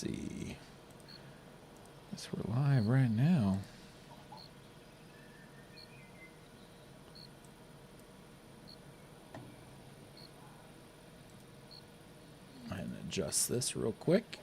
see. Guess we're live right now. And adjust this real quick.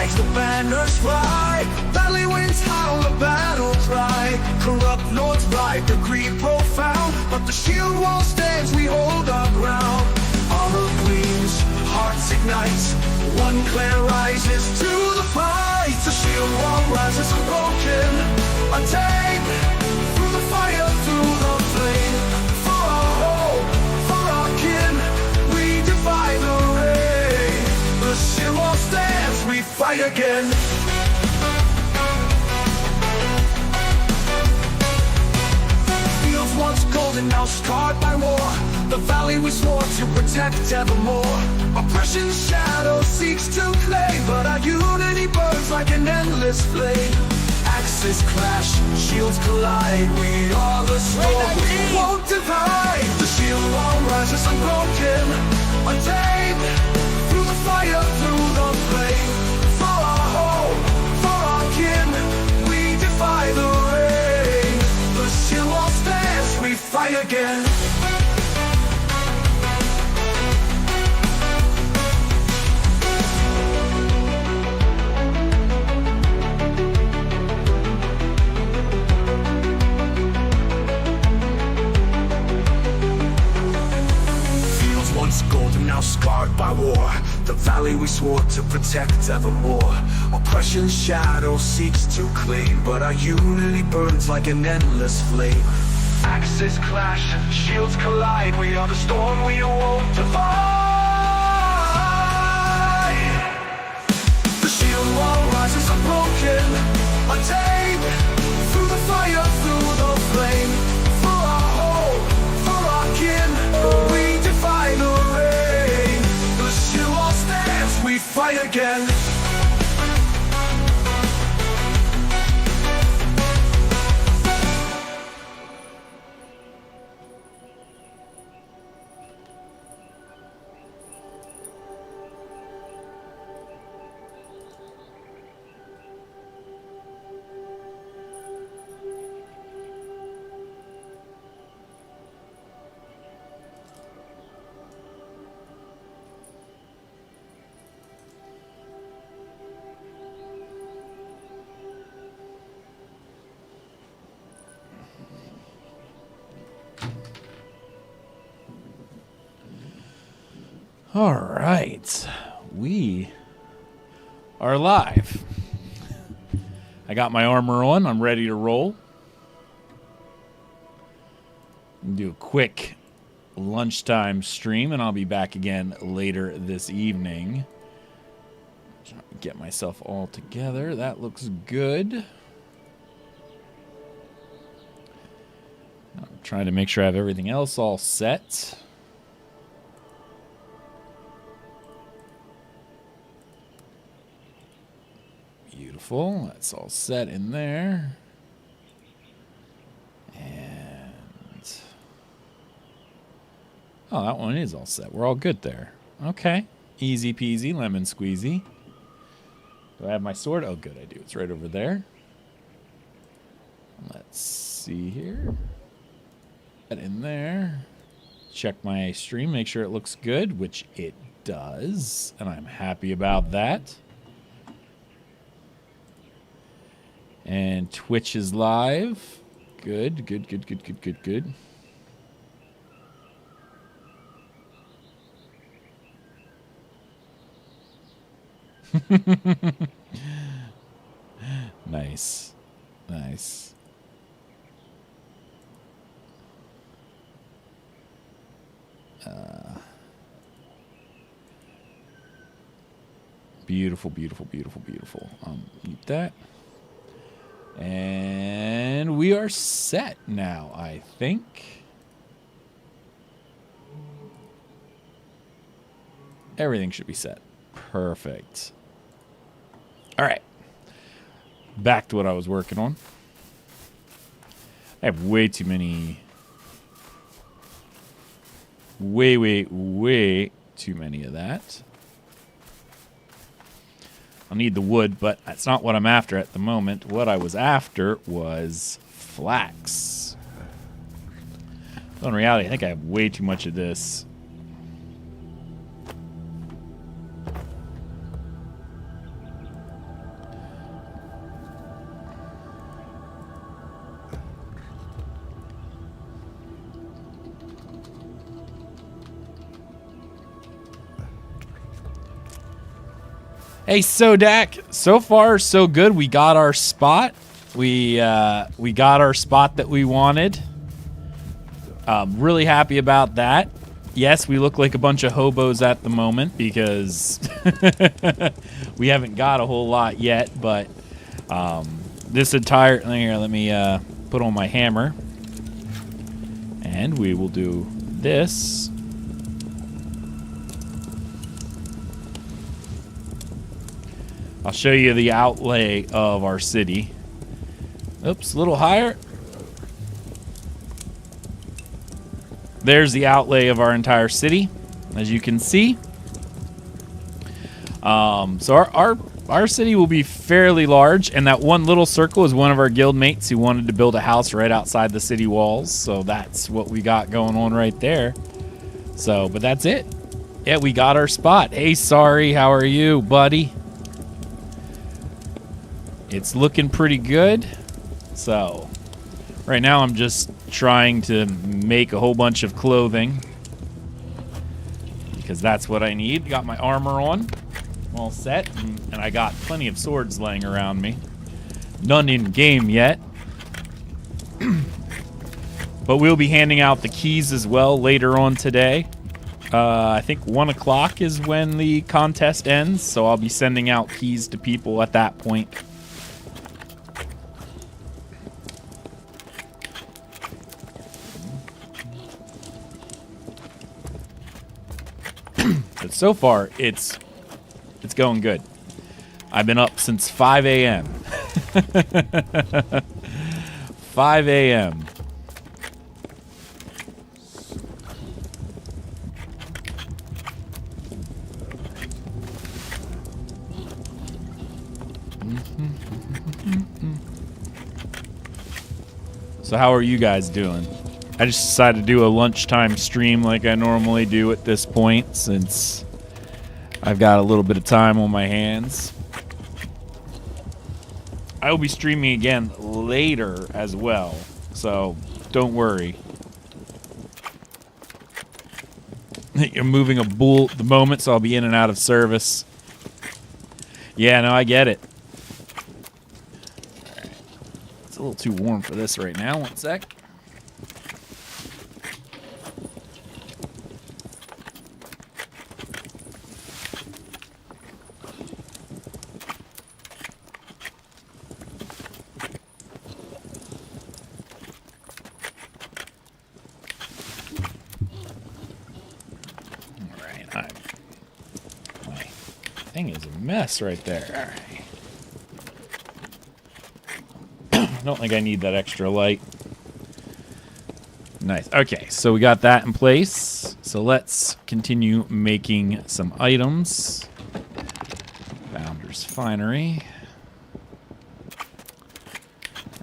The banners fly, valley winds howl a battle cry. Corrupt lords ride, the greed profound, but the shield wall stands, we hold our ground. Armor gleams, hearts ignite, one clan rises to the fight. The shield wall rises unbroken, untamed, through the fire, through the flame. For our home, for our kin, we defy the rain. The shield wall stands, we fight again. Fields once golden, now scarred by war. The valley we swore to protect evermore. Oppression's shadow seeks to claim, but our unity burns like an endless flame. Axes clash, shields collide. We are the storm, we won't divide. The shield wall rises unbroken, untamed, through the fire, through the flame. For our home, for our kin, we defy the rain. The shield wall stands, we fight again. Once golden, now scarred by war. The valley we swore to protect evermore. Oppression's shadow seeks to claim, but our unity burns like an endless flame. Axes clash, shields collide. We are the storm, we won't divide. The shield wall rises unbroken, untamed, through the fire, through the flame. For our home, for our kin, we defy the rain. The shield wall stands, we fight again. All right, we are live. I got my armor on. I'm ready to roll. Do a quick lunchtime stream, and I'll be back again later this evening. Get myself all together. That looks good. I'm trying to make sure I have everything else all set. Beautiful. That's all set in there. And oh, that one is all set. We're all good there. Okay. Easy peasy, lemon squeezy. Do I have my sword? Oh, good, I do. It's right over there. Let's see here. Get in there. Check my stream, make sure it looks good, which it does. And I'm happy about that. And Twitch is live. Good, good, good, good, good, good, good. Nice. Nice. Beautiful, beautiful, beautiful, beautiful. Mute that. And And we are set now, I think. Everything should be set. Perfect. All right. Back to what I was working on. I have way too many... Way too many of that. I'll need the wood, but that's not what I'm after at the moment. What I was after was flax. Well, in reality, I think I have way too much of this. Hey, Sodak. So far, so good. We got our spot. We got our spot that we wanted. Really happy about that. Yes, we look like a bunch of hobos at the moment because we haven't got a whole lot yet. But this entire... Here, let me put on my hammer. And we will do this. I'll show you the outlay of our city. Oops, a little higher. There's the outlay of our entire city, as you can see. So our city will be fairly large, and that one little circle is one of our guild mates who wanted to build a house right outside the city walls. So that's what we got going on right there. So, but that's it. Yeah, we got our spot. Hey, sorry, how are you, buddy? It's looking pretty good. So right now I'm just trying to make a whole bunch of clothing because that's what I need. Got my armor on, all set, and I got plenty of swords laying around me. None in game yet. But we'll be handing out the keys as well later on today. I think 1 o'clock is when the contest ends, so I'll be sending out keys to people at that point. But so far, it's going good. I've been up since 5 a.m. 5 a.m. So how are you guys doing? I just decided to do a lunchtime stream like I normally do at this point since I've got a little bit of time on my hands. I will be streaming again later as well, so don't worry. You're moving a bull at the moment, so I'll be in and out of service. Yeah, no, I get it. All right. It's a little too warm for this right now. One sec. Thing is a mess right there. All right. I don't think I need that extra light. Nice. Okay, so we got that in place. So let's continue making some items. Founder's Finery.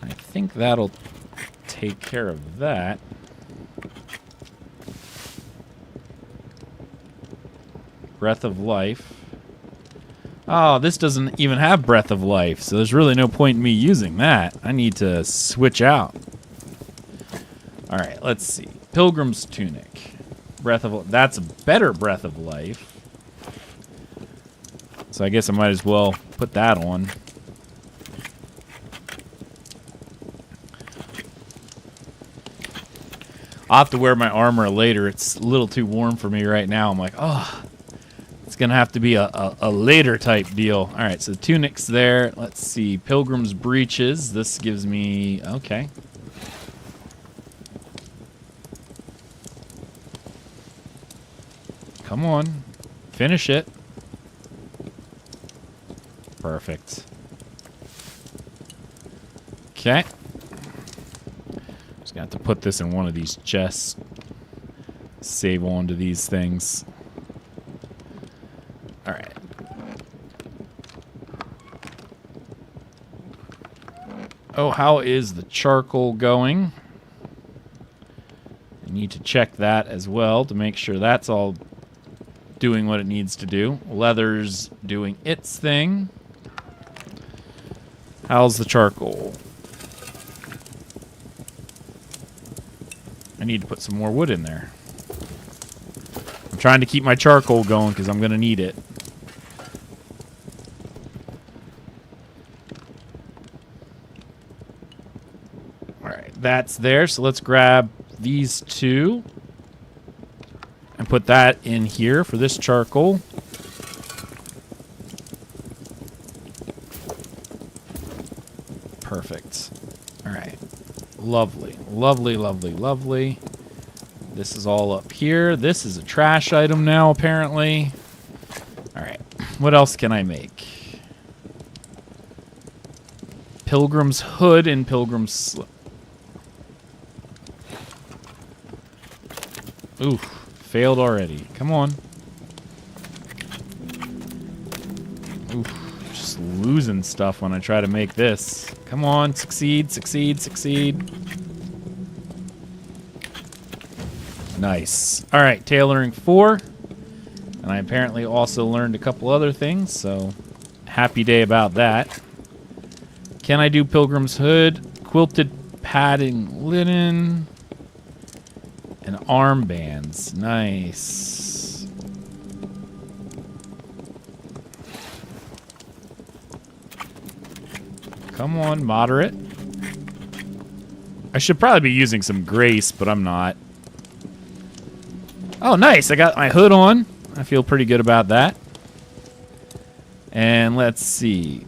I think that'll take care of that. Breath of Life. Oh, this doesn't even have Breath of Life, so there's really no point in me using that. I need to switch out. All right, let's see. Pilgrim's Tunic. Breath of... That's a better Breath of Life. So I guess I might as well put that on. I'll have to wear my armor later. It's a little too warm for me right now. I'm like, oh, it's gonna have to be a later type deal. All right, so the tunic's there. Let's see, Pilgrim's breeches. This gives me, okay. Come on, finish it. Perfect. Okay. Just gonna have to put this in one of these chests. Save onto these things. All right. Oh, how is the charcoal going? I need to check that as well to make sure that's all doing what it needs to do. Leather's doing its thing. How's the charcoal? I need to put some more wood in there. I'm trying to keep my charcoal going because I'm going to need it. Alright, that's there. So let's grab these two and put that in here for this charcoal. Perfect. Alright. Lovely. Lovely, lovely, lovely. This is all up here. This is a trash item now, apparently. Alright. What else can I make? Pilgrim's hood and Pilgrim's slip. Oof. Failed already. Come on. Oof. Just losing stuff when I try to make this. Come on. Succeed, succeed, succeed. Nice. All right, tailoring 4. And I apparently also learned a couple other things, so happy day about that. Can I do Pilgrim's hood? Quilted padding linen. And armbands. Nice. Come on, moderate. I should probably be using some grace, but I'm not. Oh, nice. I got my hood on. I feel pretty good about that. And let's see.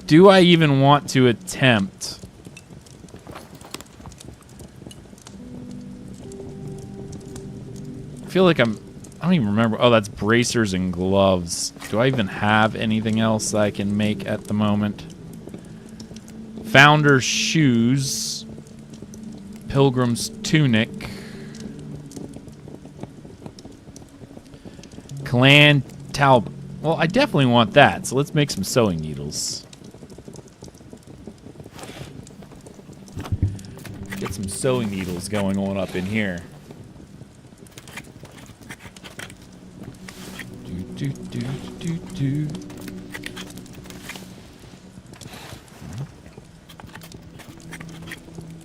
Do I even want to attempt? I feel like I don't even remember. Oh, that's bracers and gloves. Do I even have anything else I can make at the moment? Founder's shoes. Pilgrim's tunic. Clan towel. Well, I definitely want that, so let's make some sewing needles. Get some sewing needles going on up in here. Do, do, do, do, do.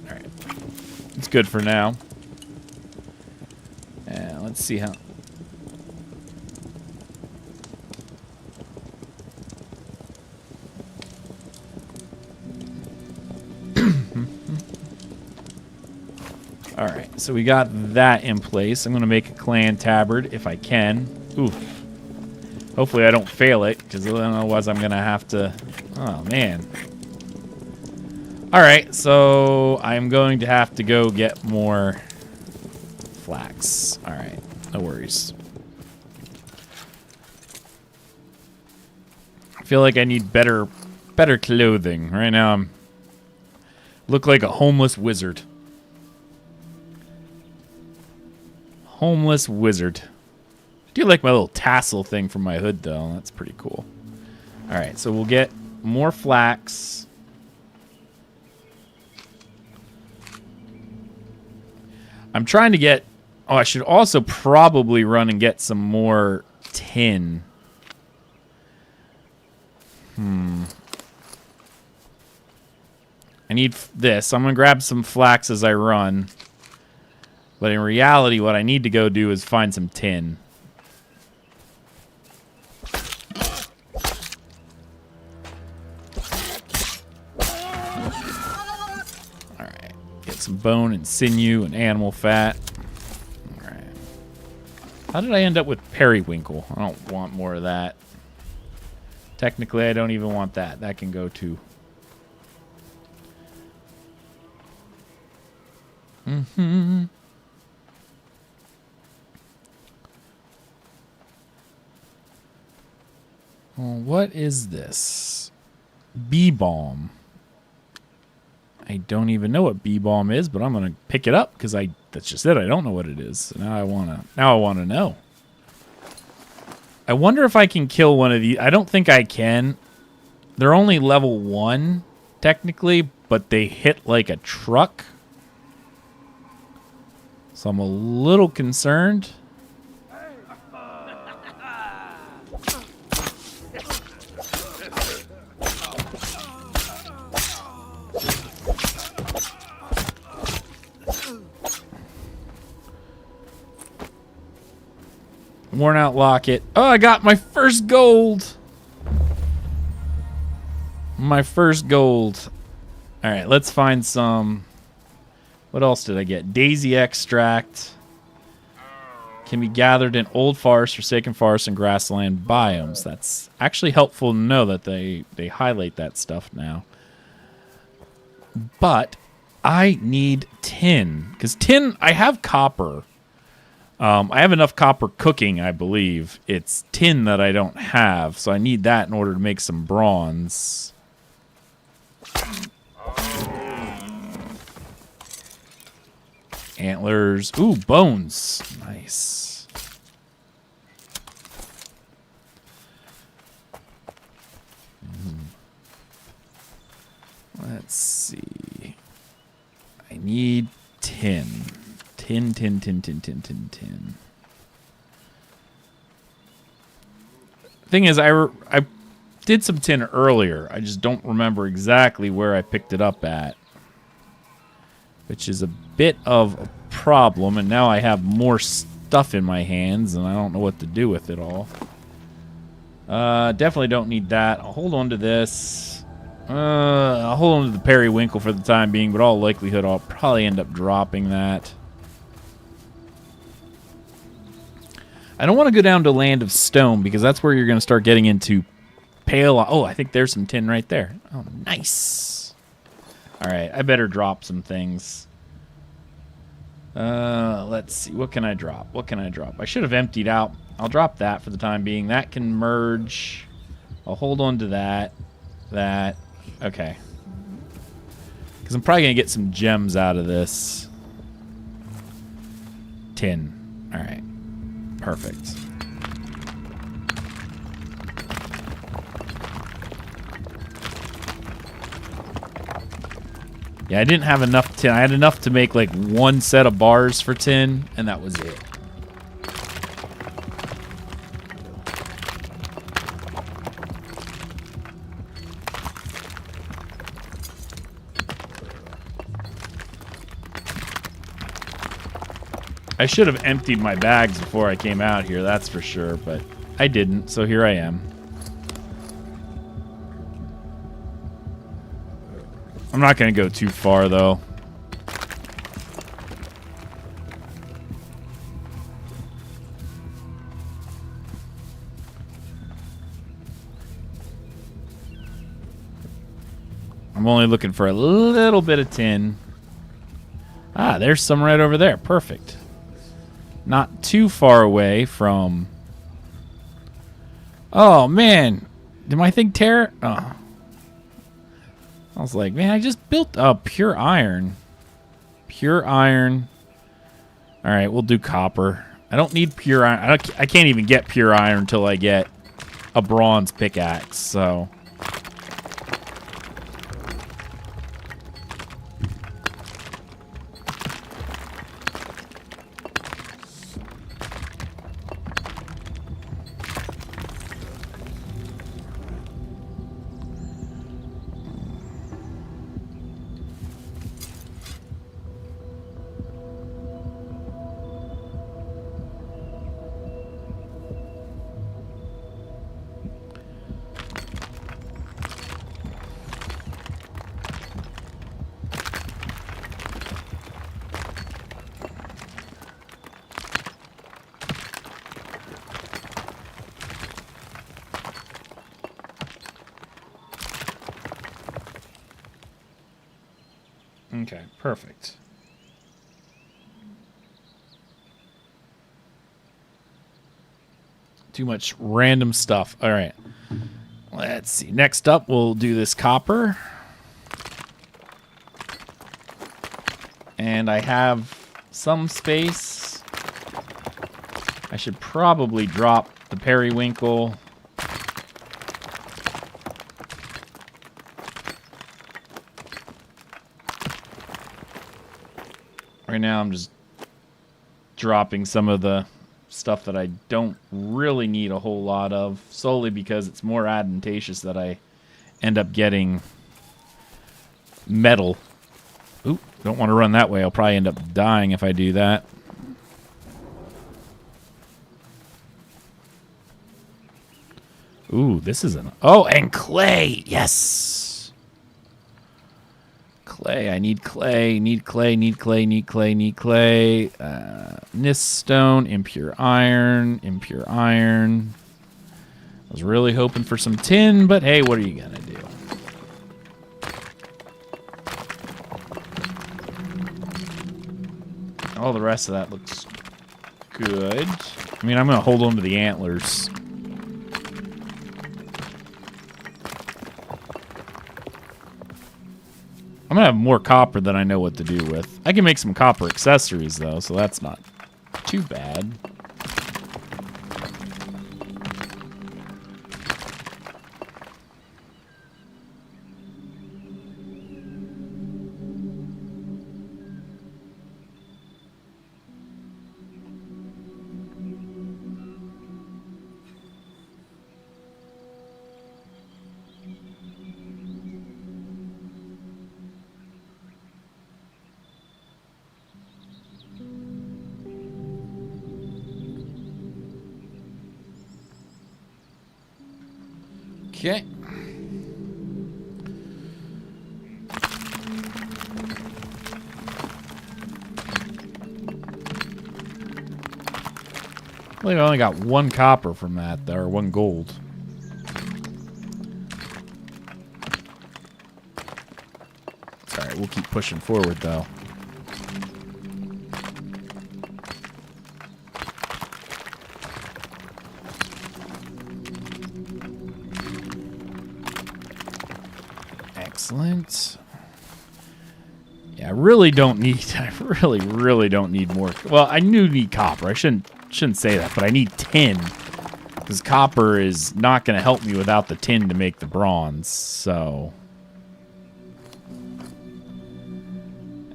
Alright. It's good for now. Let's see how... Alright, so we got that in place. I'm going to make a clan tabard if I can. Oof. Hopefully I don't fail it, because otherwise I'm going to have to... Oh, man. Alright, so I'm going to have to go get more flax. Alright, no worries. I feel like I need better clothing. Right now I'm... look like a homeless wizard. Homeless wizard. I do like my little tassel thing from my hood, though. That's pretty cool. Alright, so we'll get more flax. I'm trying to get... oh, I should also probably run and get some more tin. I need this. I'm going to grab some flax as I run. But in reality, what I need to go do is find some tin. Alright. Get some bone and sinew and animal fat. Alright. How did I end up with periwinkle? I don't want more of that. Technically, I don't even want that. That can go too. Mm-hmm. Well, what is this? Bee balm. I don't even know what bee balm is, but I'm gonna pick it up because that's just it. I don't know what it is. So now I wanna know. I wonder if I can kill one of these. I don't think I can. They're only level 1, technically, but they hit like a truck. So I'm a little concerned. Worn out locket. Oh, I got my first gold. My first gold. All right, let's find some. What else did I get? Daisy extract. Can be gathered in old forest, forsaken forest, and grassland biomes. That's actually helpful to know that they highlight that stuff now. But I need tin. Because tin, I have copper. I have enough copper cooking, I believe. It's tin that I don't have, so I need that in order to make some bronze. Antlers. Ooh, bones. Nice. Let's see. I need tin. Tin. Thing is, I did some tin earlier. I just don't remember exactly where I picked it up at, which is a bit of a problem. And now I have more stuff in my hands, and I don't know what to do with it all. Definitely don't need that. I'll hold on to this. I'll hold on to the periwinkle for the time being, but all likelihood I'll probably end up dropping that. I don't want to go down to Land of Stone because that's where you're going to start getting into pale. Oh, I think there's some tin right there. Oh, nice. All right, I better drop some things. Let's see. What can I drop? What can I drop? I should have emptied out. I'll drop that for the time being. That can merge. I'll hold on to that. That. Okay. Because I'm probably going to get some gems out of this. Tin. All right. Perfect. Yeah, I didn't have enough tin. I had enough to make like one set of bars for tin, and that was it. I should have emptied my bags before I came out here, that's for sure, but I didn't, so here I am. I'm not going to go too far, though. I'm only looking for a little bit of tin. Ah, there's some right over there. Perfect. Not too far away from... Oh, man. Did my thing tear? Oh. I was like, man, I just built pure iron. Pure iron. All right, we'll do copper. I don't need pure iron. I can't even get pure iron until I get a bronze pickaxe, so... Okay, perfect. Too much random stuff. All right. Let's see. Next up, we'll do this copper. And I have some space. I should probably drop the periwinkle. Right now, I'm just dropping some of the stuff that I don't really need a whole lot of, solely because it's more advantageous that I end up getting metal. Oop, don't want to run that way. I'll probably end up dying if I do that. Ooh, this is an... Oh, and clay! Yes! Clay. I need clay. Need clay. Need clay. Need clay. Need clay. Nis stone. Impure iron. Impure iron. I was really hoping for some tin, but hey, what are you going to do? All the rest of that looks good. I mean, I'm going to hold on to the antlers. I'm going to have more copper than I know what to do with. I can make some copper accessories, though, so that's not too bad. Okay. I believe I only got 1 copper from that, though, or 1 gold. It's alright, we'll keep pushing forward, though. Excellent. Yeah, I really don't need... I really don't need more... Well, I do need copper. I shouldn't say that, but I need tin. Because copper is not going to help me without the tin to make the bronze, so...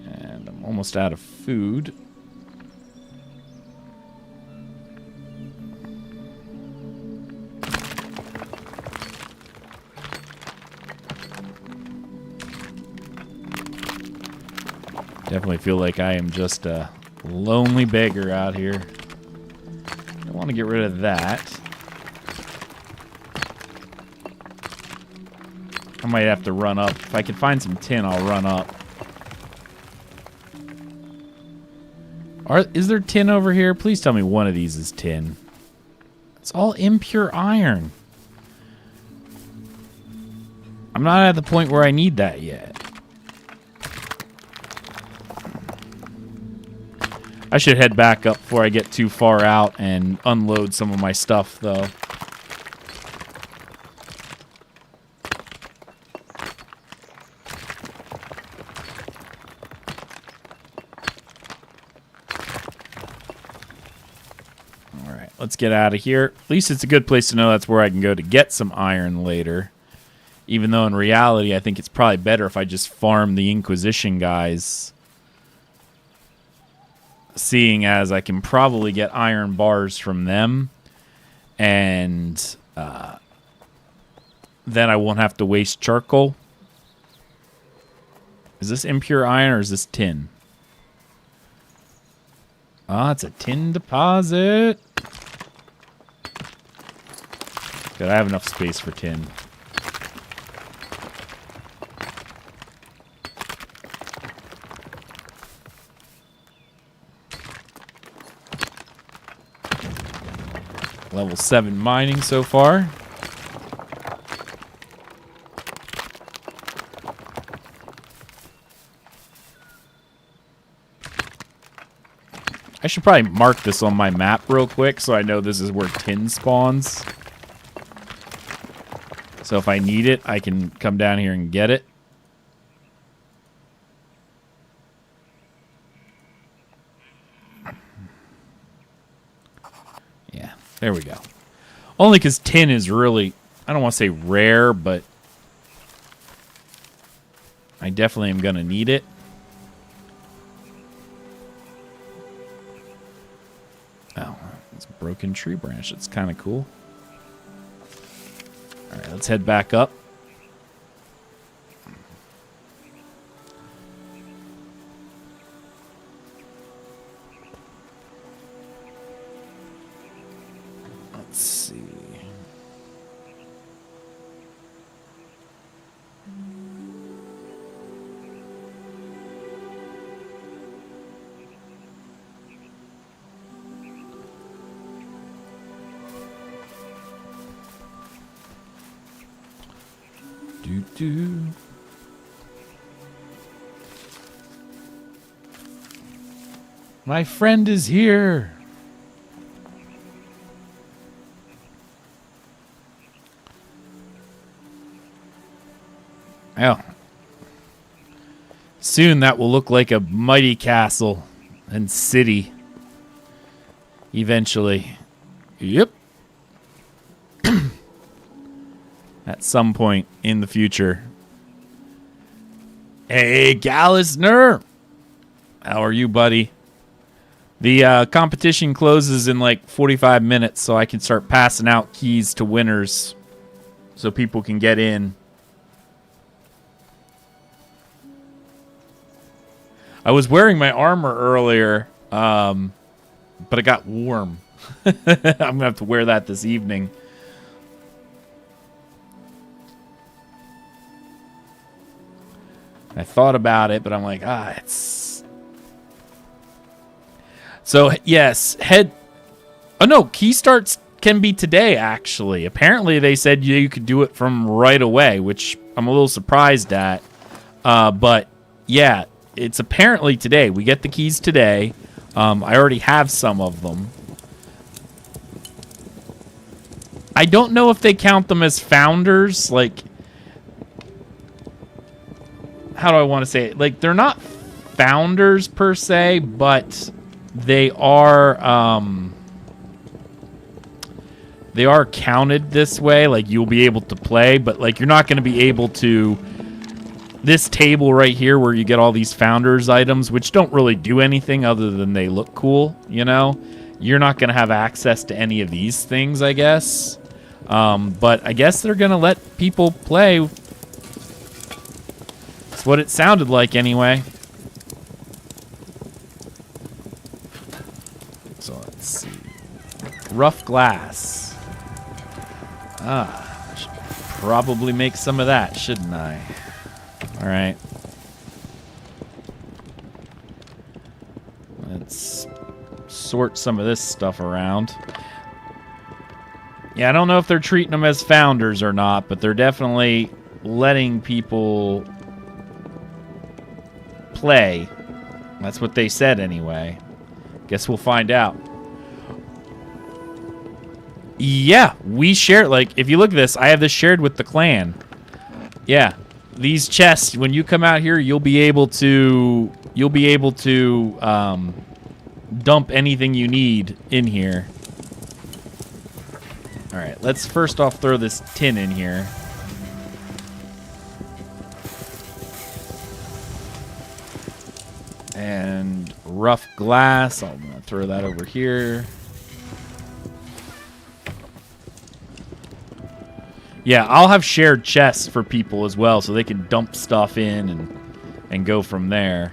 And I'm almost out of food. Definitely feel like I am just a lonely beggar out here. I want to get rid of that. I might have to run up. If I can find some tin, I'll run up. Is there tin over here? Please tell me one of these is tin. It's all impure iron. I'm not at the point where I need that yet. I should head back up before I get too far out and unload some of my stuff, though. Alright, let's get out of here. At least it's a good place to know that's where I can go to get some iron later. Even though in reality, I think it's probably better if I just farm the Inquisition guys. Seeing as I can probably get iron bars from them, and then I won't have to waste charcoal. Is this impure iron or is this tin? Ah, it's a tin deposit. Good, I have enough space for tin. Level 7 mining so far. I should probably mark this on my map real quick so I know this is where tin spawns. So if I need it, I can come down here and get it. Yeah, there we go. Only because tin is really, I don't want to say rare, but I definitely am going to need it. Oh, it's a broken tree branch. It's kind of cool. All right, let's head back up. Let's see. Do. My friend is here. Oh. Soon that will look like a mighty castle and city. Eventually. Yep. At some point in the future. Hey, Gallisner! How are you, buddy? The competition closes in like 45 minutes, so I can start passing out keys to winners so people can get in. I was wearing my armor earlier, but it got warm. I'm going to have to wear that this evening. I thought about it, but I'm like, it's... So, yes, Oh, no, key starts can be today, actually. Apparently, they said you could do it from right away, which I'm a little surprised at. But, yeah, it's apparently today. We get the keys today. I already have some of them. I don't know if they count them as founders, like... How do I want to say it? Like, they're not founders per se, but they are counted this way. Like, you'll be able to play, but like you're not going to be able to. This table right here where you get all these founders items, which don't really do anything other than they look cool, you know? You're not going to have access to any of these things, I guess. But I guess they're going to let people play. What it sounded like anyway. So let's see. Rough glass. I should probably make some of that, shouldn't I? All right. Let's sort some of this stuff around. Yeah, I don't know if they're treating them as founders or not, but they're definitely letting people play. That's what they said anyway. Guess we'll find out. Yeah, we share, like, if you look at this, I have this shared with the clan. Yeah, these chests, when you come out here, you'll be able to dump anything you need in here. All right, let's first off throw this tin in here. And rough glass. I'm going to throw that over here. Yeah, I'll have shared chests for people as well so they can dump stuff in and go from there.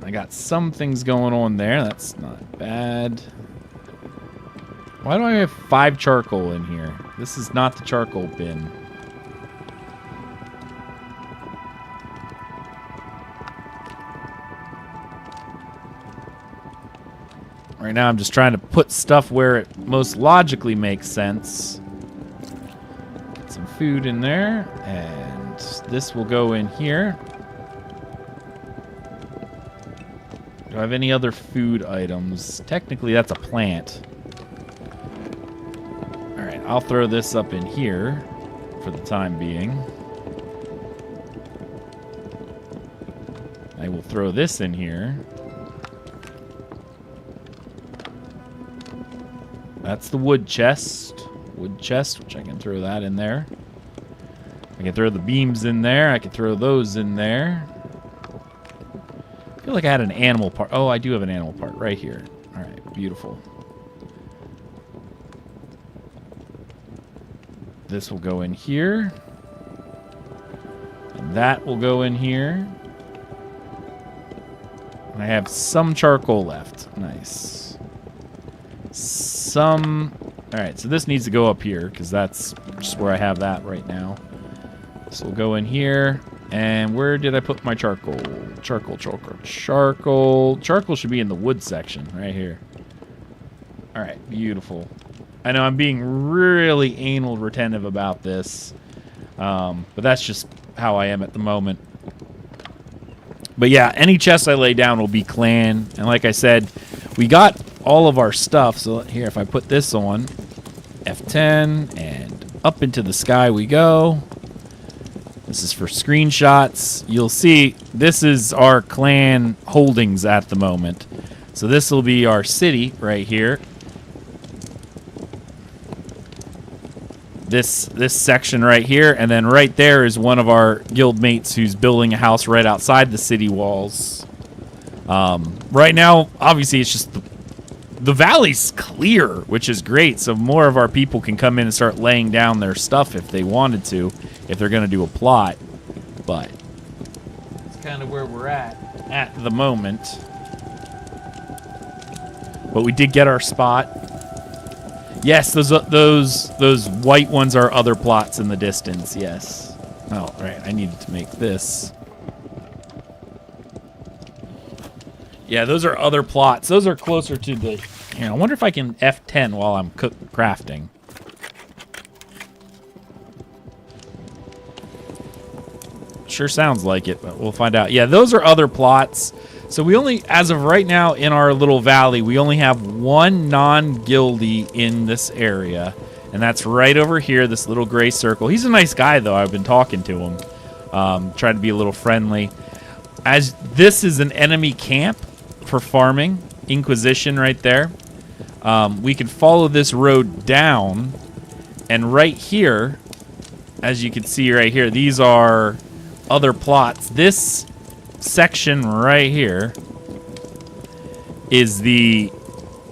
I got some things going on there. That's not bad. Why do I have 5 charcoal in here? This is not the charcoal bin. Right now I'm just trying to put stuff where it most logically makes sense. Get some food in there, and this will go in here. Do I have any other food items? Technically, that's a plant. Alright, I'll throw this up in here for the time being. I will throw this in here. That's the wood chest. Wood chest, which I can throw that in there. I can throw the beams in there. I can throw those in there. I feel like I had an animal part. Oh, I do have an animal part right here. All right, beautiful. This will go in here. And that will go in here. And I have some charcoal left. Nice. Some... Alright, so this needs to go up here, because that's just where I have that right now. So we'll go in here. And where did I put my charcoal? Charcoal. Charcoal should be in the wood section, right here. Alright, beautiful. I know I'm being really anal retentive about this. But that's just how I am at the moment. But yeah, any chest I lay down will be clan. And like I said, we got all of our stuff. So here, if I put this on, F10, and up into the sky we go. This is for screenshots. You'll see this is our clan holdings at the moment. So this will be our city right here. This section right here, and then right there is one of our guild mates who's building a house right outside the city walls. Right now, obviously, it's just the valley's clear, which is great, so more of our people can come in and start laying down their stuff if they wanted to, if they're going to do a plot. But it's kind of where we're at the moment. But we did get our spot. Yes, those white ones are other plots in the distance, yes. Oh, right, I needed to make this. Yeah, those are other plots. Those are closer to the... Here, I wonder if I can F10 while I'm crafting. Sure sounds like it, but we'll find out. Yeah, those are other plots. So we only, as of right now in our little valley, we only have one non-guildie in this area. And that's right over here, this little gray circle. He's a nice guy, though. I've been talking to him. Trying to be a little friendly. As this is an enemy camp for farming. Inquisition right there. We can follow this road down. And right here, as you can see right here, these are other plots. This section right here is the,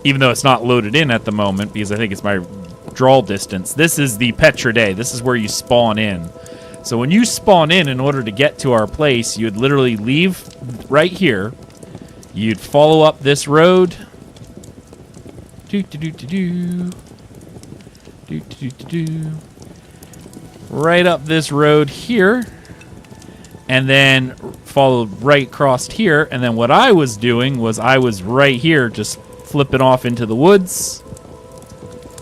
even though it's not loaded in at the moment because I think it's my draw distance, this is the Pax Dei. This is where you spawn in. So when you spawn in order to get to our place, you would literally leave right here. You'd follow up this road. Right up this road here. And then followed right across here. And then what I was doing was I was right here just flipping off into the woods.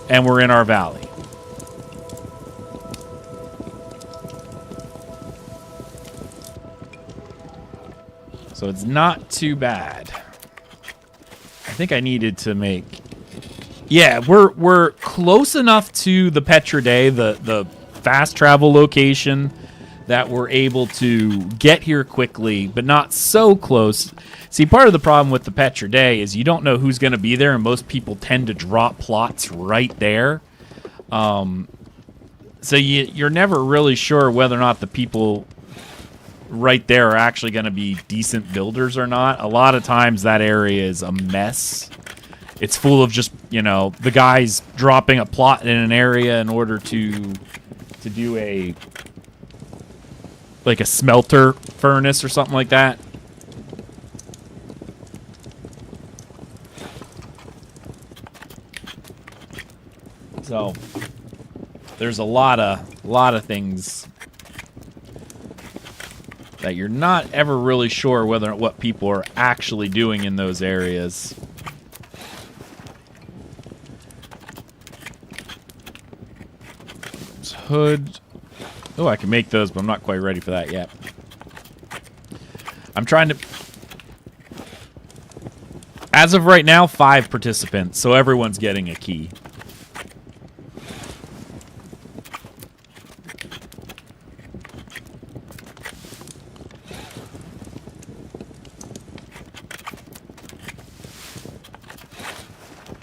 And we're in our valley. So it's not too bad. I think I needed to make... Yeah, we're close enough to the Pax Dei, the fast travel location, that we're able to get here quickly, but not so close. See, part of the problem with the Pax Dei is you don't know who's going to be there, and most people tend to drop plots right there. So you're never really sure whether or not the people right there are actually going to be decent builders or not. A lot of times that area is a mess. It's full of just, you know, the guys dropping a plot in an area in order to do a... like a smelter furnace or something like that. So there's a lot of things that you're not ever really sure whether what people are actually doing in those areas. There's hood. Oh, I can make those, but I'm not quite ready for that yet. I'm trying to... As of right now, 5 participants, so everyone's getting a key.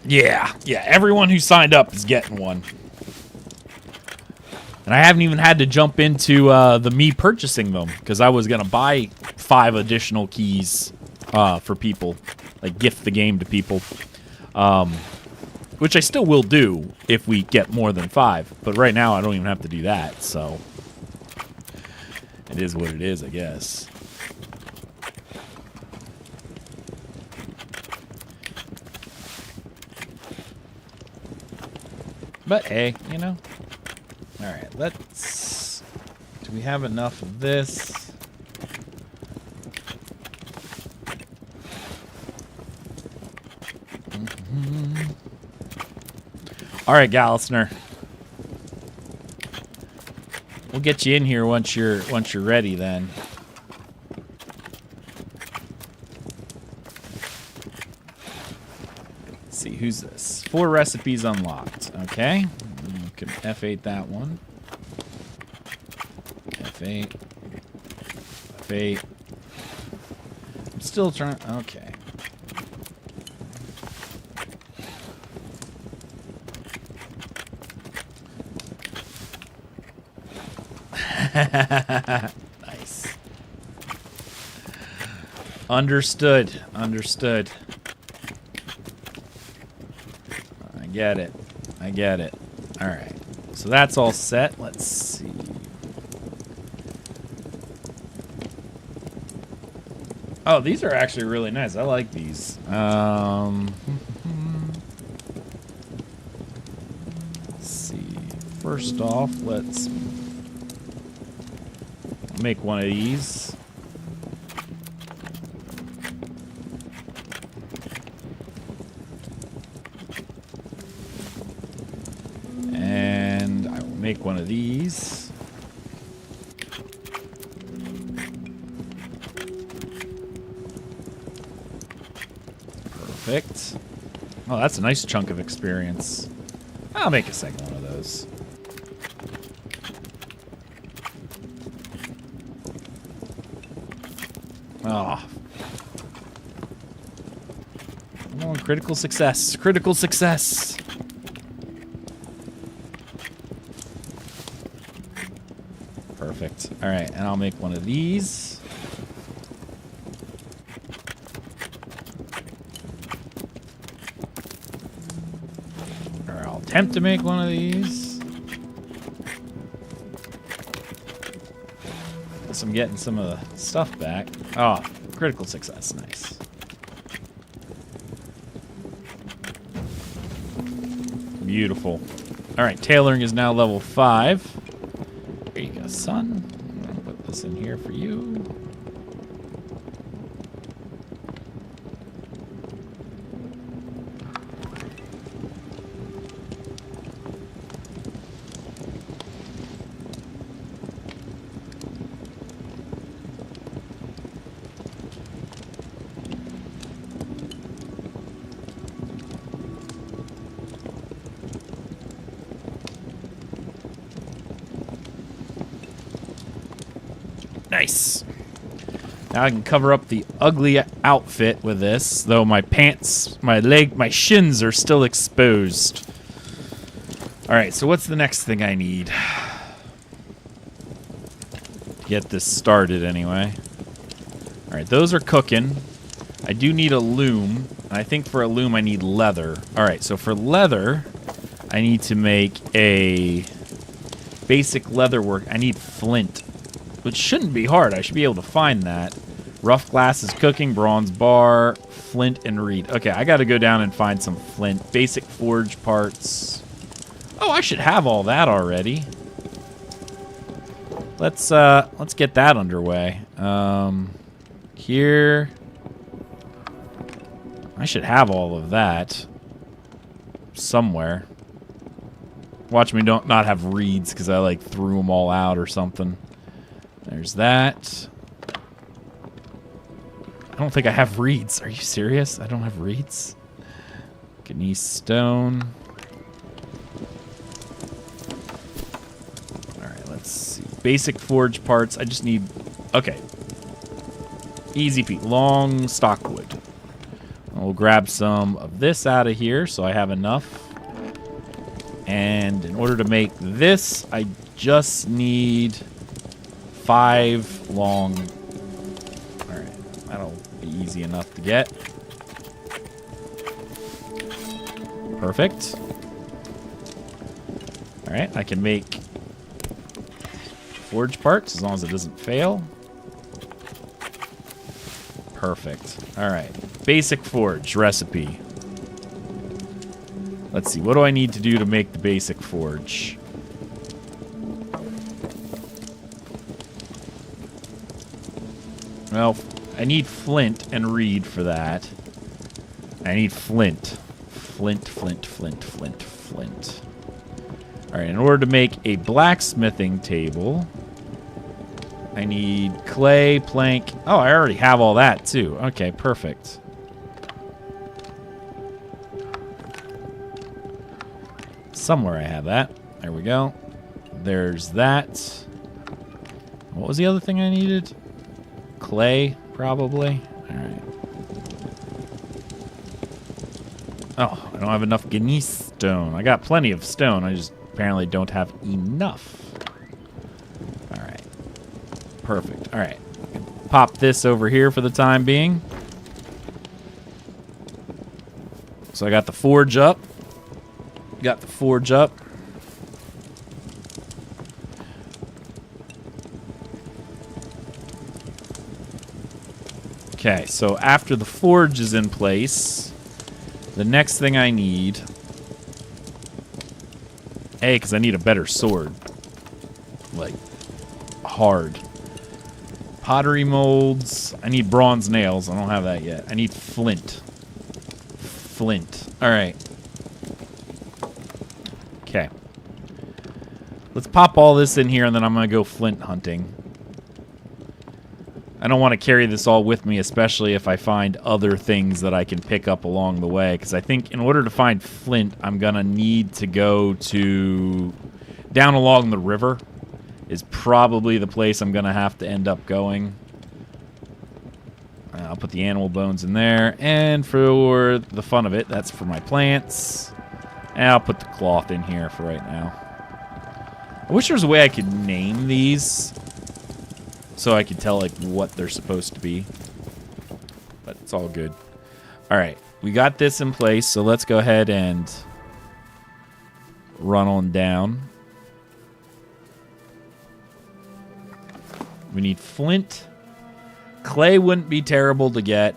Yeah, everyone who signed up is getting one. And I haven't even had to jump into the me purchasing them, because I was going to buy 5 additional keys for people. Like, gift the game to people. Which I still will do if we get more than 5. But right now, I don't even have to do that, so... It is what it is, I guess. But hey, you know. Alright, let's... Do we have enough of this? Alright, Gallisner. We'll get you in here once you're ready then. Let's see, who's this? 4 recipes unlocked. Okay. You can F8 that one. F8. F8. I'm still trying. Okay. Nice. Understood. Understood. I get it. I get it. Alright. So that's all set. Let's see. Oh, these are actually really nice. I like these. Let's see. First off, let's make one of these. And I will make one of these. Perfect. Oh, that's a nice chunk of experience. I'll make a second one of those. Oh. Come on, critical success. Critical success. Perfect. Alright, and I'll make one of these. Or I'll attempt to make one of these. Guess I'm getting some of the stuff back. Oh, critical success. Nice. Beautiful. Alright, tailoring is now level 5. There you go, son. I'm gonna put this in here for you. Nice. Now I can cover up the ugly outfit with this, though my pants, my shins are still exposed. Alright, so what's the next thing I need? Get this started anyway. Alright, those are cooking. I do need a loom. And I think for a loom I need leather. Alright, so for leather, I need to make a basic leather work. I need flint. Which shouldn't be hard. I should be able to find that. Rough glass is cooking, bronze bar, flint, and reed. Okay, I gotta go down and find some flint. Basic forge parts. Oh, I should have all that already. Let's get that underway. Here. I should have all of that. Somewhere. Watch me not have reeds, because I like threw them all out or something. There's that. don't think I have reeds. Are you serious? I don't have reeds? Gneiss stone. Alright, let's see. Basic forge parts. I just need... Okay. Easy peat. Long stockwood. We'll grab some of this out of here so I have enough. And in order to make this, I just need 5 long... Alright, that'll be easy enough to get. Perfect. Alright, I can make forge parts as long as it doesn't fail. Perfect. Alright, basic forge recipe. Let's see, what do I need to do to make the basic forge? Well, I need flint and reed for that. I need flint. Flint. Alright, in order to make a blacksmithing table, I need clay, plank. Oh, I already have all that too. Okay, perfect. Somewhere I have that. There we go. There's that. What was the other thing I needed? Clay, probably. Alright. Oh, I don't have enough gneiss stone. I got plenty of stone. I just apparently don't have enough. Alright. Perfect. Alright. Pop this over here for the time being. So I got the forge up. Got the forge up. Okay, so after the forge is in place, the next thing I need... A, because I need a better sword. Like, hard. Pottery molds. I need bronze nails. I don't have that yet. I need flint. Flint. Alright. Okay. Let's pop all this in here, and then I'm going to go flint hunting. I don't want to carry this all with me, especially if I find other things that I can pick up along the way, because I think in order to find flint, I'm going to need to go to... down along the river is probably the place I'm going to have to end up going. I'll put the animal bones in there, and for the fun of it, that's for my plants. And I'll put the cloth in here for right now. I wish there was a way I could name these so I could tell like what they're supposed to be. But it's all good. Alright, we got this in place, so let's go ahead and run on down. We need flint. Clay wouldn't be terrible to get.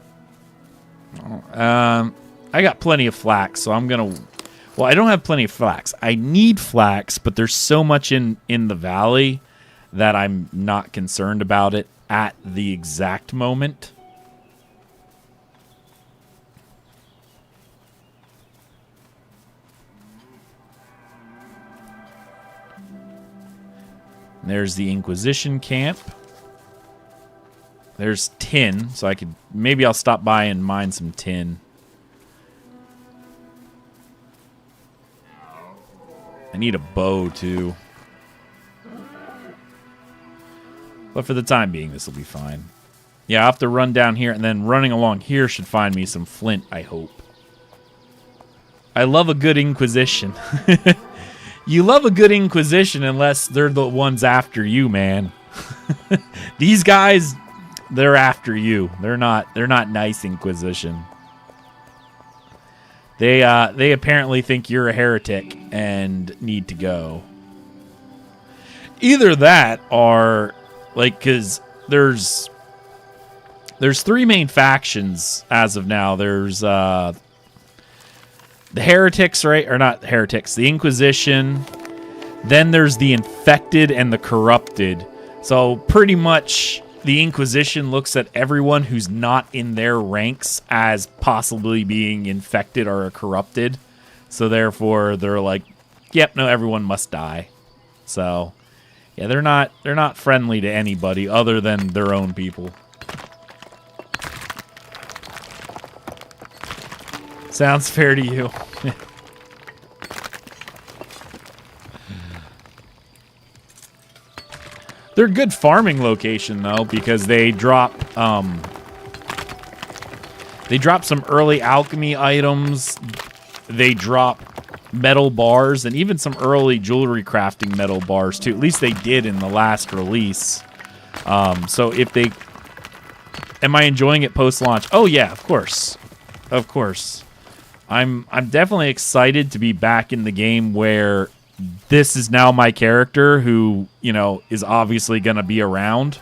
I got plenty of flax, so I'm going to... Well, I don't have plenty of flax. I need flax, but there's so much in the valley that I'm not concerned about it at the exact moment. There's the Inquisition camp. There's tin, so I could... Maybe I'll stop by and mine some tin. I need a bow, too. But for the time being, this will be fine. Yeah, I'll have to run down here, and then running along here should find me some flint, I hope. I love a good Inquisition. You love a good Inquisition unless they're the ones after you, man. These guys, they're after you. They're not nice Inquisition. They apparently think you're a heretic and need to go. Either that or like, because there's 3 main factions as of now. There's the heretics, right? Or not heretics, the Inquisition. Then there's the infected and the corrupted. So pretty much the Inquisition looks at everyone who's not in their ranks as possibly being infected or corrupted. So therefore they're like, yep, no, everyone must die. So yeah, they're not friendly to anybody other than their own people. Sounds fair to you. They're a good farming location though, because they drop some early alchemy items. They drop metal bars and even some early jewelry crafting metal bars too. At least they did in the last release. So if they... Am I enjoying it post-launch? Oh yeah, of course. Of course. I'm definitely excited to be back in the game where this is now my character who, you know, is obviously going to be around.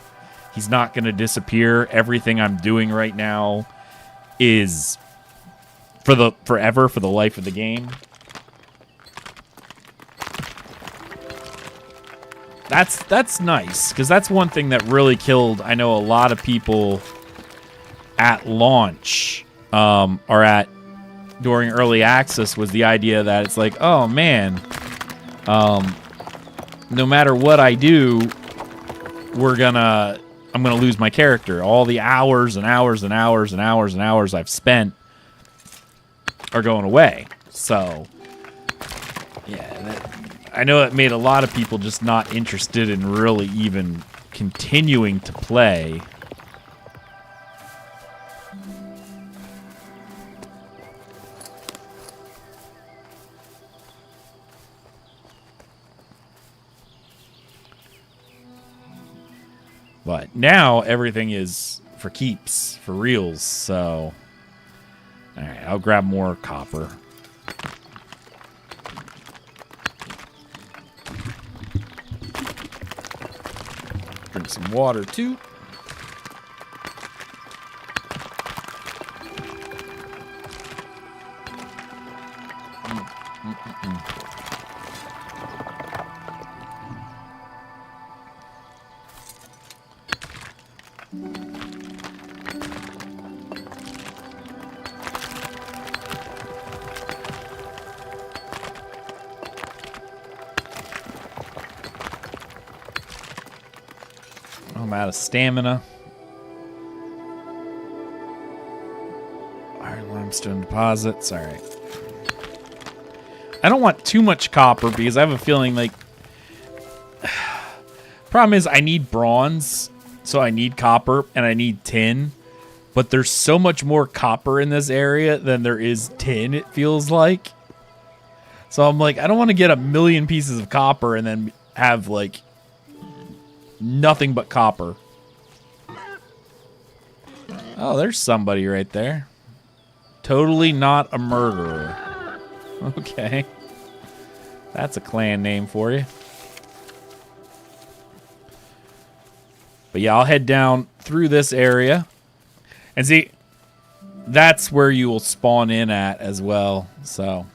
He's not going to disappear. Everything I'm doing right now is forever, for the life of the game. That's nice, because that's one thing that really killed, I know, a lot of people at launch, or during early access, was the idea that it's like, oh man, no matter what I do, I'm gonna lose my character. All the hours and hours and hours and hours and hours I've spent are going away. So yeah, I know it made a lot of people just not interested in really even continuing to play. But now everything is for keeps, for reals, so... Alright, I'll grab more copper. Drink some water, too. I'm out of stamina. Iron limestone deposits. All right. I don't want too much copper because I have a feeling like... Problem is I need bronze, so I need copper, and I need tin. But there's so much more copper in this area than there is tin, it feels like. So I'm like, I don't want to get a million pieces of copper and then have, like, nothing but copper. Oh, there's somebody right there. Totally not a murderer. Okay. That's a clan name for you. But yeah, I'll head down through this area. And see, that's where you will spawn in at as well. So...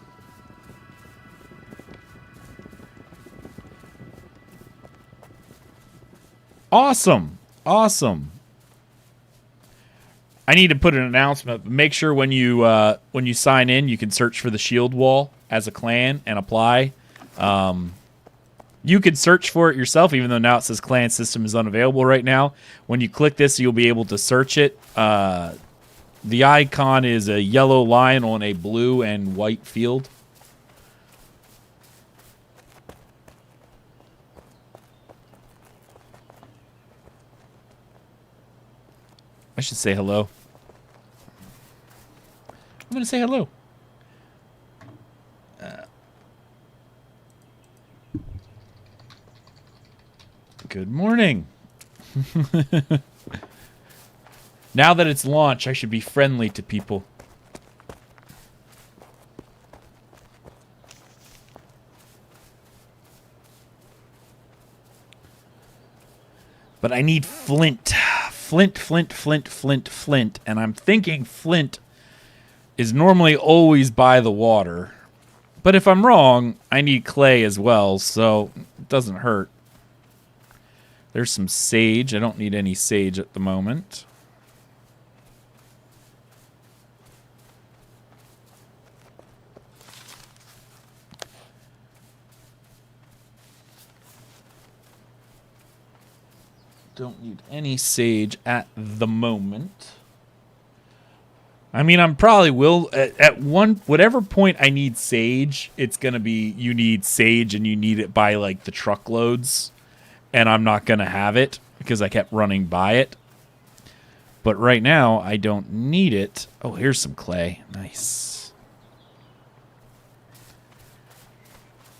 Awesome. Awesome. I need to put an announcement, but make sure when you sign in, you can search for the shield wall as a clan and apply. You can search for it yourself, even though now it says clan system is unavailable right now. When you click this, you'll be able to search it. The icon is a yellow line on a blue and white field. I should say hello. I'm going to say hello. Good morning. Now that it's launch, I should be friendly to people. But I need flint. Flint. And I'm thinking flint is normally always by the water. But if I'm wrong, I need clay as well, so it doesn't hurt. There's some sage. I don't need any sage at the moment. Don't need any sage at the moment. I mean, I'm probably will at whatever point I need sage, it's going to be you need sage and you need it by like the truckloads, and I'm not going to have it because I kept running by it. But right now I don't need it. Oh, here's some clay. Nice.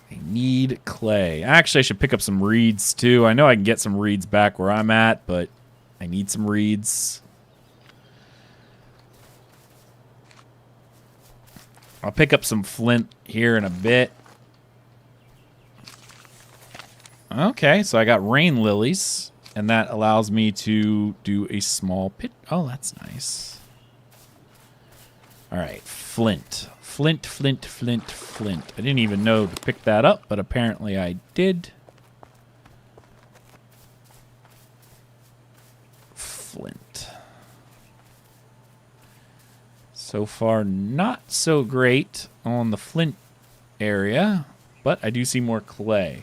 I need clay. Actually, I should pick up some reeds too. I know I can get some reeds back where I'm at, but I need some reeds. I'll pick up some flint here in a bit. Okay, so I got rain lilies, and that allows me to do a small pit. Oh, that's nice. All right, flint. Flint, flint, flint, flint. I didn't even know to pick that up, but apparently I did. Flint. So far, not so great on the flint area, but I do see more clay.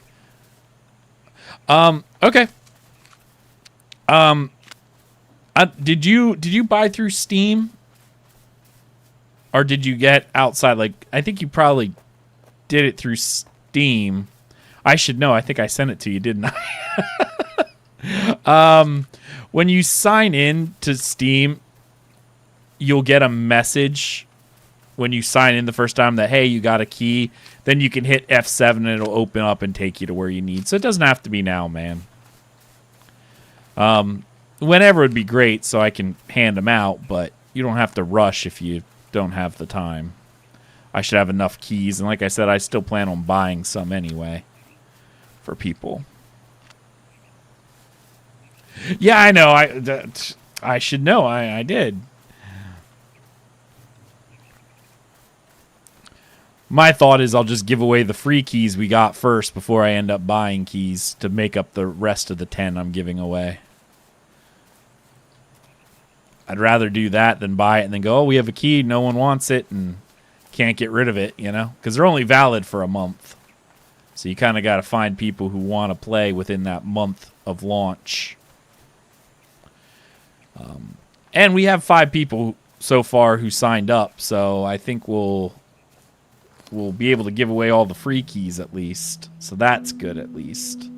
Okay. Did you buy through Steam? Or did you get outside? Like, I think you probably did it through Steam. I should know. I think I sent it to you, didn't I? When you sign in to Steam, you'll get a message when you sign in the first time that, hey, you got a key. Then you can hit F7 and it'll open up and take you to where you need. So it doesn't have to be now, man. Whenever would be great so I can hand them out, but you don't have to rush if you don't have the time. I should have enough keys, and like I said, I still plan on buying some anyway for people. Yeah, I know. I should know. I did. My thought is I'll just give away the free keys we got first before I end up buying keys to make up the rest of the 10 I'm giving away. I'd rather do that than buy it and then go, oh, we have a key, no one wants it, and can't get rid of it, you know? Because they're only valid for a month. So you kind of got to find people who want to play within that month of launch. And we have 5 people so far who signed up, so I think we'll be able to give away all the free keys at least. So that's good at least.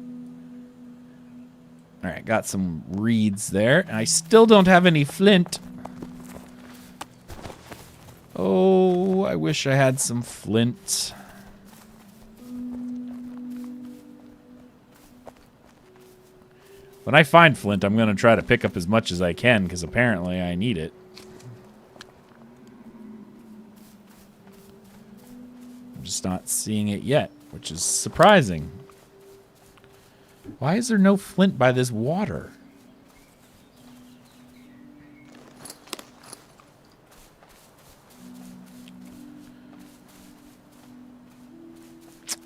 All right, got some reeds there. I still don't have any flint. Oh, I wish I had some flint. When I find flint, I'm going to try to pick up as much as I can because apparently I need it. I'm just not seeing it yet, which is surprising. Why is there no flint by this water?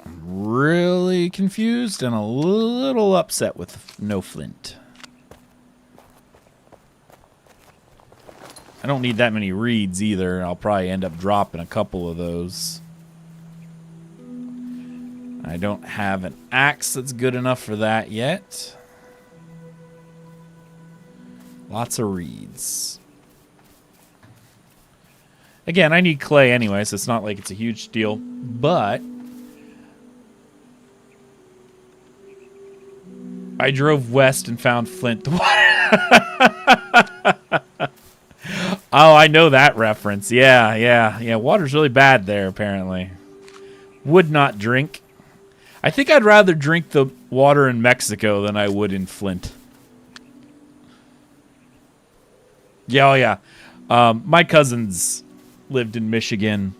I'm really confused and a little upset with no flint. I don't need that many reeds either. I'll probably end up dropping a couple of those. I don't have an axe that's good enough for that yet. Lots of reeds. Again, I need clay anyway, so it's not like it's a huge deal. But I drove west and found flint. Oh, I know that reference. Yeah. Water's really bad there, apparently. Would not drink. I think I'd rather drink the water in Mexico than I would in Flint. Yeah, oh yeah. My cousins lived in Michigan,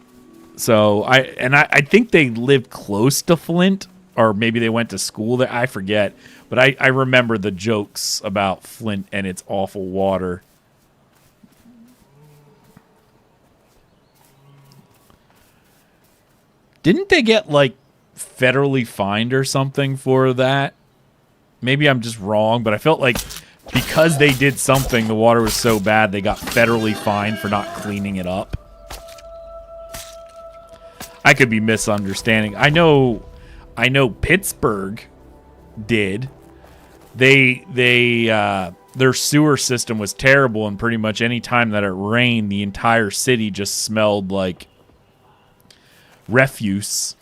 so I think they lived close to Flint, or maybe they went to school there. I forget, but I remember the jokes about Flint and its awful water. Didn't they get like federally fined or something for that? Maybe I'm just wrong, but I felt like because they did something, the water was so bad, they got federally fined for not cleaning it up. I could be misunderstanding. I know Pittsburgh did. They their sewer system was terrible, and pretty much any time that it rained, the entire city just smelled like refuse.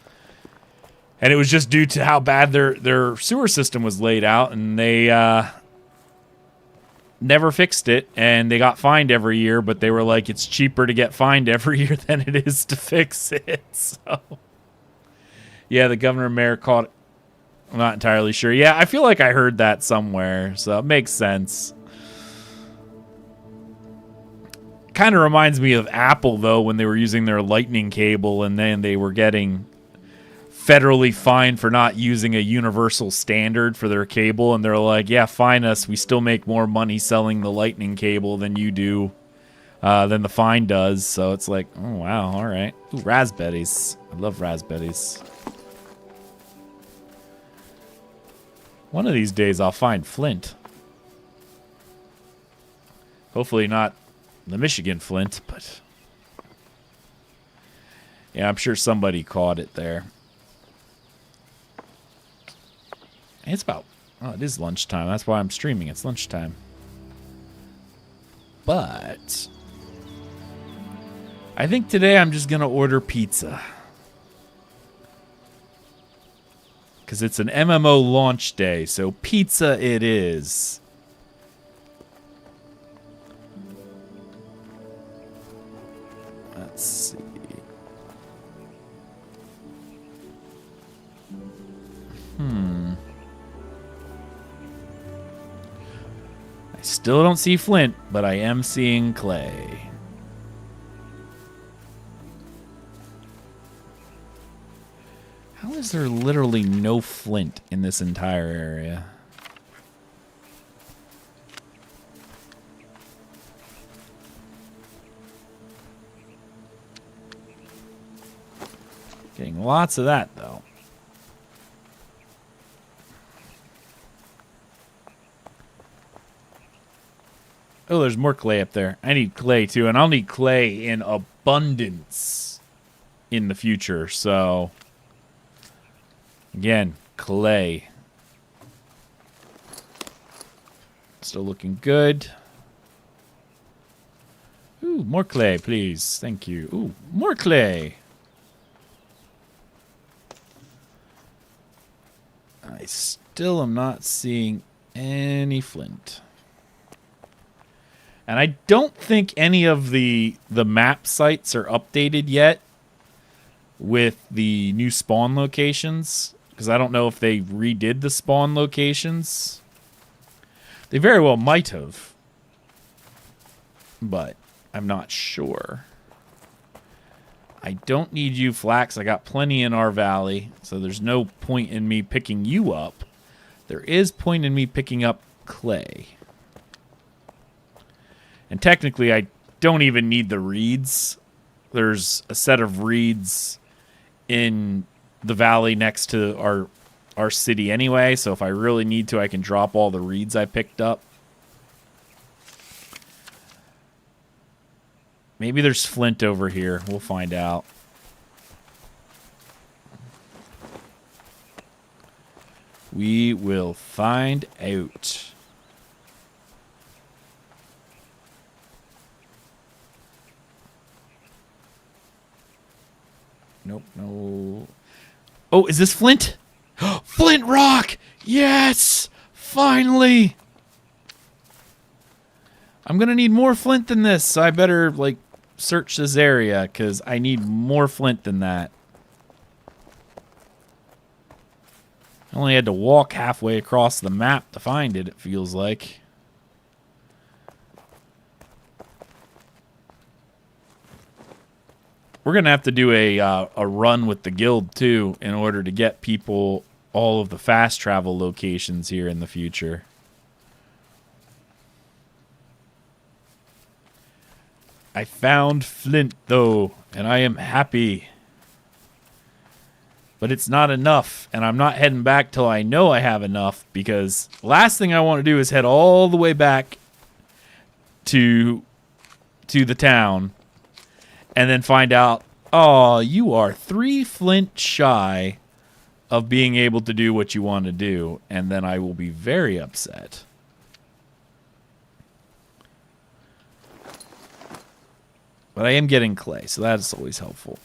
And it was just due to how bad their sewer system was laid out, and they never fixed it, and they got fined every year, but they were like, it's cheaper to get fined every year than it is to fix it. So, yeah, the governor and mayor caught it. I'm not entirely sure. Yeah, I feel like I heard that somewhere, so it makes sense. Kind of reminds me of Apple, though, when they were using their lightning cable, and then they were getting federally fined for not using a universal standard for their cable, and they're like, yeah, fine us. We still make more money selling the lightning cable than you do, than the fine does. So it's like, oh, wow, all right. Ooh, raspberries. I love raspberries. One of these days I'll find flint. Hopefully not the Michigan flint, but yeah, I'm sure somebody caught it there. It's about, oh, it is lunchtime. That's why I'm streaming. It's lunchtime. But I think today I'm just going to order pizza. Because it's an MMO launch day, so pizza it is. Let's see. I still don't see flint, but I am seeing clay. How is there literally no flint in this entire area? Getting lots of that, though. Oh, there's more clay up there. I need clay, too, and I'll need clay in abundance in the future, so again, clay. Still looking good. Ooh, more clay, please. Thank you. Ooh, more clay. I still am not seeing any flint. And I don't think any of the map sites are updated yet with the new spawn locations. Because I don't know if they redid the spawn locations. They very well might have. But I'm not sure. I don't need you, Flax. I got plenty in our valley. So there's no point in me picking you up. There is point in me picking up clay. And technically, I don't even need the reeds. There's a set of reeds in the valley next to our city anyway, so if I really need to, I can drop all the reeds I picked up. Maybe there's flint over here. We'll find out. We will find out. Nope, no. Oh, is this flint? Flint rock! Yes! Finally! I'm gonna need more flint than this, so I better, like, search this area, because I need more flint than that. I only had to walk halfway across the map to find it, it feels like. We're going to have to do a run with the guild, too, in order to get people all of the fast travel locations here in the future. I found flint, though, and I am happy. But it's not enough, and I'm not heading back till I know I have enough, because last thing I want to do is head all the way back to the town. And then find out, oh, you are 3 flint shy of being able to do what you want to do. And then I will be very upset. But I am getting clay, so that's always helpful.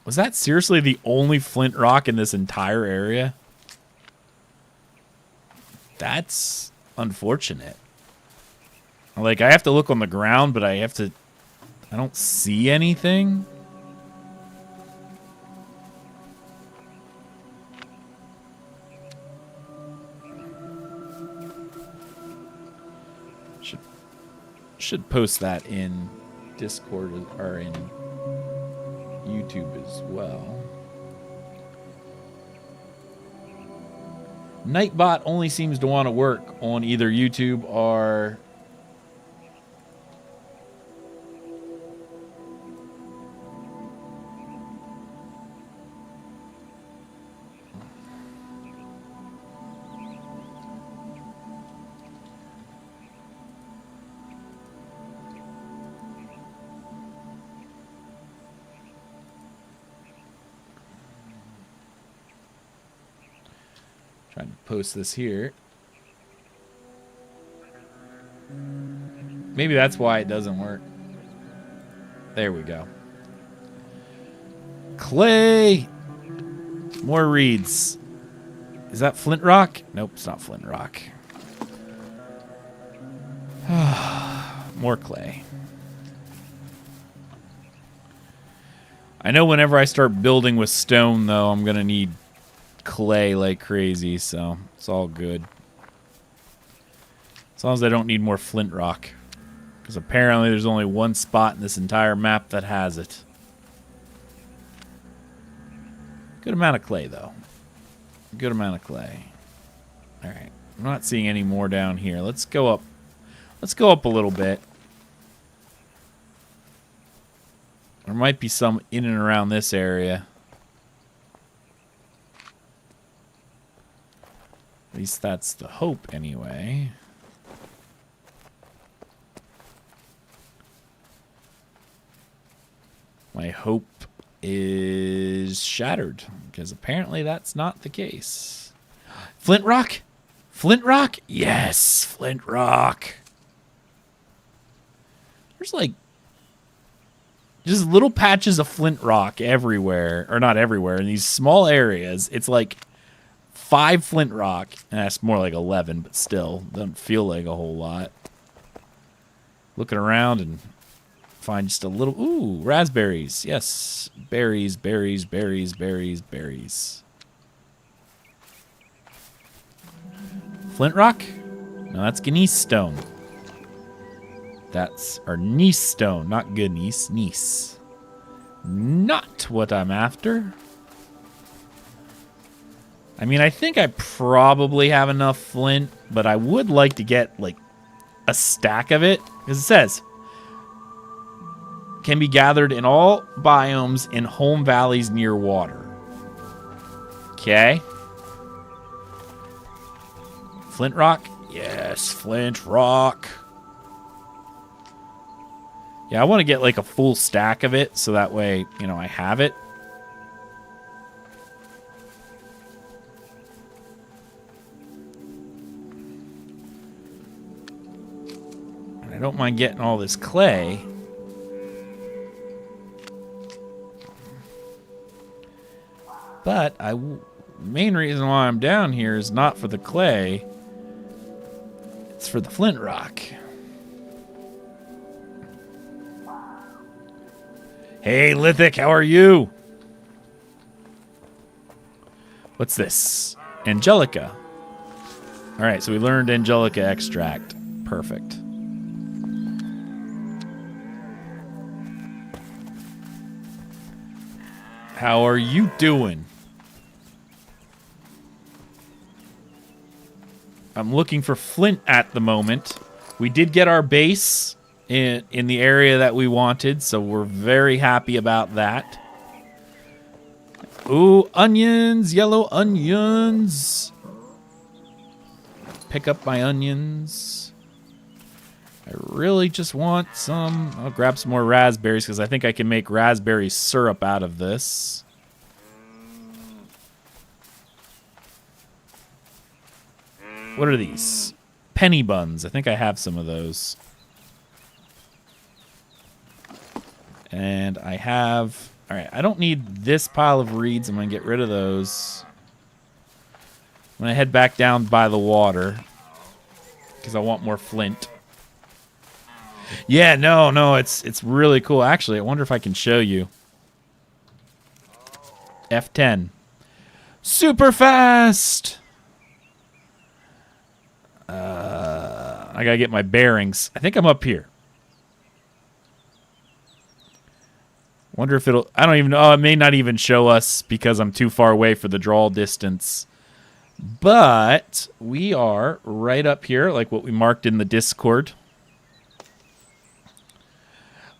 Was that seriously the only flint rock in this entire area? That's unfortunate. Like, I have to look on the ground, but I don't see anything. Should post that in Discord or in YouTube as well. Nightbot only seems to want to work on either YouTube or trying to post this here. Maybe that's why it doesn't work. There we go. Clay! More reeds. Is that flint rock? Nope, it's not flint rock. More clay. I know whenever I start building with stone, though, I'm going to need clay like crazy, so it's all good. As long as I don't need more flint rock. Because apparently there's only one spot in this entire map that has it. Good amount of clay, though. Good amount of clay. Alright. I'm not seeing any more down here. Let's go up. Let's go up a little bit. There might be some in and around this area. At least that's the hope, anyway. My hope is shattered, because apparently that's not the case. Flint rock? Flint rock? Yes, flint rock. There's like just little patches of flint rock everywhere, or not everywhere, in these small areas. It's like 5 flint rock, and that's more like 11, but still doesn't feel like a whole lot. Looking around and find just a little, ooh, raspberries. Yes, berries, berries, berries, berries, berries. Flint rock? No, that's gneiss stone. That's our gneiss stone, not gneiss, gneiss. Not what I'm after. I mean, I think I probably have enough flint, but I would like to get, like, a stack of it. Because it says, can be gathered in all biomes in home valleys near water. Okay. Flint rock? Yes, flint rock. Yeah, I want to get, like, a full stack of it, so that way, you know, I have it. I don't mind getting all this clay. But main reason why I'm down here is not for the clay. It's for the flint rock. Hey, Lithic, how are you? What's this? Angelica. All right, so we learned Angelica extract. Perfect. How are you doing? I'm looking for flint at the moment. We did get our base in the area that we wanted, so we're very happy about that. Ooh, onions, yellow onions. Pick up my onions. I really just want some. I'll grab some more raspberries because I think I can make raspberry syrup out of this. What are these? Penny buns. I think I have some of those. And I have... All right, I don't need this pile of reeds. I'm going to get rid of those. I'm going to head back down by the water because I want more flint. Yeah, no, it's really cool. Actually, I wonder if I can show you. F10. Super fast! I got to get my bearings. I think I'm up here. Wonder if it'll... I don't even know. Oh, it may not even show us because I'm too far away for the draw distance. But we are right up here, like what we marked in the Discord.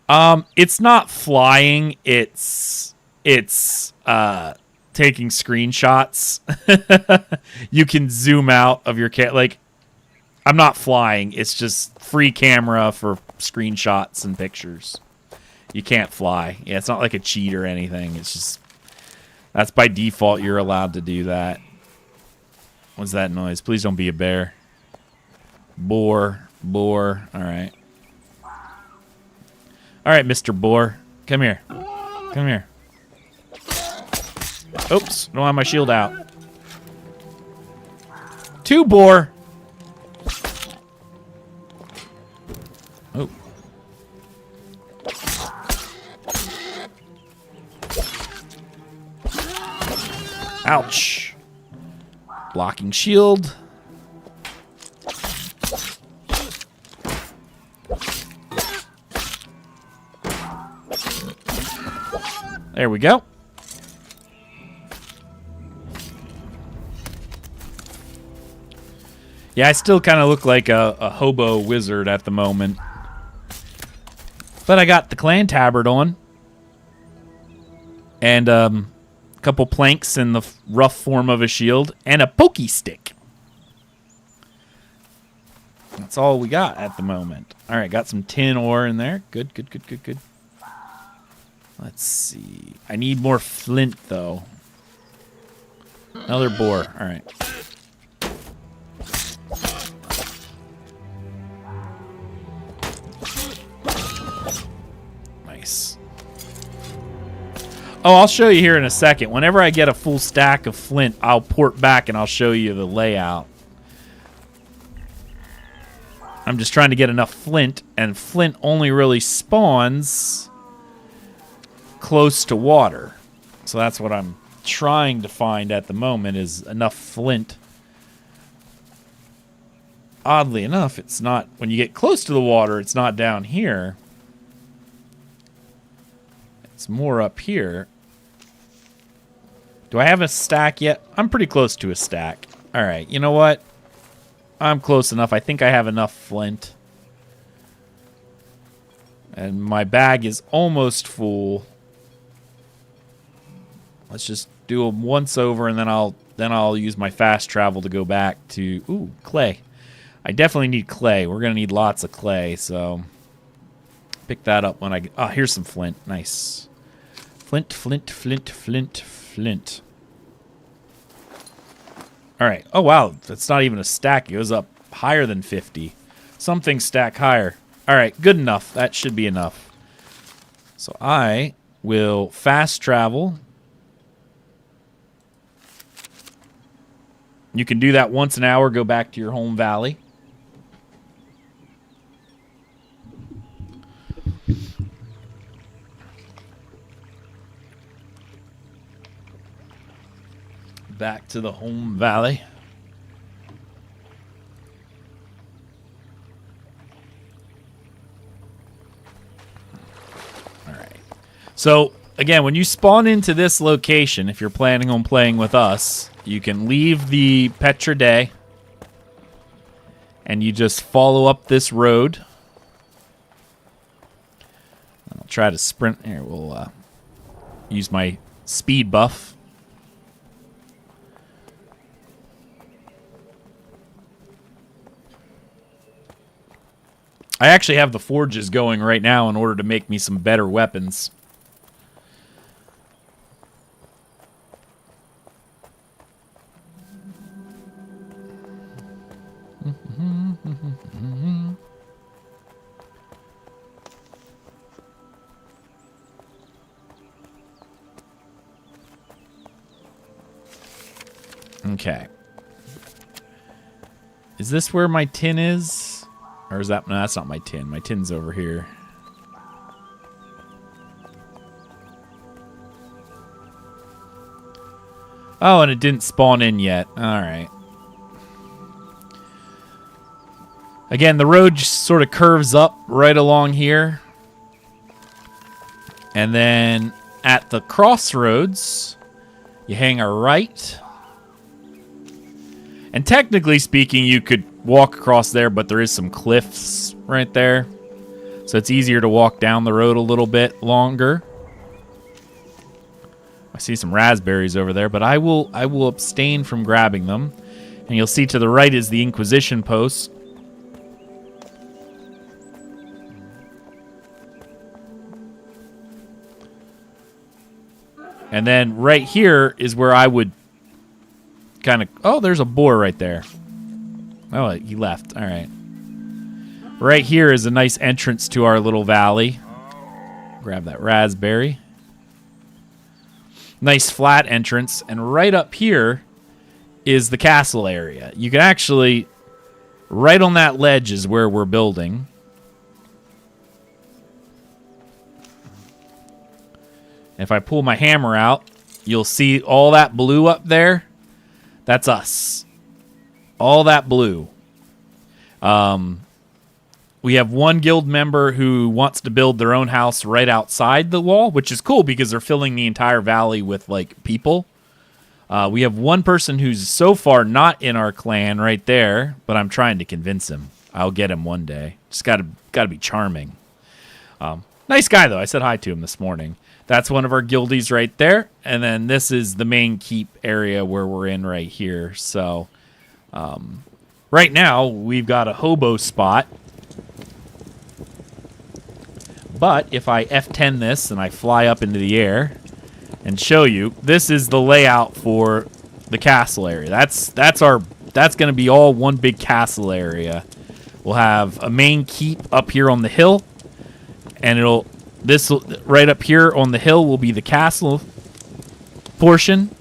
It's not flying. It's taking screenshots. You can zoom out of your like... I'm not flying. It's just free camera for screenshots and pictures. You can't fly. Yeah, it's not like a cheat or anything. It's just... That's by default. You're allowed to do that. What's that noise? Please don't be a bear. Boar. All right. All right, Mr. Boar. Come here. Come here. Oops. Don't have my shield out. 2 boar. Oh. Ouch. Blocking shield. There we go. Yeah, I still kind of look like a hobo wizard at the moment. But I got the clan tabard on. And a couple planks in the rough form of a shield. And a pokey stick. That's all we got at the moment. All right, got some tin ore in there. Good. Let's see. I need more flint, though. Another boar. All right. Nice. Oh, I'll show you here in a second. Whenever I get a full stack of flint, I'll port back and I'll show you the layout. I'm just trying to get enough flint, and flint only really spawns close to water. So that's what I'm trying to find at the moment, is enough flint. Oddly enough, it's not, when you get close to the water, it's not down here. It's more up here. Do I have a stack yet? I'm pretty close to a stack. All right, you know what? I'm close enough. I think I have enough flint. And my bag is almost full. Let's just do them once over, and then I'll use my fast travel to go back to... Ooh, clay. I definitely need clay. We're going to need lots of clay, so... Pick that up when I... Oh, here's some flint. Nice. Flint. All right. Oh, wow. That's not even a stack. It goes up higher than 50. Something stack higher. All right. Good enough. That should be enough. So I will fast travel. You can do that once an hour. Go back to your home valley. Back to the home valley. All right. So, again, when you spawn into this location, if you're planning on playing with us, you can leave the Petra Day and you just follow up this road. I'll try to sprint. Here, we'll use my speed buff. I actually have the forges going right now in order to make me some better weapons. Okay. Is this where my tin is? Or is that... No, that's not my tin. My tin's over here. Oh, and it didn't spawn in yet. All right. Again, the road just sort of curves up right along here. And then at the crossroads, you hang a right. And technically speaking, you could walk across there, but there is some cliffs right there. So it's easier to walk down the road a little bit longer. I see some raspberries over there, but I will abstain from grabbing them. And you'll see to the right is the Inquisition post. And then right here is where I would kind of... Oh, there's a boar right there. Oh, he left. All right. Right here is a nice entrance to our little valley. Grab that raspberry. Nice flat entrance. And right up here is the castle area. You can actually... Right on that ledge is where we're building. If I pull my hammer out, you'll see all that blue up there. That's us. All that blue. We have one guild member who wants to build their own house right outside the wall, which is cool because they're filling the entire valley with like people. We have one person who's so far not in our clan right there, but I'm trying to convince him. I'll get him one day. Just gotta be charming. Nice guy though. I said hi to him this morning. That's one of our guildies right there. And then this is the main keep area where we're in right here. So right now we've got a hobo spot. But if I F10 this and I fly up into the air and show you, this is the layout for the castle area. That's going to be all one big castle area. We'll have a main keep up here on the hill, and this right up here on the hill will be the castle portion,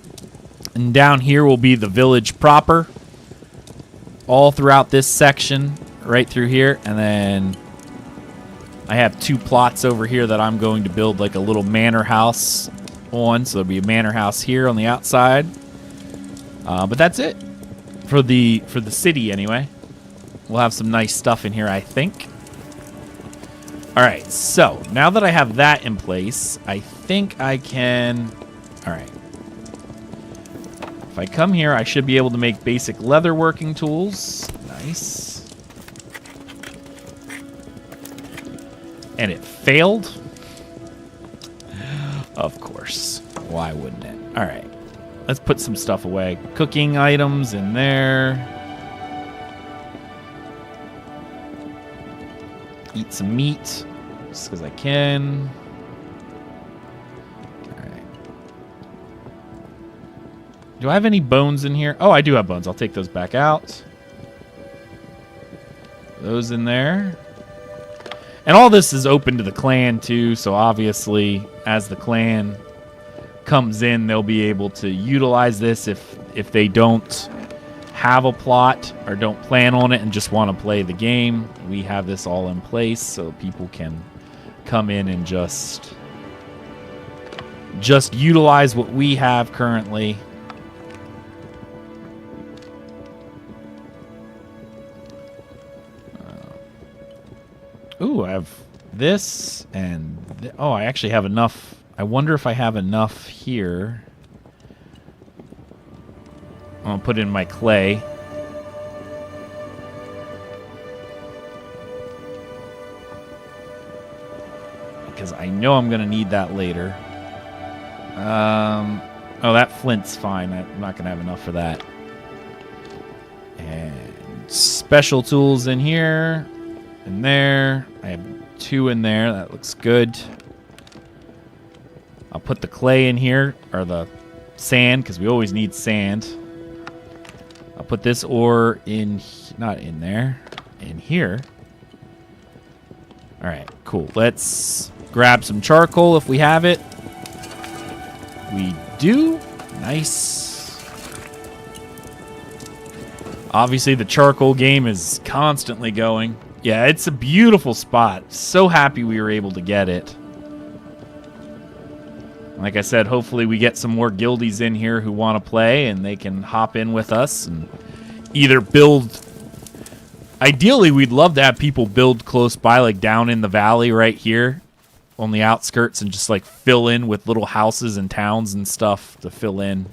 and down here will be the village proper. All throughout this section, right through here, and then I have two plots over here that I'm going to build like a little manor house on. So there'll be a manor house here on the outside. But that's it for the city anyway. We'll have some nice stuff in here, I think. All right, so now that I have that in place, I think I can... All right. If I come here, I should be able to make basic leather working tools. Nice. And it failed? Of course. Why wouldn't it? All right. Let's put some stuff away. Cooking items in there. Eat some meat. Just because I can. All right. Do I have any bones in here? Oh, I do have bones. I'll take those back out. Those in there. And all this is open to the clan, too, so obviously, as the clan comes in, they'll be able to utilize this if they don't have a plot or don't plan on it and just want to play the game. We have this all in place so people can come in and just utilize what we have currently. Ooh, I have this and... oh, I actually have enough. I wonder if I have enough here. I'm going to put in my clay. Because I know I'm going to need that later. Oh, that flint's fine. I'm not going to have enough for that. And special tools in here. In there. I have 2 in there. That looks good. I'll put the clay in here, or the sand, because we always need sand. I'll put this ore in, not in there, in here. All right, cool. Let's grab some charcoal if we have it. We do. Nice. Obviously, the charcoal game is constantly going. Yeah, it's a beautiful spot. So happy we were able to get it. Like I said, hopefully we get some more guildies in here who want to play, and they can hop in with us and either build... Ideally, we'd love to have people build close by, like down in the valley right here on the outskirts, and just like fill in with little houses and towns and stuff to fill in.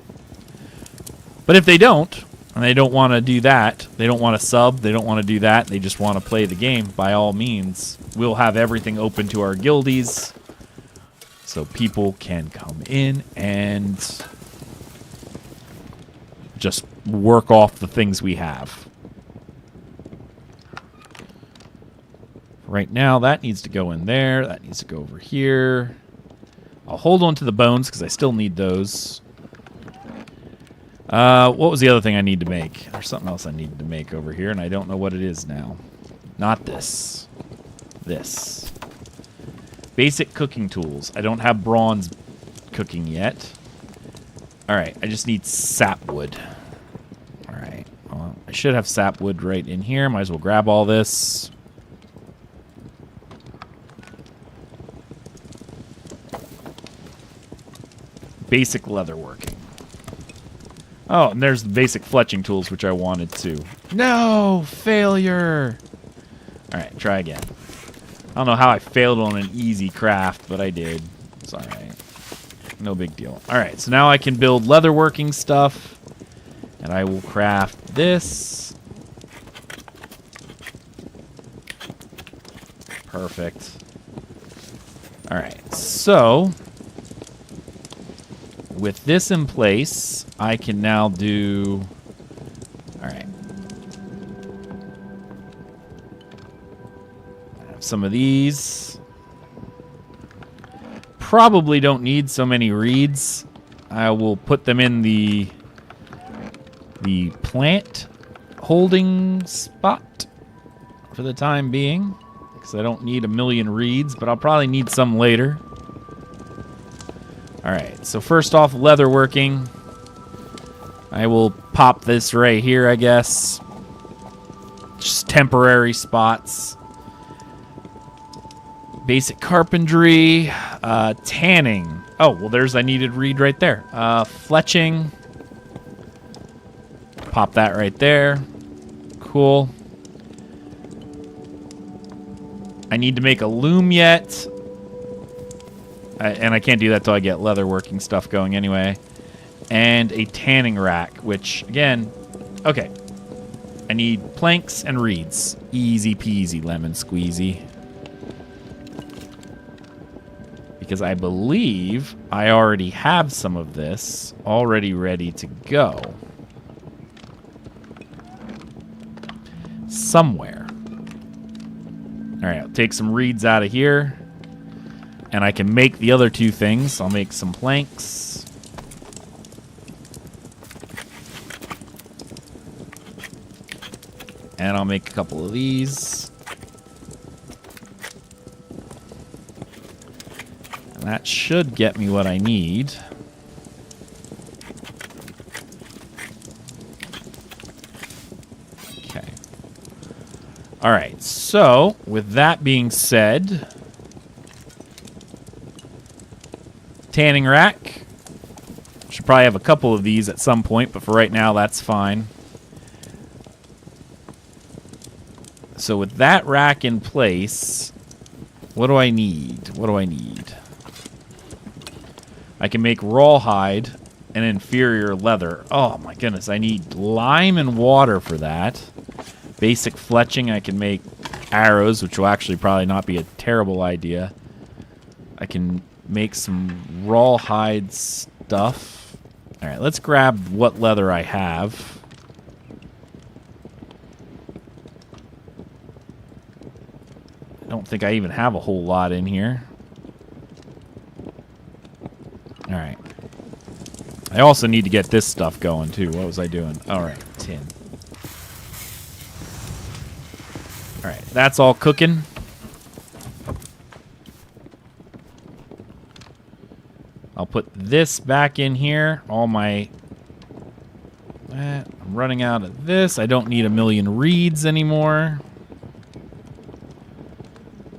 But if they don't, and they don't want to do that, they don't want to sub, they don't want to do that, they just want to play the game, by all means, we'll have everything open to our guildies so people can come in and just work off the things we have. Right now, that needs to go in there. That needs to go over here. I'll hold on to the bones because I still need those. What was the other thing I need to make? There's something else I needed to make over here, and I don't know what it is now. Not this. This. Basic cooking tools. I don't have bronze cooking yet. Alright, I just need sapwood. Alright. Well, I should have sapwood right in here. Might as well grab all this. Basic leatherworking. Oh, and there's the basic fletching tools, which I wanted to. No! Failure! Alright, try again. I don't know how I failed on an easy craft, but I did. It's alright. No big deal. Alright, so now I can build leatherworking stuff. And I will craft this. Perfect. Alright, so... with this in place, I can now do... Alright. I have some of these. Probably don't need so many reeds. I will put them in the plant holding spot for the time being, because I don't need a million reeds, but I'll probably need some later. Alright, so first off, leatherworking. I will pop this right here, I guess. Just temporary spots. Basic carpentry. Tanning. Oh, well, there's I needed reed right there. Fletching. Pop that right there. Cool. I need to make a loom yet. And I can't do that till I get leatherworking stuff going anyway. And a tanning rack, which, again, okay. I need planks and reeds. Easy peasy, lemon squeezy. Because I believe I already have some of this already ready to go. Somewhere. Alright, I'll take some reeds out of here. And I can make the other two things. I'll make some planks. And I'll make a couple of these. And that should get me what I need. Okay. Alright, so with that being said... tanning rack. Should probably have a couple of these at some point, but for right now, that's fine. So with that rack in place, what do I need? What do I need? I can make rawhide and inferior leather. Oh my goodness, I need lime and water for that. Basic fletching, I can make arrows, which will actually probably not be a terrible idea. I can make some rawhide stuff. Alright, let's grab what leather I have. I don't think I even have a whole lot in here. Alright. I also need to get this stuff going too. What was I doing? Alright, tin. Alright, that's all cooking. I'll put this back in here. All my... I'm running out of this. I don't need a million reeds anymore.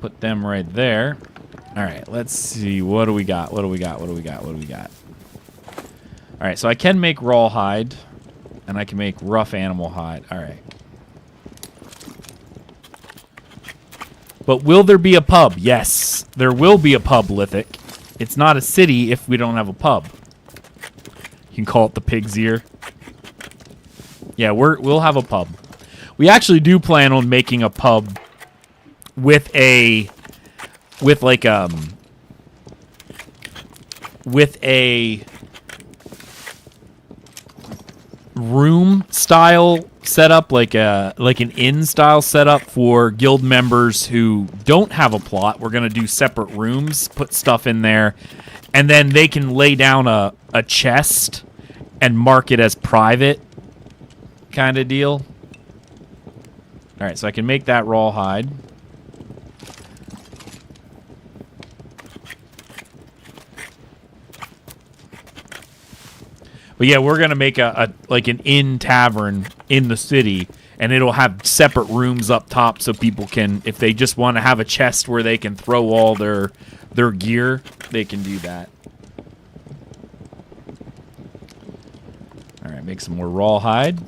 Put them right there. All right, let's see. What do we got? What do we got? What do we got? What do we got? All right, so I can make rawhide, and I can make rough animal hide. All right. But will there be a pub? Yes, there will be a pub, Lithic. It's not a city if we don't have a pub. You can call it the Pig's Ear. Yeah, we'll have a pub. We actually do plan on making a pub with a room style setup, like an inn style setup for guild members who don't have a plot. We're gonna do separate rooms, put stuff in there, and then they can lay down a chest and mark it as private kind of deal. All right, so I can make that rawhide. But yeah, we're gonna make like an inn tavern in the city, and it'll have separate rooms up top so people can, if they just want to have a chest where they can throw all their gear, they can do that. All right, make some more rawhide.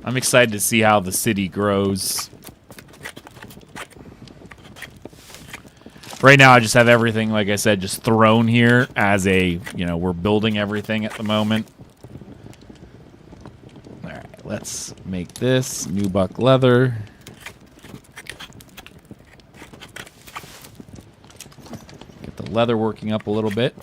I'm excited to see how the city grows. Right now, I just have everything, like I said, just thrown here as a, we're building everything at the moment. All right, let's make this nubuck leather. Get the leather working up a little bit.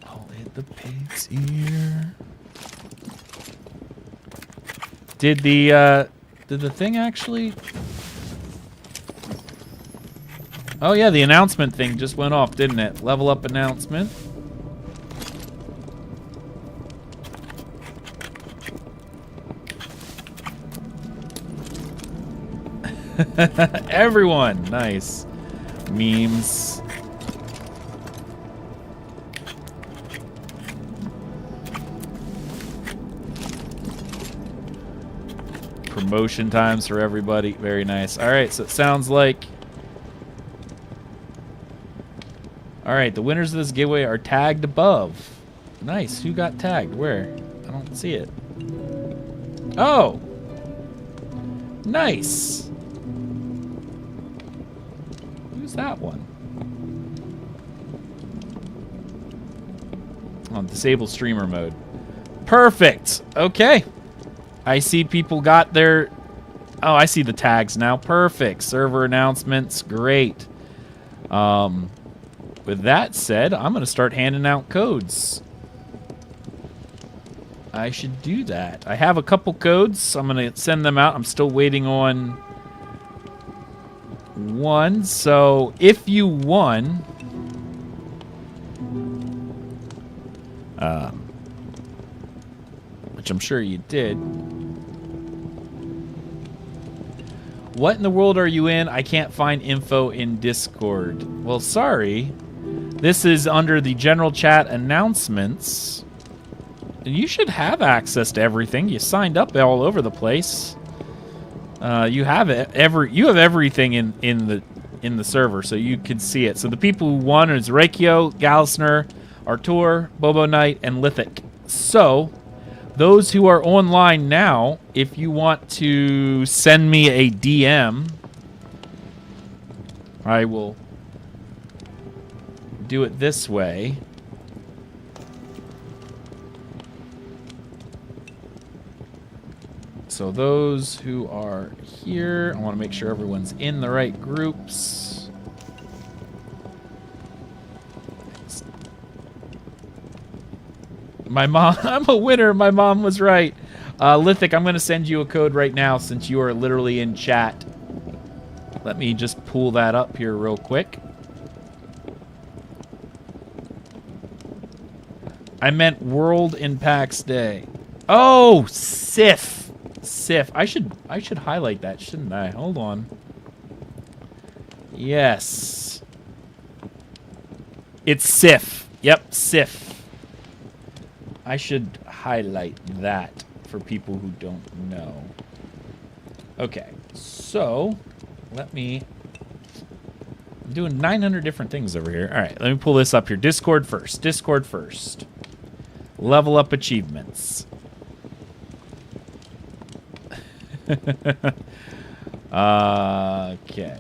I'll hit the pig's ear. Did the thing actually? Oh yeah, the announcement thing just went off, didn't it? Level up announcement. Everyone, nice. Memes. Promotion times for everybody. Very nice. All right, so it sounds like... All right, the winners of this giveaway are tagged above. Nice. Who got tagged? Where? I don't see it. Oh! Nice. Who's that one? On disable streamer mode. Perfect. Okay. I see people got their... Oh, I see the tags now. Perfect. Server announcements. Great. With that said, I'm going to start handing out codes. I should do that. I have a couple codes. I'm going to send them out. I'm still waiting on one. So if you won... which I'm sure you did. What in the world are you in? I can't find info in Discord. Well, sorry. This is under the general chat announcements. You should have access to everything. You signed up all over the place. You have everything in the server, so you can see it. So the people who won is Reikio, Galsner, Artur, Bobo Knight, and Lithic. So those who are online now, if you want to send me a DM, I will do it this way. So those who are here, I want to make sure everyone's in the right groups. My mom, I'm a winner. My mom was right. Lithic, I'm going to send you a code right now since you are literally in chat. Let me just pull that up here real quick. I meant World in Pax Day. Oh, Sif. Sif. I should highlight that, shouldn't I? Hold on. Yes. It's Sif. Yep, Sif. I should highlight that for people who don't know. Okay, so let me... I'm doing 900 different things over here. All right, let me pull this up here. Discord first. Discord first. Level up achievements. Okay.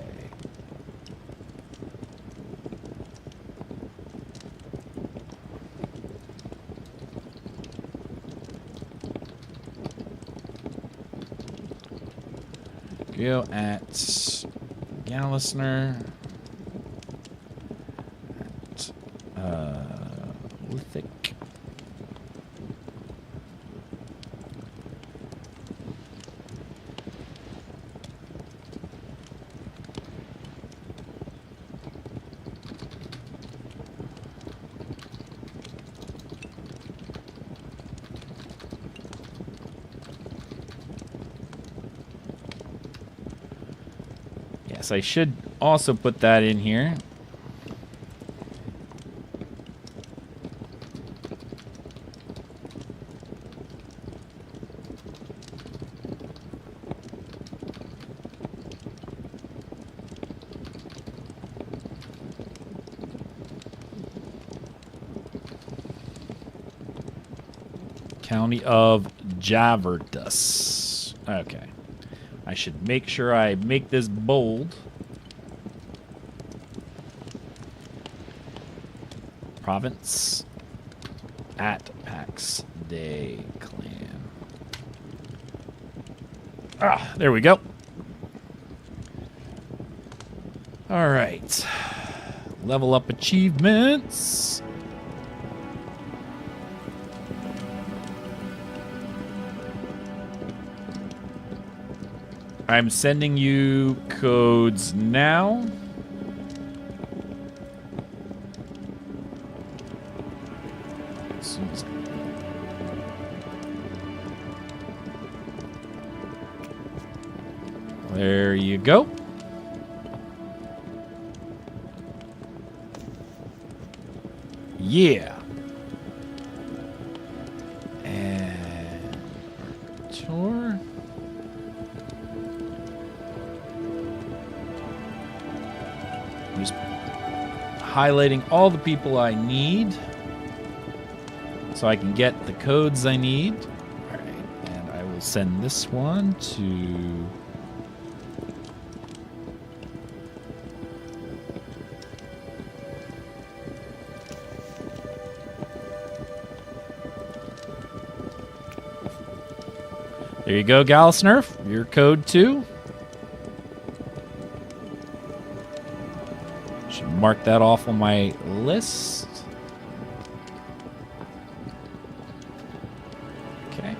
Go at Gallisner. At Lithic. Yes, I should also put that in here. County of Javerdus. Okay. I should make sure I make this bold. Province at Pax Dei Clan. Ah, there we go. All right. Level up achievements. I'm sending you codes now. There you go. Yeah. And tour. I'm just highlighting all the people I need so I can get the codes I need. All right, and I will send this one to... There you go, Gallisnerf. Your code too. Should mark that off on my list. Okay.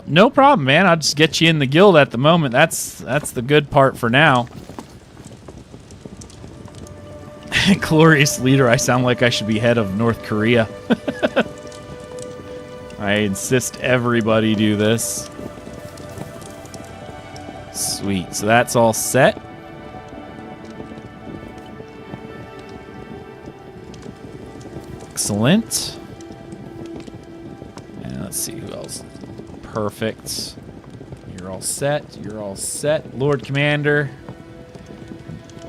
No problem, man. I'll just get you in the guild at the moment. That's the good part for now. Glorious leader. I sound like I should be head of North Korea. I insist everybody do this. Sweet. So that's all set. Excellent. And let's see who else. Perfect. You're all set. You're all set. Lord Commander.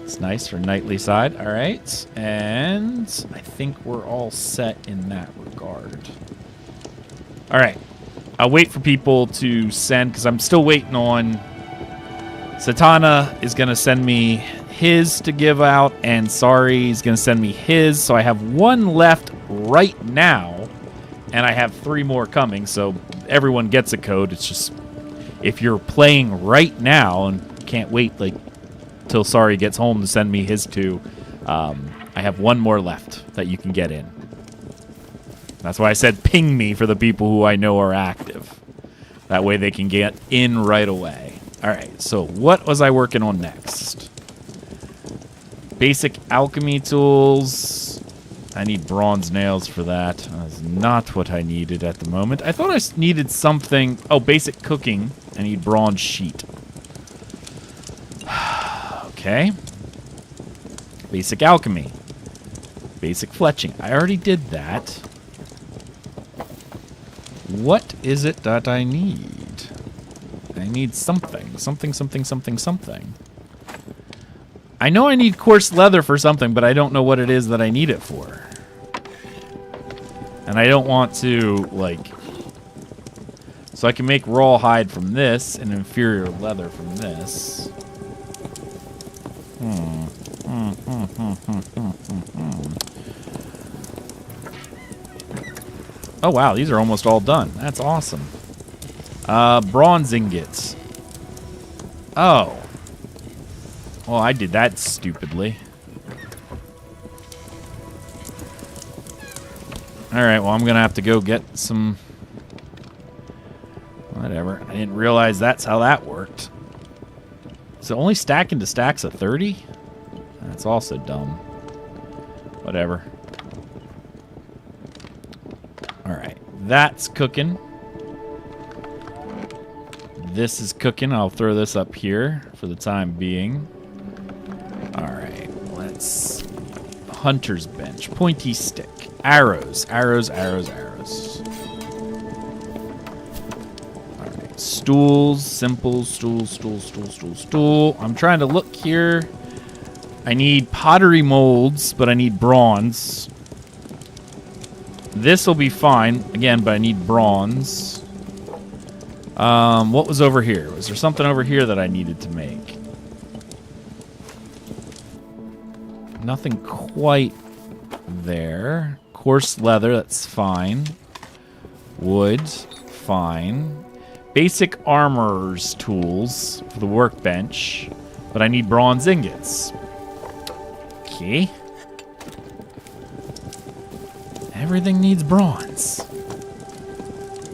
It's nice for knightly side. All right. And I think we're all set in that regard. All right. I'll wait for people to send because I'm still waiting on... Satana is going to send me his to give out, and Sari is going to send me his. So I have one left right now, and I have 3 more coming. So everyone gets a code. It's just if you're playing right now and can't wait like till Sari gets home to send me his 2, I have 1 more left that you can get in. That's why I said ping me for the people who I know are active. That way they can get in right away. Alright, so what was I working on next? Basic alchemy tools. I need bronze nails for that. That's not what I needed at the moment. I thought I needed something... Oh, basic cooking. I need bronze sheet. Okay. Basic alchemy. Basic fletching. I already did that. What is it that I need? I need something. Something. I know I need coarse leather for something, but I don't know what it is that I need it for. And I don't want to, like... So I can make raw hide from this and inferior leather from this. Oh, wow. These are almost all done. That's awesome. Bronze ingots. Oh. Well, I did that stupidly. Alright, well, I'm going to have to go get some... Whatever. I didn't realize that's how that worked. So only stacking to stacks of 30? That's also dumb. Whatever. Alright, that's cooking. This is cooking. I'll throw this up here for the time being. Alright, let's... Hunter's bench. Pointy stick. Arrows. Arrows. Alright, stools. Simple. Stool. I'm trying to look here. I need pottery molds, but I need bronze. This will be fine. Again, but I need bronze. What was over here? Was there something over here that I needed to make? Nothing quite there. Coarse leather, that's fine. Wood, fine. Basic armorer's tools for the workbench. But I need bronze ingots. Okay. Everything needs bronze.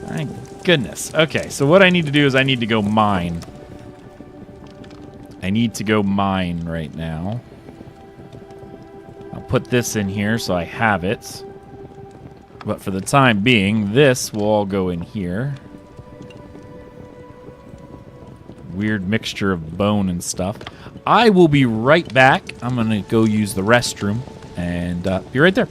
Thank goodness. Okay, so what I need to do is I need to go mine. I need to go mine right now. I'll put this in here so I have it. But for the time being, this will all go in here. Weird mixture of bone and stuff. I will be right back. I'm going to go use the restroom and be right there.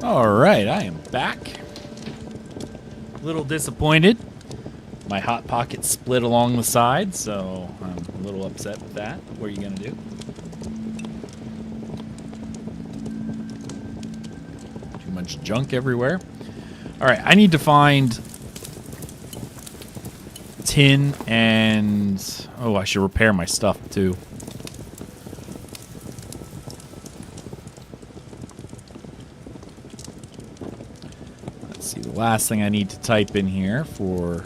All right, I am back. A little disappointed. My hot pocket split along the side, so I'm a little upset with that. What are you gonna do? Too much junk everywhere. All right, I need to find tin and... Oh, I should repair my stuff too. Let's see, the last thing I need to type in here for...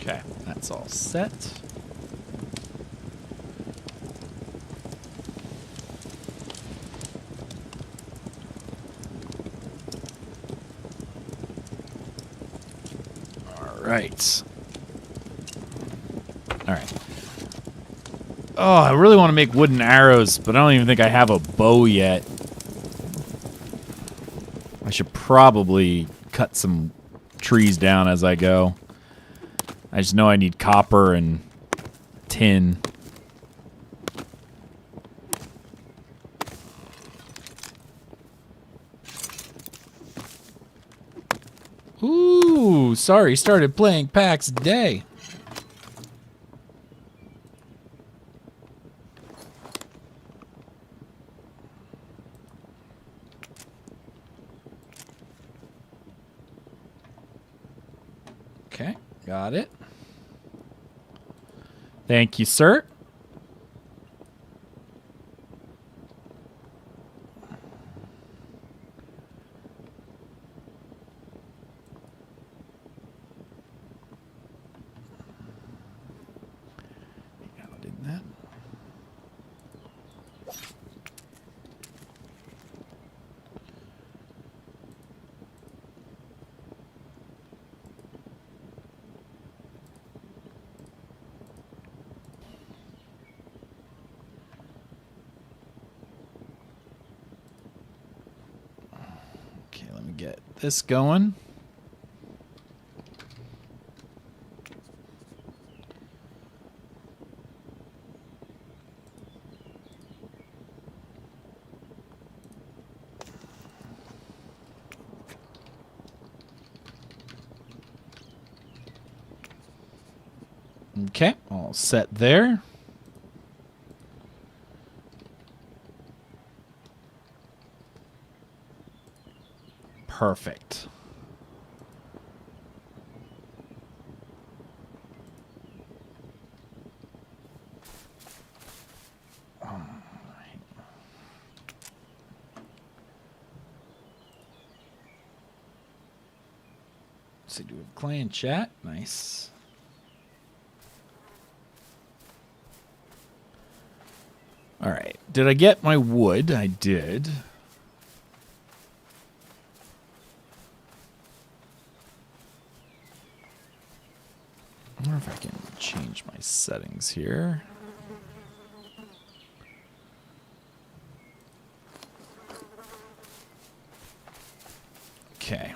Okay, that's all set. All right. All right. Oh, I really want to make wooden arrows, but I don't even think I have a bow yet. I should probably cut some trees down as I go. I just know I need copper and tin. Ooh, sorry, started playing Pax Dei. Okay, got it. Thank you, sir. Did that. Okay, let me get this going. Okay, all set there. Perfect. All right. Let's see, do we have clan chat? Nice. All right. Did I get my wood? I did. I wonder if I can change my settings here. Okay.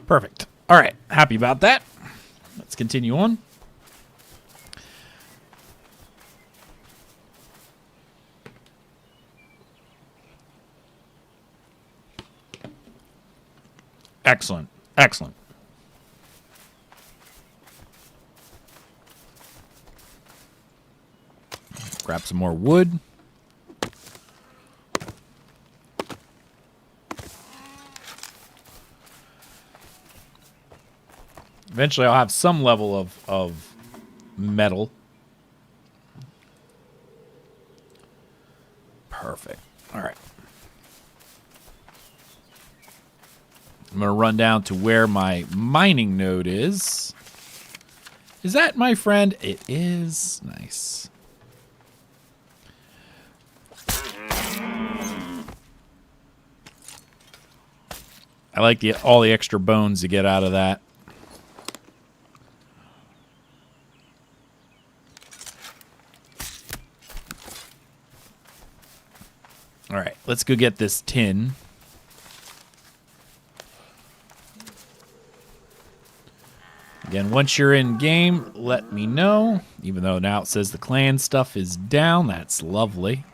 Perfect. All right. Happy about that. Let's continue on. Excellent. Excellent. Grab some more wood. Eventually, I'll have some level of metal. Perfect. All right. I'm going to run down to where my mining node is. Is that my friend? It is. Nice. I like all the extra bones to get out of that. All right, let's go get this tin. Again, once you're in game, let me know. Even though now it says the clan stuff is down. That's lovely.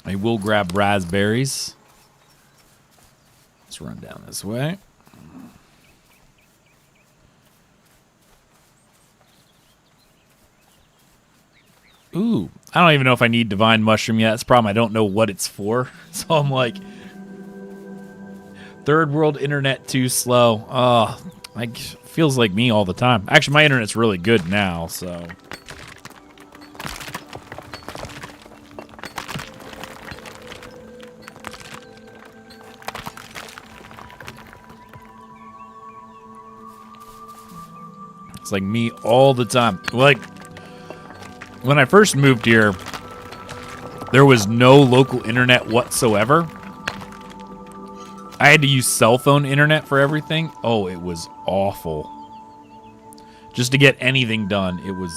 I will grab raspberries. Let's run down this way. Ooh, I don't even know if I need divine mushroom yet. That's the problem. I don't know what it's for. So I'm like, third world internet too slow. Oh, like feels like me all the time. Actually, my internet's really good now, so. It's like me all the time. Like, when I first moved here, there was no local internet whatsoever. I had to use cell phone internet for everything. Oh, it was awful. Just to get anything done, it was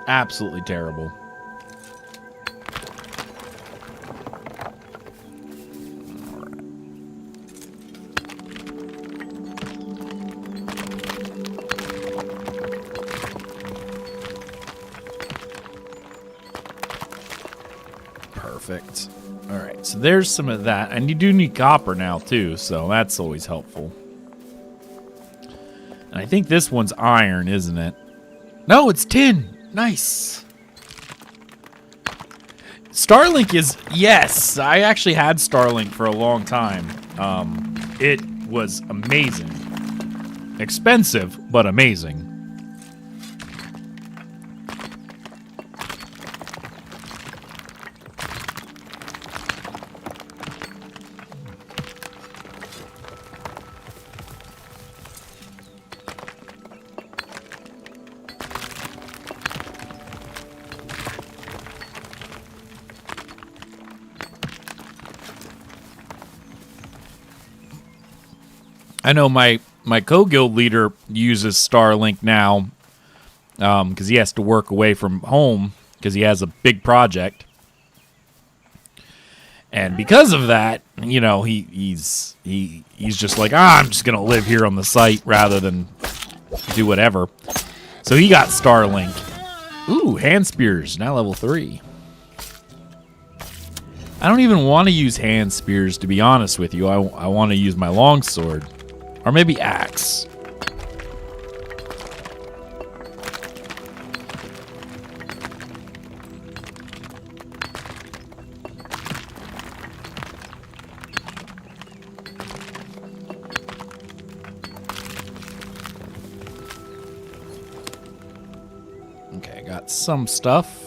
absolutely terrible. Perfect. All right, so there's some of that. And you do need copper now, too, so that's always helpful. And I think this one's iron, isn't it? No, it's tin. Nice. Starlink is... Yes, I actually had Starlink for a long time. It was amazing. Expensive, but amazing. I know my co-guild leader uses Starlink now because he has to work away from home because he has a big project. And because of that, you know, he's just like, I'm just going to live here on the site rather than do whatever. So he got Starlink. Ooh, hand spears, now level 3. I don't even want to use hand spears, to be honest with you. I want to use my longsword. Or maybe axe. Okay, I got some stuff.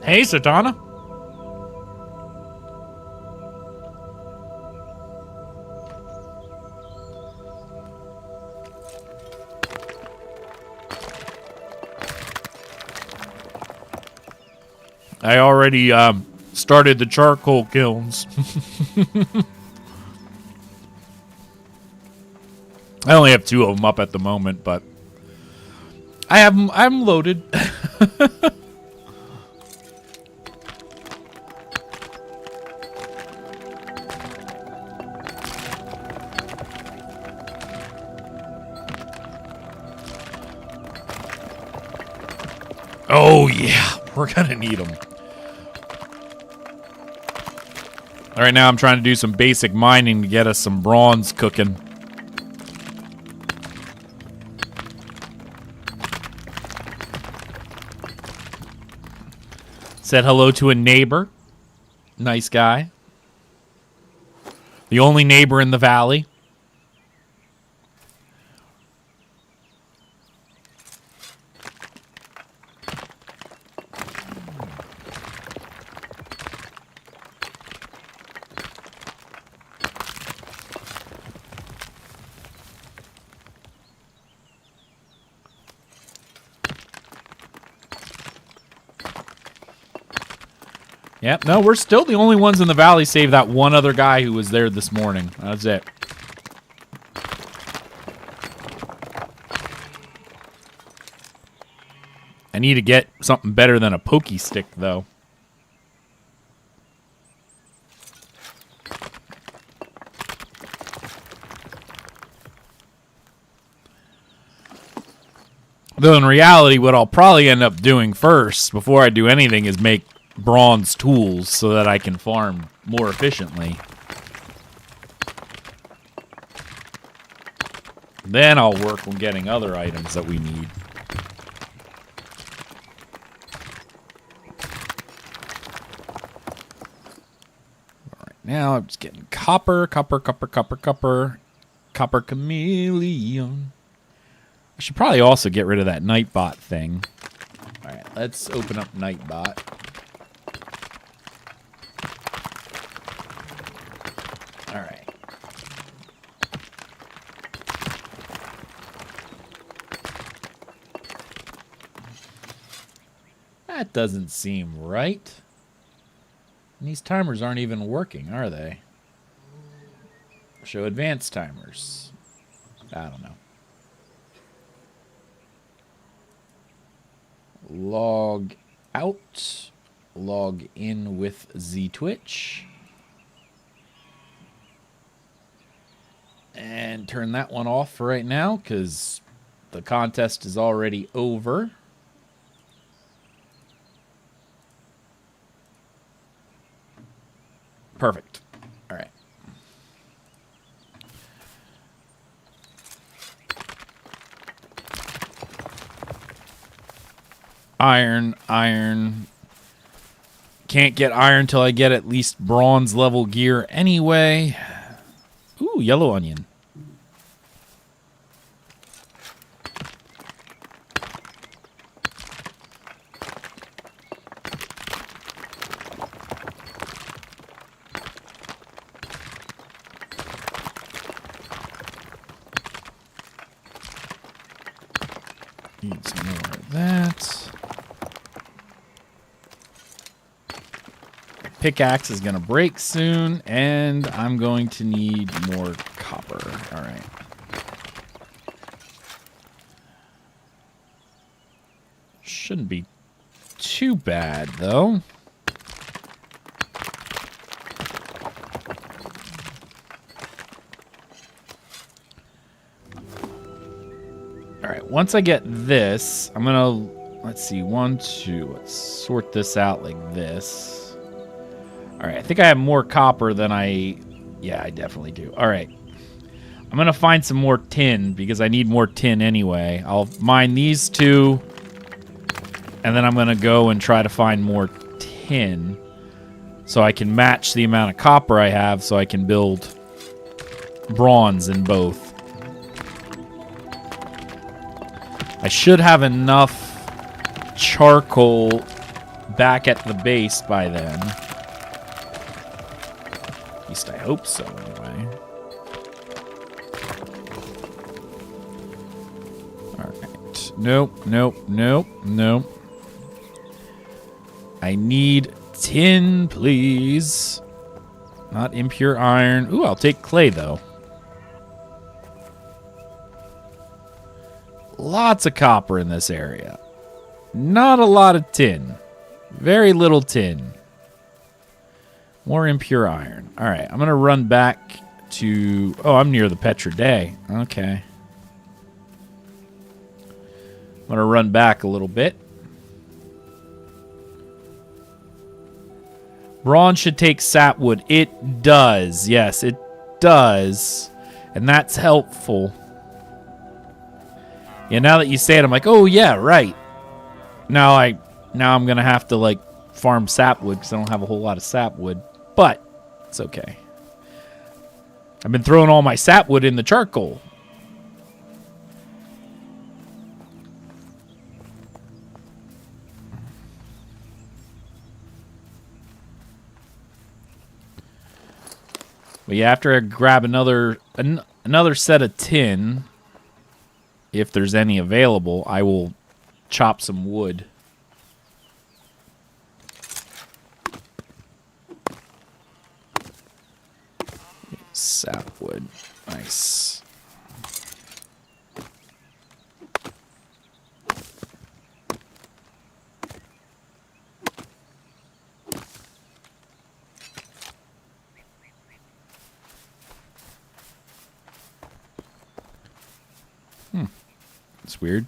Hey, Satana. I already started the charcoal kilns. I only have 2 of them up at the moment, but I'm loaded. Oh, yeah. We're going to need them. All right, now I'm trying to do some basic mining to get us some bronze cooking. Said hello to a neighbor. Nice guy. The only neighbor in the valley. Yep, no, we're still the only ones in the valley, save that one other guy who was there this morning. That's it. I need to get something better than a pokey stick, though. Though in reality, what I'll probably end up doing first, before I do anything, is make bronze tools so that I can farm more efficiently. Then I'll work on getting other items that we need. Alright, now I'm just getting copper chameleon. I should probably also get rid of that Nightbot thing. Alright, let's open up Nightbot. Alright. That doesn't seem right. And these timers aren't even working, are they? Show advanced timers. I don't know. Log out. Log in with ZTwitch. And turn that one off for right now, because the contest is already over. Perfect. All right. Iron. Can't get iron till I get at least bronze level gear anyway. Ooh, yellow onion. Need some more of that. Pickaxe is going to break soon, and I'm going to need more copper. All right. Shouldn't be too bad, though. All right, once I get this, I'm going to, let's see, 1, 2, let's sort this out like this. All right, I think I have more copper than yeah, I definitely do. All right, I'm going to find some more tin because I need more tin anyway. I'll mine these two, and then I'm going to go and try to find more tin so I can match the amount of copper I have so I can build bronze in both. I should have enough charcoal back at the base by then. At least I hope so, anyway. Alright. Nope. I need tin, please. Not impure iron. Ooh, I'll take clay, though. Lots of copper in this area. Not a lot of tin. Very little tin. More impure iron. All right, I'm going to run back to... Oh, I'm near the Petra Day. Okay. I'm going to run back a little bit. Brawn should take sapwood. It does. Yes, it does. And that's helpful. Yeah, now that you say it, I'm like, oh yeah, right. Now I'm gonna have to like farm sapwood because I don't have a whole lot of sapwood. But it's okay. I've been throwing all my sapwood in the charcoal. But yeah, after I grab another set of tin, if there's any available, I will chop some wood. Sapwood. Nice. It's weird.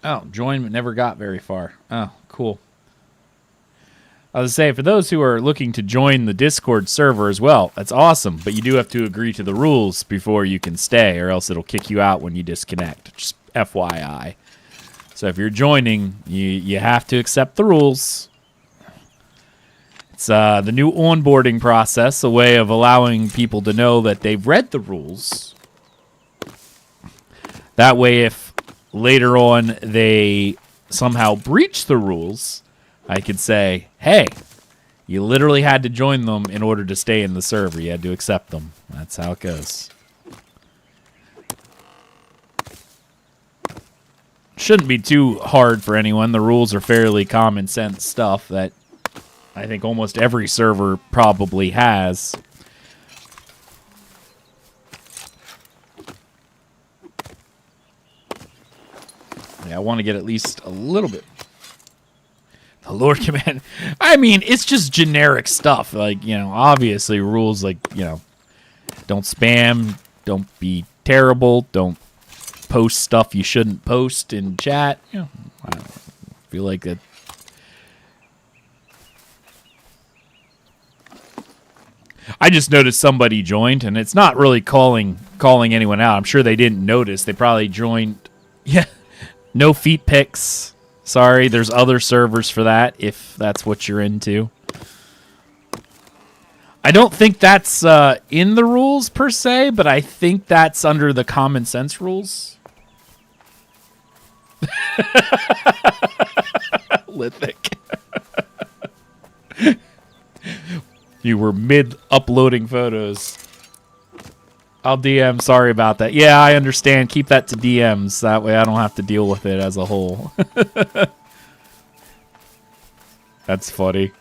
Oh, join but never got very far. Oh, cool. I was saying, for those who are looking to join the Discord server as well, that's awesome, but you do have to agree to the rules before you can stay, or else it'll kick you out when you disconnect. Just FYI. So if you're joining, you have to accept the rules. It's the new onboarding process, a way of allowing people to know that they've read the rules. That way, if later on they somehow breach the rules, I could say, hey, you literally had to join them in order to stay in the server. You had to accept them. That's how it goes. Shouldn't be too hard for anyone. The rules are fairly common sense stuff that I think almost every server probably has. Yeah, I want to get at least a little bit. The Lord command. I mean, it's just generic stuff. Like, you know, obviously rules like, you know, don't spam, don't be terrible, don't post stuff you shouldn't post in chat. You know, I don't feel like that. I just noticed somebody joined, and it's not really calling anyone out. I'm sure they didn't notice. They probably joined. Yeah, no feet pics. Sorry, there's other servers for that, if that's what you're into. I don't think that's in the rules, per se, but I think that's under the common sense rules. Lithic. You were mid-uploading photos. I'll DM. Sorry about that. Yeah, I understand. Keep that to DMs. That way I don't have to deal with it as a whole. That's funny.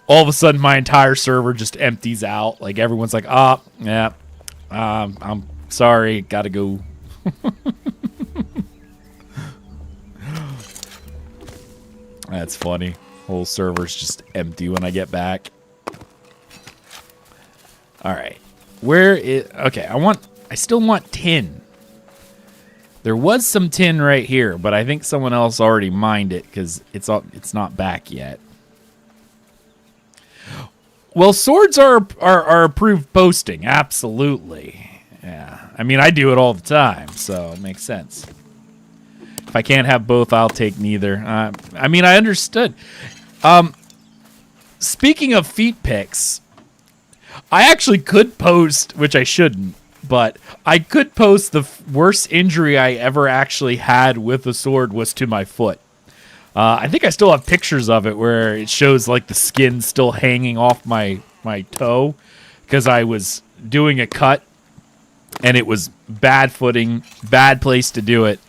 All of a sudden, my entire server just empties out. Like, everyone's like, ah, oh, yeah, I'm sorry. Gotta go. That's funny. Whole server's just empty when I get back. All right. Where is... Okay, I still want tin. There was some tin right here, but I think someone else already mined it because it's not back yet. Well, swords are approved posting. Absolutely. Yeah. I mean, I do it all the time, so it makes sense. If I can't have both, I'll take neither. I mean, I understood. Speaking of feet pics... I actually could post, which I shouldn't, but I could post the worst injury I ever actually had with a sword was to my foot. I think I still have pictures of it where it shows like the skin still hanging off my toe because I was doing a cut and it was bad footing, bad place to do it.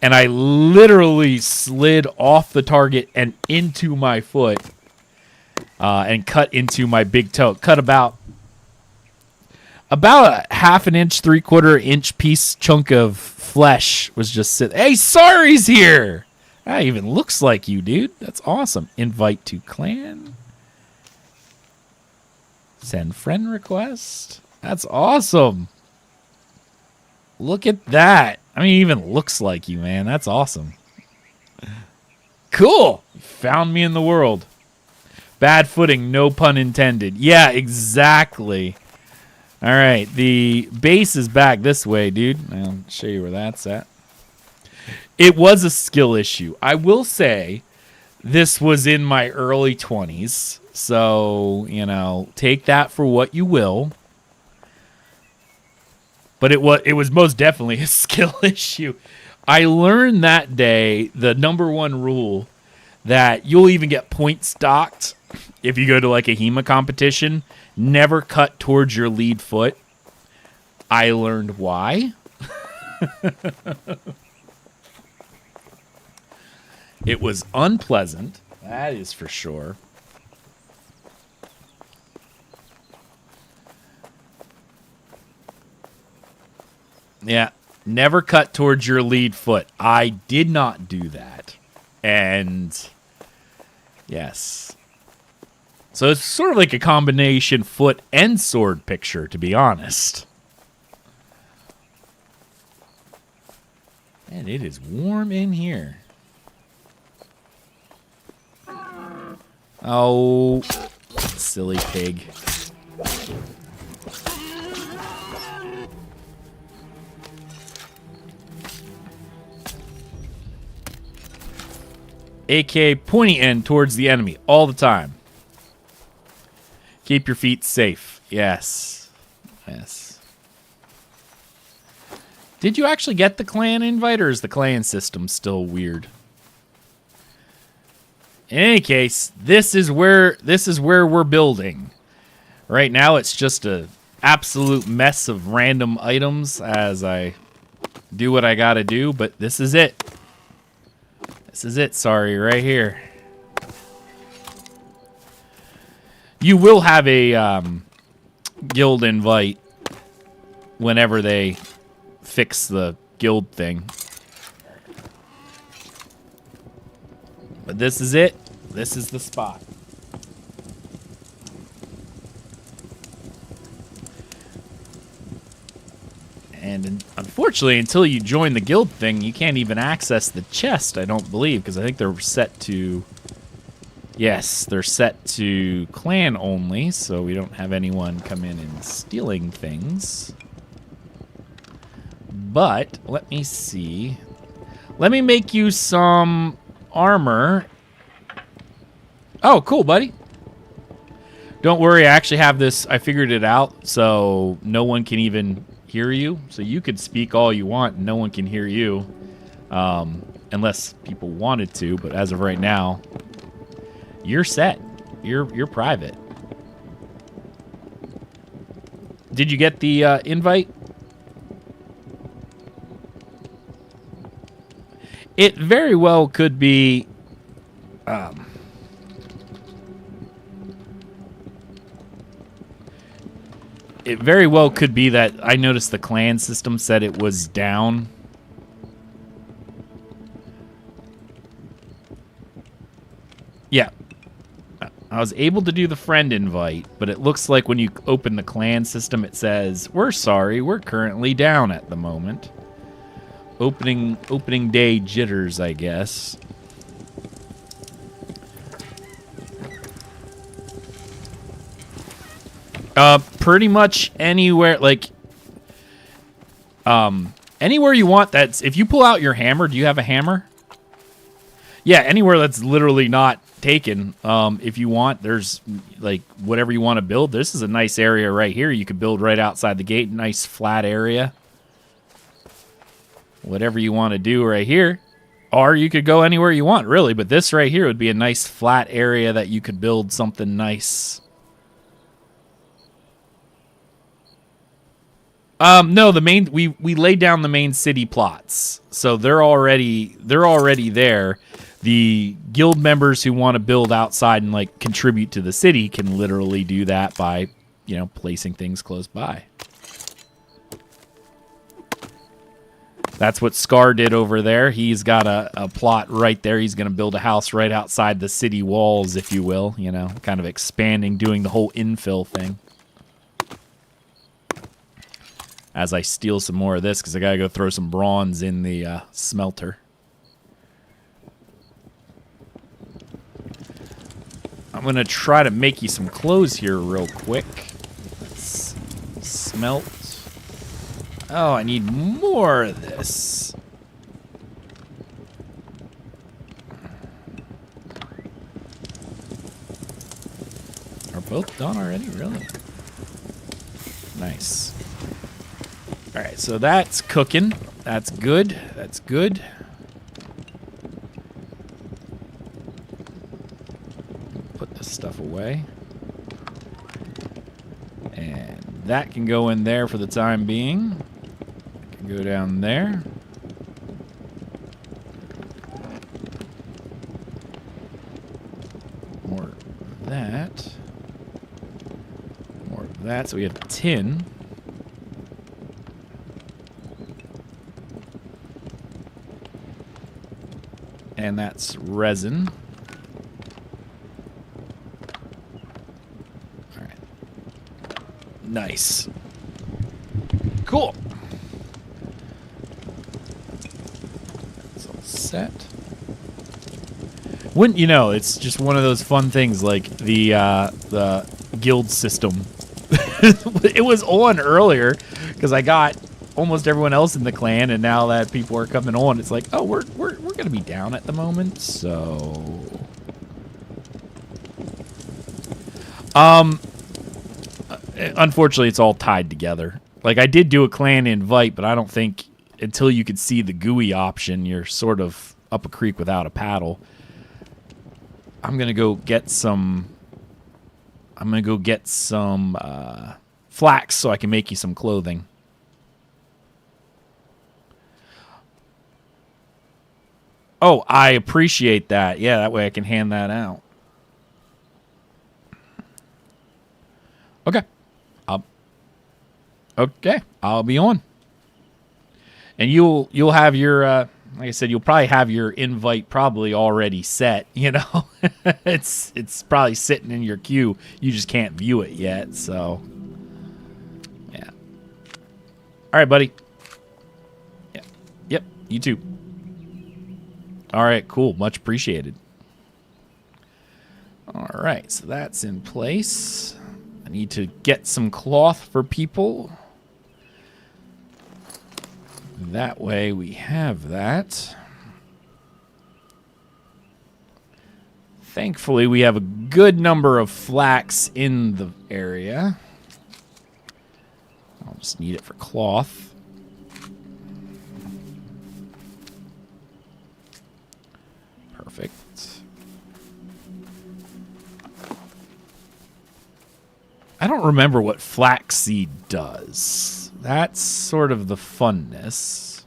And I literally slid off the target and into my foot and cut into my big toe. Cut about a half an inch, 3/4 inch piece chunk of flesh was just sitting. Hey, Sorry's here. That even looks like you, dude. That's awesome. Invite to clan. Send friend request. That's awesome. Look at that. I mean, it even looks like you, man. That's awesome. Cool. You found me in the world. Bad footing, no pun intended. Yeah, exactly. All right, the base is back this way, dude. I'll show you where that's at. It was a skill issue. I will say this was in my early 20s. So, you know, take that for what you will. But it was most definitely a skill issue. I learned that day the #1 rule that you'll even get points docked if you go to like a HEMA competition. Never cut towards your lead foot. I learned why. It was unpleasant. That is for sure. Yeah, never cut towards your lead foot. I did not do that. And yes. So it's sort of like a combination foot and sword picture, to be honest. And it is warm in here. Oh, silly pig. AK pointy end towards the enemy all the time. Keep your feet safe. Yes. Yes. Did you actually get the clan invite, or is the clan system still weird? In any case, this is where we're building. Right now it's just a absolute mess of random items as I do what I gotta do, but this is it. This is it, sorry, right here. You will have a guild invite whenever they fix the guild thing. But this is it. This is the spot. And unfortunately, until you join the guild thing, you can't even access the chest, I don't believe, because I think they're set to... Yes, they're set to clan only, so we don't have anyone come in and stealing things. But, let me see. Let me make you some armor. Oh, cool, buddy. Don't worry, I actually have this, I figured it out, so no one can even hear you. So you could speak all you want, and no one can hear you. Unless people wanted to, but as of right now, you're set. You're private. Did you get the invite? It very well could be... it very well could be that I noticed the clan system said it was down. Yeah. I was able to do the friend invite, but it looks like when you open the clan system, it says, "We're sorry, we're currently down at the moment." Opening day jitters, I guess. Pretty much anywhere, like, anywhere you want. That's, if you pull out your hammer, do you have a hammer? Yeah, anywhere that's literally not taken. If you want, there's like whatever you want to build. This is a nice area right here. You could build right outside the gate. Nice flat area. Whatever you want to do right here. Or you could go anywhere you want, really. But this right here would be a nice flat area that you could build something nice. No, the main we laid down the main city plots, so they're already there. The guild members who want to build outside and like contribute to the city can literally do that by, you know, placing things close by. That's what Scar did over there. He's got a plot right there. He's going to build a house right outside the city walls, if you will. You know, kind of expanding, doing the whole infill thing. As I steal some more of this, because I got to go throw some bronze in the smelter. I'm going to try to make you some clothes here real quick. Let's smelt. Oh, I need more of this. Are both done already? Really? Nice. Alright, so that's cooking. That's good. That's good. Put this stuff away. And that can go in there for the time being. Go down there. More of that. More of that. So we have tin. And that's resin. All right. Nice. Cool. Set. Wouldn't you know? It's just one of those fun things, like the guild system. It was on earlier because I got almost everyone else in the clan, and now that people are coming on, it's like, oh, we're gonna be down at the moment. So, unfortunately, it's all tied together. Like, I did do a clan invite, but I don't think until you could see the GUI option, you're sort of up a creek without a paddle. I'm gonna go get some. I'm gonna go get some flax so I can make you some clothing. Oh, I appreciate that. Yeah, that way I can hand that out. Okay. Okay, I'll be on. And you'll have your like I said, you'll probably have your invite probably already set, you know. it's probably sitting in your queue. You just can't view it yet, so yeah. All right, buddy. Yeah. Yep, you too. All right, cool. Much appreciated. All right, so that's in place. I need to get some cloth for people. That way we have that. Thankfully, we have a good number of flax in the area. I'll just need it for cloth. Perfect. I don't remember what flaxseed does. That's sort of the funness.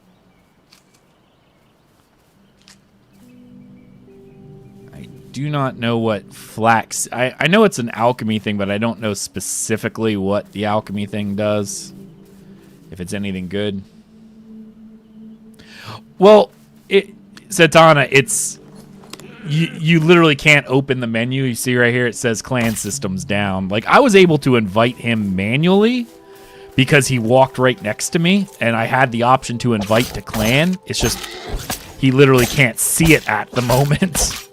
I do not know what flax... I know it's an alchemy thing, but I don't know specifically what the alchemy thing does. If it's anything good. Well, Satana, it's... You literally can't open the menu. You see right here, it says clan systems down. Like, I was able to invite him manually because he walked right next to me, and I had the option to invite to clan. It's just he literally can't see it at the moment.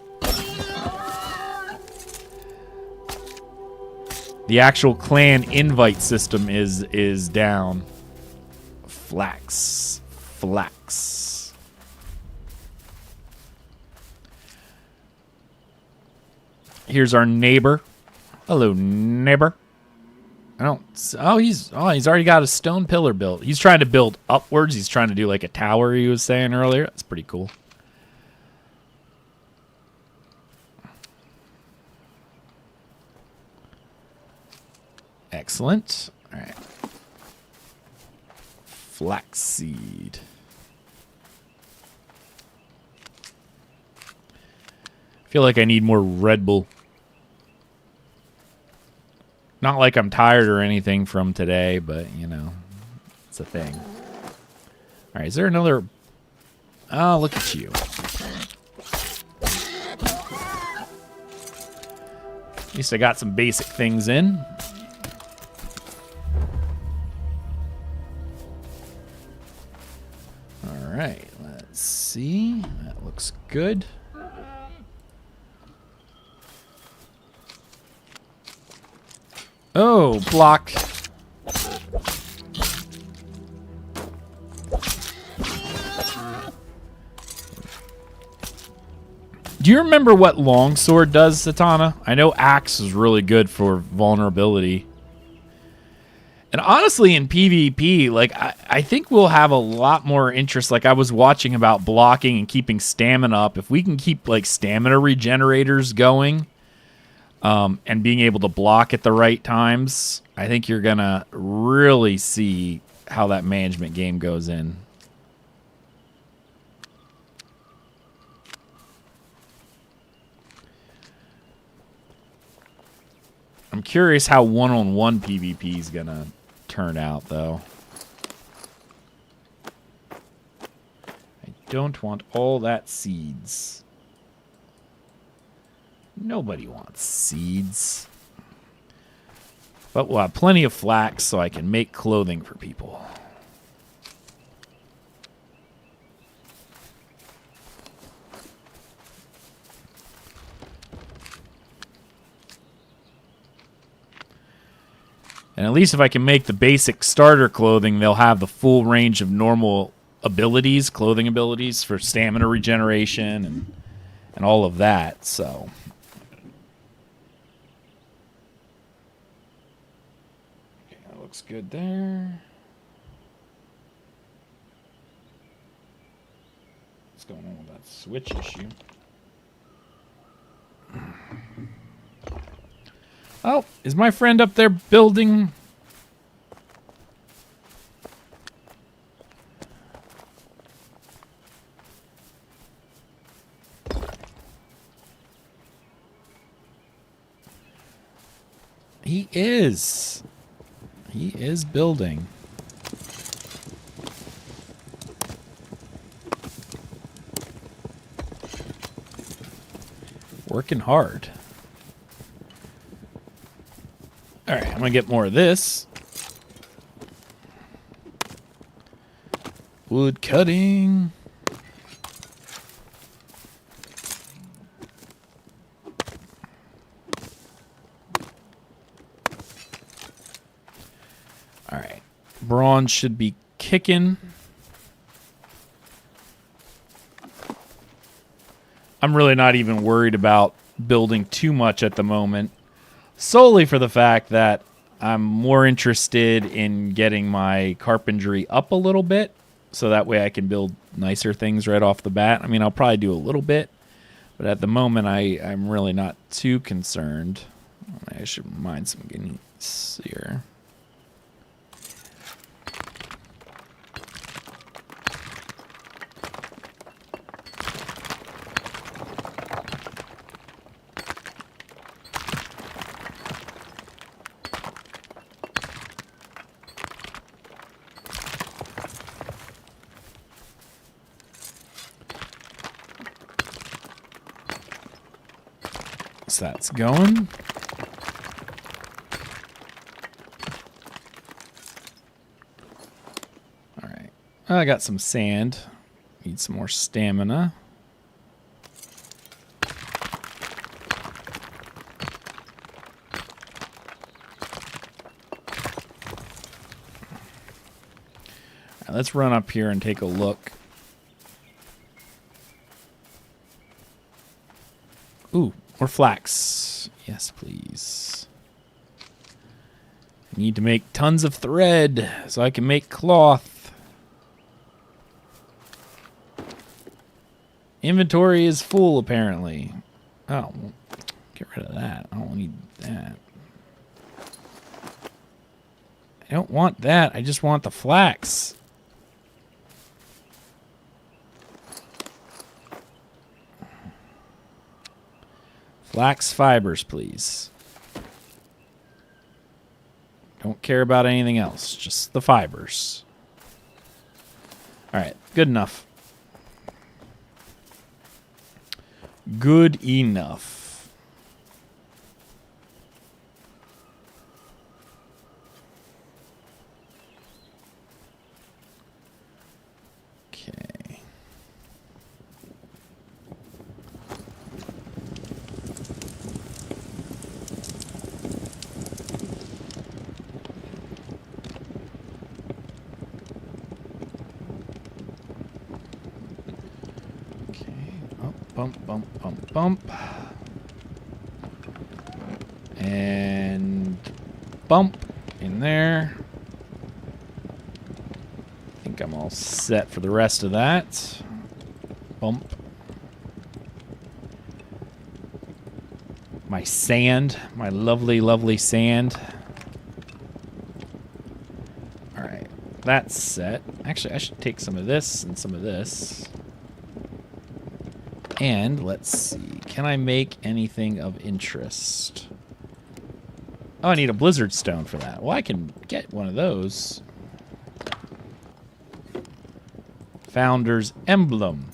The actual clan invite system is down. Flax. Here's our neighbor. Hello, neighbor. He's already got a stone pillar built. He's trying to build upwards. He's trying to do like a tower he was saying earlier. That's pretty cool. Excellent. All right. Flaxseed. I feel like I need more Red Bull. Not like I'm tired or anything from today, but, you know, it's a thing. All All right, is there another... Oh, look at you. At least I got some basic things in. All right, let's see. That looks good. Oh, block. Do you remember what longsword does, Satana? I know axe is really good for vulnerability. And honestly, in PvP, like I think we'll have a lot more interest. Like I was watching about blocking and keeping stamina up. If we can keep like stamina regenerators going, and being able to block at the right times, I think you're gonna really see how that management game goes in. I'm curious how one-on-one PvP is gonna turn out, though. I don't want all that seeds. Nobody wants seeds. But we'll have plenty of flax so I can make clothing for people. And at least if I can make the basic starter clothing, they'll have the full range of normal abilities, clothing abilities for stamina regeneration and all of that, so... Okay, that looks good there. What's going on with that switch issue? Oh, is my friend up there building? He is. He is building. Working hard. All right, I'm going to get more of this. Wood cutting. All right. Bronze should be kicking. I'm really not even worried about building too much at the moment. Solely for the fact that I'm more interested in getting my carpentry up a little bit, so that way I can build nicer things right off the bat. I mean, I'll probably do a little bit, but at the moment I'm really not too concerned. I should mine some guineas here. So that's going. All right. I got some sand. Need some more stamina. All right, let's run up here and take a look. Ooh. Or flax. Yes, please. I need to make tons of thread so I can make cloth. Inventory is full, apparently. Oh, well, get rid of that. I don't need that. I don't want that. I just want the flax. Flax fibers, please. Don't care about anything else, just the fibers. right, good enough. Good enough. Okay. Bump. And bump in there. I think I'm all set for the rest of that. Bump. My sand. My lovely, lovely sand. Alright. That's set. Actually, I should take some of this and some of this. And let's see. Can I make anything of interest? Oh, I need a blizzard stone for that. Well, I can get one of those. Founder's emblem.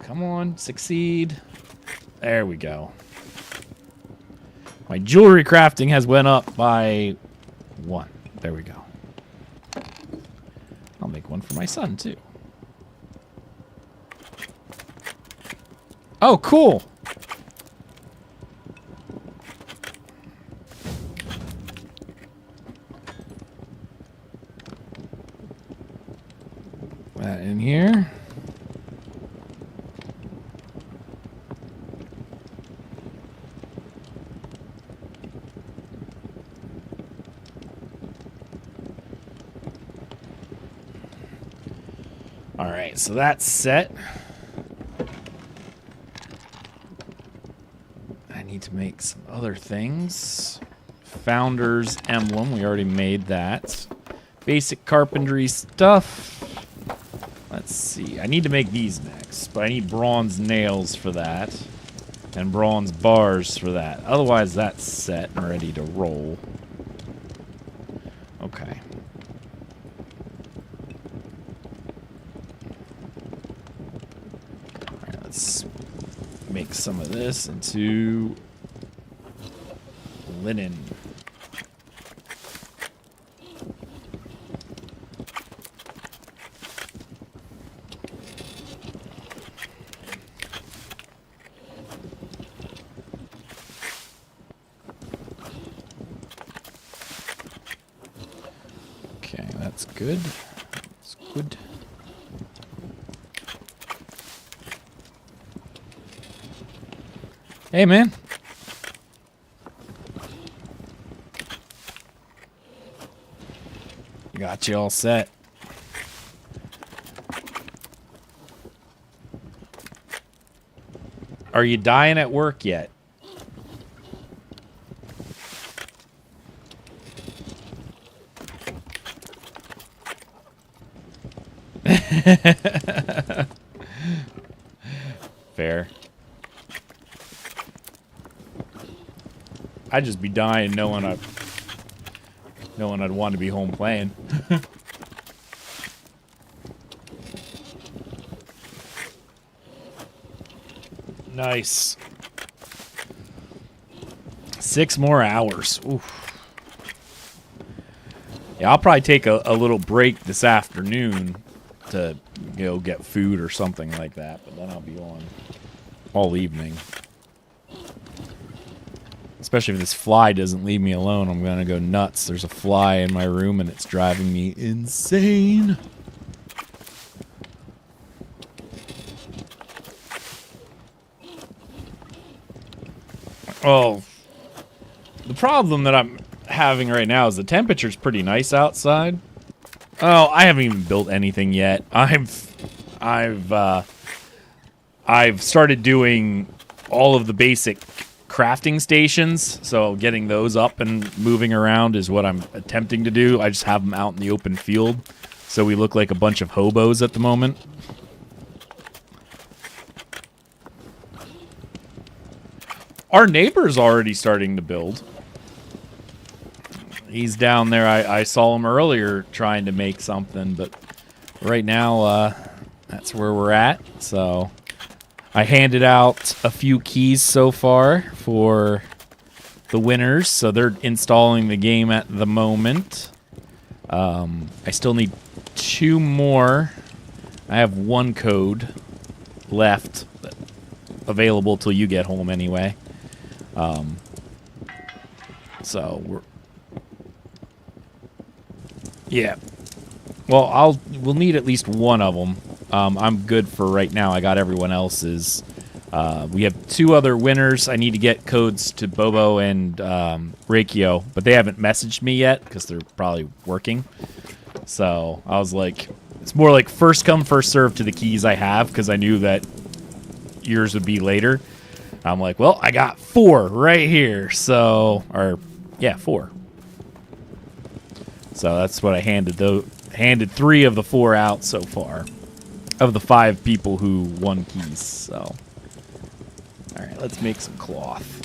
Come on, succeed. There we go. My jewelry crafting has went up by 1. There we go. I'll make one for my son, too. Oh, cool. That in here. All right, so that's set. I need to make some other things. Founder's emblem, we already made that. Basic carpentry stuff. Let's see, I need to make these next, but I need bronze nails for that. And bronze bars for that. Otherwise, that's set and ready to roll. Okay. Alright, let's make some of this into linen. Okay, that's good. That's good. Hey, man. Got you all set. Are you dying at work yet? Fair. I'd just be dying knowing I'd want to be home playing. Nice. 6 more hours. Oof. Yeah, I'll probably take a little break this afternoon to go get food or something like that, but then I'll be on all evening. Especially if this fly doesn't leave me alone, I'm gonna go nuts. There's a fly in my room and it's driving me insane. Oh, the problem that I'm having right now is the temperature's pretty nice outside. Oh, I haven't even built anything yet. I've started doing all of the basic crafting stations, so getting those up and moving around is what I'm attempting to do. I just have them out in the open field, so we look like a bunch of hobos at the moment. Our neighbor's already starting to build. He's down there. I saw him earlier trying to make something, but right now that's where we're at. So I handed out a few keys so far for the winners, so they're installing the game at the moment. I still need 2 more. I have 1 code left available till you get home anyway. So we're... Yeah. Well, we'll need at least 1 of them. I'm good for right now. I got everyone else's. We have 2 other winners. I need to get codes to Bobo and Reikio, but they haven't messaged me yet because they're probably working. So I was like, it's more like first come, first serve to the keys I have because I knew that yours would be later. I'm like, well, I got 4 right here. So, or yeah, 4. So that's what I handed. Handed 3 of the 4 out so far, of the 5 people who won keys. So, all right, let's make some cloth.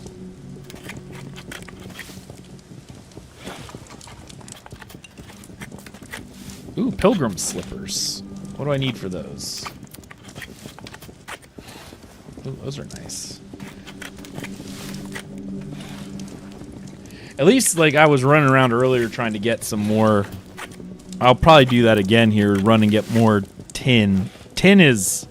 Ooh, pilgrim slippers. What do I need for those? Ooh, those are nice. At least, like, I was running around earlier trying to get some more. I'll probably do that again here, run and get more tin. Tin is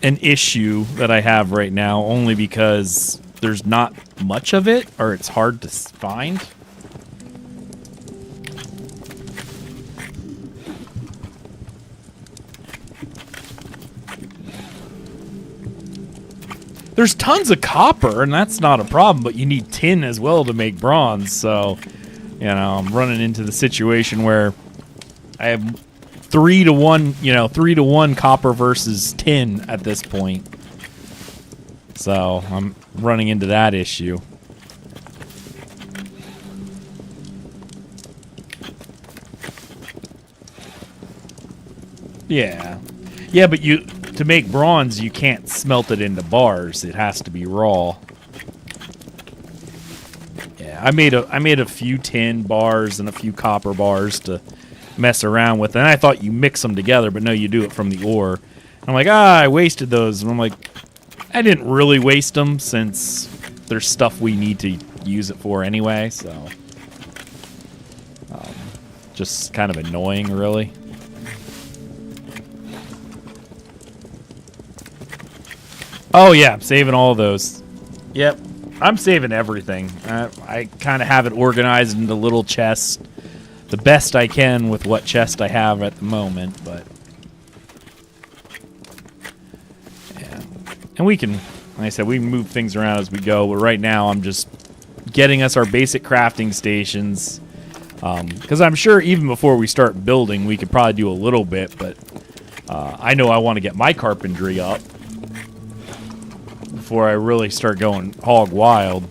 an issue that I have right now, only because there's not much of it, or it's hard to find. There's tons of copper, and that's not a problem, but you need tin as well to make bronze, so, you know, I'm running into the situation where I have 3 to 1, you know, 3 to 1 copper versus tin at this point. So, I'm running into that issue. Yeah. Yeah, but to make bronze, you can't smelt it into bars. It has to be raw. Yeah, I made a few tin bars and a few copper bars to mess around with, and I thought you mix them together, but no, you do it from the ore. I'm like, I wasted those, and I'm like, I didn't really waste them since there's stuff we need to use it for anyway. So, just kind of annoying, really. Oh, yeah, I'm saving all of those. Yep, I'm saving everything. I kind of have it organized into little chests. The best I can with what chest I have at the moment, but... Yeah. And we can, like I said, we can move things around as we go, but right now I'm just getting us our basic crafting stations. Because I'm sure even before we start building, we could probably do a little bit, but I know I want to get my carpentry up before I really start going hog wild.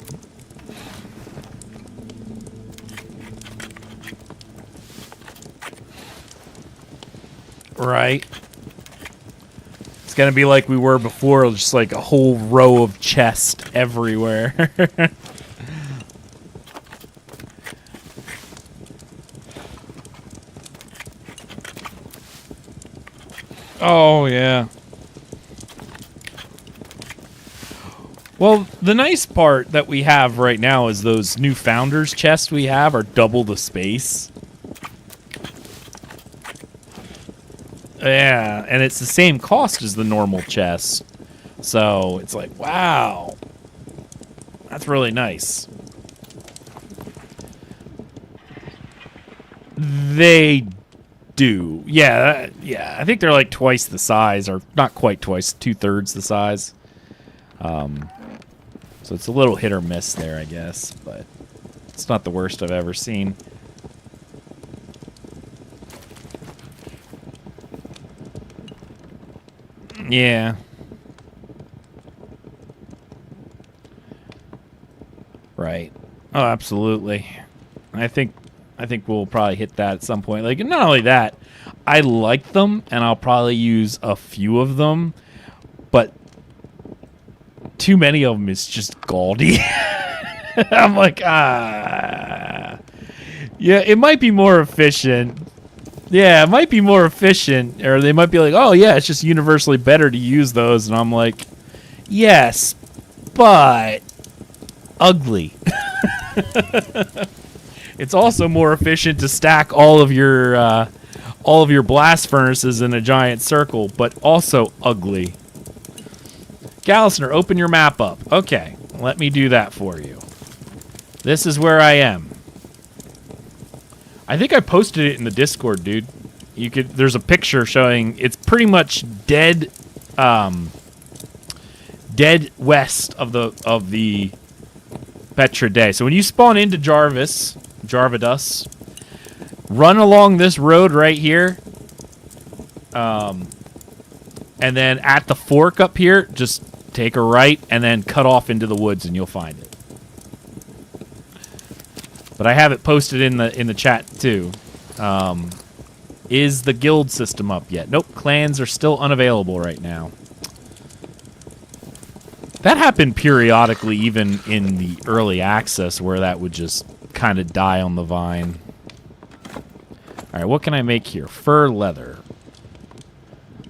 Right. It's gonna be like we were before, just like a whole row of chests everywhere. Oh, yeah. Well, the nice part that we have right now is those new founders chests we have are double the space. Yeah, and it's the same cost as the normal chest. So it's like, wow. That's really nice. They do. Yeah, yeah. I think they're like twice the size, or not quite twice, 2/3 the size. So it's a little hit or miss there, I guess, but it's not the worst I've ever seen. Yeah. Right. Oh, absolutely. I think we'll probably hit that at some point. Like, not only that, I like them, and I'll probably use a few of them, but too many of them is just gaudy. I'm like, Yeah, it might be more efficient. Yeah, it might be more efficient. Or they might be like, oh, yeah, it's just universally better to use those. And I'm like, yes, but ugly. It's also more efficient to stack all of your blast furnaces in a giant circle, but also ugly. Gallisner, open your map up. Okay, let me do that for you. This is where I am. I think I posted it in the Discord, dude. You could. There's a picture showing it's pretty much dead, dead west of the Petra Day. So when you spawn into Jarvadus, run along this road right here, and then at the fork up here, just take a right and then cut off into the woods, and you'll find it. But I have it posted in the chat too. Is the guild system up yet? Nope, clans are still unavailable right now. That happened periodically, even in the early access, where that would just kind of die on the vine. All right, what can I make here? Fur leather.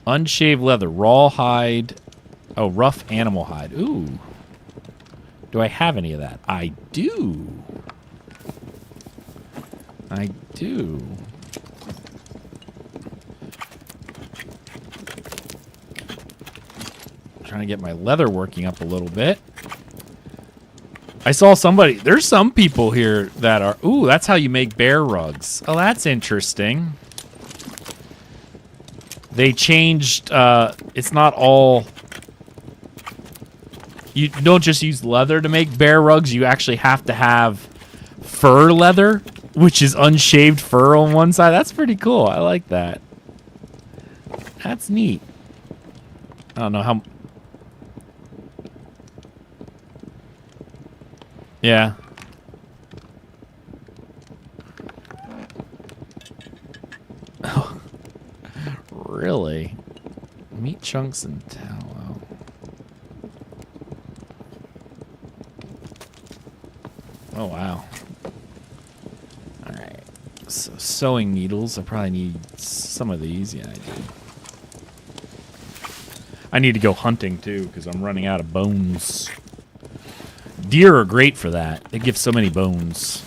Unshaved leather. Raw hide. Oh, rough animal hide. Ooh. Do I have any of that? I do. I do. Trying to get my leather working up a little bit. I saw somebody. There's some people here that are. Ooh, that's how you make bear rugs. Oh, that's interesting. They changed. It's not all. You don't just use leather to make bear rugs. You actually have to have fur leather, which is unshaved fur on one side. That's pretty cool. I like that. That's neat. I don't know how. Yeah. Oh, really? Meat chunks and tallow. Oh, wow. Alright. So, sewing needles. I probably need some of these. Yeah, I do. I need to go hunting, too, because I'm running out of bones. Deer are great for that. They give so many bones.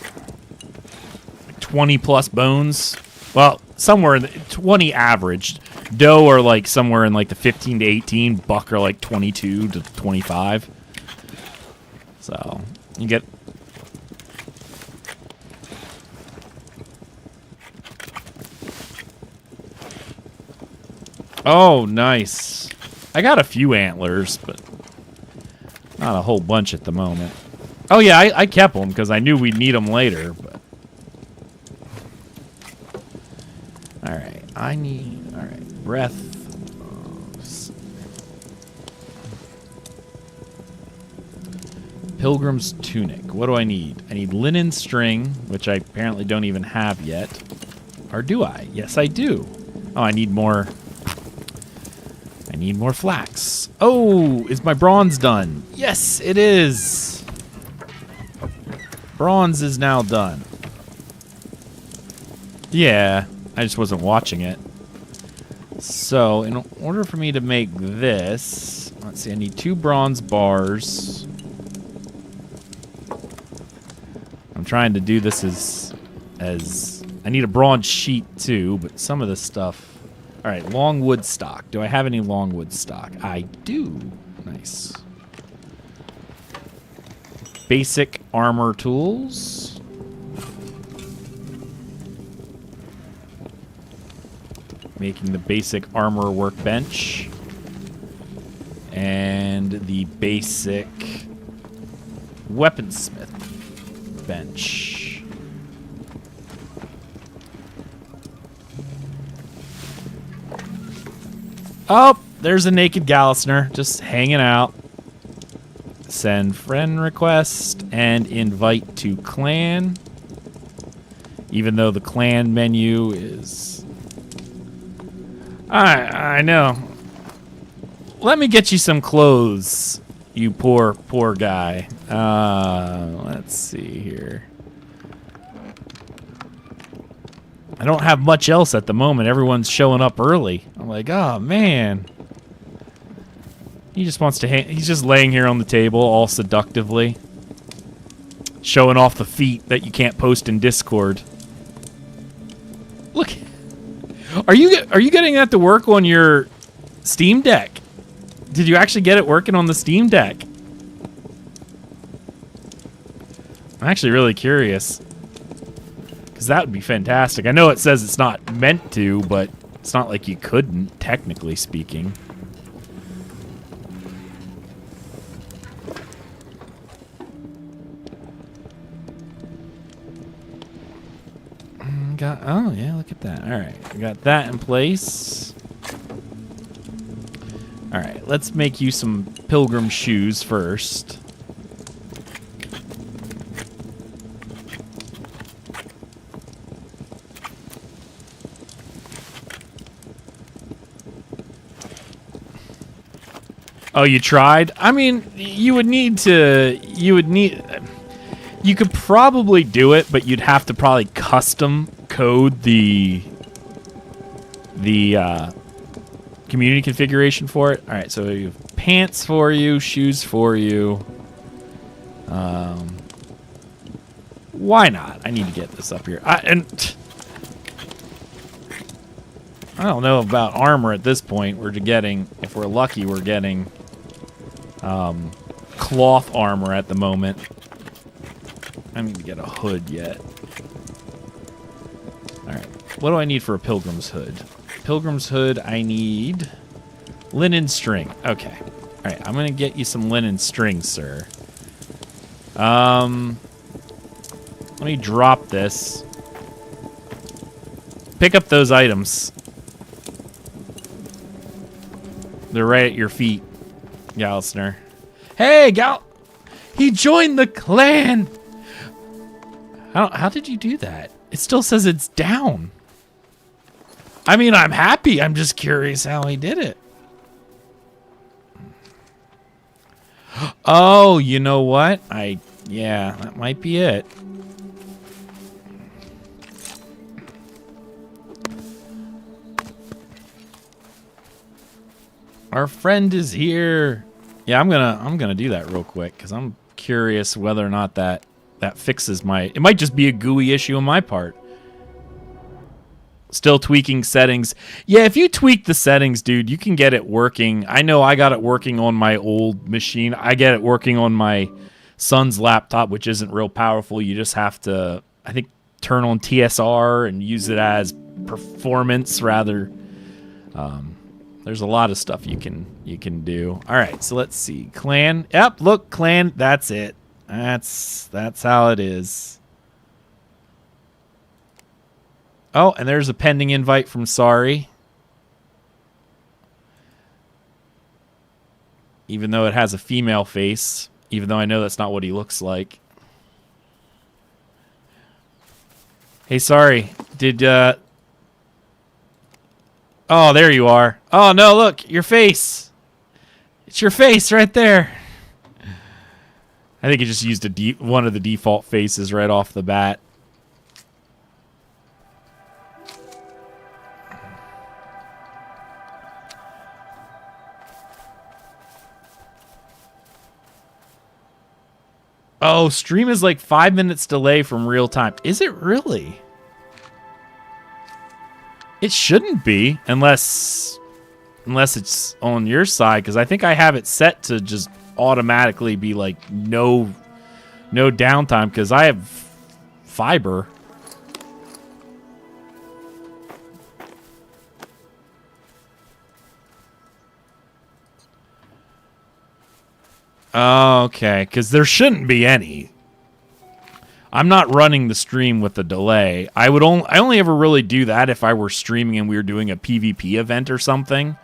20 plus bones. Well, somewhere in the 20 averaged. Doe are like somewhere in like the 15 to 18. Buck are like 22 to 25. So, you get... Oh, nice. I got a few antlers, but not a whole bunch at the moment. Oh, yeah, I kept them because I knew we'd need them later. But all right, I need... All right, breath. Pilgrim's tunic. What do I need? I need linen string, which I apparently don't even have yet. Or do I? Yes, I do. Oh, I need more... I need more flax. Oh, is my bronze done? Yes, it is. Bronze is now done. Yeah, I just wasn't watching it. So, in order for me to make this, let's see, I need 2 bronze bars. I'm trying to do this as I need a bronze sheet too, but some of this stuff. All right, long wood stock. Do I have any long wood stock? I do. Nice. Basic armor tools. Making the basic armor workbench. And the basic weaponsmith bench. Oh, there's a naked Gallisner just hanging out. Send friend request and invite to clan. Even though the clan menu is... I know. Let me get you some clothes, you poor guy. Let's see here. I don't have much else at the moment. Everyone's showing up early. I'm like, oh, man. He just wants to he's just laying here on the table all seductively. Showing off the feet that you can't post in Discord. Look. Are you getting that to work on your Steam Deck? Did you actually get it working on the Steam Deck? I'm actually really curious. Because that would be fantastic. I know it says it's not meant to, but it's not like you couldn't, technically speaking. Oh, yeah, look at that. All right, I got that in place. All right, let's make you some pilgrim shoes first. Oh, you tried? I mean, you could probably do it, but you'd have to probably custom code the community configuration for it. All right, so you have pants for you, shoes for you. Why not? I need to get this up here. I don't know about armor at this point. We're getting, if we're lucky, we're getting cloth armor at the moment. I need to get a hood yet. Alright. What do I need for a pilgrim's hood? Pilgrim's hood, I need linen string. Okay. Alright, I'm going to get you some linen string, sir. Let me drop this. Pick up those items. They're right at your feet, Gallisner. Hey, he joined the clan! How did you do that? It still says it's down. I mean, I'm happy. I'm just curious how he did it. Oh, you know what? Yeah, that might be it. Our friend is here. Yeah, I'm gonna do that real quick because I'm curious whether or not that fixes my... It might just be a GUI issue on my part. Still tweaking settings. Yeah, if you tweak the settings, dude, you can get it working. I know I got it working on my old machine. I get it working on my son's laptop, which isn't real powerful. You just have to, I think, turn on TSR and use it as performance rather. There's a lot of stuff you can do. All right, so let's see. Clan. Yep, look, clan. That's it. That's how it is. Oh, and there's a pending invite from Sorry. Even though it has a female face. Even though I know that's not what he looks like. Hey, Sorry. Did, Oh, there you are. Oh, no, look. Your face. It's your face right there. I think it just used one of the default faces right off the bat. Oh, stream is like 5 minutes delay from real time. Is it really? It shouldn't be unless it's on your side, because I think I have it set to just automatically be like no downtime because I have fiber. Okay, because there shouldn't be any. I'm not running the stream with a delay. I only ever really do that if I were streaming and we were doing a PvP event or something.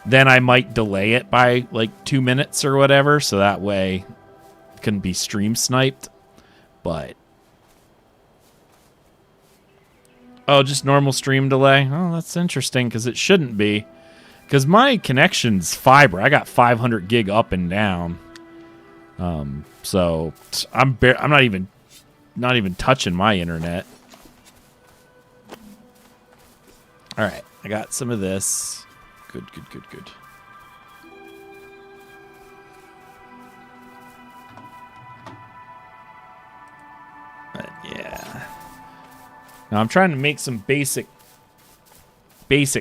Then I might delay it by like 2 minutes or whatever, so that way it couldn't be stream sniped. But oh, just normal stream delay. Oh, that's interesting because it shouldn't be. Because my connection's fiber. I got 500 gig up and down. So I'm not even touching my internet. All right, I got some of this. Good, good, good, good. But yeah. Now I'm trying to make some basic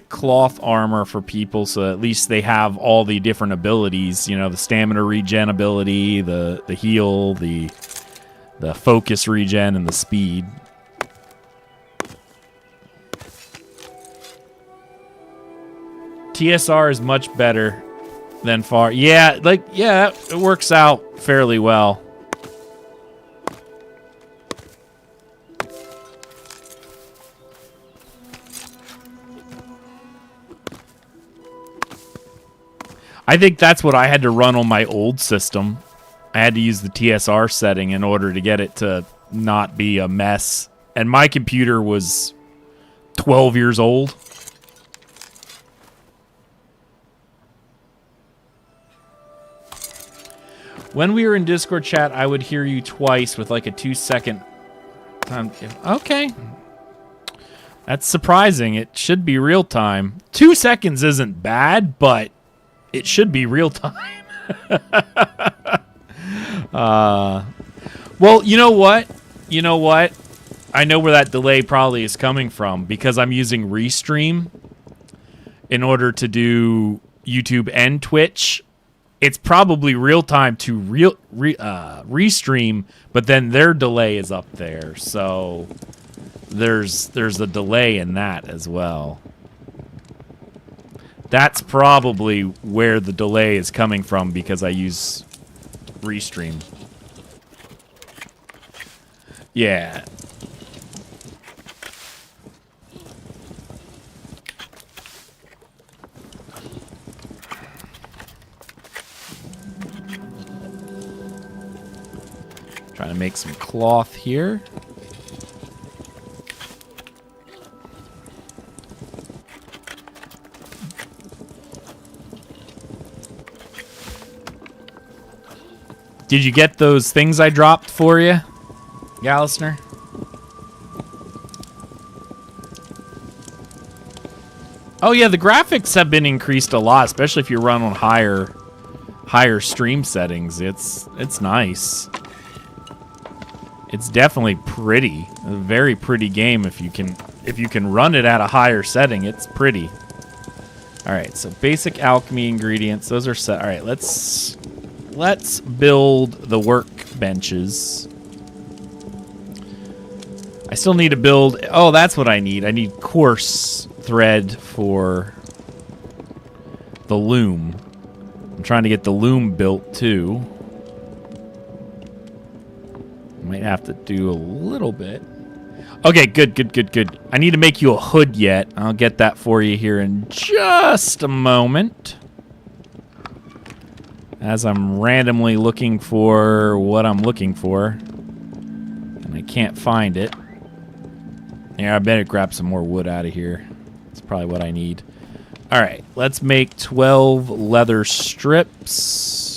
cloth armor for people, so at least they have all the different abilities. You know, the stamina regen ability, the heal, the focus regen, and the speed. TSR is much better than far. Yeah, like, yeah, it works out fairly well. I think that's what I had to run on my old system. I had to use the TSR setting in order to get it to not be a mess. And my computer was 12 years old. When we were in Discord chat, I would hear you twice with like a 2-second time. Okay. That's surprising. It should be real time. 2 seconds isn't bad, but it should be real time. Well, you know what? You know what? I know where that delay probably is coming from, because I'm using Restream in order to do YouTube and Twitch. It's probably real time to Restream, but then their delay is up there. So there's a delay in that as well. That's probably where the delay is coming from, because I use Restream. Yeah. Trying to make some cloth here. Did you get those things I dropped for you, Gallisner? Oh yeah, the graphics have been increased a lot, especially if you run on higher stream settings. It's nice. It's definitely pretty. A very pretty game if you can run it at a higher setting. It's pretty. All right, so basic alchemy ingredients. Those are set. All right, let's build the workbenches. I still need to build. Oh, that's what I need. I need coarse thread for the loom. I'm trying to get the loom built too. Might have to do a little bit. Okay, good. I need to make you a hood yet. I'll get that for you here in just a moment. As I'm randomly looking for what I'm looking for. And I can't find it. Yeah, I better grab some more wood out of here. That's probably what I need. Alright, let's make 12 leather strips.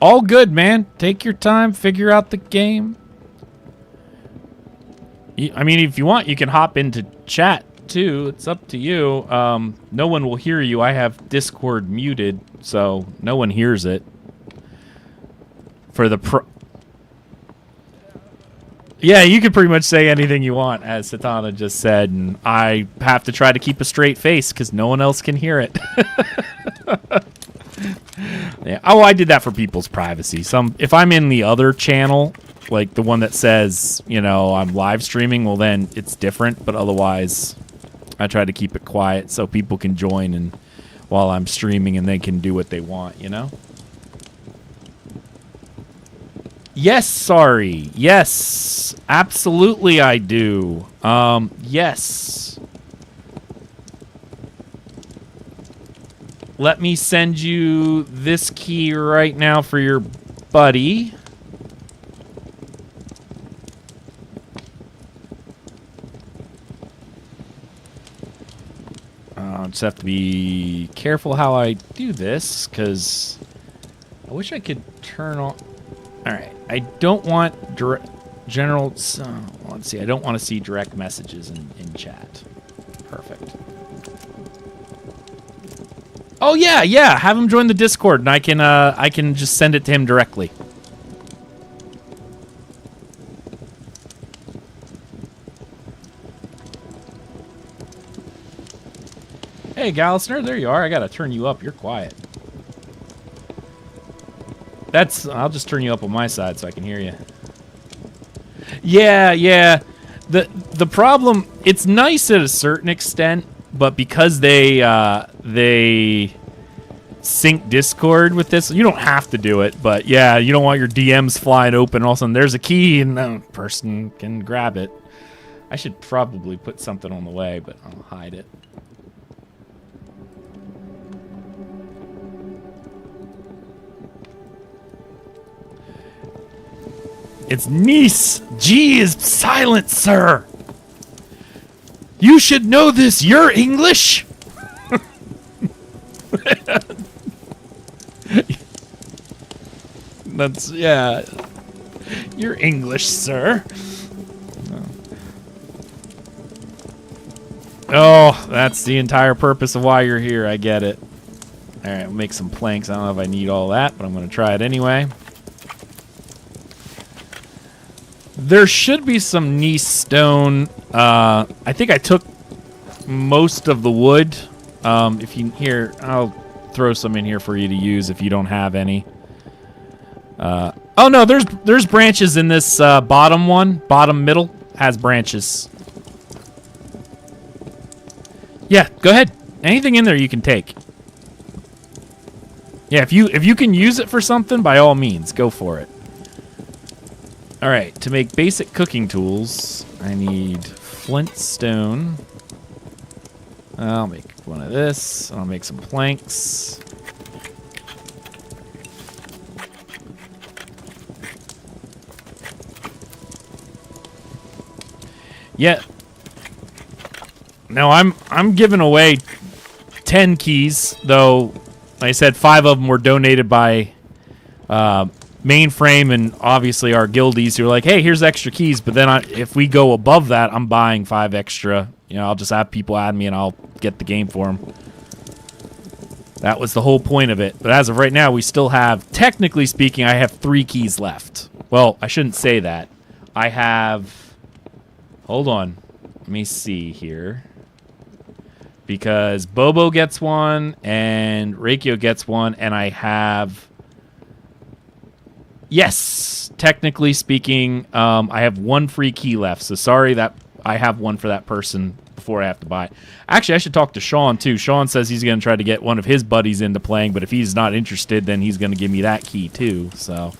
All good, man. Take your time, figure out the game. I mean, if you want, you can hop into chat, too. It's up to you. No one will hear you. I have Discord muted, so no one hears it. For the Yeah, you can pretty much say anything you want, as Satana just said, and I have to try to keep a straight face, because no one else can hear it. Yeah. Oh, I did that for people's privacy. If I'm in the other channel, like the one that says, you know, I'm live streaming, well then it's different, but otherwise I try to keep it quiet so people can join and while I'm streaming and they can do what they want, you know? Yes, sorry. Yes. Absolutely I do. Yes. Let me send you this key right now for your buddy. I'll just have to be careful how I do this, because I wish I could turn on... Alright, I don't want general... So, let's see. I don't want to see direct messages in chat. Perfect. Oh yeah, yeah. Have him join the Discord, and I can just send it to him directly. Hey, Gallisner, there you are. I gotta turn you up. You're quiet. I'll just turn you up on my side so I can hear you. Yeah, yeah. The problem, it's nice at a certain extent, but because they sync Discord with this, you don't have to do it, but yeah, you don't want your DMs flying open. All of a sudden, there's a key, and the person can grab it. I should probably put something on the way, but I'll hide it. It's Nice. G is silent, sir. You should know this. You're English. That's, yeah. You're English, sir. Oh, that's the entire purpose of why you're here. I get it. All right, we'll make some planks. I don't know if I need all that, but I'm going to try it anyway. There should be some Nice stone. I think I took most of the wood. If you here, I'll throw some in here for you to use if you don't have any. Oh no, there's branches in this bottom one. Bottom middle has branches. Yeah, go ahead. Anything in there you can take. Yeah, if you can use it for something, by all means, go for it. All right, to make basic cooking tools, I need flint stone. I'll make one of this. I'll make some planks. Yeah. Now I'm giving away 10 keys, though. Like I said, 5 of them were donated by Mainframe and obviously our guildies who are like, hey, here's extra keys. But then if we go above that, I'm buying 5 extra. You know, I'll just have people add me and I'll get the game for them. That was the whole point of it. But as of right now, we still have, technically speaking, I have 3 keys left. Well, I shouldn't say that. I have, hold on. Let me see here. Because Bobo gets one and Reikio gets one, and I have, yes, technically speaking, I have 1 free key left. So sorry that I have one for that person before I have to buy it. Actually, I should talk to Sean, too. Sean says he's going to try to get one of his buddies into playing, but if he's not interested, then he's going to give me that key, too. So,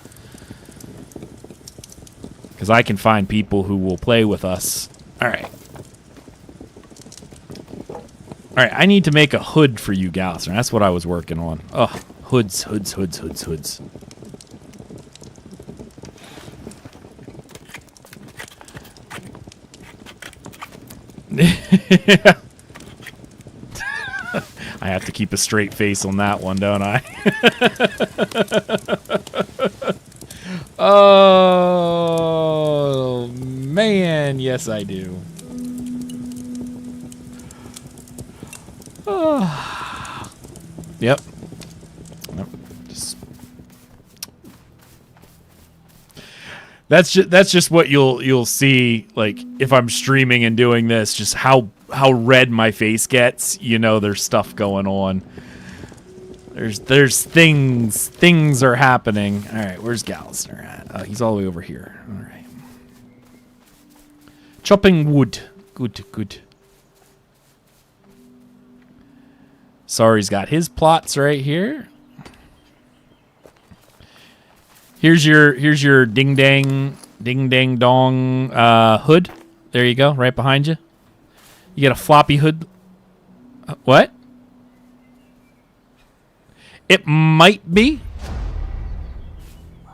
because I can find people who will play with us. All right. All right, I need to make a hood for you, Gallisner. That's what I was working on. Oh, hoods. I have to keep a straight face on that one, don't I? Oh, man. Yes, I do. Oh. Yep. Just... That's just what you'll see, like, if I'm streaming and doing this, just how red my face gets. You know, there's stuff going on. There's things are happening. All right, where's Gallisner at? He's all the way over here. All right. Chopping wood. Good. Sorry's got his plots right here. Here's your ding dang dong hood. There you go, right behind you. You get a floppy hood. What? It might be.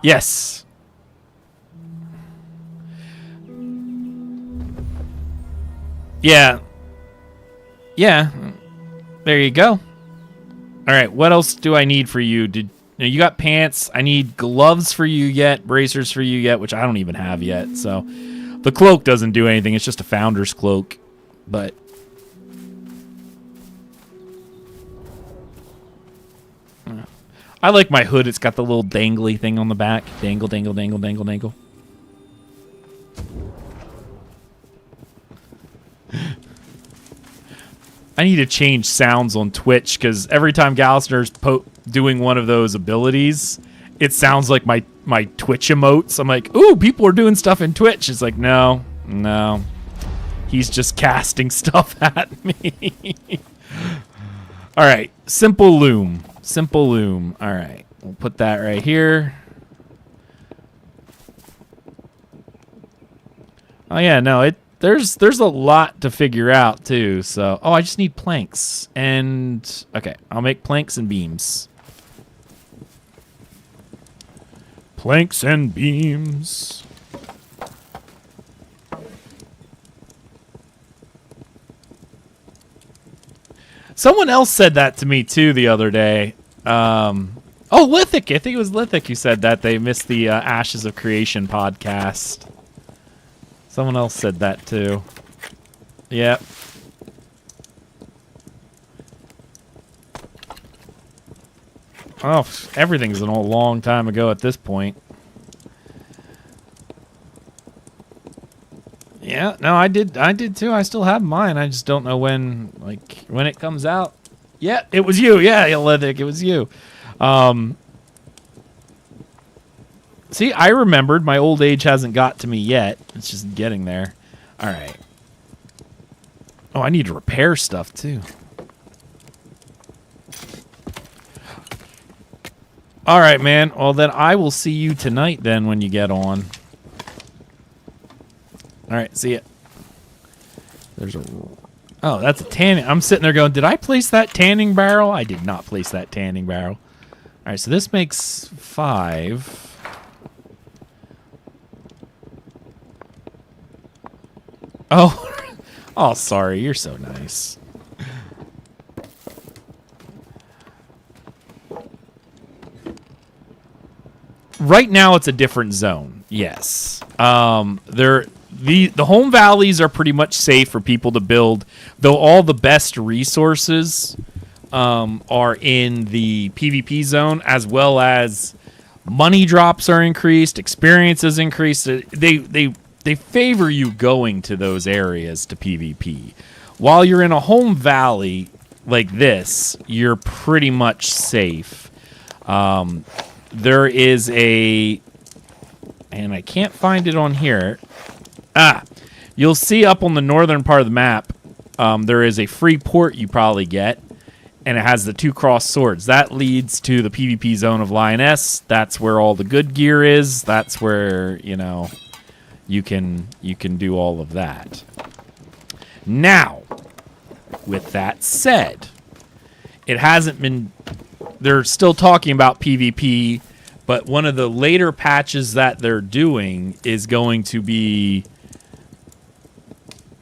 Yes. Yeah. Yeah. There you go. All right, what else do I need for you? You got pants. I need gloves for you yet, bracers for you yet, which I don't even have yet. So The cloak doesn't do anything. It's just a founder's cloak. But I like my hood. It's got the little dangly thing on the back. Dangle, dangle, dangle, dangle, dangle. I need to change sounds on Twitch because every time Gallisner's doing one of those abilities, it sounds like my Twitch emotes. I'm like, ooh, people are doing stuff in Twitch. It's like, no. He's just casting stuff at me. All right, simple loom. Simple loom. All right, we'll put that right here. Oh yeah, no, there's a lot to figure out too. So, I just need planks and okay, I'll make planks and beams. Planks and beams. Someone else said that to me too the other day. Lithic. I think it was Lithic who said that they missed the Ashes of Creation podcast. Someone else said that too. Yep. Oh, everything's a long time ago at this point. Yeah, no, I did too. I still have mine. I just don't know when it comes out. Yeah, it was you. Yeah, Lithic, it was you. See, I remembered. My old age hasn't got to me yet. It's just getting there. All right. Oh, I need to repair stuff too. All right, man. Well, then I will see you tonight then when you get on. All right, see ya. Oh, that's a tanning. I'm sitting there going, did I place that tanning barrel? I did not place that tanning barrel. All right, so this makes 5. Oh, oh, sorry. You're so nice. Right now, it's a different zone. Yes. The home valleys are pretty much safe for people to build, though all the best resources are in the PvP zone, as well as money drops are increased, experience is increased. They favor you going to those areas to PvP. While you're in a home valley like this, you're pretty much safe. There is and I can't find it on here. You'll see up on the northern part of the map, there is a free port you probably get, and it has the 2 crossed swords. That leads to the PvP zone of Lioness. That's where all the good gear is. That's where, you can do all of that. Now, with that said, it hasn't been... They're still talking about PvP, but one of the later patches that they're doing is going to be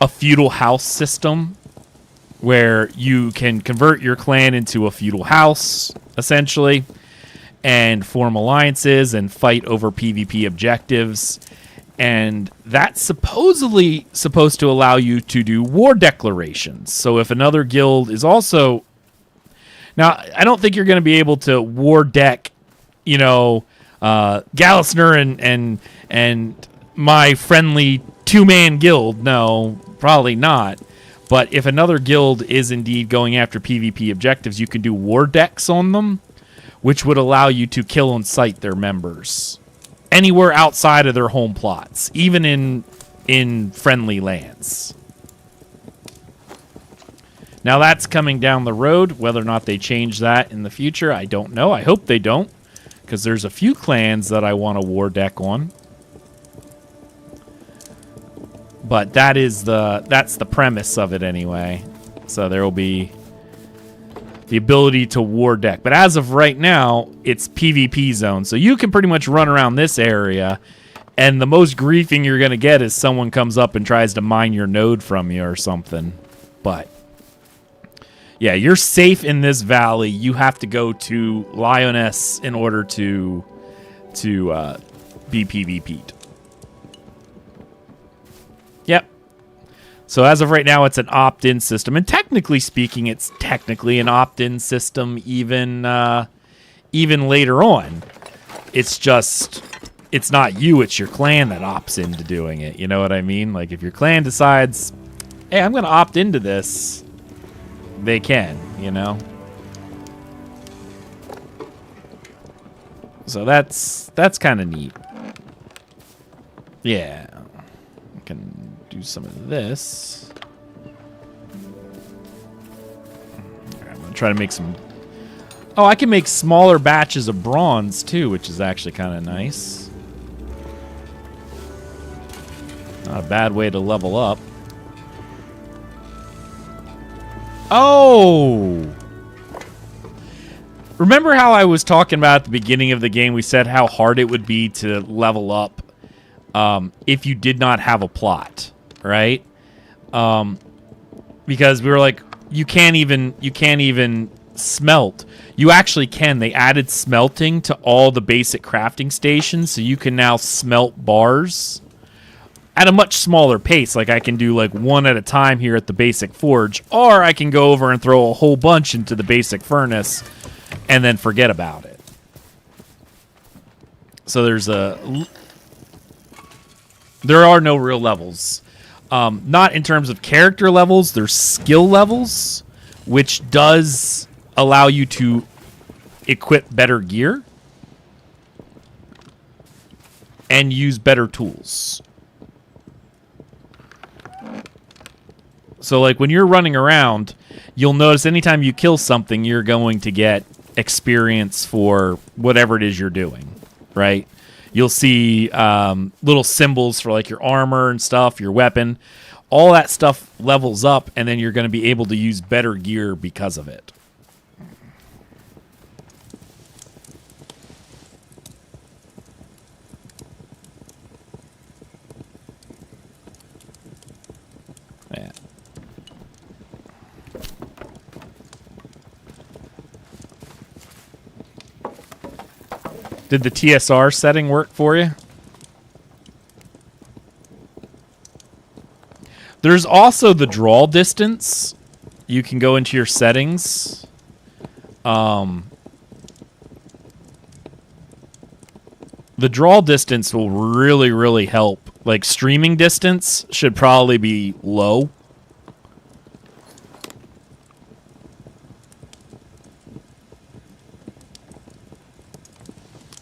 a feudal house system where you can convert your clan into a feudal house, essentially, and form alliances and fight over PvP objectives. And that's supposedly supposed to allow you to do war declarations. So if another guild is also... Now, I don't think you're going to be able to war deck, Gallisner and my friendly 2-man guild. No, probably not. But if another guild is indeed going after PvP objectives, you can do war decks on them, which would allow you to kill on sight their members anywhere outside of their home plots, even in friendly lands. Now that's coming down the road. Whether or not they change that in the future, I don't know. I hope they don't, because there's a few clans that I want a war deck on. But that's the premise of it anyway. So there will be the ability to war deck. But as of right now, it's PvP zone. So you can pretty much run around this area, and the most griefing you're going to get is someone comes up and tries to mine your node from you or something. But yeah, you're safe in this valley. You have to go to Lioness in order to be PvP'd. So as of right now, it's an opt-in system, and technically speaking, it's technically an opt-in system even later on. It's just, it's not you, it's your clan that opts into doing it. You know what I mean? Like if your clan decides, hey, I'm going to opt into this, they can, you know? So that's kind of neat. Yeah. I can do some of this. I'm going to try to make some... Oh, I can make smaller batches of bronze, too, which is actually kind of nice. Not a bad way to level up. Oh! Remember how I was talking about at the beginning of the game, we said how hard it would be to level up if you did not have a plot, right? Because we were like, you can't even smelt. You actually can. They added smelting to all the basic crafting stations, so you can now smelt bars at a much smaller pace. Like I can do like one at a time here at the basic forge, or I can go over and throw a whole bunch into the basic furnace and then forget about it. So there are no real levels. Not in terms of character levels, there's skill levels, which does allow you to equip better gear and use better tools. So like when you're running around, you'll notice anytime you kill something, you're going to get experience for whatever it is you're doing, right? You'll see little symbols for like your armor and stuff, your weapon. All that stuff levels up, and then you're going to be able to use better gear because of it. Yeah. Did the TSR setting work for you? There's also the draw distance. You can go into your settings. The draw distance will really, really help. Like streaming distance should probably be low.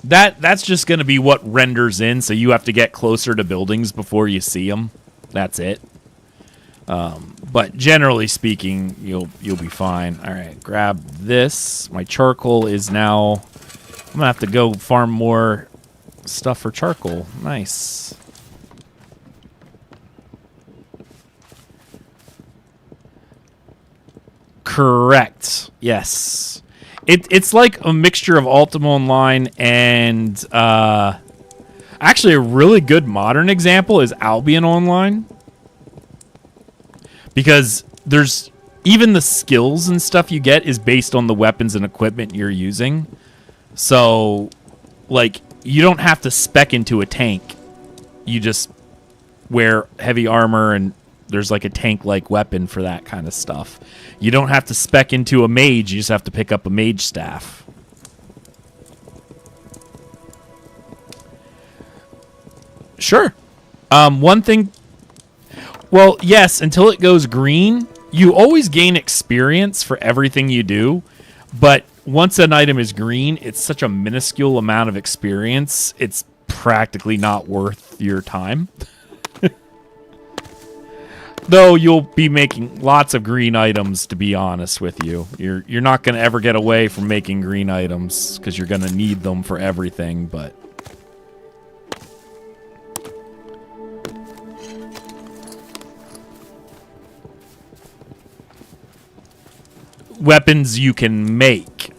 That's just going to be what renders in, so you have to get closer to buildings before you see them. That's it. But generally speaking, you'll be fine. All right, grab this. My charcoal is now... I'm going to have to go farm more stuff for charcoal. Nice. Correct. Yes. It's like a mixture of Ultima Online and... actually, a really good modern example is Albion Online. Because there's... Even the skills and stuff you get is based on the weapons and equipment you're using. So, like, you don't have to spec into a tank. You just wear heavy armor and there's like a tank-like weapon for that kind of stuff. You don't have to spec into a mage. You just have to pick up a mage staff. Sure. One thing... Well, yes, until it goes green, you always gain experience for everything you do. But once an item is green, it's such a minuscule amount of experience, it's practically not worth your time. Though you'll be making lots of green items, to be honest with you. You're not going to ever get away from making green items because you're going to need them for everything, but... Weapons you can make.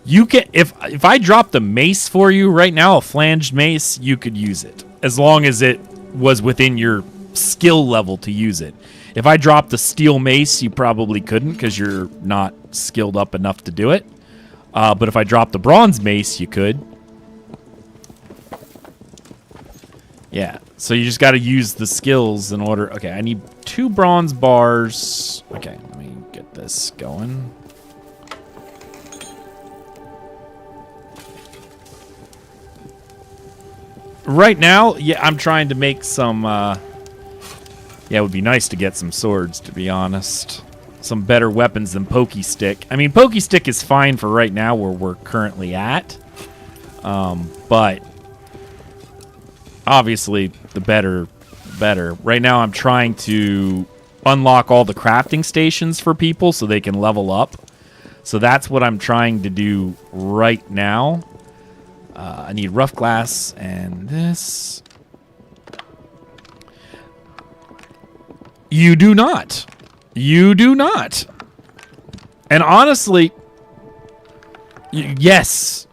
You can... If I dropped a mace for you right now, a flanged mace, you could use it. As long as it was within your skill level to use it. If I dropped a steel mace, you probably couldn't because you're not skilled up enough to do it. But if I dropped a bronze mace, you could. Yeah. So you just got to use the skills in order. Okay, I need 2 bronze bars. Okay, let me get this going. Right now, yeah, I'm trying to make some, yeah, it would be nice to get some swords, to be honest. Some better weapons than Pokey Stick. I mean, Pokey Stick is fine for right now where we're currently at. But obviously, the better. Right now, I'm trying to unlock all the crafting stations for people so they can level up. So that's what I'm trying to do right now. I need rough glass and this. You do not. You do not. And honestly, yes.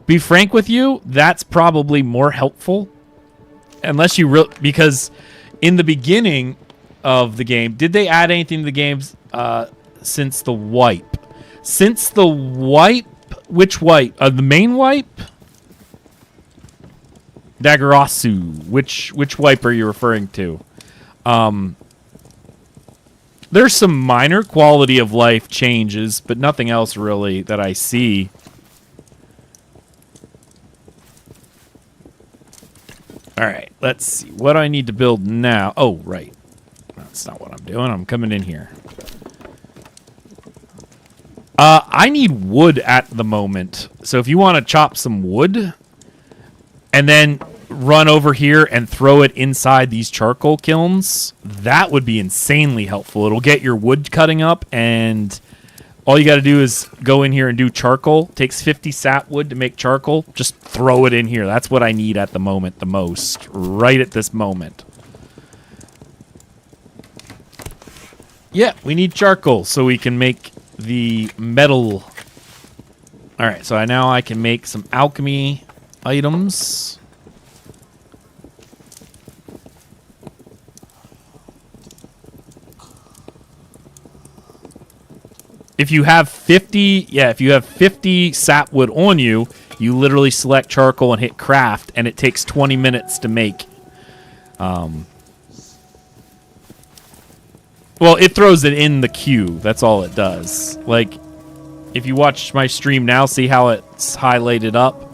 Be frank with you, that's probably more helpful. Unless you because in the beginning of the game, did they add anything to the games since the wipe? Since the wipe, which wipe? The main wipe? Dagarasu. Which wipe are you referring to? There's some minor quality of life changes, but nothing else really that I see. All right, let's see. What do I need to build now? Oh, right. That's not what I'm doing. I'm coming in here. I need wood at the moment. So if you want to chop some wood and then run over here and throw it inside these charcoal kilns, that would be insanely helpful. It'll get your wood cutting up, and all you got to do is go in here and do charcoal. Takes 50 sapwood to make charcoal. Just throw it in here. That's what I need at the moment the most. Right at this moment. Yeah, we need charcoal so we can make the metal. Alright, so now I can make some alchemy items. If you have 50, if you have 50 sapwood on you, you literally select charcoal and hit craft, and it takes 20 minutes to make. Well, it throws it in the queue. That's all it does. Like, if you watch my stream now, see how it's highlighted up?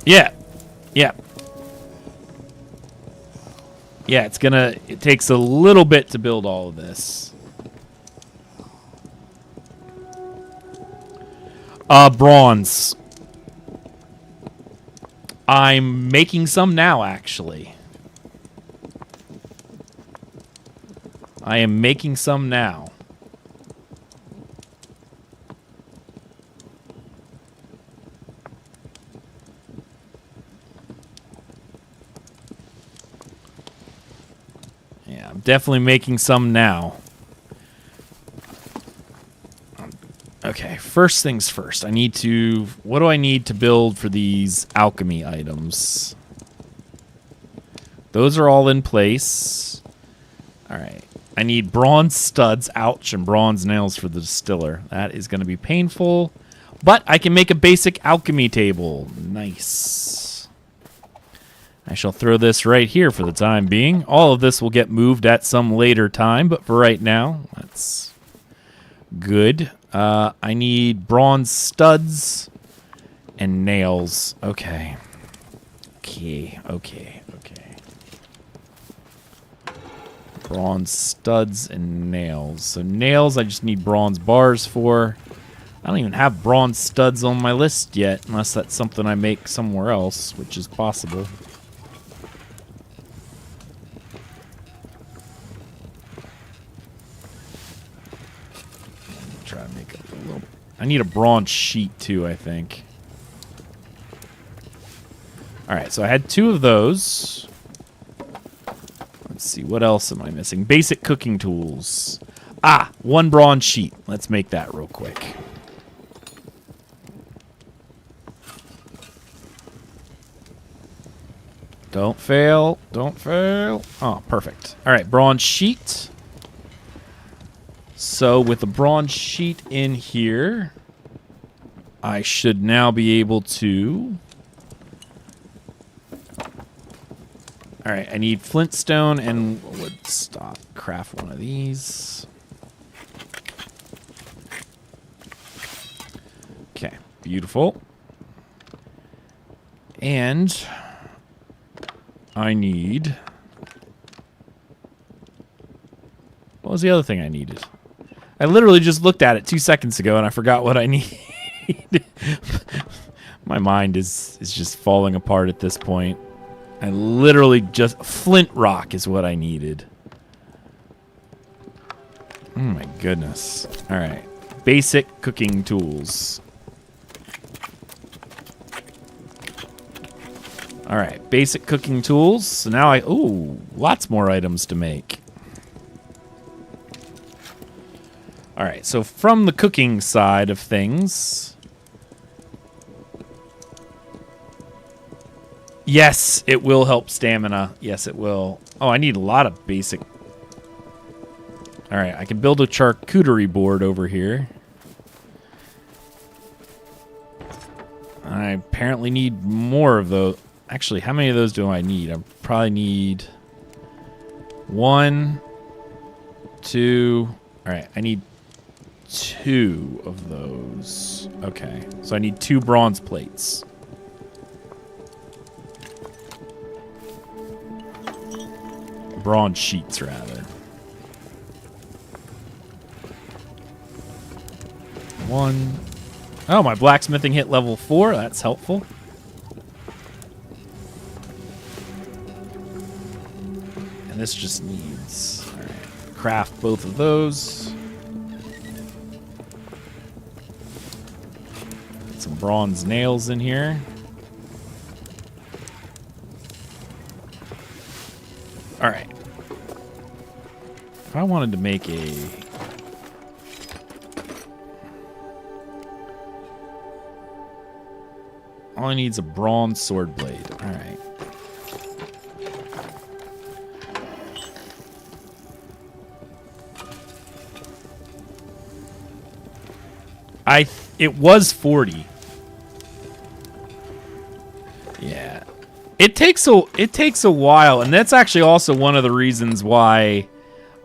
Yeah. Yeah, it takes a little bit to build all of this. Bronze. I'm making some now, actually. I am making some now. Yeah, I'm definitely making some now. Okay, first things first. What do I need to build for these alchemy items? Those are all in place. All right. I need bronze studs, ouch, and bronze nails for the distiller. That is going to be painful. But I can make a basic alchemy table. Nice. I shall throw this right here for the time being. All of this will get moved at some later time, but for right now, that's good. I need bronze studs and nails. Okay. Bronze studs and nails. So nails, I just need bronze bars for. I don't even have bronze studs on my list yet, unless that's something I make somewhere else, which is possible. Try to make a little. I need a bronze sheet too, I think. Alright, so I had 2 of those. Let's see, what else am I missing? Basic cooking tools. 1 bronze sheet. Let's make that real quick. Don't fail. Don't fail. Oh, perfect. Alright, bronze sheet. So with the bronze sheet in here, I should now be able to... Alright, I need flintstone and wood stock. Craft one of these. Okay, beautiful. And I need... What was the other thing I needed? I literally just looked at it 2 seconds ago and I forgot what I need. My mind is just falling apart at this point. I literally just... Flint rock is what I needed. Oh my goodness. Alright. Basic cooking tools. Alright, basic cooking tools. So now ooh, lots more items to make. Alright, so from the cooking side of things... Yes, it will help stamina. Yes, it will. Oh, I need a lot of basic... Alright, I can build a charcuterie board over here. I apparently need more of those. Actually, how many of those do I need? I probably need 1, 2... Alright, I need 2 of those. Okay, so I need 2 bronze plates. Bronze sheets, rather. 1. Oh, my blacksmithing hit level 4. That's helpful. And this just needs... Alright, craft both of those. Get some bronze nails in here. Alright. If I wanted to make a... All I need is a bronze sword blade. Alright. It was 40. Yeah. It takes a while, and that's actually also one of the reasons why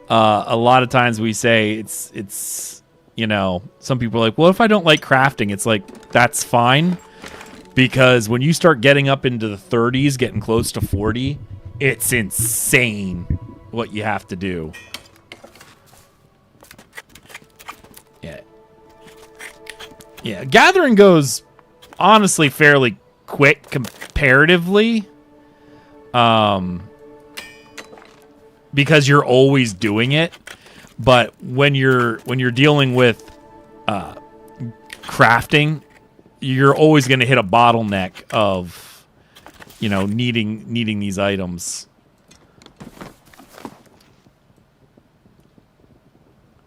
a lot of times we say it's you know, some people are like, well, if I don't like crafting, it's like, that's fine, because when you start getting up into the 30s, getting close to 40, it's insane what you have to do. Yeah, gathering goes honestly fairly quick comparatively, because you're always doing it. But when you're dealing with crafting, you're always going to hit a bottleneck of, you know, needing these items.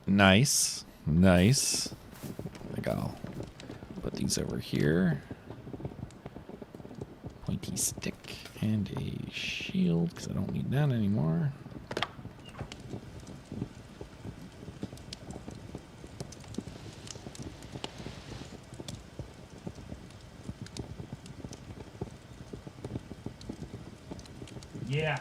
Nice. I think I'll put these over here. Pointy stick and a shield, because I don't need that anymore. Yeah.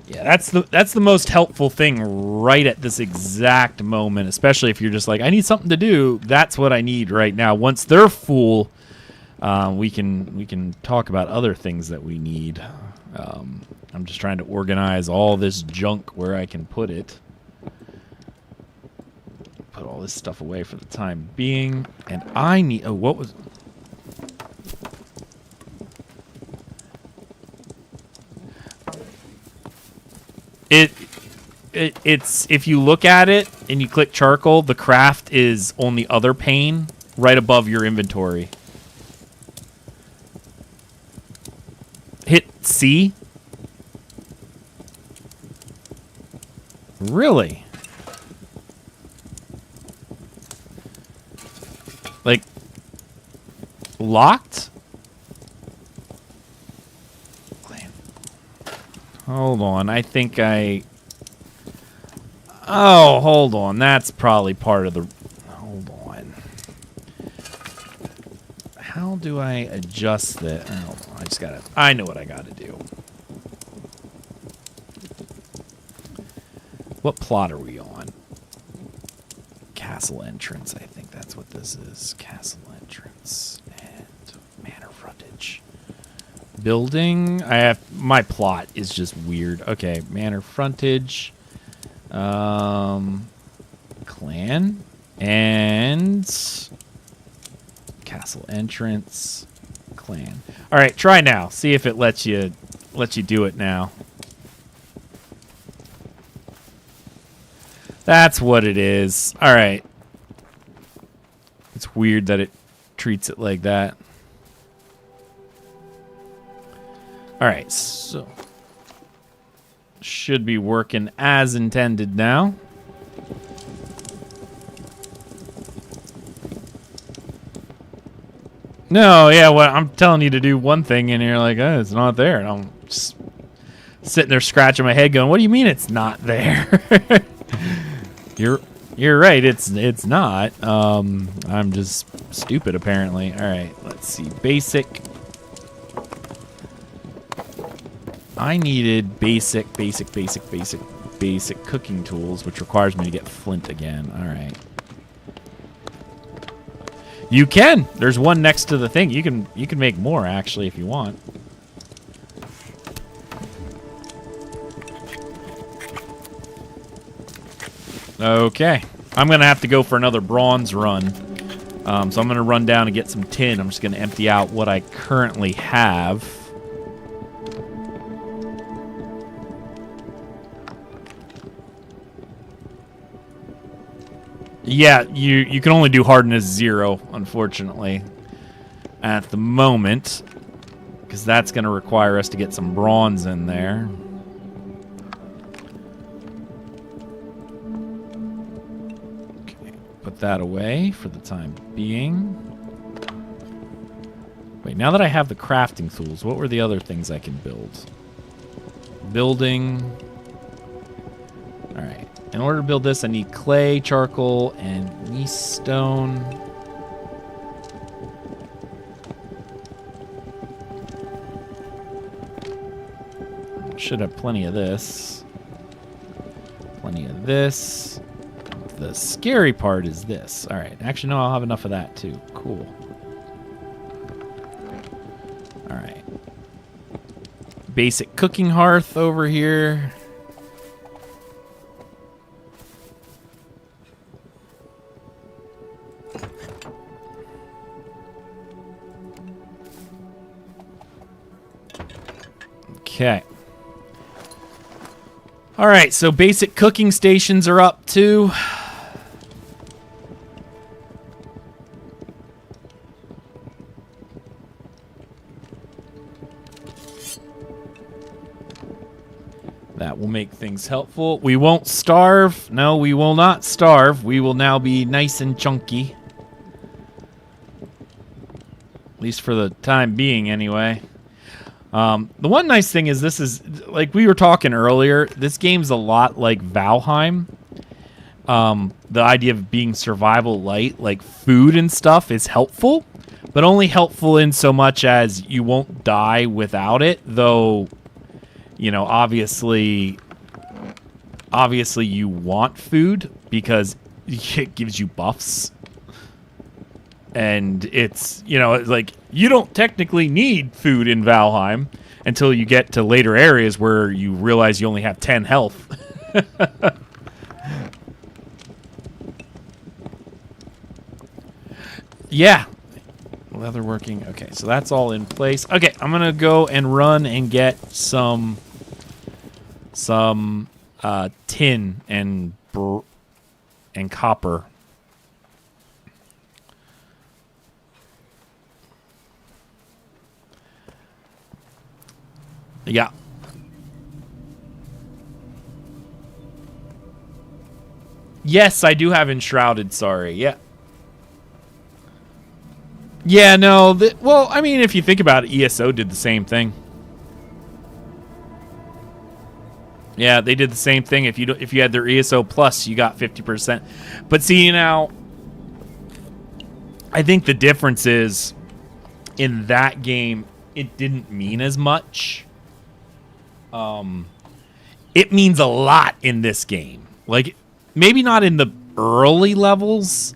Yeah, that's the most helpful thing right at this exact moment, especially if you're just like, I need something to do. That's what I need right now. Once they're full, we can talk about other things that we need. I'm just trying to organize all this junk where I can put it. Put all this stuff away for the time being. And I need... Oh, what was... It's if you look at it and you click charcoal, the craft is on the other pane right above your inventory. Hit C. Really? Like locked? Hold on, I think I Oh, hold on. That's probably part of the... Hold on. How do I adjust that? Hold on. I just gotta... I know what I gotta do. What plot are we on? Castle entrance. I think that's what this is. Castle entrance and manor frontage. Building. I have... My plot is just weird. Okay, manor frontage. Clan and castle entrance, clan. All right, try now. See if it lets you do it now. That's what it is. All right. It's weird that it treats it like that. All right, so should be working as intended now. No, yeah, well, I'm telling you to do one thing, and you're like, oh, it's not there. And I'm just sitting there scratching my head going, what do you mean it's not there? You're right, it's not. I'm just stupid, apparently. All right, let's see. Basic. I needed basic cooking tools, which requires me to get flint again. All right. You can. There's one next to the thing. You can make more actually if you want. Okay. I'm going to have to go for another bronze run. So I'm going to run down and get some tin. I'm just going to empty out what I currently have. Yeah, you can only do hardness 0, unfortunately, at the moment, because that's going to require us to get some bronze in there. Okay, put that away for the time being. Wait, now that I have the crafting tools, what were the other things I can build? Building. All right. In order to build this, I need clay, charcoal, and gneiss stone. Should have plenty of this. Plenty of this. The scary part is this. All right. Actually, no, I'll have enough of that, too. Cool. All right. Basic cooking hearth over here. Okay. All right, so basic cooking stations are up too. That will make things helpful. We won't starve. No, we will not starve. We will now be nice and chunky. At least for the time being, anyway. The one nice thing is this is, like we were talking earlier, this game's a lot like Valheim. The idea of being survival light, like food and stuff, is helpful, but only helpful in so much as you won't die without it, though, you know, obviously you want food because it gives you buffs. And it's, you know, it's like, you don't technically need food in Valheim until you get to later areas where you realize you only have 10 health. Yeah. Leatherworking. Okay, so that's all in place. Okay, I'm going to go and run and get some tin and copper. Yeah. Yes, I do have Enshrouded, sorry. Yeah. Yeah, no. Well, I mean, if you think about it, ESO did the same thing. Yeah, they did the same thing. If you had their ESO plus, you got 50%. But see now, I think the difference is in that game, it didn't mean as much. It means a lot in this game. Like, maybe not in the early levels,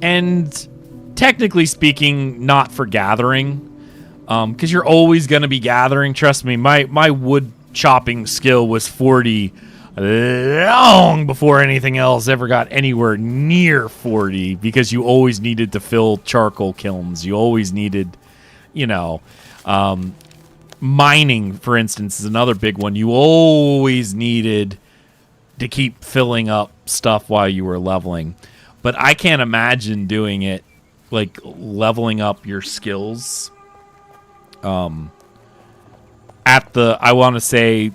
and technically speaking, not for gathering, because you're always going to be gathering. Trust me, my wood chopping skill was 40 long before anything else ever got anywhere near 40, because you always needed to fill charcoal kilns. You always needed, mining, for instance, is another big one. You always needed to keep filling up stuff while you were leveling. But I can't imagine doing it, like leveling up your skills at the, I want to say,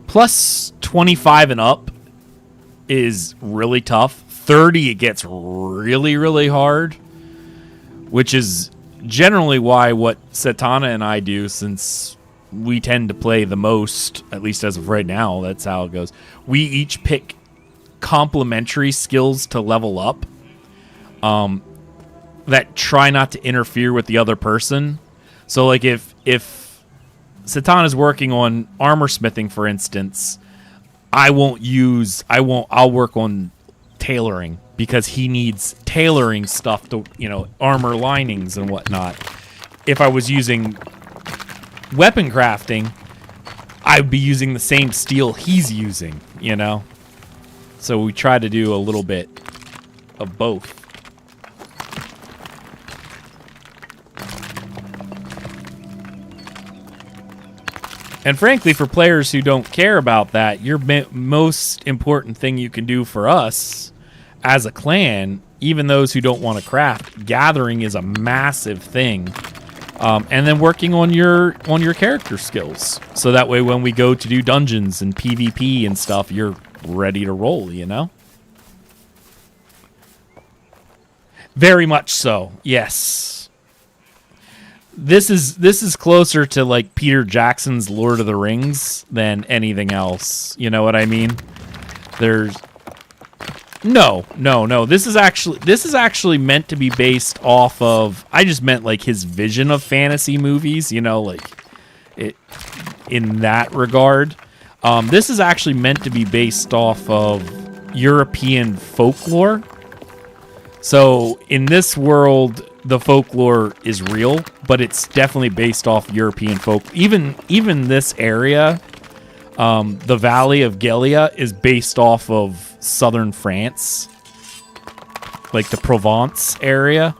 plus 25 and up is really tough. 30, it gets really, really hard, which is generally why what Satana and I do, since we tend to play the most, at least as of right now, that's how it goes. We each pick complementary skills to level up that try not to interfere with the other person. So like if Satana's working on armor smithing, for instance, I'll work on tailoring, because he needs tailoring stuff to, armor linings and whatnot. If I was using weapon crafting, I'd be using the same steel he's using, So we try to do a little bit of both. And frankly, for players who don't care about that, your most important thing you can do for us as a clan, even those who don't want to craft, gathering is a massive thing. And then working on your character skills, so that way when we go to do dungeons and PvP and stuff, you're ready to roll. Very much so. Yes. This is closer to like Peter Jackson's Lord of the Rings than anything else. You know what I mean? There's no. This is actually meant to be based off of. I just meant like his vision of fantasy movies. Like it in that regard. This is actually meant to be based off of European folklore. So in this world, the folklore is real, but it's definitely based off European folk. Even this area, the Valley of Gelia, is based off of southern France, like the Provence area.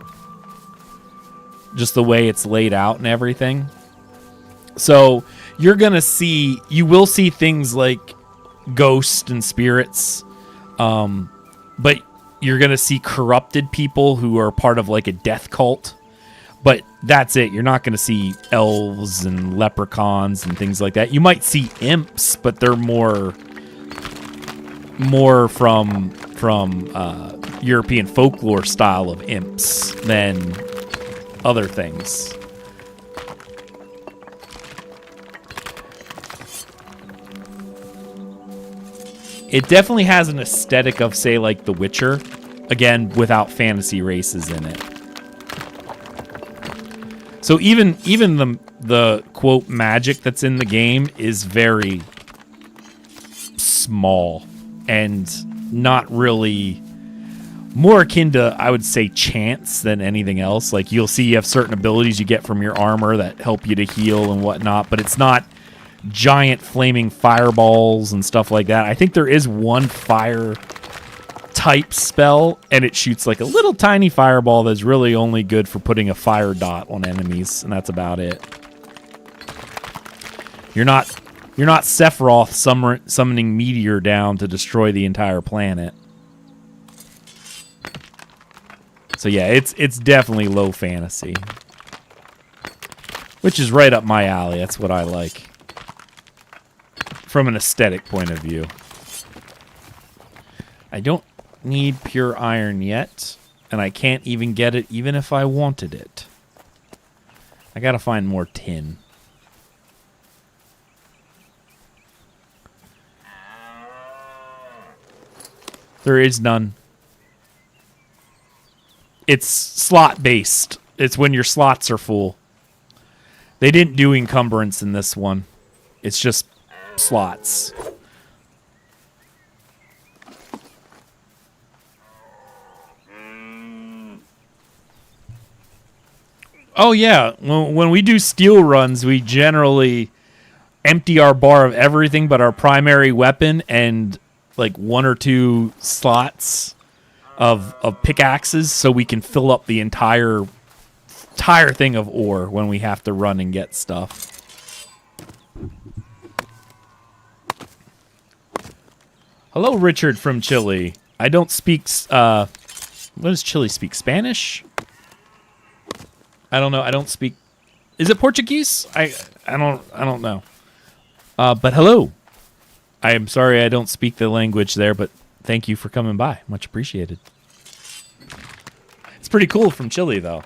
Just the way it's laid out and everything. So you will see things like ghosts and spirits, but you're going to see corrupted people who are part of like a death cult. But that's it. You're not going to see elves and leprechauns and things like that. You might see imps, but they're more from European folklore style of imps than other things. It definitely has an aesthetic of, say, like The Witcher. Again, without fantasy races in it. So even the quote magic that's in the game is very small and not really, more akin to, I would say, chance than anything else. Like you'll see you have certain abilities you get from your armor that help you to heal and whatnot, but it's not giant flaming fireballs and stuff like that. I think there is one fire type spell, and it shoots like a little tiny fireball that's really only good for putting a fire dot on enemies, and that's about it. You're not Sephiroth summoning meteor down to destroy the entire planet. So yeah, it's definitely low fantasy, which is right up my alley. That's what I like from an aesthetic point of view. I don't need pure iron yet, and I can't even get it even if I wanted it. I gotta find more tin. There is none. It's slot based. It's when your slots are full. They didn't do encumbrance in this one. It's just slots. Oh yeah, when we do steel runs, we generally empty our bar of everything but our primary weapon and like 1 or 2 slots of pickaxes, so we can fill up the entire thing of ore when we have to run and get stuff. Hello, Richard from Chile. I don't speak. What does Chile speak? Spanish? I don't know. I don't speak. Is it Portuguese? I don't know. But hello. I am sorry I don't speak the language there, but thank you for coming by. Much appreciated. It's pretty cool from Chile, though.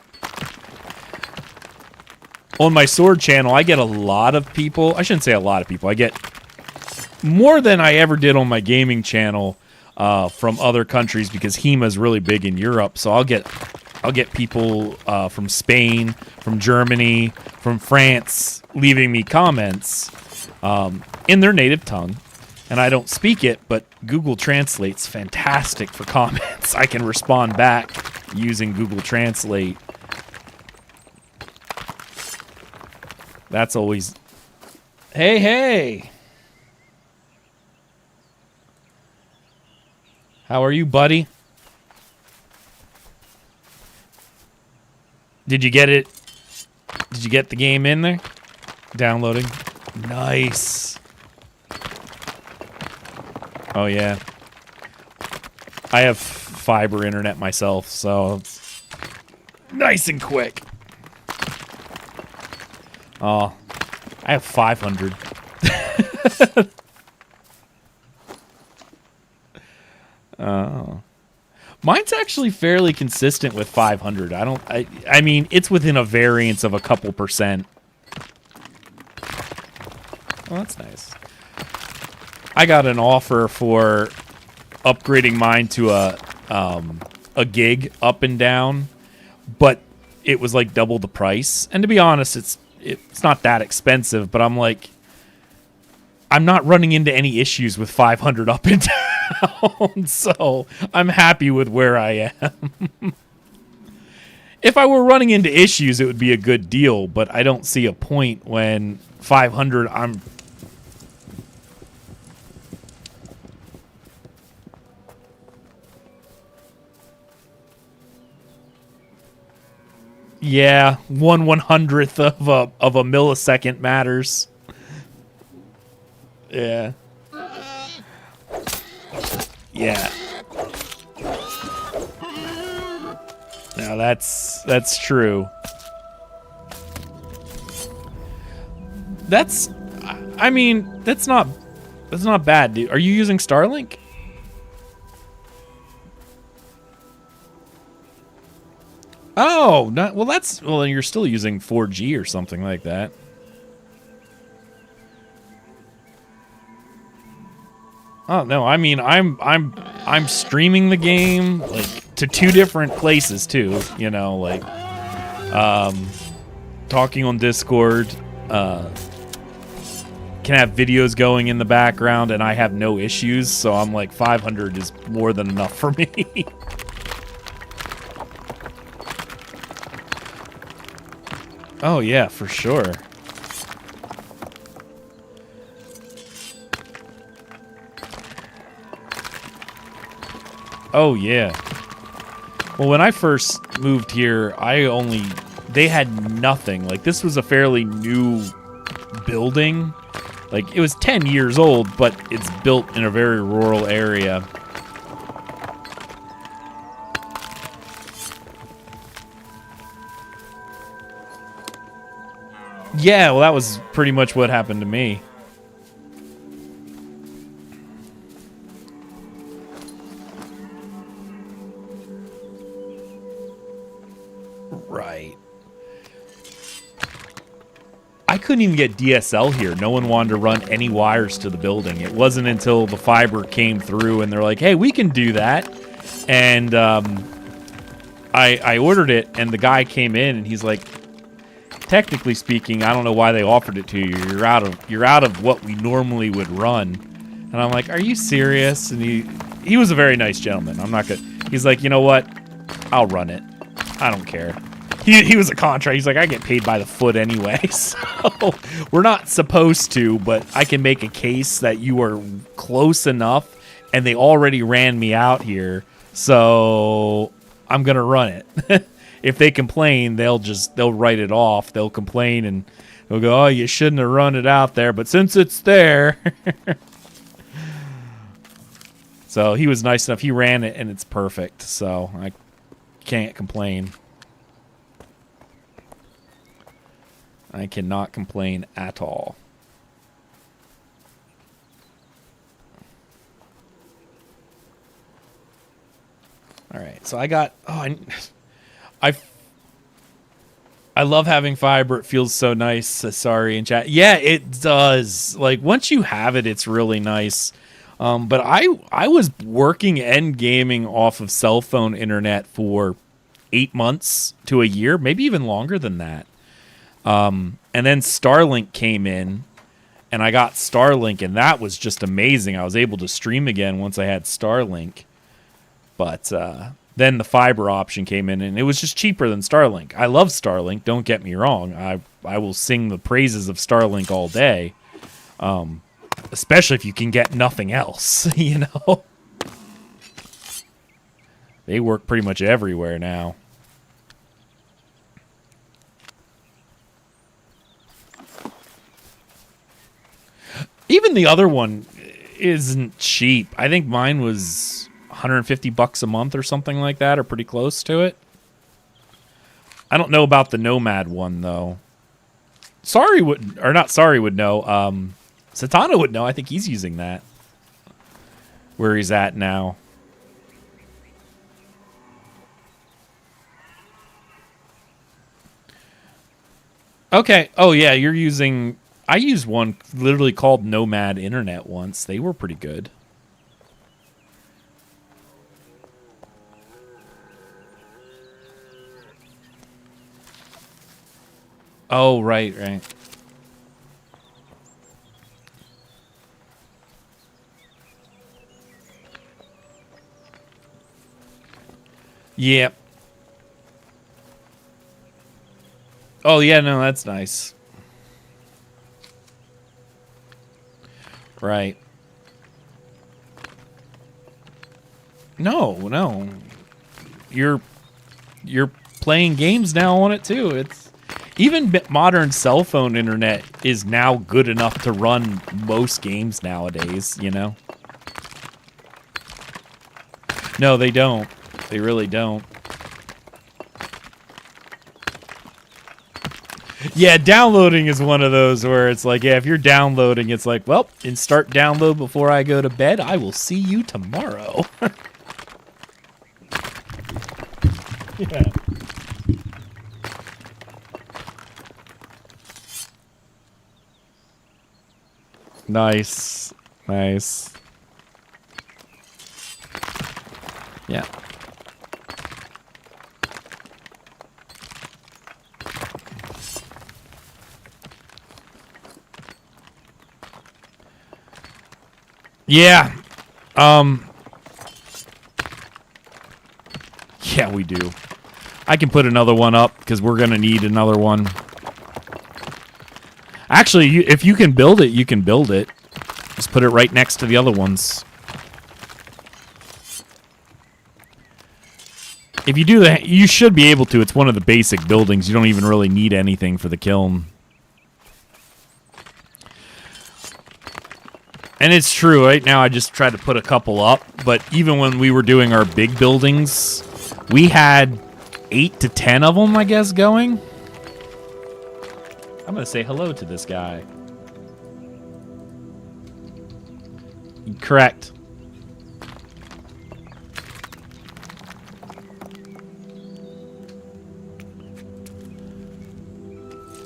On my sword channel, I get a lot of people. I shouldn't say a lot of people. I get more than I ever did on my gaming channel from other countries, because HEMA's really big in Europe. So I'll get people from Spain, from Germany, from France leaving me comments in their native tongue. And I don't speak it, but Google Translate's fantastic for comments. I can respond back using Google Translate. That's always... Hey! How are you, buddy? Did you get it? Did you get the game in there? Downloading. Nice. Oh, yeah. I have fiber internet myself, so it's nice and quick. Oh, I have 500. Oh. Mine's actually fairly consistent with 500. I mean, it's within a variance of a couple percent. Oh, that's nice. I got an offer for upgrading mine to a gig up and down, but it was like double the price. And to be honest, it's not that expensive, but I'm like, I'm not running into any issues with 500 up and down, so I'm happy with where I am. If I were running into issues, it would be a good deal, but I don't see a point when 500 I'm... Yeah, 1/100th of a millisecond matters. Yeah. Yeah. Now that's true. I mean, that's not bad, dude. Are you using Starlink? Oh, well, you're still using 4G or something like that. Oh no, I mean I'm streaming the game like to 2 different places too, you know, like talking on Discord, can have videos going in the background and I have no issues, so I'm like 500 is more than enough for me. Oh yeah, for sure. Oh yeah. Well, when I first moved here, they had nothing. Like, this was a fairly new building. Like, it was 10 years old, but it's built in a very rural area. Yeah, well, that was pretty much what happened to me. couldn't even get DSL here. No one wanted to run any wires to the building. It wasn't until the fiber came through and they're like, hey, we can do that. And I ordered it, and the guy came in, and he's like, technically speaking, I don't know why they offered it to you. You're out of what we normally would run. And I'm like, are you serious? And he was a very nice gentleman. I'm not gonna. He's like, you know what? I'll run it. I don't care. He was a contract. He's like, I get paid by the foot anyway, so we're not supposed to, but I can make a case that you are close enough, and they already ran me out here, so I'm gonna run it. If they complain, they'll write it off. They'll complain and they'll go, oh, you shouldn't have run it out there, but since it's there. So he was nice enough. He ran it, and it's perfect, so I can't complain. I cannot complain at all. All right, so I got... Oh, I love having fiber. It feels so nice. Sorry in chat. Yeah, it does. Like, once you have it, it's really nice. But I was working and gaming off of cell phone internet for 8 months to a year, maybe even longer than that. And then Starlink came in, and I got Starlink, and that was just amazing. I was able to stream again once I had Starlink. But then the fiber option came in, and it was just cheaper than Starlink. I love Starlink, don't get me wrong. I will sing the praises of Starlink all day, especially if you can get nothing else, you know? They work pretty much everywhere now. Even the other one isn't cheap. I think mine was $150 a month or something like that, or pretty close to it. I don't know about the Nomad one, though. Sorry would know. Satana would know. I think he's using that. Where he's at now. Okay. Oh, yeah, you're using... I used one literally called Nomad Internet once. They were pretty good. Oh, right. Yep. Oh, yeah, no, that's nice. Right. No. You're playing games now on it too. It's even modern cell phone internet is now good enough to run most games nowadays, you know? No, they don't. They really don't. Yeah, downloading is one of those where it's like, yeah, if you're downloading, it's like, well, and start download before I go to bed. I will see you tomorrow. Yeah. Nice. Nice. Yeah. Yeah. Yeah, we do. I can put another one up because we're going to need another one. Actually, if you can build it, you can build it. Just put it right next to the other ones. If you do that, you should be able to. It's one of the basic buildings. You don't even really need anything for the kiln. And it's true, right now I just tried to put a couple up, but even when we were doing our big buildings, we had 8 to 10 of them, I guess, going. I'm going to say hello to this guy. Correct.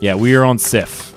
Yeah, we are on SIF.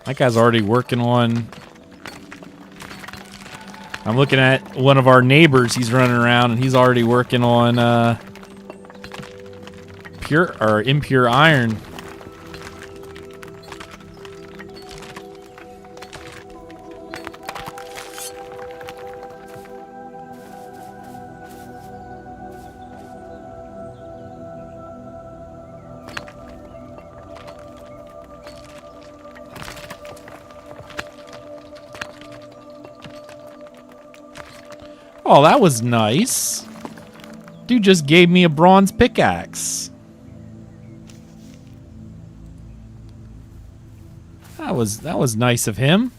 That guy's already working on... I'm looking at one of our neighbors. He's running around, and he's already working on pure or impure iron. Oh, that was nice. Dude just gave me a bronze pickaxe. That was nice of him.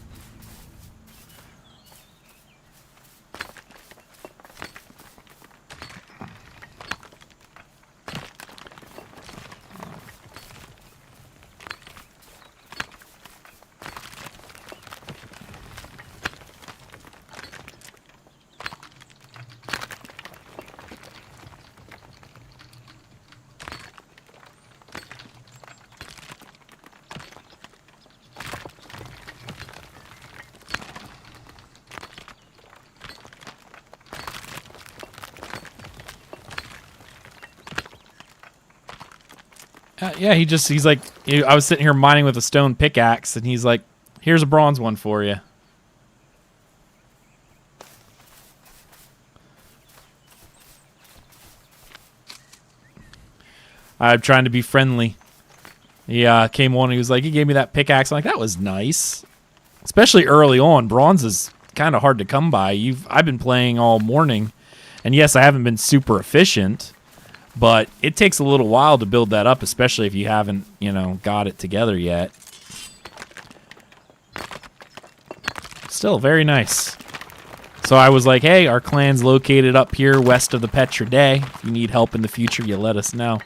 Yeah, he's like, I was sitting here mining with a stone pickaxe, and he's like, here's a bronze one for you. I'm trying to be friendly. He came on and he was like, he gave me that pickaxe. I'm like, that was nice. Especially early on. Bronze is kind of hard to come by. I've been playing all morning, and yes, I haven't been super efficient, but it takes a little while to build that up, especially if you haven't, got it together yet. Still very nice. So I was like, hey, our clan's located up here west of the Petra Day. If you need help in the future, you let us know.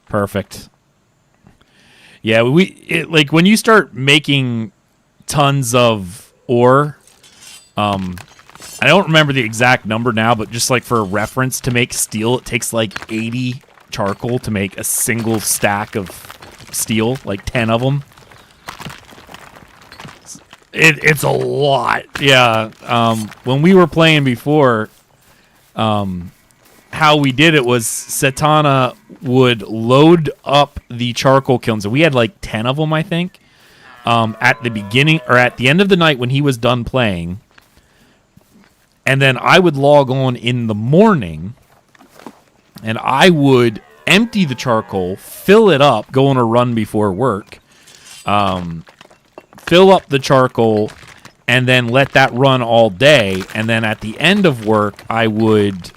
Perfect. Yeah, like when you start making tons of ore, I don't remember the exact number now, but just like for a reference, to make steel, it takes like 80 charcoal to make a single stack of steel, like 10 of them. It's a lot. Yeah. When we were playing before, how we did it was Satana would load up the charcoal kilns. And we had like 10 of them, I think, at the beginning or at the end of the night when he was done playing. And then I would log on in the morning, and I would empty the charcoal, fill it up, go on a run before work, fill up the charcoal, and then let that run all day. And then at the end of work, I would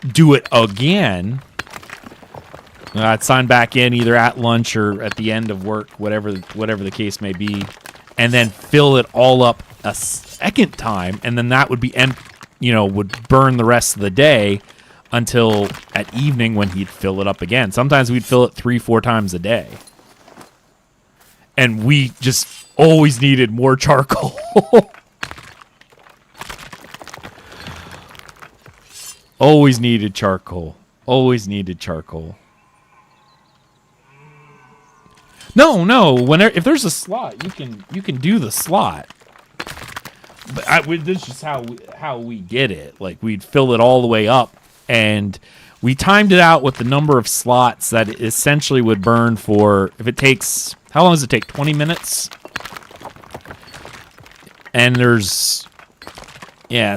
do it again. I'd sign back in either at lunch or at the end of work, whatever the case may be, and then fill it all up a second time, and then that would be would burn the rest of the day until at evening when he'd fill it up again. Sometimes we'd fill it 3-4 times a day, and we just always needed more charcoal. Always needed charcoal. Always needed charcoal. No. If there's a slot, you can do the slot. But this is just how we did it. Like, we'd fill it all the way up, and we timed it out with the number of slots that it essentially would burn for. If it takes, how long does it take? 20 minutes. And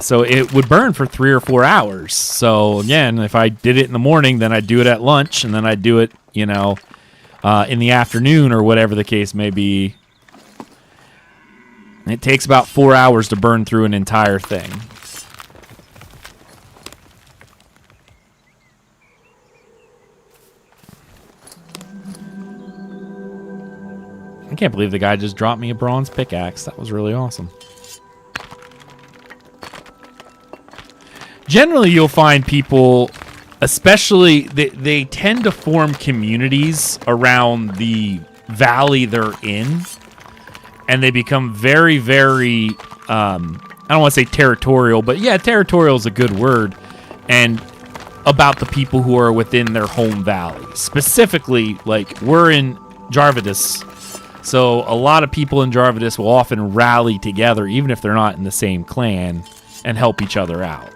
so it would burn for 3 or 4 hours. So again, if I did it in the morning, then I'd do it at lunch, and then I'd do it, in the afternoon or whatever the case may be. It takes about 4 hours to burn through an entire thing. I can't believe the guy just dropped me a bronze pickaxe. That was really awesome. Generally, you'll find people, especially, they tend to form communities around the valley they're in. and they become very, very, I don't want to say territorial, but yeah, territorial is a good word, and about the people who are within their home valley. Specifically, like, we're in Jarvadis, so a lot of people in Jarvadis will often rally together, even if they're not in the same clan, and help each other out.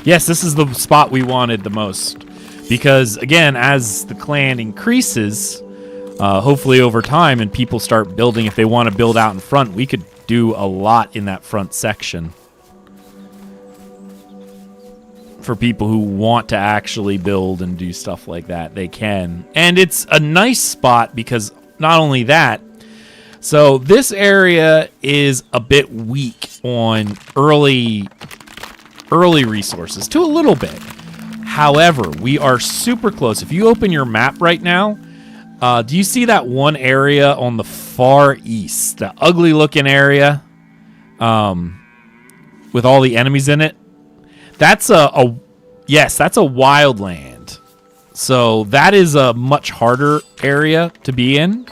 Yes, this is the spot we wanted the most. Because, again, as the clan increases, hopefully over time, and people start building, if they want to build out in front, we could do a lot in that front section. For people who want to actually build and do stuff like that, they can. And it's a nice spot because not only that, so this area is a bit weak on early resources, to a little bit. However, we are super close. If you open your map right now, do you see that one area on the far east? The ugly looking area with all the enemies in it? That's yes, that's a wildland. So that is a much harder area to be in.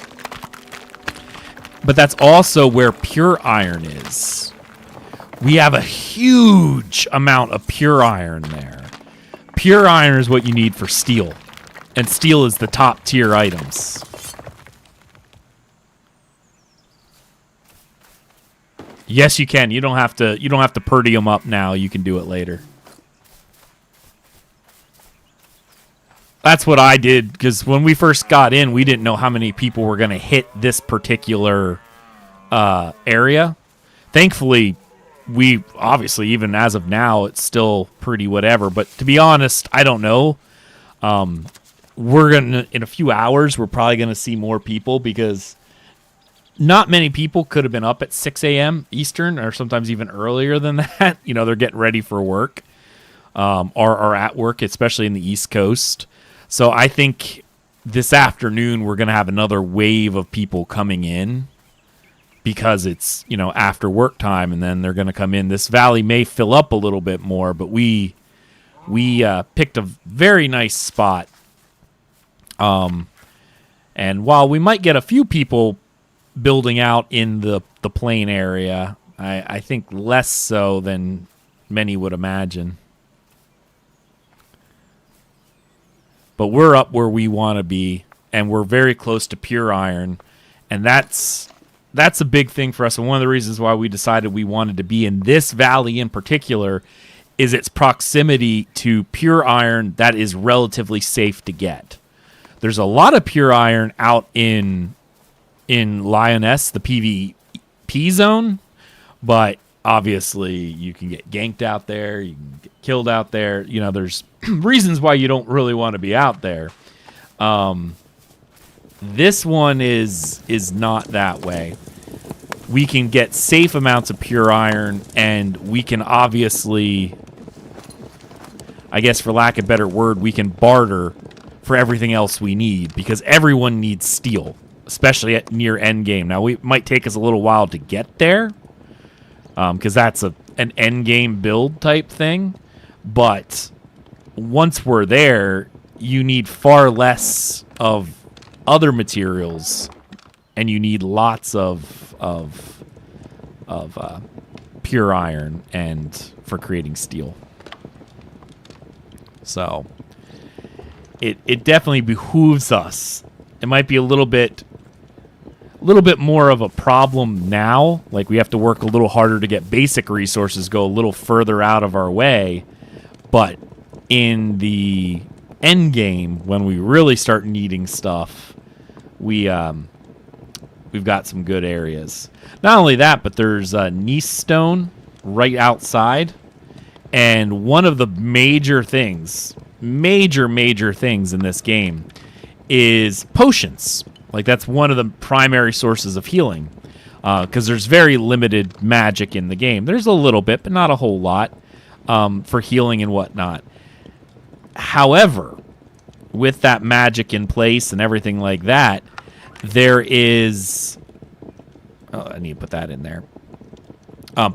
But that's also where pure iron is. We have a huge amount of pure iron there. Pure iron is what you need for steel. And steel is the top tier items. Yes, you can. You don't have to purdy them up now. You can do it later. That's what I did, because when we first got in, we didn't know how many people were going to hit this particular area. Thankfully, we obviously, even as of now, it's still pretty whatever. But to be honest, I don't know. We're gonna, in a few hours, we're probably gonna see more people, because not many people could have been up at 6 a.m. Eastern, or sometimes even earlier than that. You know, they're getting ready for work, or at work, especially in the East Coast. So I think this afternoon we're gonna have another wave of people coming in, because it's, you know, after work time, and then they're gonna come in. This valley may fill up a little bit more, but we picked a very nice spot. And while we might get a few people building out in the plain area, I think less so than many would imagine. But we're up where we want to be, and we're very close to pure iron, and that's a big thing for us. And one of the reasons why we decided we wanted to be in this valley in particular is its proximity to pure iron that is relatively safe to get. There's a lot of pure iron out in Lioness, the PvP zone, but obviously you can get ganked out there, you can get killed out there. You know, there's reasons why you don't really want to be out there. This one is not that way. We can get safe amounts of pure iron, and we can obviously, I guess for lack of a better word, we can barter for everything else we need, because everyone needs steel, especially at near end game. Now, it might take us a little while to get there, because that's an end game build type thing, but once we're there, you need far less of other materials, and you need lots of pure iron and for creating steel. So it definitely behooves us. It might be a little bit more of a problem now. Like, we have to work a little harder to get basic resources, go a little further out of our way. But in the end game, when we really start needing stuff, we've got some good areas. Not only that, but there's Nice Stone right outside. And one of the major things in this game is potions. Like, that's one of the primary sources of healing, because there's very limited magic in the game. There's a little bit, but not a whole lot, for healing and whatnot. However, with that magic in place and everything like that, there is... Oh, I need to put that in there.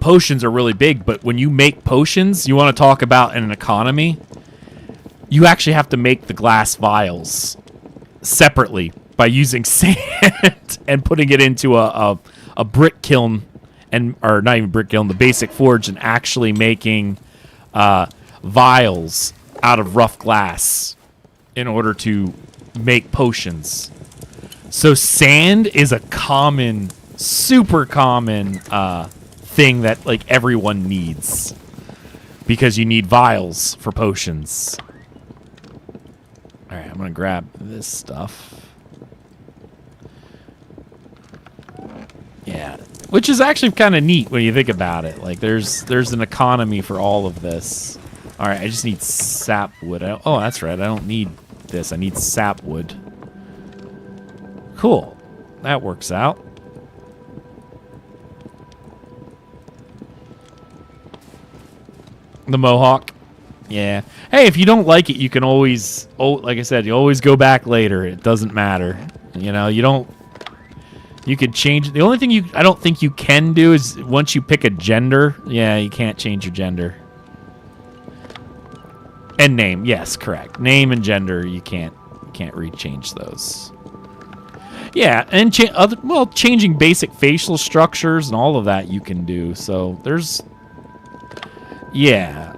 Potions are really big, but when you make potions, you want to talk about an economy. you actually have to make the glass vials separately by using sand and putting it into a brick kiln, or not even brick kiln, the basic forge, and actually making vials out of rough glass in order to make potions. So sand is a common, super common thing that like everyone needs, because you need vials for potions. All right, I'm gonna grab this stuff. Yeah, which is actually kind of neat when you think about it. Like, there's an economy for all of this. All right, I just need sapwood. Oh, that's right. I don't need this. I need sapwood. Cool. That works out. The Mohawk. Yeah. Hey, if you don't like it, you can always, like I said, you always go back later. It doesn't matter. You know, you could change. The only thing I don't think you can do is once you pick a gender, yeah, you can't change your gender. And name, yes, correct. Name and gender, you can't rechange those. Yeah, and changing basic facial structures and all of that you can do. So there's, yeah.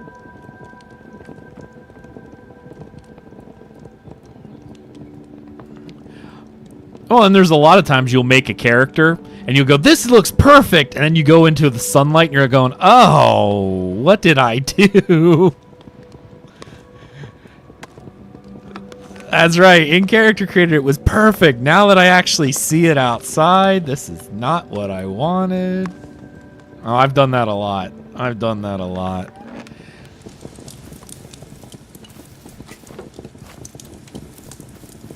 Oh, and there's a lot of times you'll make a character and you'll go, this looks perfect, and then you go into the sunlight and you're going, oh, what did I do? That's right. In Character Creator, it was perfect. Now that I actually see it outside, this is not what I wanted. Oh, I've done that a lot. I've done that a lot.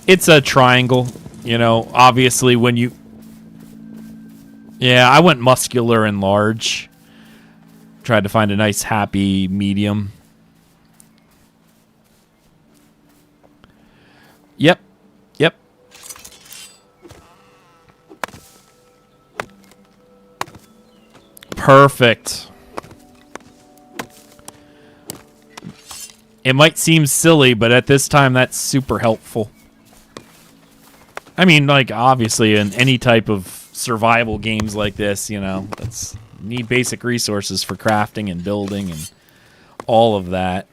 It's a triangle. You know, obviously when you... Yeah, I went muscular and large. Tried to find a nice, happy medium. Yep. Yep. Perfect. It might seem silly, but at this time, that's super helpful. I mean, like, obviously, in any type of survival games like this, you know, need basic resources for crafting and building and all of that.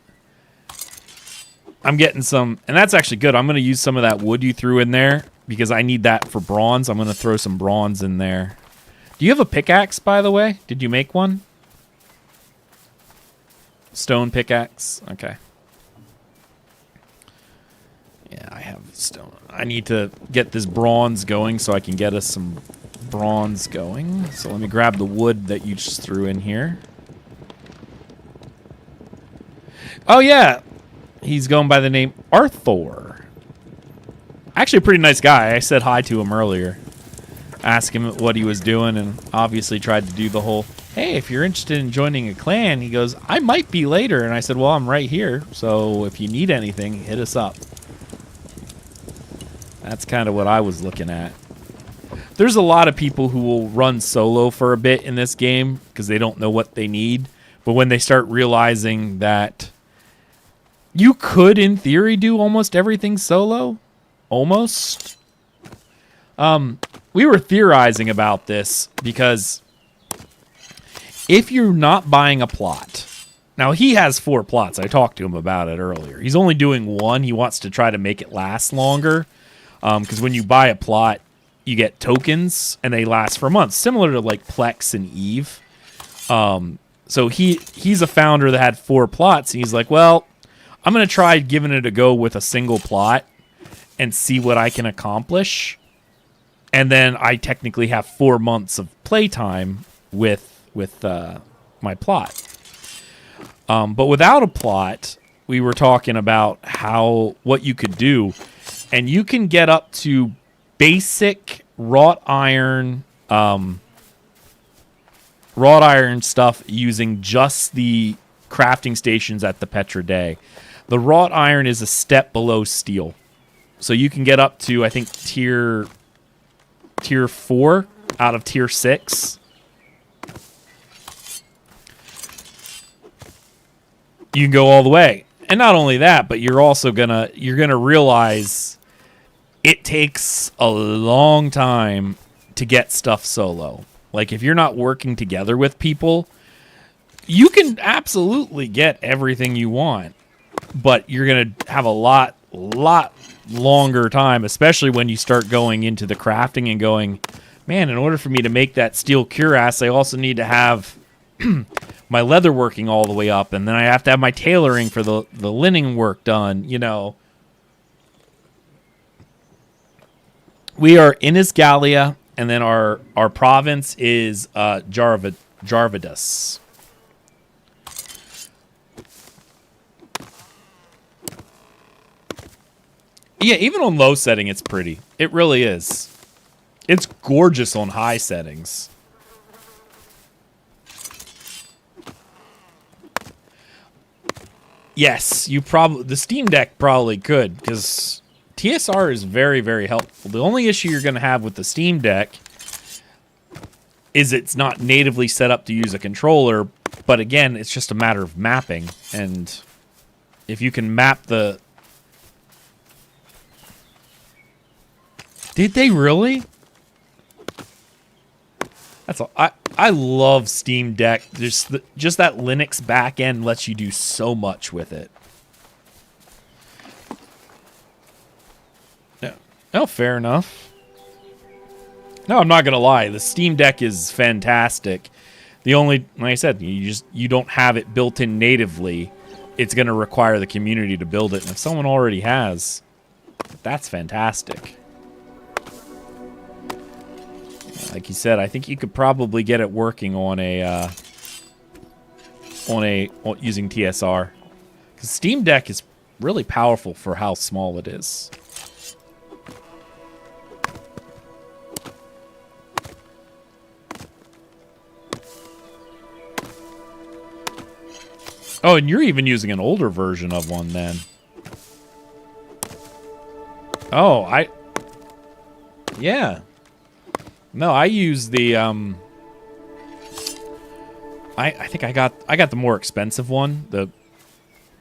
I'm getting some, and that's actually good. I'm going to use some of that wood you threw in there because I need that for bronze. I'm going to throw some bronze in there. Do you have a pickaxe, by the way? Did you make one? Stone pickaxe? Okay. Yeah, I have stone. I need to get this bronze going so I can get us some bronze going. So let me grab the wood that you just threw in here. Oh, yeah. He's going by the name Arthur. Actually, a pretty nice guy. I said hi to him earlier. Asked him what he was doing, and obviously tried to do the whole, hey, if you're interested in joining a clan, he goes, I might be later. And I said, well, I'm right here. So if you need anything, hit us up. That's kind of what I was looking at. There's a lot of people who will run solo for a bit in this game because they don't know what they need. But when they start realizing that you could, in theory, do almost everything solo. Almost. We were theorizing about this because if you're not buying a plot... Now, he has 4 plots. I talked to him about it earlier. He's only doing 1. He wants to try to make it last longer. Because when you buy a plot, you get tokens, and they last for months. Similar to, like, Plex and Eve. So he's a founder that had 4 plots, and he's like, well... I'm going to try giving it a go with a single plot and see what I can accomplish. And then I technically have 4 months of playtime with my plot. But without a plot, we were talking about what you could do. And you can get up to basic wrought iron stuff using just the crafting stations at the Petra Day. The wrought iron is a step below steel. So you can get up to, I think, tier 4 out of tier 6. You can go all the way. And not only that, but you're also gonna realize it takes a long time to get stuff solo. Like, if you're not working together with people, you can absolutely get everything you want, but you're going to have a lot longer time, especially when you start going into the crafting and going, man, in order for me to make that steel cuirass, I also need to have my leather working all the way up, and then I have to have my tailoring for the linen work done, you know. We are in Isgalia, and then our province is Jarvidus. Yeah, even on low setting, it's pretty. It really is. It's gorgeous on high settings. Yes, the Steam Deck probably could, because TSR is very, very helpful. The only issue you're going to have with the Steam Deck is it's not natively set up to use a controller, but again, it's just a matter of mapping. And if you can map the... Did they really? That's all. I love Steam Deck. Just that Linux backend lets you do so much with it. No, oh, fair enough. No, I'm not gonna lie. The Steam Deck is fantastic. The only, like I said, you don't have it built in natively. It's gonna require the community to build it, and if someone already has, that's fantastic. Like you said, I think you could probably get it working on using TSR, because Steam Deck is really powerful for how small it is. Oh, and you're even using an older version of one then. Oh, yeah. No, I use the I think I got the more expensive one.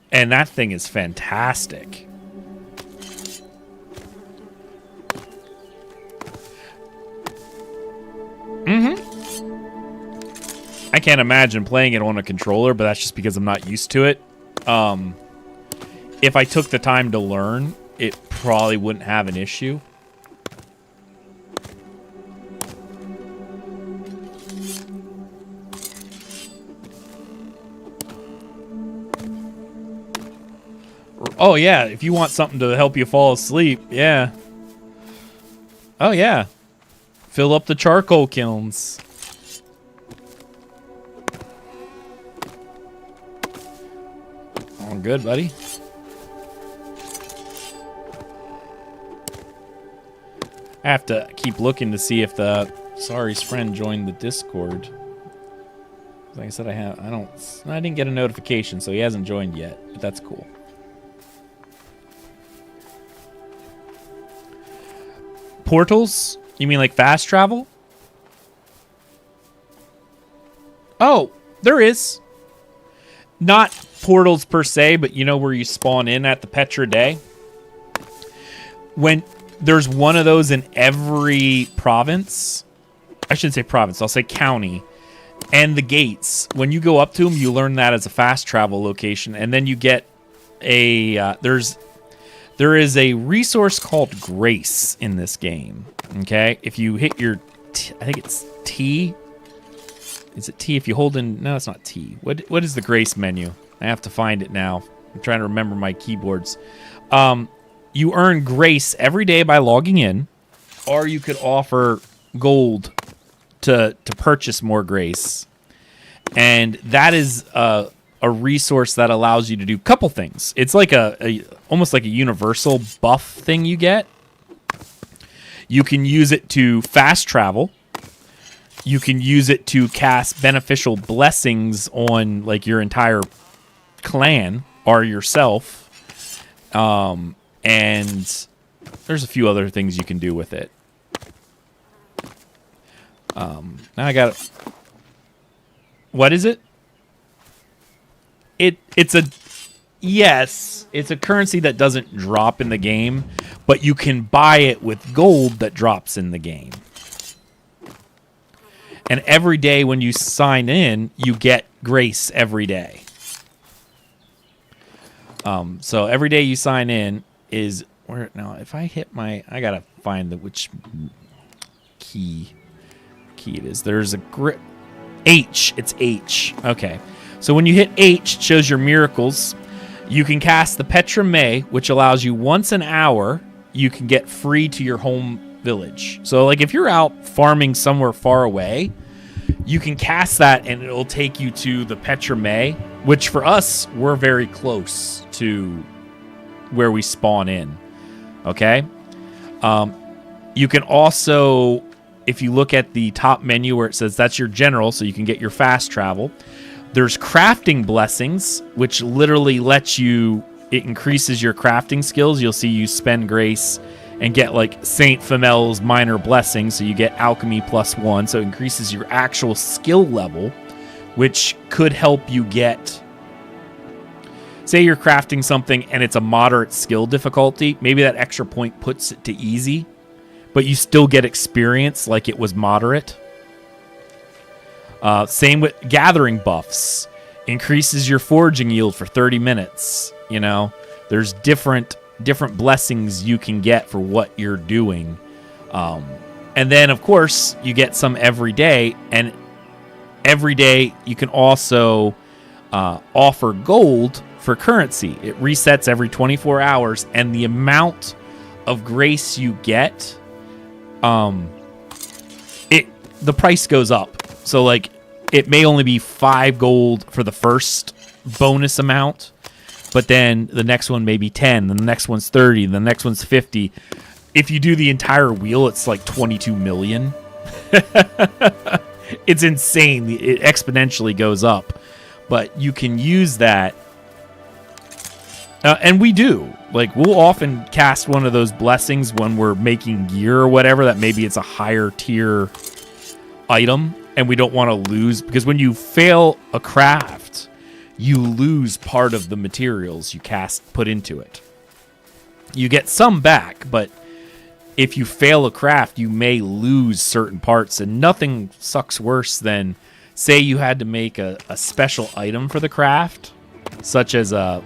And that thing is fantastic. I can't imagine playing it on a controller, but that's just because I'm not used to it. If I took the time to learn, it probably wouldn't have an issue. Oh, yeah, if you want something to help you fall asleep, yeah. Oh, yeah. Fill up the charcoal kilns. All good, buddy. I have to keep looking to see if the Sari's friend joined the Discord. Like I said, I didn't get a notification, so he hasn't joined yet, but that's cool. Portals? You mean like fast travel? Oh, there is. Not portals per se, but you know where you spawn in at the Petra Day? When there's one of those in every province. I shouldn't say province, I'll say county. And the gates, when you go up to them, you learn that as a fast travel location. And then you get a... There is a resource called Grace in this game, okay? If you hit your... I think it's T. Is it T if you hold in... No, it's not T. What is the Grace menu? I have to find it now. I'm trying to remember my keyboards. You earn Grace every day by logging in, or you could offer gold to purchase more Grace. And that is... a resource that allows you to do a couple things. It's like almost like a universal buff thing you get. You can use it to fast travel. You can use it to cast beneficial blessings on like your entire clan or yourself. And there's a few other things you can do with it. Now I got it. What is it? Yes, it's a currency that doesn't drop in the game, but you can buy it with gold that drops in the game. And every day when you sign in, you get grace every day. So every day you sign in is where now. If I hit my, I gotta find which key it is. There's a H. It's H. Okay. So when you hit H, it shows your miracles. You can cast the Petra May, which allows you once an hour, you can get free to your home village. So like if you're out farming somewhere far away, you can cast that and it'll take you to the Petra May, which for us, we're very close to where we spawn in. Okay? You can also, if you look at the top menu where it says that's your general, so you can get your fast travel. There's crafting blessings, which literally lets you, it increases your crafting skills. You'll see you spend grace and get like Saint Femel's minor blessings, so you get alchemy +1, so it increases your actual skill level, which could help you get, say you're crafting something and it's a moderate skill difficulty, maybe that extra point puts it to easy, but you still get experience like it was moderate. Same with gathering buffs. Increases your foraging yield for 30 minutes. You know, there's different blessings you can get for what you're doing. And then, of course, you get some every day. And every day you can also offer gold for currency. It resets every 24 hours. And the amount of grace you get, the price goes up. So, like, it may only be 5 gold for the first bonus amount, but then the next one may be 10, then the next one's 30, then the next one's 50. If you do the entire wheel, it's like 22 million. It's insane. It exponentially goes up. But you can use that. And we do. Like, we'll often cast one of those blessings when we're making gear or whatever, that maybe it's a higher tier item and we don't want to lose, because when you fail a craft, you lose part of the materials you put into it. You get some back, but if you fail a craft, you may lose certain parts, and nothing sucks worse than, say you had to make a special item for the craft, such as a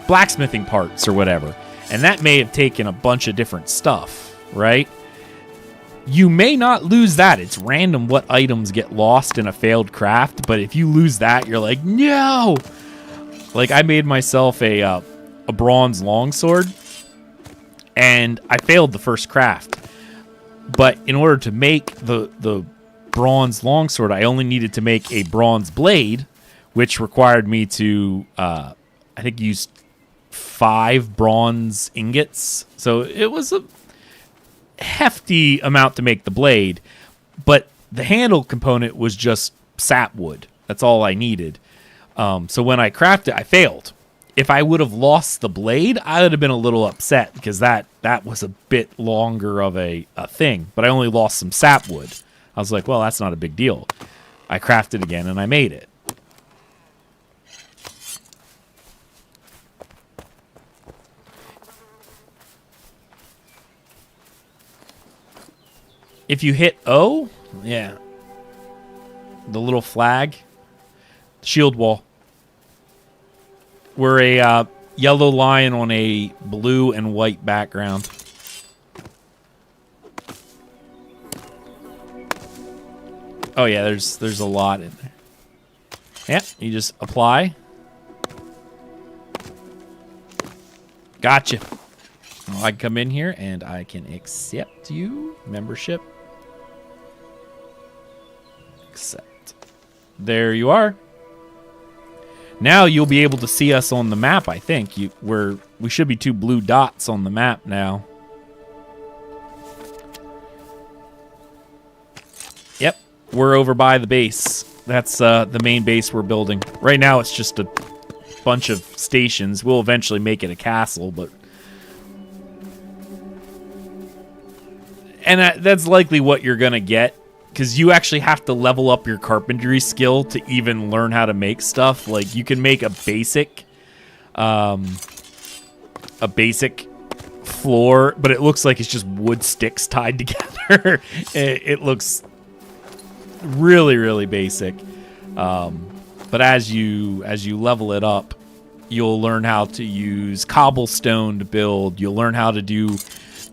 blacksmithing parts or whatever, and that may have taken a bunch of different stuff, right? You may not lose that. It's random what items get lost in a failed craft, but if you lose that, you're like, no! Like, I made myself a bronze longsword, and I failed the first craft. But in order to make the bronze longsword, I only needed to make a bronze blade, which required me to, I think, use 5 bronze ingots. So it was a hefty amount to make the blade, but the handle component was just sapwood. That's all I needed. So when I crafted, I failed. If I would have lost the blade, I would have been a little upset, because that was a bit longer of a thing, but I only lost some sapwood. I was like, well, that's not a big deal. I crafted again and I made it. If you hit O, yeah, the little flag, shield wall. We're a yellow lion on a blue and white background. Oh yeah, there's a lot in there. Yeah, you just apply. Gotcha. Well, I can come in here and I can accept you. Membership. Accept. There you are. Now you'll be able to see us on the map, I think. We should be 2 blue dots on the map now. Yep, we're over by the base. That's the main base we're building. Right now it's just a bunch of stations. We'll eventually make it a castle, but... And that's likely what you're going to get, because you actually have to level up your carpentry skill to even learn how to make stuff. Like, you can make a basic, a basic floor, but it looks like it's just wood sticks tied together. It looks really, really basic. But as you level it up, you'll learn how to use cobblestone to build. You'll learn how to do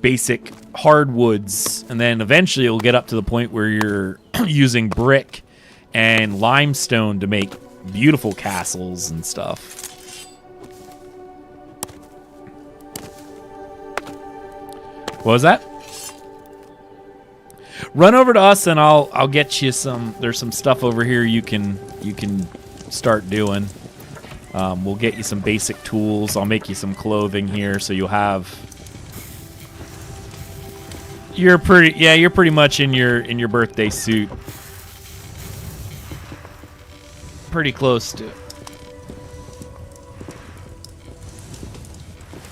basic hardwoods, and then eventually you'll get up to the point where you're using brick and limestone to make beautiful castles and stuff. What was that? Run over to us and I'll get you some. There's some stuff over here you can start doing. We'll get you some basic tools. I'll make you some clothing here so you'll have. You're pretty much in your birthday suit. Pretty close to it.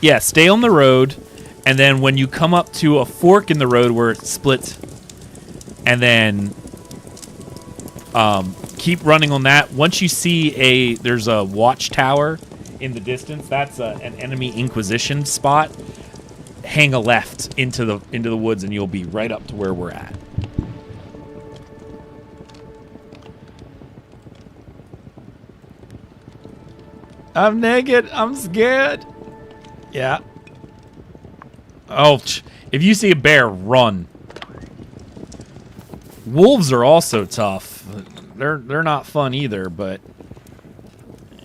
Yeah, stay on the road. And then when you come up to a fork in the road where it splits, and then keep running on that. Once you see there's a watchtower in the distance, that's an enemy Inquisition spot. Hang a left into the woods, and you'll be right up to where we're at. I'm naked. I'm scared. Yeah. Oh, if you see a bear, run. Wolves are also tough. They're not fun either, but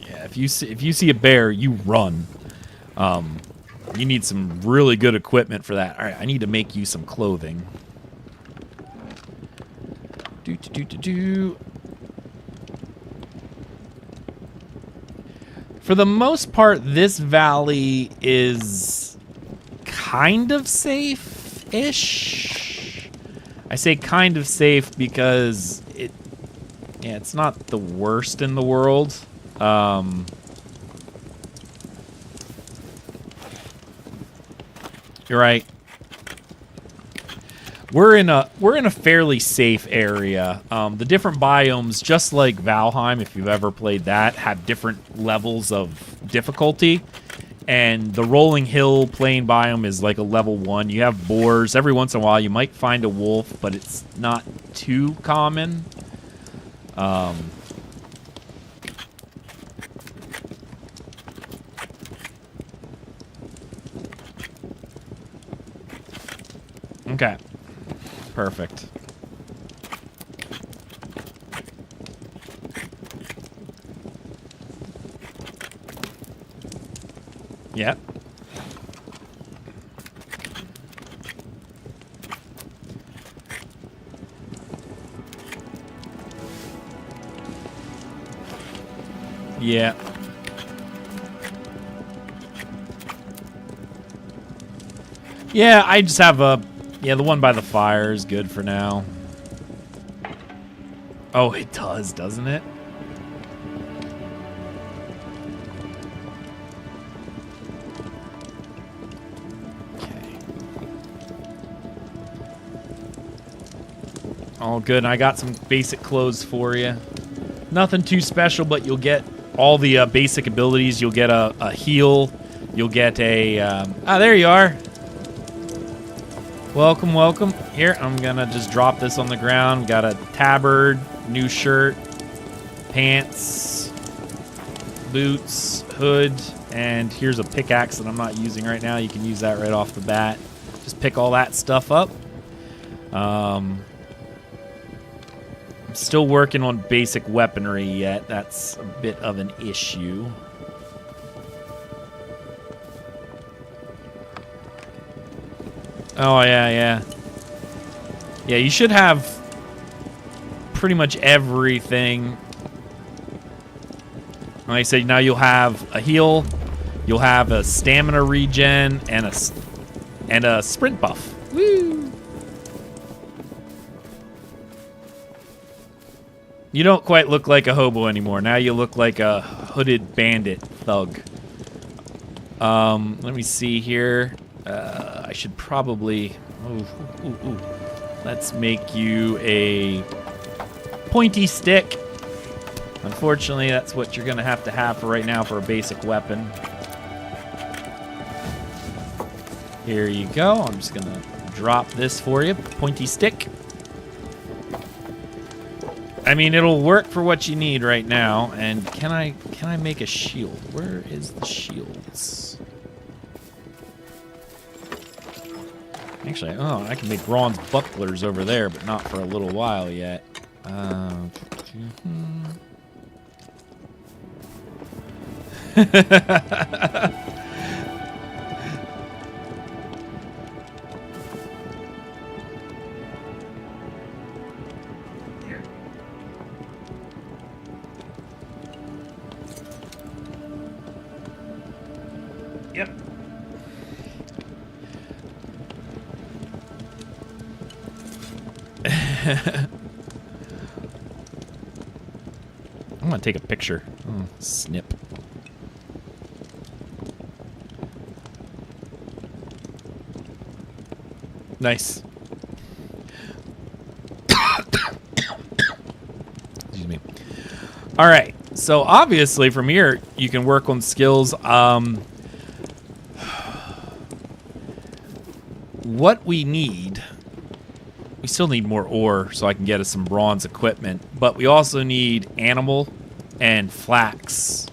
yeah, if you see a bear, you run. You need some really good equipment for that. All right, I need to make you some clothing. For the most part, this valley is kind of safe-ish. I say kind of safe because it's not the worst in the world. You're right. We're in a fairly safe area. The different biomes, just like Valheim, if you've ever played that, have different levels of difficulty. And the rolling hill plain biome is like a level 1. You have boars. Every once in a while, you might find a wolf, but it's not too common. Okay. Perfect. Yep. Yeah. Yeah, I just have the one by the fire is good for now. Oh, it does, doesn't it? All good. I got some basic clothes for you. Nothing too special, but you'll get all the basic abilities. You'll get a heal. You'll get a... there you are. Welcome, welcome. Here, I'm going to just drop this on the ground. Got a tabard, new shirt, pants, boots, hood, and here's a pickaxe that I'm not using right now. You can use that right off the bat. Just pick all that stuff up. I'm still working on basic weaponry yet. That's a bit of an issue. Oh, yeah. Yeah, you should have pretty much everything. Like I said, now you'll have a heal, you'll have a stamina regen, and a sprint buff. Woo! You don't quite look like a hobo anymore. Now you look like a hooded bandit thug. Let me see here. I should probably... Ooh. Let's make you a pointy stick. Unfortunately, that's what you're going to have for right now for a basic weapon. Here you go. I'm just gonna drop this for you. Pointy stick. I mean, it'll work for what you need right now. And can I make a shield? Where is the shields? Actually, oh, I can make bronze bucklers over there, but not for a little while yet. Yep. I'm gonna take a picture. Oh, snip. Nice. Excuse me. All right. So obviously from here you can work on skills. What we need, we still need more ore so I can get us some bronze equipment, but we also need animal and flax.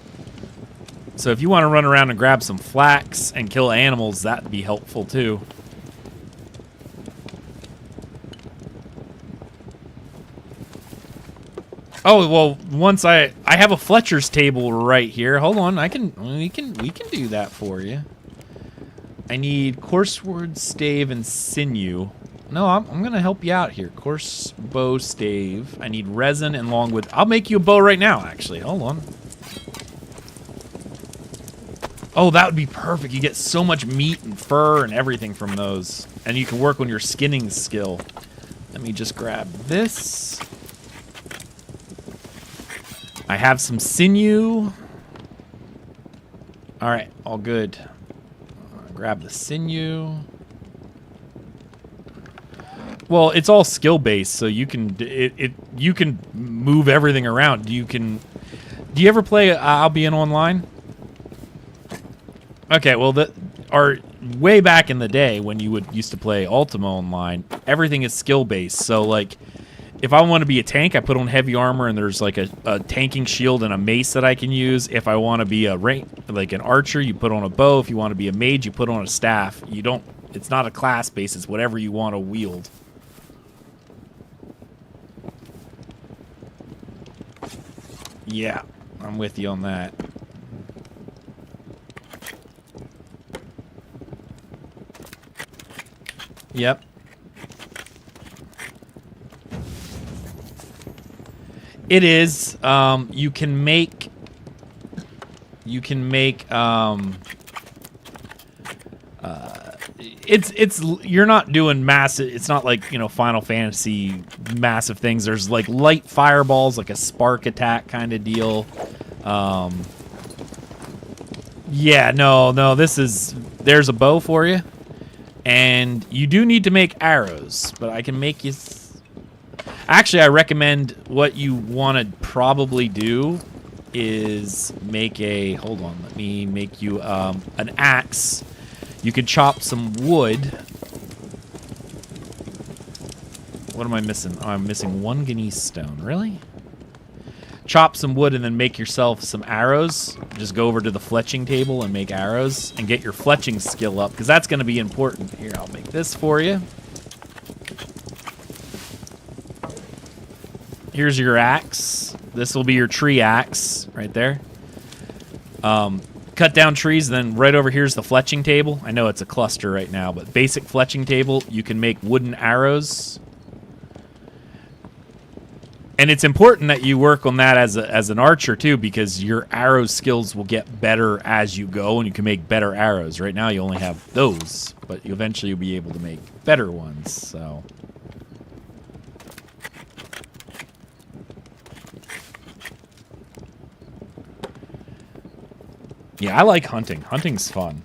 So if you want to run around and grab some flax and kill animals, that'd be helpful too. Oh, well, once I have a Fletcher's table right here. Hold on, we can do that for you. I need coarse sword, stave, and sinew. No, I'm gonna help you out here. Coarse bow, stave. I need resin and longwood. I'll make you a bow right now, actually. Hold on. Oh, that would be perfect. You get so much meat and fur and everything from those. And you can work on your skinning skill. Let me just grab this. I have some sinew. All right, all good. Grab the sinew. Well, it's all skill based, so you can you can move everything around. Do you ever play Albion Online? Okay, well way back in the day when you used to play Ultima Online, everything is skill based. So like, if I want to be a tank, I put on heavy armor, and there's like a tanking shield and a mace that I can use. If I want to be like an archer, you put on a bow. If you want to be a mage, you put on a staff. You don't. It's not a class base. It's whatever you want to wield. Yeah, I'm with you on that. Yep. It is. You can make. It's. You're not doing massive. It's not like, you know, Final Fantasy massive things. There's like light fireballs, like a spark attack kind of deal. Yeah. No. This is. There's a bow for you, and you do need to make arrows, but I can make you. Actually, I recommend what you want to probably do is make a... Hold on, let me make you an axe. You can chop some wood. What am I missing? Oh, I'm missing one Guinea stone. Really? Chop some wood and then make yourself some arrows. Just go over to the fletching table and make arrows and get your fletching skill up, because that's going to be important. Here, I'll make this for you. Here's your axe. This will be your tree axe right there. Cut down trees, then right over here's the fletching table. I know it's a cluster right now, but basic fletching table. You can make wooden arrows. And it's important that you work on that as an archer too, because your arrow skills will get better as you go, and you can make better arrows. Right now you only have those, but eventually you'll be able to make better ones, so... Yeah, I like hunting. Hunting's fun.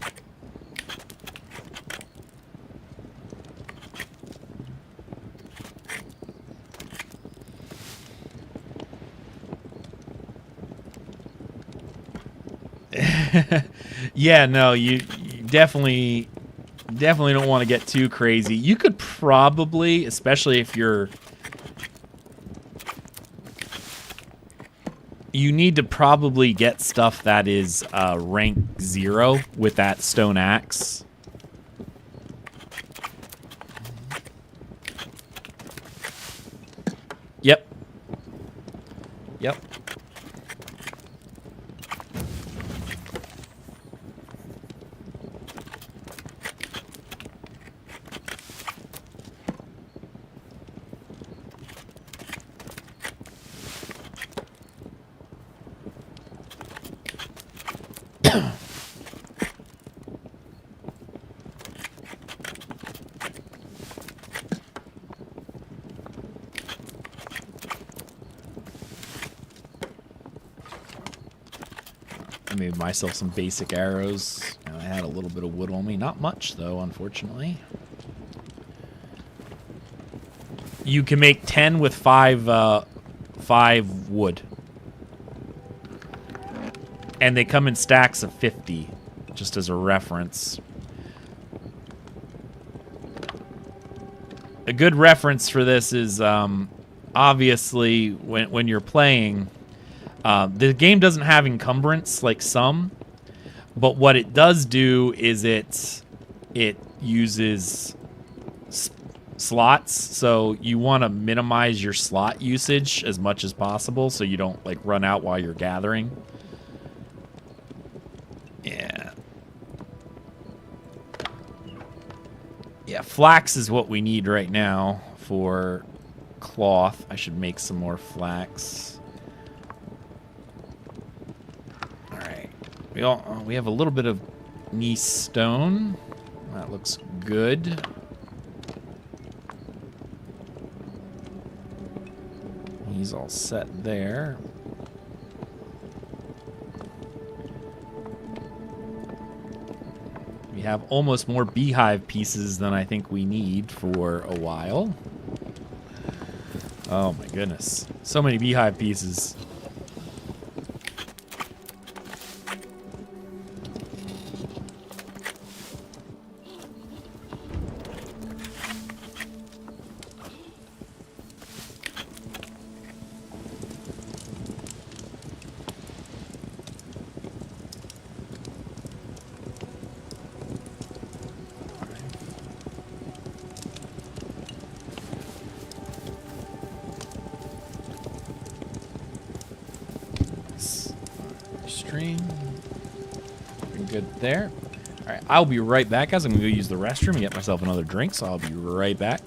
Yeah, no, you definitely definitely don't want to get too crazy. You could probably, especially if you're... You need to probably get stuff that is rank 0 with that stone axe. Yep. Yep. I made myself some basic arrows, and I had a little bit of wood on me. Not much, though, unfortunately. You can make 10 with 5 wood. And they come in stacks of 50, just as a reference. A good reference for this is, obviously, when you're playing... the game doesn't have encumbrance like some, but what it does do is it uses slots, so you want to minimize your slot usage as much as possible so you don't like run out while you're gathering. Yeah, flax is what we need right now for cloth. I should make some more flax. We have a little bit of gneiss stone. That looks good. He's all set there. We have almost more beehive pieces than I think we need for a while. Oh my goodness. So many beehive pieces. Good there. All right, I'll be right back, guys. I'm going to go use the restroom and get myself another drink, so I'll be right back.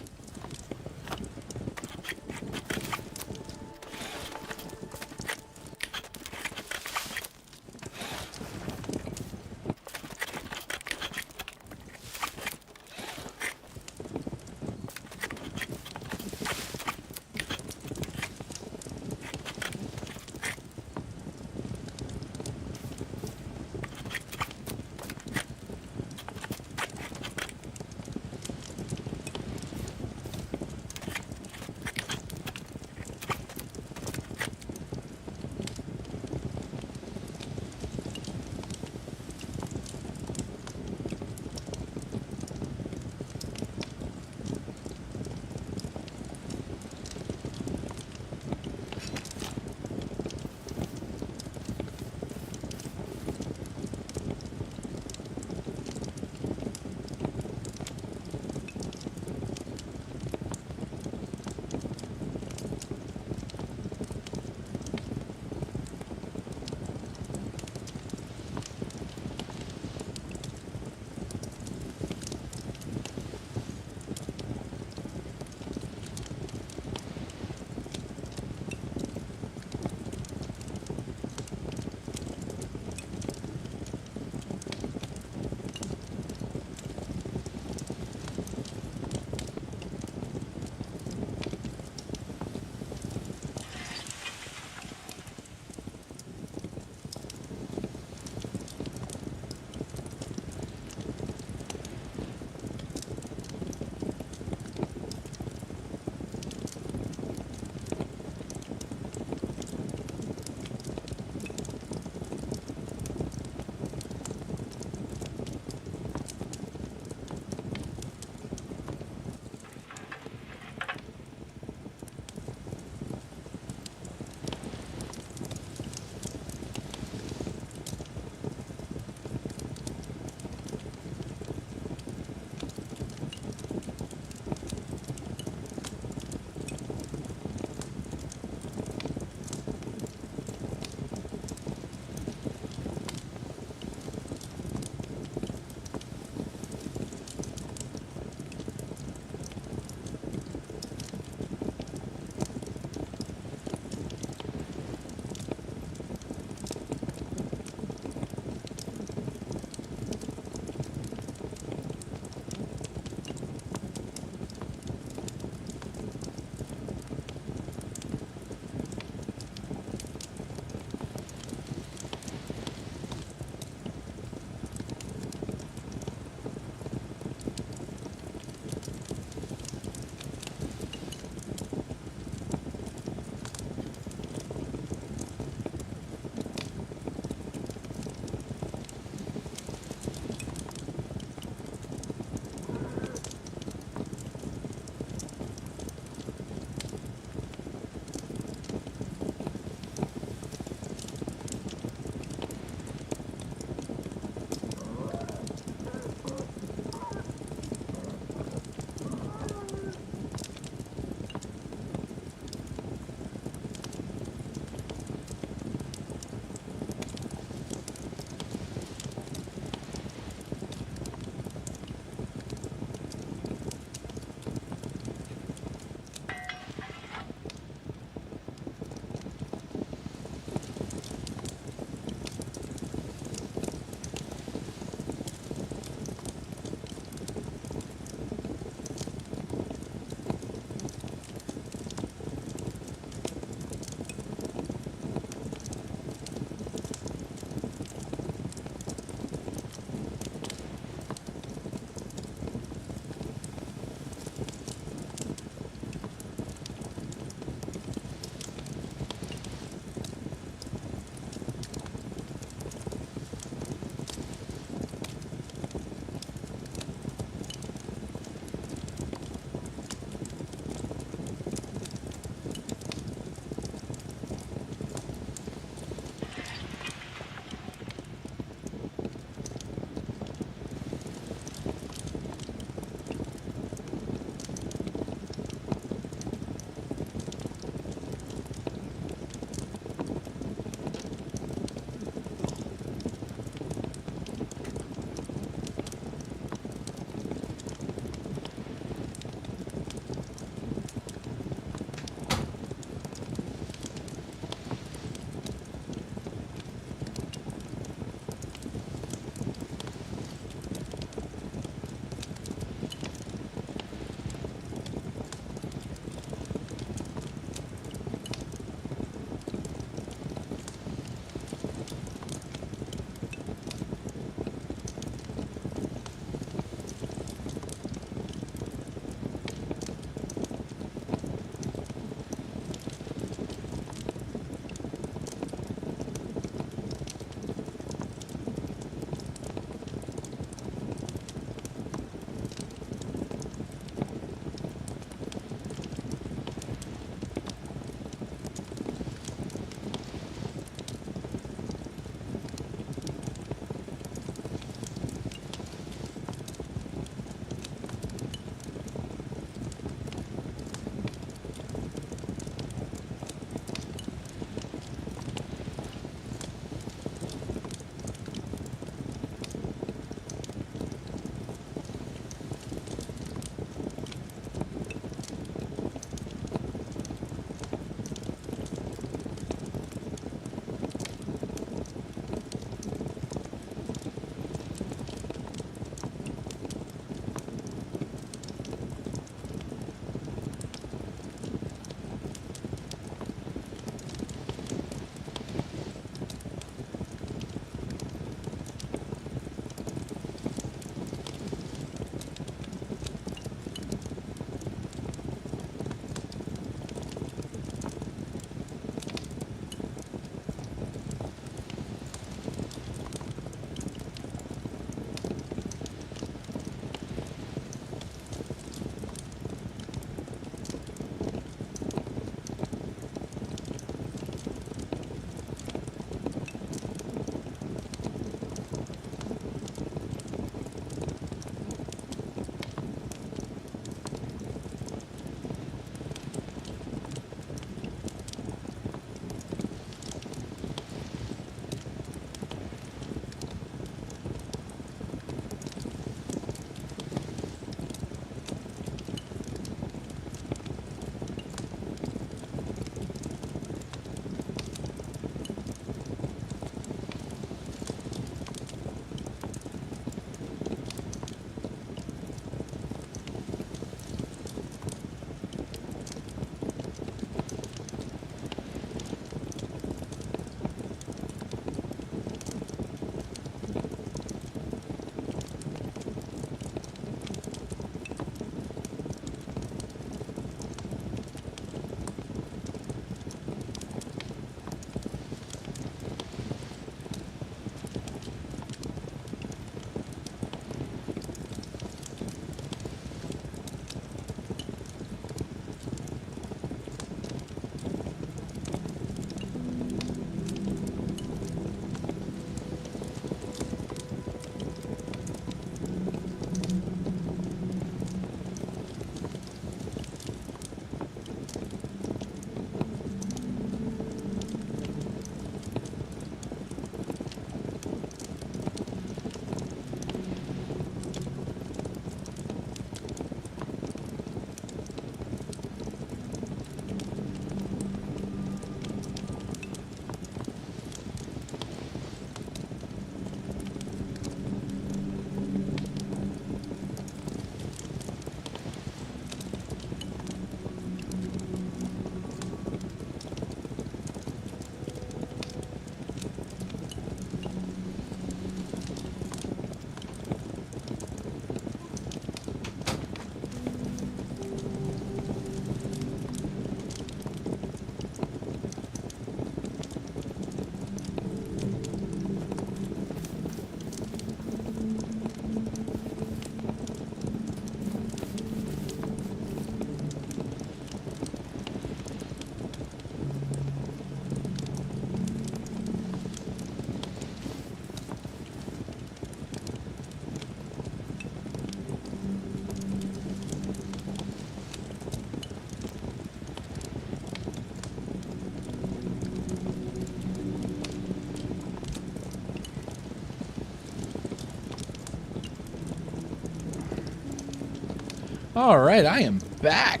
All right, I am back.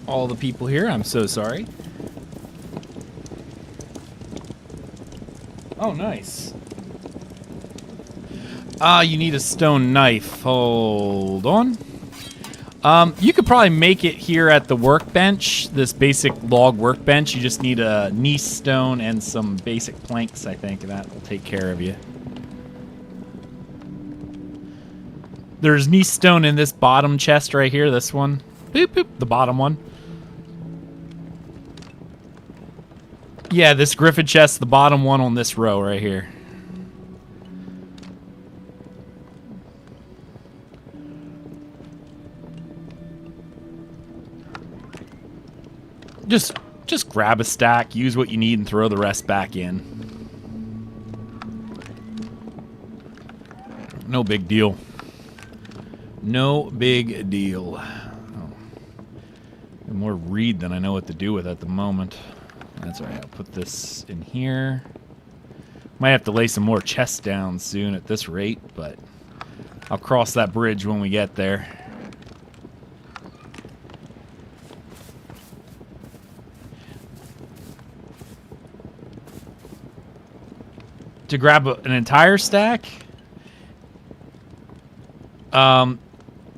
All the people here, I'm so sorry. Oh, nice. You need a stone knife. Hold on. You could probably make it here at the workbench, this basic log workbench. You just need a gneiss stone and some basic planks, I think. That will take care of you. There's gneiss stone in this bottom chest right here, this one. Boop, boop, the bottom one. Yeah, this griffin chest, the bottom one on this row right here. Just grab a stack, use what you need, and throw the rest back in. No big deal. No big deal. Oh. More read than I know what to do with at the moment. That's all right. I'll put this in here. Might have to lay some more chests down soon at this rate, but I'll cross that bridge when we get there. To grab an entire stack,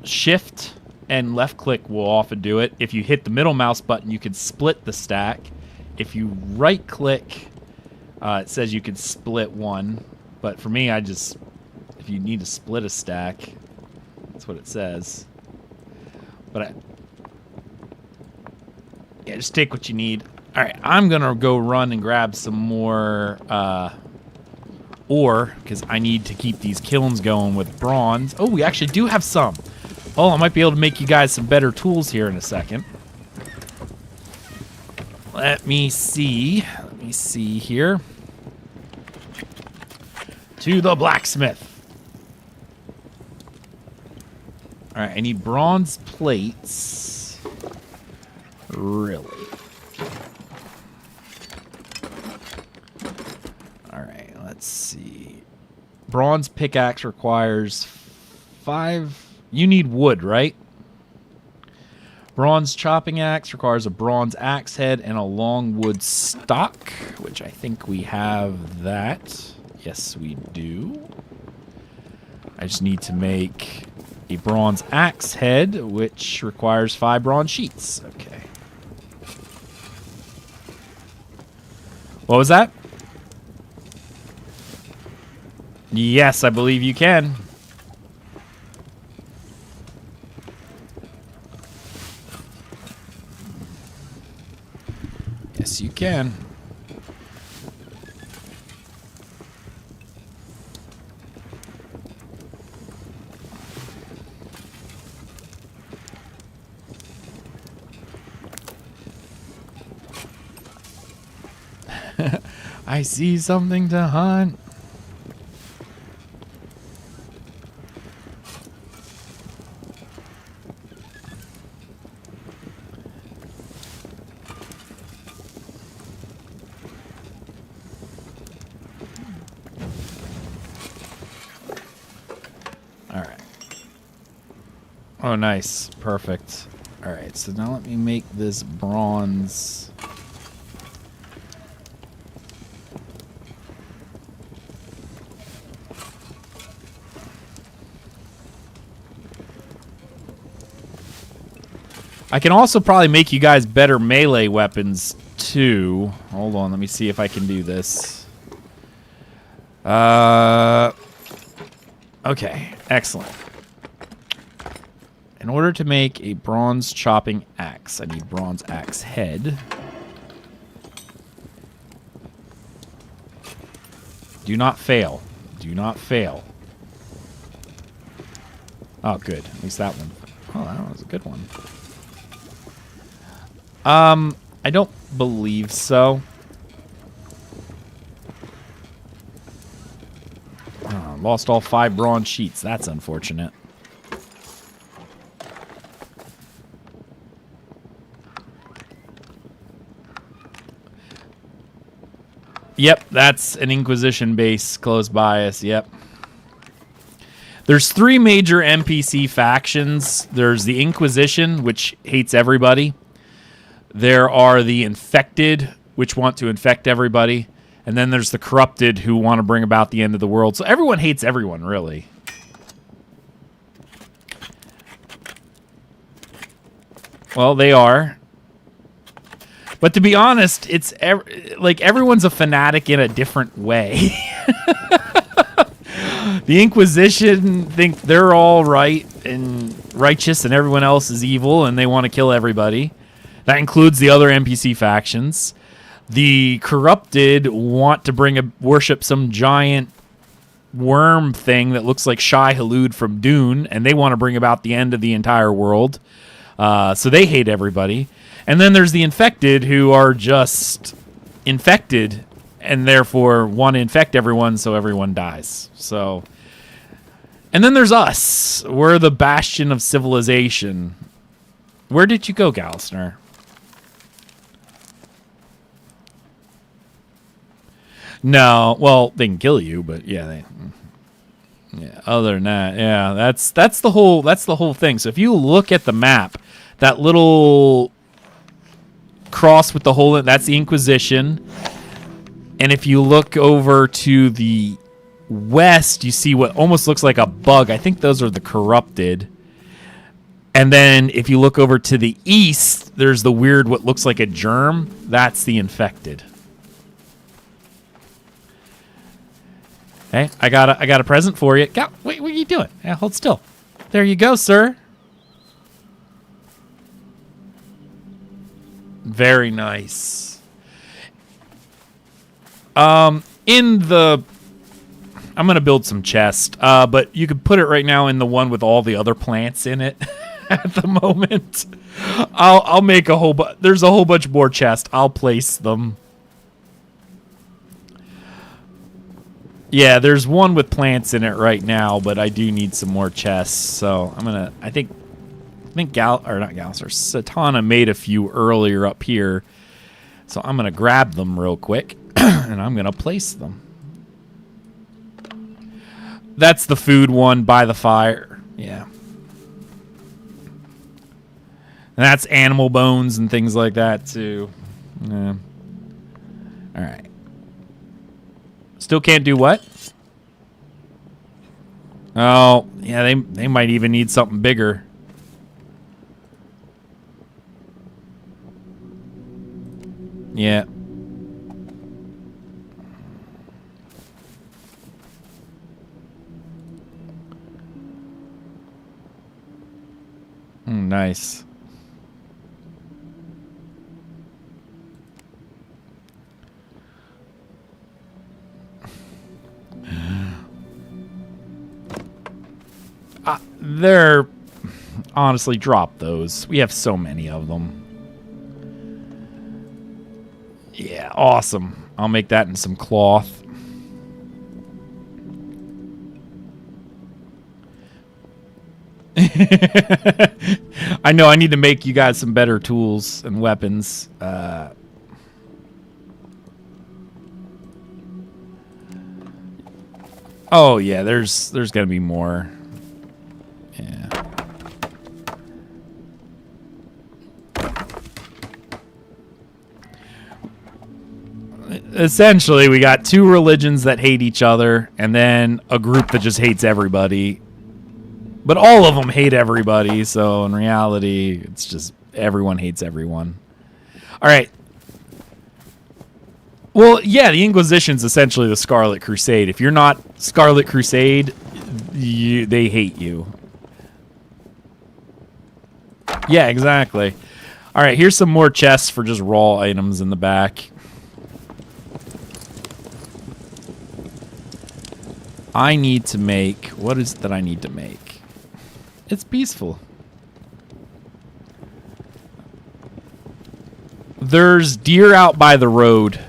shift and left click will often do it. If you hit the middle mouse button, you can split the stack. If you right click, it says you can split one. But for me, if you need to split a stack, that's what it says. But yeah, just take what you need. All right, I'm going to go run and grab some more ore, because I need to keep these kilns going with bronze. Oh, we actually do have some. Oh, I might be able to make you guys some better tools here in a second. Let me see. Let me see here. To the blacksmith. All right, I need bronze plates. Really? All right, let's see. Bronze pickaxe requires 5. You need wood, right? Bronze chopping axe requires a bronze axe head and a long wood stock, which I think we have that. Yes, we do. I just need to make a bronze axe head, which requires 5 bronze sheets. Okay. What was that? Yes, I believe you can. Yes, you can. I see something to hunt. Oh, nice. Perfect. Alright, so now let me make this bronze. I can also probably make you guys better melee weapons, too. Hold on, let me see if I can do this. Okay, excellent. In order to make a bronze chopping axe, I need bronze axe head. Do not fail. Do not fail. Oh, good. At least that one. Oh, that was a good one. I don't believe so. Oh, lost all 5 bronze sheets. That's unfortunate. Yep, that's an Inquisition base close by us. Yep. There's 3 major NPC factions. There's the Inquisition, which hates everybody. There are the Infected, which want to infect everybody. And then there's the Corrupted, who want to bring about the end of the world. So everyone hates everyone, really. Well, they are. But to be honest, it's like everyone's a fanatic in a different way. The Inquisition think they're all right and righteous and everyone else is evil and they want to kill everybody. That includes the other NPC factions. The Corrupted want to worship some giant worm thing that looks like Shai Hulud from Dune, and they want to bring about the end of the entire world. So they hate everybody. And then there's the Infected, who are just infected and therefore want to infect everyone so everyone dies. So, and then there's us. We're the bastion of civilization. Where did you go, Galsner? No, well, they can kill you, but yeah, other than that, yeah, that's the whole thing. So if you look at the map, that little cross with the hole in, that's the Inquisition. And if you look over to the west, you see what almost looks like a bug. I think those are the Corrupted. And then if you look over to the east, there's the weird what looks like a germ. That's the Infected. Hey, I got a present for you. Wait, what are you doing? Yeah, hold still. There you go, sir. Very nice. I'm gonna build some chests, but you could put it right now in the one with all the other plants in it. At the moment, I'll make a whole there's a whole bunch more chests. I'll place them. Yeah, there's one with plants in it right now, but I do need some more chests. So I'm gonna. I think Satana made a few earlier up here. So I'm gonna grab them real quick, and I'm gonna place them. That's the food one by the fire. Yeah. And that's animal bones and things like that too. Yeah. All right. Still can't do what? Oh, yeah, they might even need something bigger. Yeah. Nice. They're honestly, drop those. We have so many of them. Yeah, awesome. I'll make that in some cloth. I know I need to make you guys some better tools and weapons. Oh yeah, there's gonna be more. Yeah. Essentially, we got two religions that hate each other, and then a group that just hates everybody. But all of them hate everybody, so in reality, it's just everyone hates everyone. All right. Well, yeah, the Inquisition's essentially the Scarlet Crusade. If you're not Scarlet Crusade, they hate you. Yeah, exactly. All right, here's some more chests for just raw items in the back. I need to make... What is it that I need to make? It's peaceful. There's deer out by the road.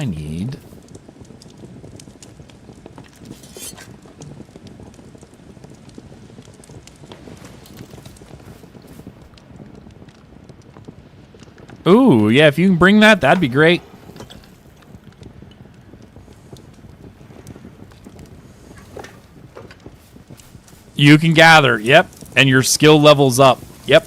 I need... Ooh, yeah, if you can bring that, that'd be great. You can gather, yep. And your skill levels up, yep.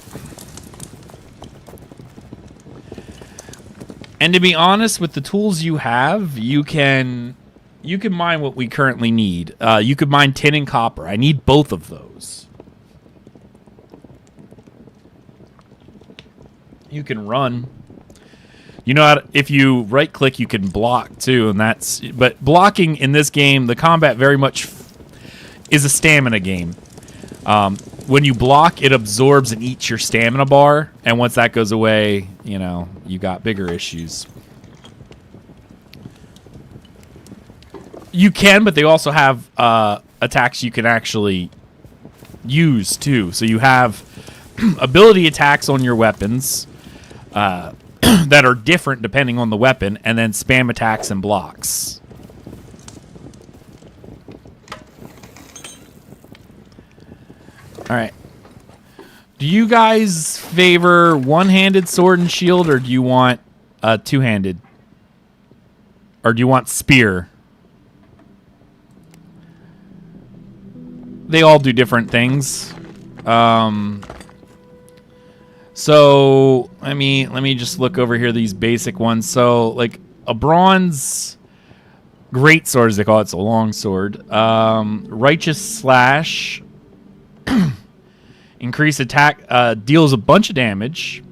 And to be honest, with the tools you have, you can mine what we currently need. You could mine tin and copper. I need both of those. You can run. You know how to, if you right click, you can block too, and that's. But blocking in this game, the combat very much is a stamina game. When you block, it absorbs and eats your stamina bar, and once that goes away, you know, you got bigger issues. You can, but they also have attacks you can actually use too. So you have ability attacks on your weapons that are different depending on the weapon, and then spam attacks and blocks. All right. Do you guys favor one-handed sword and shield, or do you want two-handed? Or do you want spear? They all do different things. So let me just look over here, these basic ones. So like a bronze great sword, as they call it, it's a long sword. Righteous slash. Increase attack, deals a bunch of damage.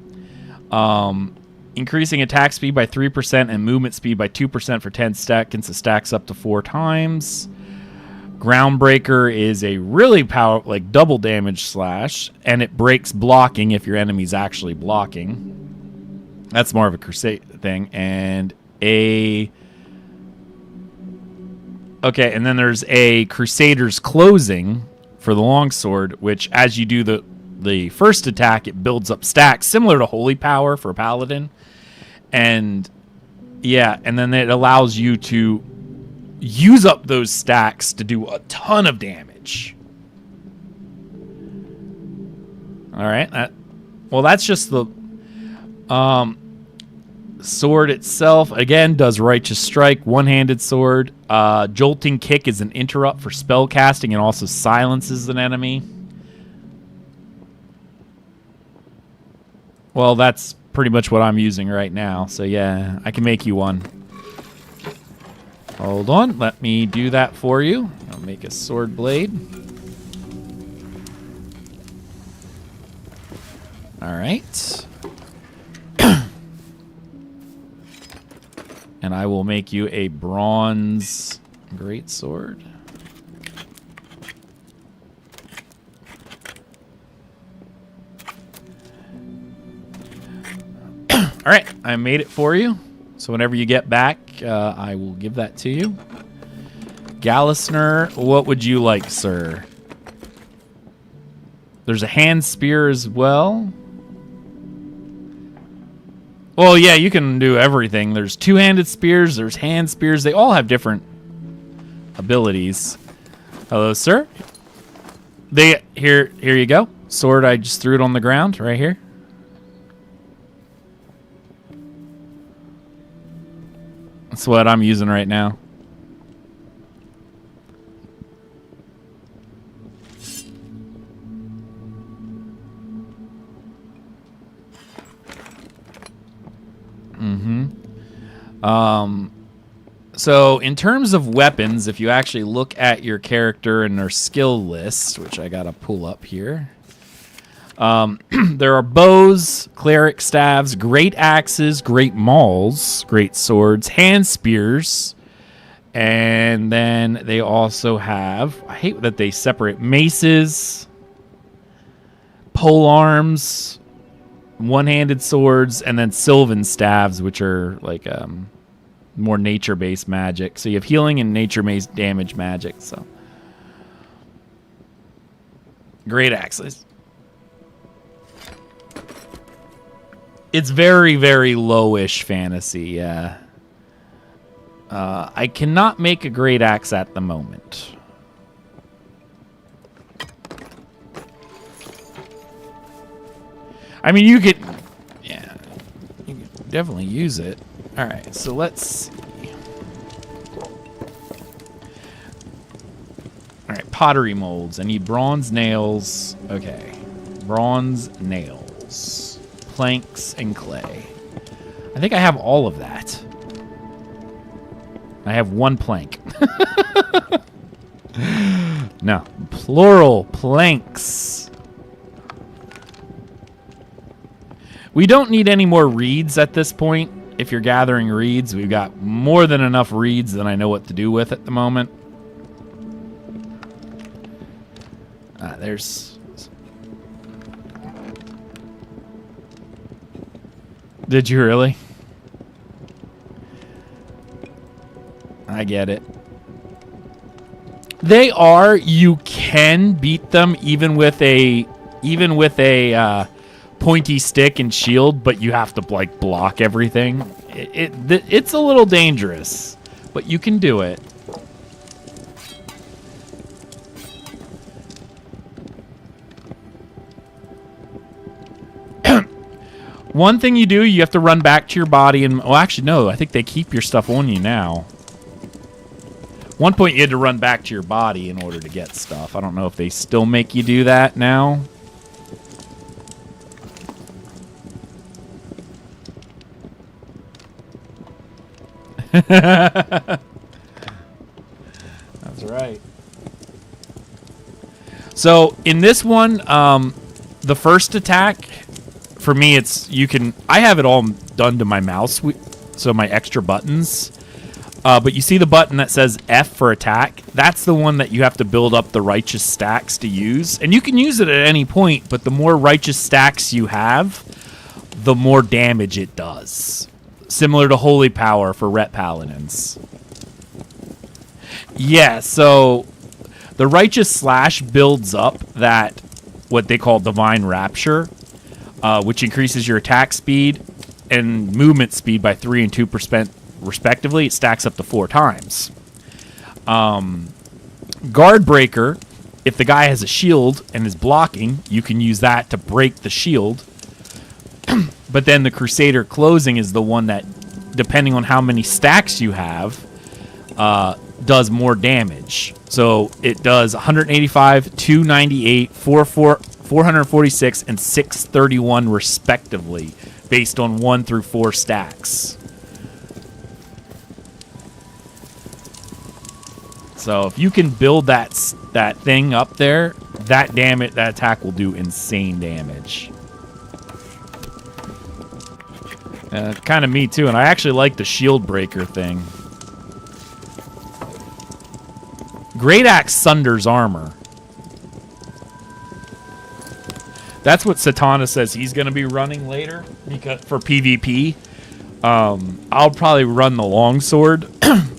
Increasing attack speed by 3% and movement speed by 2% for 10 seconds. It stacks up to 4 times. Groundbreaker is a really like double damage slash, and it breaks blocking if your enemy's actually blocking. That's more of a crusade thing. And and then there's a Crusader's Closing for the longsword, which as you do the first attack, it builds up stacks similar to Holy Power for Paladin. And yeah, and then it allows you to use up those stacks to do a ton of damage. All right. That's just the sword itself. Again, does Righteous Strike, one-handed sword. Jolting Kick is an interrupt for spell casting and also silences an enemy. Well, that's pretty much what I'm using right now. So yeah, I can make you one. Hold on, let me do that for you. I'll make a sword blade. All right. And I will make you a bronze greatsword. All right, I made it for you. So whenever you get back, I will give that to you. Gallisner, what would you like, sir? There's a hand spear as well. Well, yeah, you can do everything. There's two-handed spears, there's hand spears. They all have different abilities. Hello, sir. Here you go. Sword, I just threw it on the ground right here. That's what I'm using right now. So in terms of weapons, if you actually look at your character and their skill list, which I gotta pull up here, there are bows, cleric staves, great axes, great mauls, great swords, hand spears, and then they also have, I hate that they separate, maces, pole arms, one-handed swords, and then sylvan staves, which are like more nature-based magic. So you have healing and nature-based damage magic. So great axes. It's very, very lowish fantasy, yeah. I cannot make a great axe at the moment. I mean, you could definitely use it. All right, so let's see. All right, pottery molds. I need bronze nails. Okay, bronze nails, planks, and clay. I think I have all of that. I have one plank. No, plural planks. We don't need any more reeds at this point. If you're gathering reeds, we've got more than enough reeds than I know what to do with at the moment. There's... Did you really? I get it. They are. You can beat them even with a pointy stick and shield, but you have to like block everything. It's a little dangerous, but you can do it. One thing you do, you have to run back to your body and... Well, actually, no. I think they keep your stuff on you now. One point, you had to run back to your body in order to get stuff. I don't know if they still make you do that now. That's right. So, in this one, the first attack... For me, it's I have it all done to my mouse, so my extra buttons. But you see the button that says F for attack? That's the one that you have to build up the righteous stacks to use. And you can use it at any point, but the more righteous stacks you have, the more damage it does. Similar to Holy Power for Ret Paladins. Yeah, so the righteous slash builds up that, what they call Divine Rapture. Which increases your attack speed and movement speed by 3 and 2% respectively. It stacks up to 4 times. Guard Breaker, if the guy has a shield and is blocking, you can use that to break the shield. But then the Crusader Closing is the one that, depending on how many stacks you have, does more damage. So it does 185, 298, 446 and 631 respectively, based on 1 through 4 stacks. So if you can build that thing up there, that attack will do insane damage. Kind of me too, and I actually like the shield breaker thing. Great Axe sunders armor. That's what Satana says he's going to be running later for PvP. I'll probably run the longsword.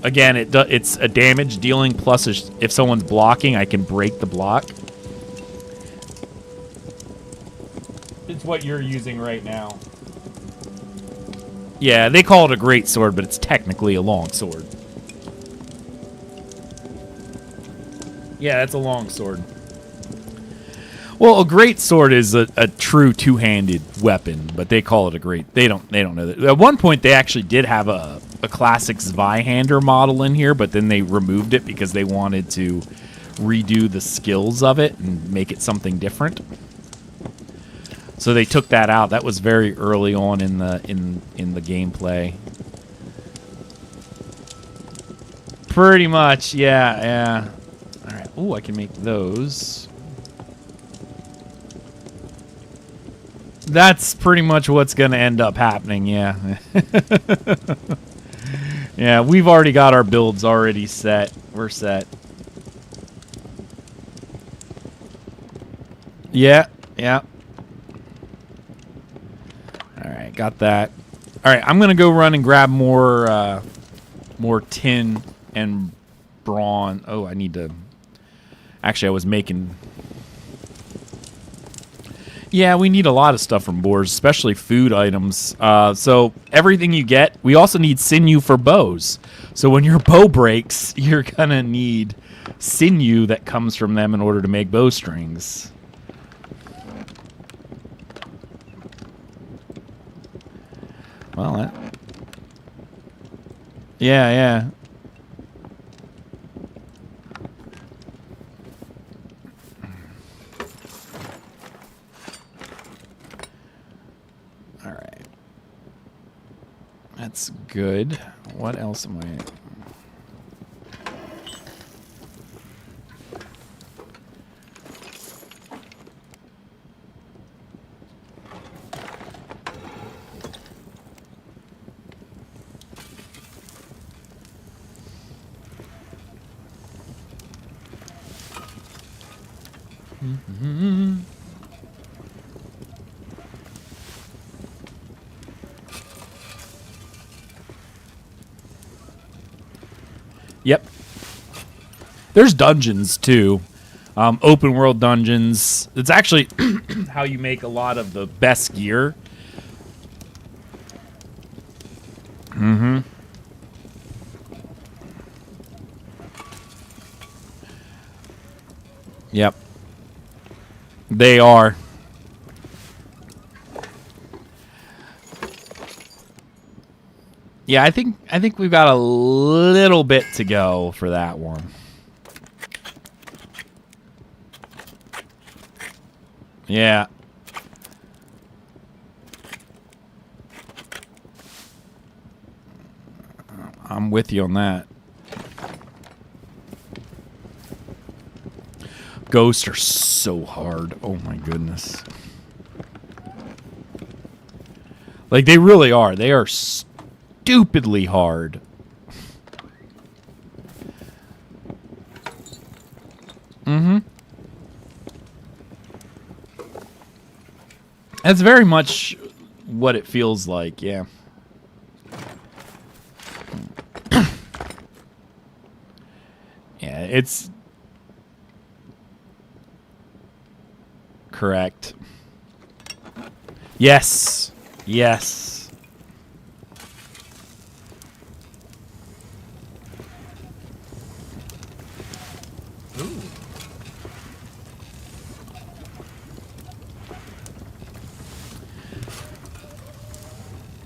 Again, it's a damage dealing plus if someone's blocking, I can break the block. It's what you're using right now. Yeah, they call it a great sword, but it's technically a longsword. Yeah, that's a longsword. Well, a great sword is a true two-handed weapon, but they call it a great. They don't know that. At one point, they actually did have a classic Zweihander model in here, but then they removed it because they wanted to redo the skills of it and make it something different. So they took that out. That was very early on in the gameplay. Pretty much, yeah. All right. Ooh, I can make those. That's pretty much what's going to end up happening, yeah. Yeah, we've already got our builds already set. We're set. Yeah. Alright, got that. Alright, I'm going to go run and grab more tin and bronze. Oh, I need to... Actually, I was making... Yeah, we need a lot of stuff from boars, especially food items. So everything you get, we also need sinew for bows. So when your bow breaks, you're going to need sinew that comes from them in order to make bowstrings. Well, yeah. All right. That's good. What else am I... Yep. There's dungeons, too. Open world dungeons. It's actually how you make a lot of the best gear. Mm-hmm. Yep. They are. Yeah, I think we've got a little bit to go for that one. Yeah. I'm with you on that. Ghosts are so hard. Oh my goodness. Like, they really are. They are stupidly hard. Mm-hmm. That's very much what it feels like, yeah. Yeah, it's correct. Yes. Yes. Ooh.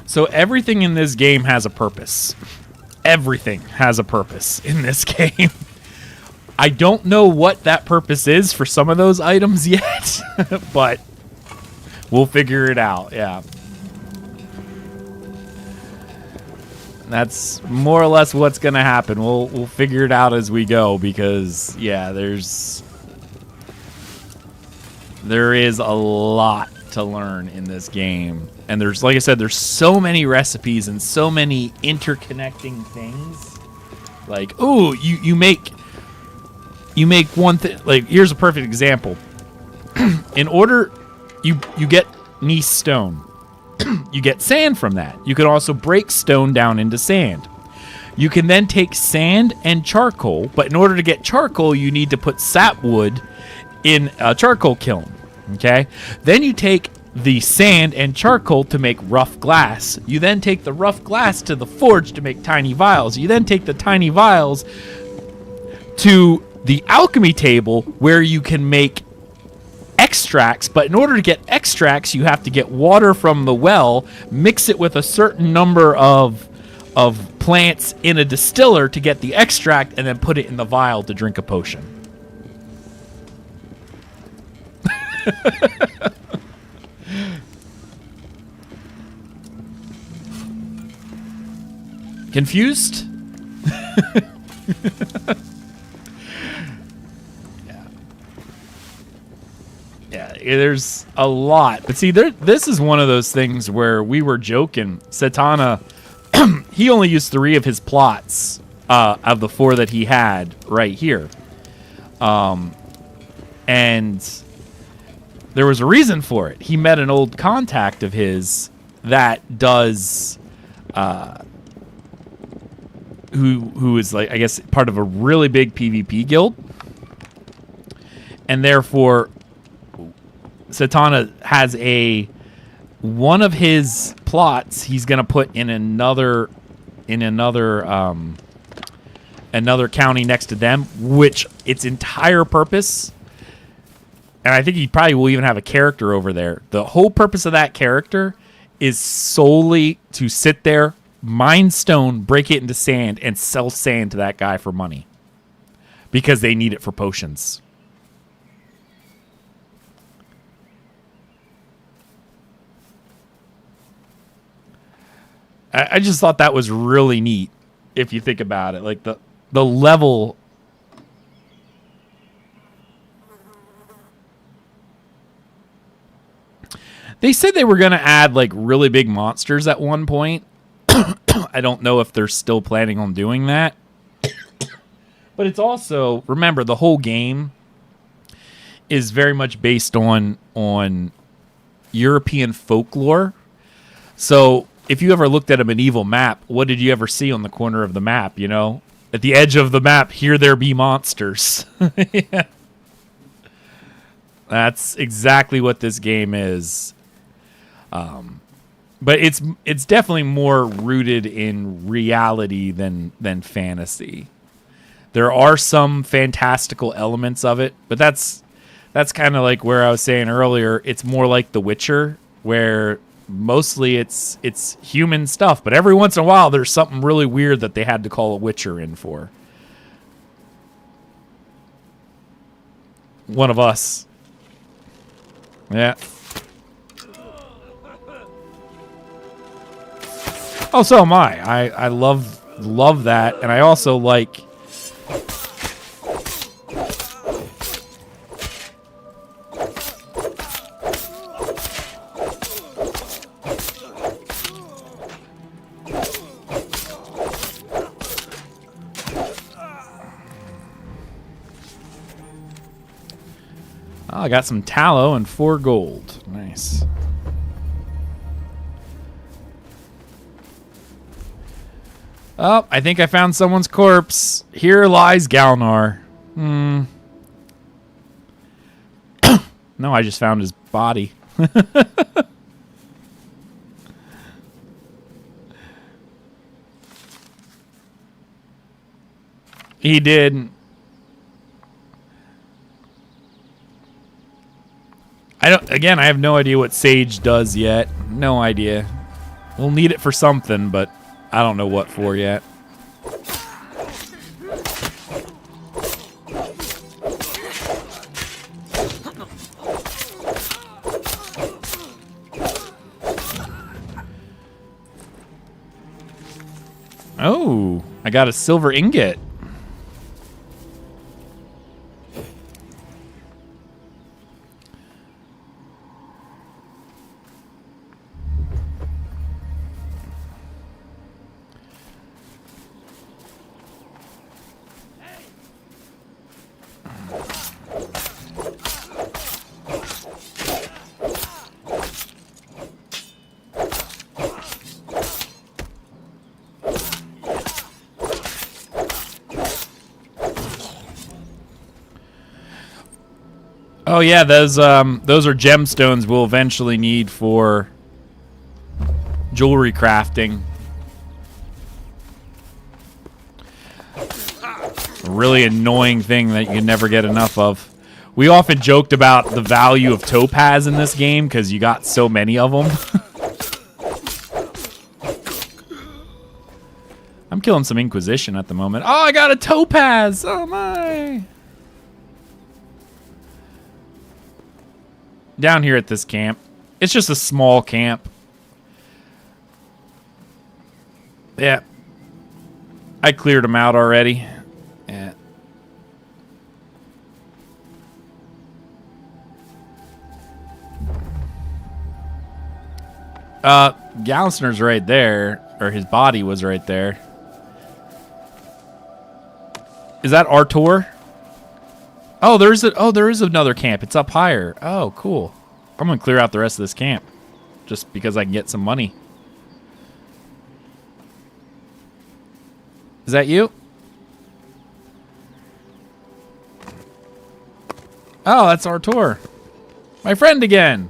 So everything in this game has a purpose. Everything has a purpose in this game. I don't know what that purpose is for some of those items yet, but we'll figure it out, yeah. That's more or less what's going to happen. We'll figure it out as we go because, yeah, there is a lot to learn in this game. And there's, like I said, there's so many recipes and so many interconnecting things. Like, ooh, you make one thing. Like, here's a perfect example. In order, you get gneiss stone. You get sand from that. You can also break stone down into sand. You can then take sand and charcoal, but in order to get charcoal, you need to put sapwood in a charcoal kiln. Okay? Then you take the sand and charcoal to make rough glass. You then take the rough glass to the forge to make tiny vials. You then take the tiny vials to the alchemy table where you can make extracts, but in order to get extracts, you have to get water from the well, mix it with a certain number of plants in a distiller to get the extract, and then put it in the vial to drink a potion. Confused? Yeah, there's a lot. But see, this is one of those things where we were joking. Satana, he only used 3 of his plots of the 4 that he had right here. And there was a reason for it. He met an old contact of his that does... who is, like, I guess, part of a really big PvP guild. And therefore... Satana has one of his plots he's going to put in another county next to them, which its entire purpose, and I think he probably will even have a character over there. The whole purpose of that character is solely to sit there, mine stone, break it into sand, and sell sand to that guy for money. Because they need it for potions. I just thought that was really neat, if you think about it. Like, the level... They said they were going to add, like, really big monsters at one point. I don't know if they're still planning on doing that. But it's also... Remember, the whole game is very much based on European folklore. So... If you ever looked at a medieval map, what did you ever see on the corner of the map, you know? At the edge of the map, here there be monsters. Yeah. That's exactly what this game is. But it's definitely more rooted in reality than fantasy. There are some fantastical elements of it, but that's kind of like where I was saying earlier, it's more like The Witcher, where... Mostly it's human stuff, but every once in a while there's something really weird that they had to call a Witcher in for. One of us. Yeah. Oh, so am I. I love that, and I also like... Oh, I got some tallow and 4 gold. Nice. Oh, I think I found someone's corpse. Here lies Galnar. No, I just found his body. He did. Again, I have no idea what Sage does yet. No idea. We'll need it for something, but I don't know what for yet. Oh, I got a silver ingot. Oh yeah, those are gemstones we'll eventually need for jewelry crafting. A really annoying thing that you can never get enough of. We often joked about the value of topaz in this game because you got so many of them. I'm killing some Inquisition at the moment. Oh, I got a topaz! Oh my! Down here at this camp. It's just a small camp. Yeah. I cleared them out already. Yeah. Gallisner's right there. Or his body was right there. Is that Artor? Oh, there is another camp. It's up higher. Oh, cool. I'm gonna clear out the rest of this camp, just because I can get some money. Is that you? Oh, that's Artor. My friend again.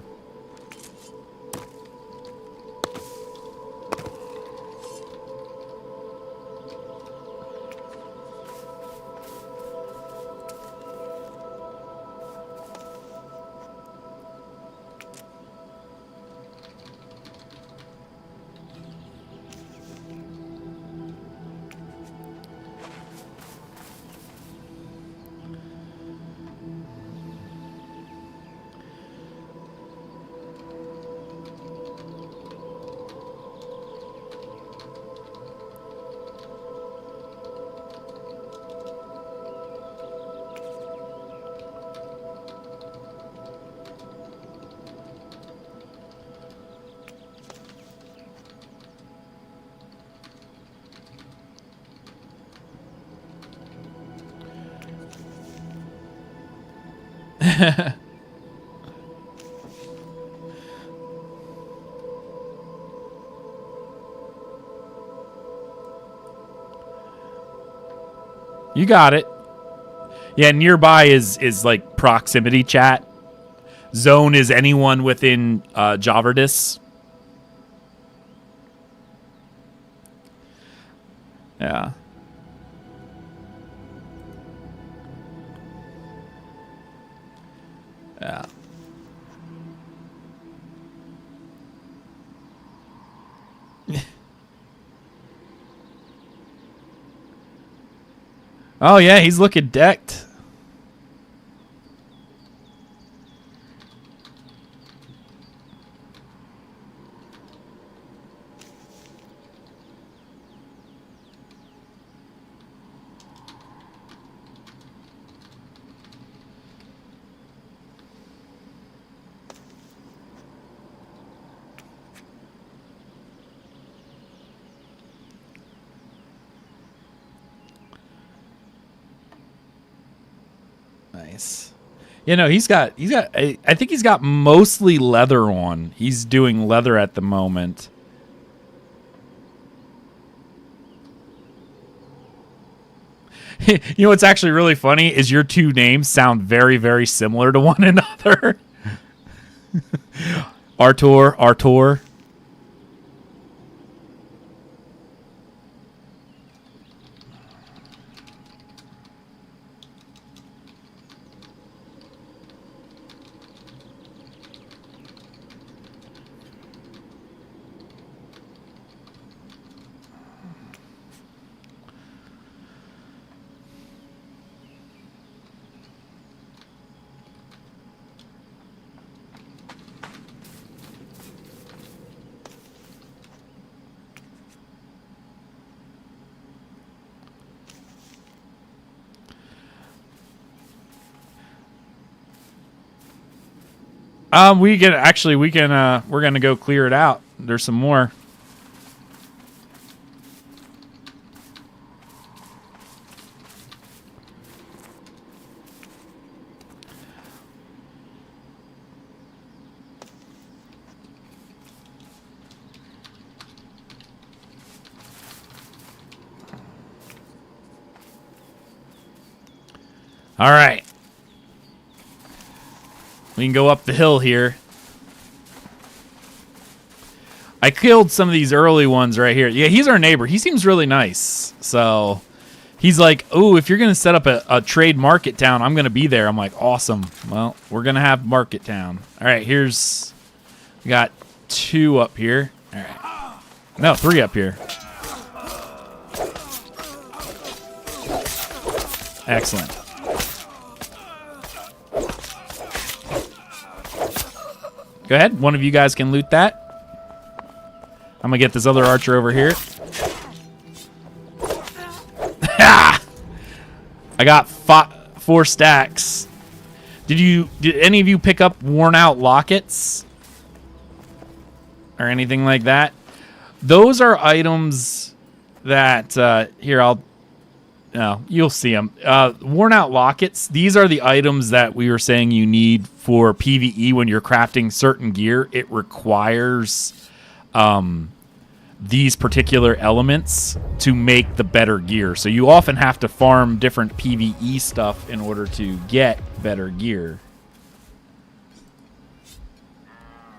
You got it. Yeah, nearby is like proximity chat. Zone is anyone within Javardis. Yeah. Yeah. Oh yeah, he's looking decked. Nice. You know, he's got I think he's got mostly leather on. He's doing leather at the moment. You know what's actually really funny is your two names sound very, very similar to one another. Artur. We can we're gonna go clear it out. There's some more. All right. We can go up the hill here. I killed some of these early ones right here. Yeah, he's our neighbor. He seems really nice. So he's like, oh, if you're going to set up a trade market town, I'm going to be there. I'm like, awesome. Well, we're going to have market town. All right, we got 2 up here. All right. No, 3 up here. Excellent. Go ahead. One of you guys can loot that. I'm going to get this other archer over here. I got 4 stacks. Did any of you pick up worn out lockets? Or anything like that? Those are items that, here, you'll see them. Worn out lockets, these are the items that we were saying you need for PvE when you're crafting certain gear. It requires these particular elements to make the better gear. So you often have to farm different PvE stuff in order to get better gear.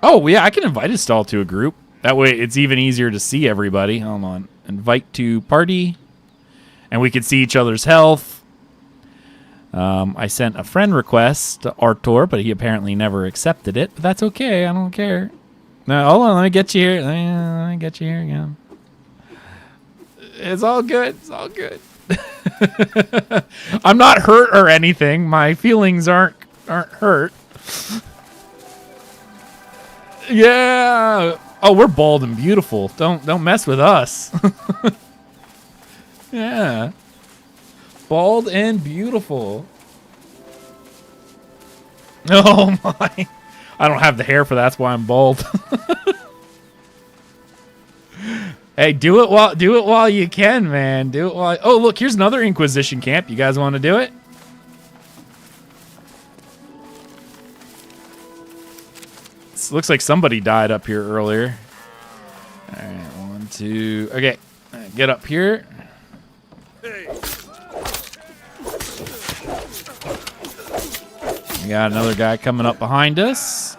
Oh, yeah, I can invite a stall to a group. That way it's even easier to see everybody. Hold on. Invite to party. And we can see each other's health. I sent a friend request to Artur, but he apparently never accepted it. But that's okay. I don't care. No, hold on. Let me get you here. Let me get you here again. It's all good. It's all good. I'm not hurt or anything. My feelings aren't hurt. Yeah. Oh, we're bald and beautiful. Don't mess with us. Yeah. Bald and beautiful. Oh my. I don't have the hair for that. That's why I'm bald. Hey, do it while you can, man. Do it while. Oh, look, here's another Inquisition camp. You guys want to do it? This looks like somebody died up here earlier. All right, 1, 2. Okay, get up here. We got another guy coming up behind us.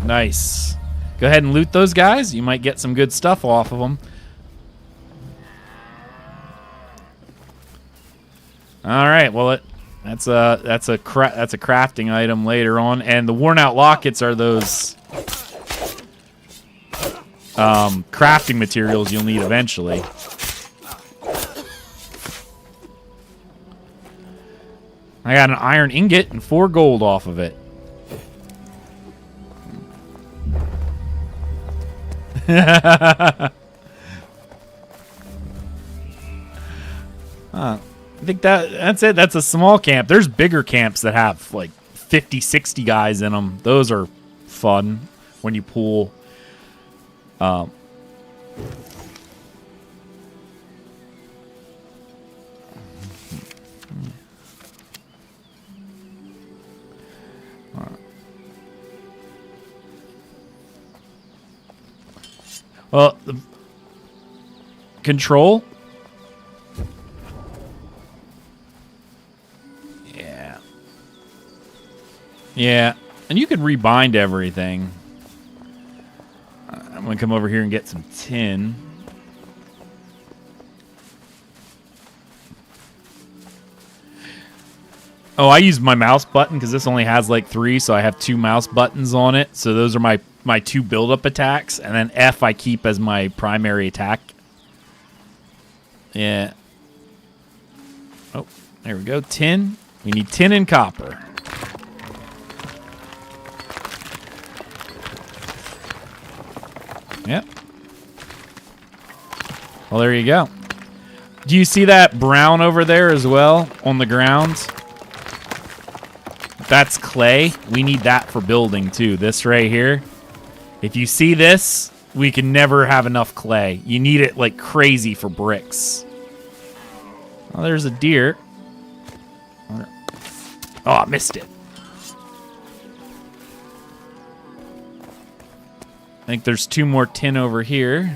Nice. Go ahead and loot those guys. You might get some good stuff off of them. All right. Well, that's a crafting item later on, and the worn out lockets are those crafting materials you'll need eventually. I got an iron ingot and 4 gold off of it. I think that's it. That's a small camp. There's bigger camps that have like 50, 60 guys in them. Those are fun when you pool. Well, control. Yeah. Yeah. And you can rebind everything. I'm going to come over here and get some tin. Oh, I use my mouse button because this only has like 3, so I have 2 mouse buttons on it. So those are my 2 build-up attacks, and then F I keep as my primary attack. Yeah. Oh, there we go. Tin. We need tin and copper. Yep. Well, there you go. Do you see that brown over there as well on the ground? That's clay. We need that for building too. This right here. If you see this, we can never have enough clay. You need it like crazy for bricks. Oh, there's a deer. Oh, I missed it. I think there's 2 more tin over here.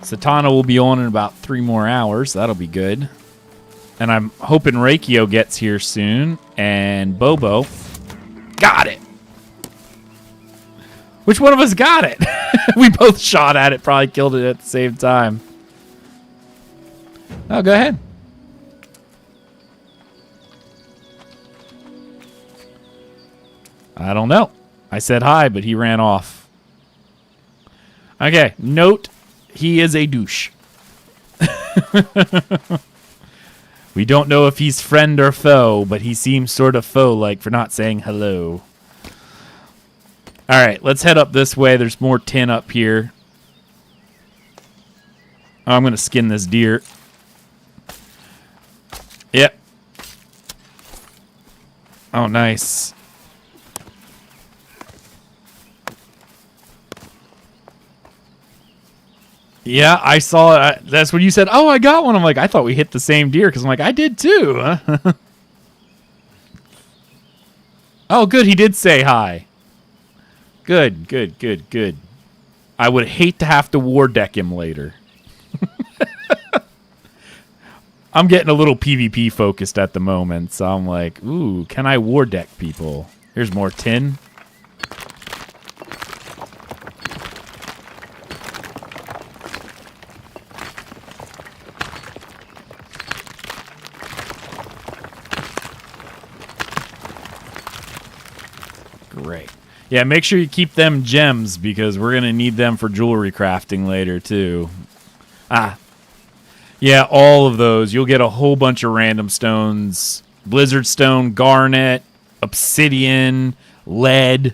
Satana will be on in about 3 more hours. That'll be good. And I'm hoping Reikio gets here soon. And Bobo. Got it! Which one of us got it? We both shot at it. Probably killed it at the same time. Oh, go ahead. I don't know. I said hi, but he ran off. Okay, note, he is a douche. We don't know if he's friend or foe, but he seems sort of foe-like for not saying hello. All right, let's head up this way. There's more tin up here. Oh, I'm going to skin this deer. Yep. Oh, nice. Yeah, I saw it. That's when you said, "Oh, I got one." I'm like, I thought we hit the same deer because I'm like, I did too. Oh, good. He did say hi. Good, good, good, good. I would hate to have to war deck him later. I'm getting a little PvP focused at the moment, so I'm like, ooh, can I war deck people? Here's more tin. Great. Yeah, make sure you keep them gems because we're going to need them for jewelry crafting later, too. Ah. Yeah, all of those. You'll get a whole bunch of random stones. Blizzard stone, garnet, obsidian, lead.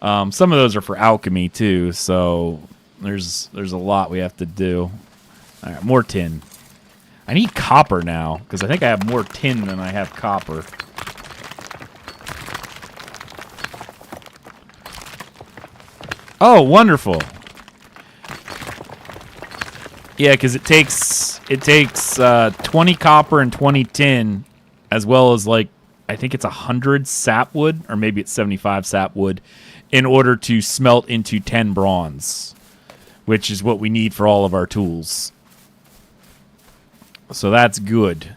Some of those are for alchemy, too, so there's a lot we have to do. All right, more tin. I need copper now because I think I have more tin than I have copper. Oh, wonderful. Yeah, because it takes 20 copper and 20 tin, as well as like I think it's 100 sapwood, or maybe it's 75 sapwood, in order to smelt into 10 bronze, which is what we need for all of our tools. So that's good.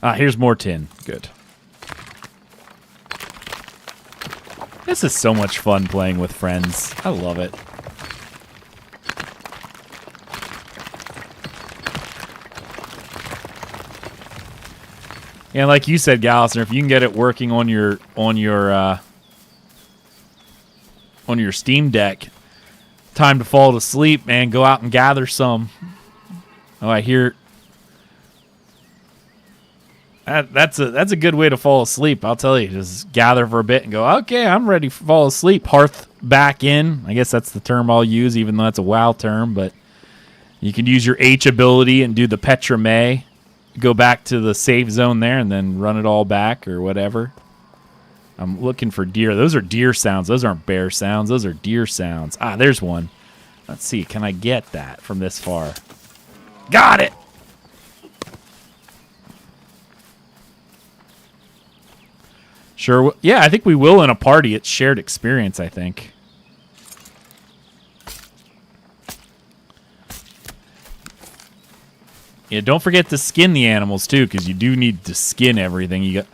Ah, here's more tin. Good. This is so much fun playing with friends. I love it. And like you said, Gallister, if you can get it working on your Steam Deck, time to fall to sleep, man. Go out and gather some. Oh, I hear. That's a good way to fall asleep. I'll tell you. Just gather for a bit and go, okay, I'm ready to fall asleep. Hearth back in. I guess that's the term I'll use, even though that's a WoW term. But you can use your H ability and do the Petra May. Go back to the safe zone there and then run it all back or whatever. I'm looking for deer. Those are deer sounds. Those aren't bear sounds. Those are deer sounds. Ah, there's one. Let's see. Can I get that from this far? Got it! Sure. Yeah, I think we will in a party. It's shared experience, I think. Yeah, don't forget to skin the animals, too, because you do need to skin everything. You got.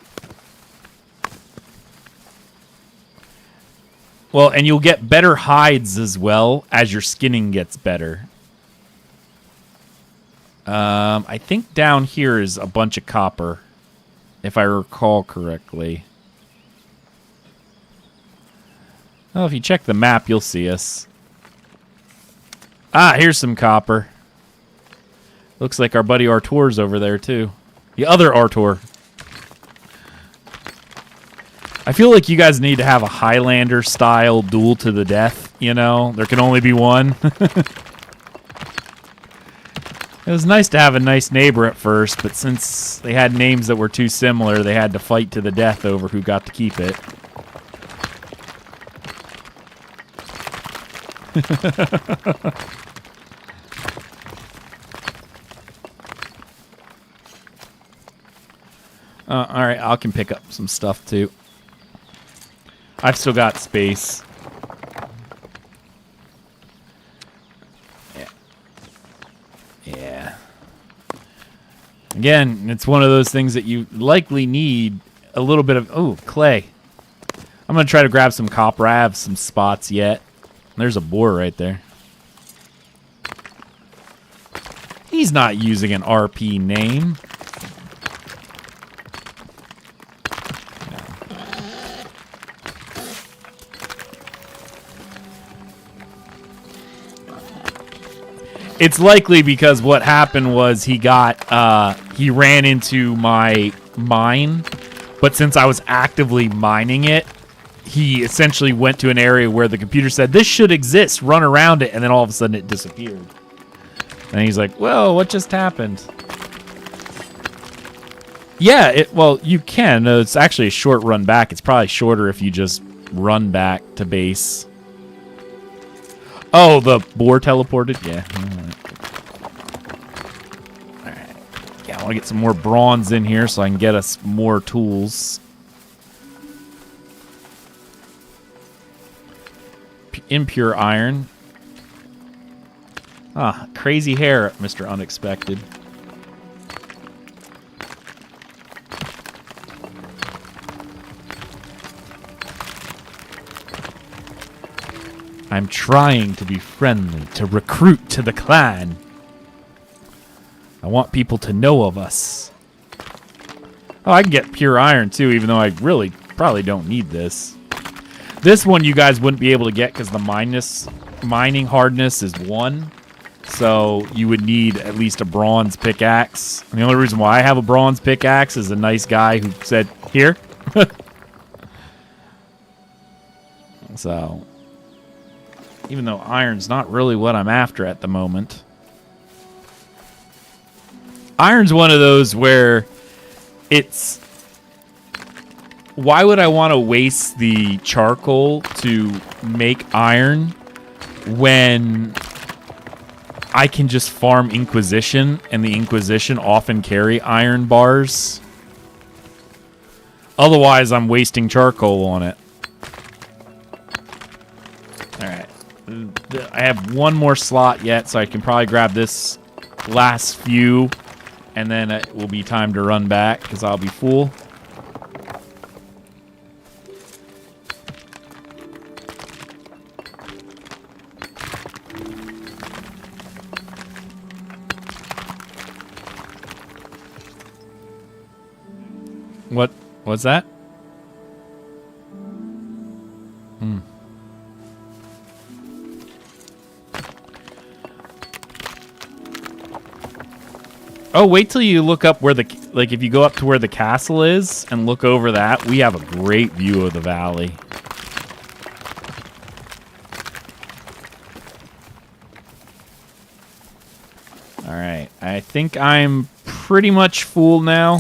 Well, and you'll get better hides as well as your skinning gets better. I think down here is a bunch of copper, if I recall correctly. Oh, if you check the map, you'll see us. Ah, here's some copper. Looks like our buddy Artur's over there, too. The other Artur. I feel like you guys need to have a Highlander-style duel to the death, you know? There can only be one. It was nice to have a nice neighbor at first, but since they had names that were too similar, they had to fight to the death over who got to keep it. All right, I can pick up some stuff too. I've still got space. Yeah. Yeah. Again, it's one of those things that you likely need a little bit of... Oh, clay. I'm going to try to grab some copper. I have some spots yet. There's a boar right there. He's not using an RP name. It's likely because what happened was he ran into my mine, but since I was actively mining it, he essentially went to an area where the computer said, this should exist, run around it, and then all of a sudden it disappeared. And he's like, whoa, what just happened? Yeah, well, you can. It's actually a short run back. It's probably shorter if you just run back to base. Oh, the boar teleported? Yeah. All right. Yeah, I want to get some more bronze in here so I can get us more tools. Impure iron. Ah, crazy hair, Mr. Unexpected. I'm trying to be friendly, to recruit to the clan. I want people to know of us. Oh, I can get pure iron too, even though I really probably don't need this. This one you guys wouldn't be able to get because the mining hardness is 1. So you would need at least a bronze pickaxe. And the only reason why I have a bronze pickaxe is a nice guy who said, here. So, even though iron's not really what I'm after at the moment. Iron's one of those where it's... Why would I want to waste the charcoal to make iron when I can just farm Inquisition, and the Inquisition often carry iron bars? Otherwise, I'm wasting charcoal on it. Alright. I have one more slot yet, so I can probably grab this last few, and then it will be time to run back, because I'll be full. What's that? Oh, wait till you look up where the... Like, if you go up to where the castle is and look over that, we have a great view of the valley. Alright, I think I'm pretty much full now.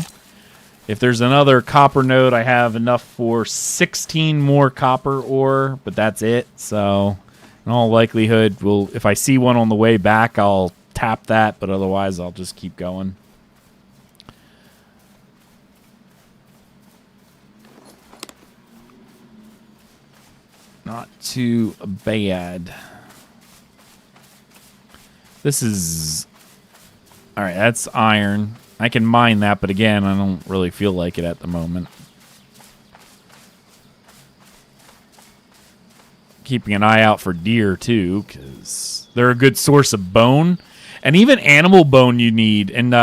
If there's another copper node, I have enough for 16 more copper ore, but that's it. So, in all likelihood, if I see one on the way back, I'll tap that, but otherwise I'll just keep going. Not too bad. This is... Alright, that's iron. I can mine that, but again, I don't really feel like it at the moment. Keeping an eye out for deer, too, because they're a good source of bone. And even animal bone you need. And,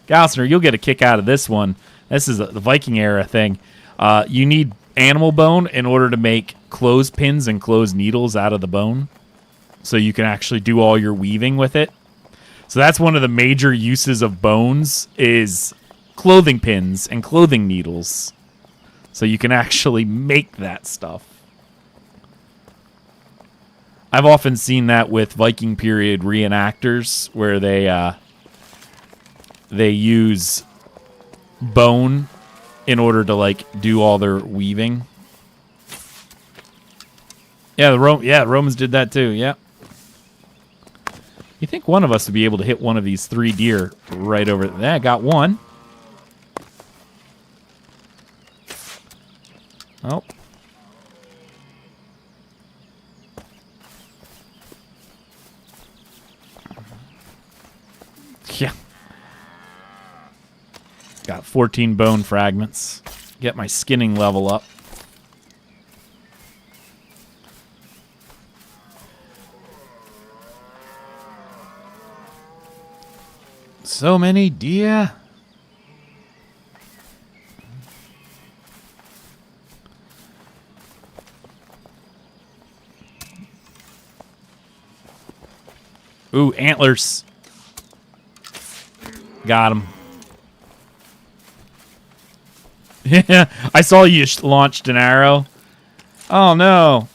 Gaussner, you'll get a kick out of this one. This is the Viking era thing. You need animal bone in order to make clothespins and clothes needles out of the bone. So you can actually do all your weaving with it. So that's one of the major uses of bones is clothing pins and clothing needles. So you can actually make that stuff. I've often seen that with Viking period reenactors where they use bone in order to like do all their weaving. Yeah, the Romans did that too. Yeah. You think one of us would be able to hit one of these 3 deer right over there? I got one. Oh. Yeah. Got 14 bone fragments. Get my skinning level up. So many deer. Ooh, antlers. Got him. Yeah, I saw you launched an arrow. Oh, no.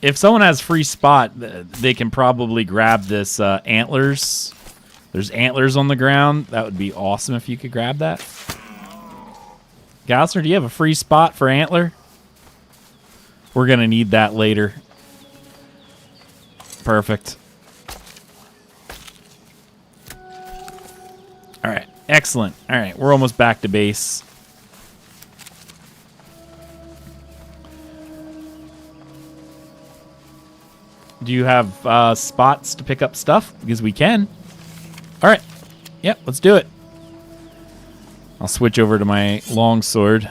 If someone has free spot, they can probably grab this antlers. There's antlers on the ground. That would be awesome if you could grab that. Gaussner, do you have a free spot for antler? We're going to need that later. Perfect. All right. Excellent. All right. We're almost back to base. Do you have spots to pick up stuff? Because we can. All right. Yep, let's do it. I'll switch over to my longsword.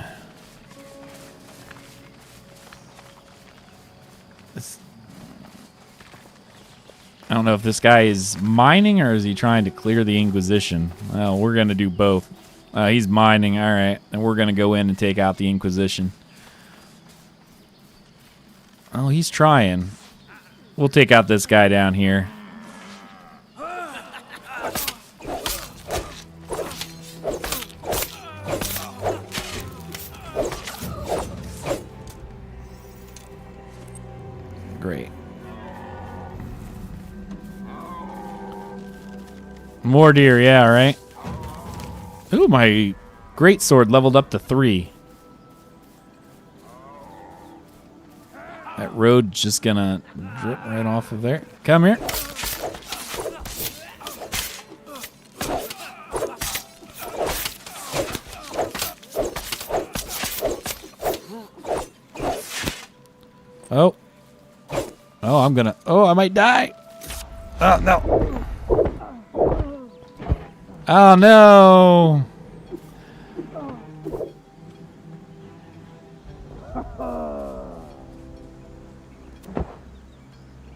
I don't know if this guy is mining or is he trying to clear the Inquisition. Well, we're going to do both. He's mining. All right. And we're going to go in and take out the Inquisition. Oh, he's trying. We'll take out this guy down here. Great. More deer, yeah, right? Ooh, my greatsword leveled up to 3. That road's just gonna drip right off of there. Come here. Oh. Oh, I'm gonna... Oh, I might die. Oh, no. Oh, no.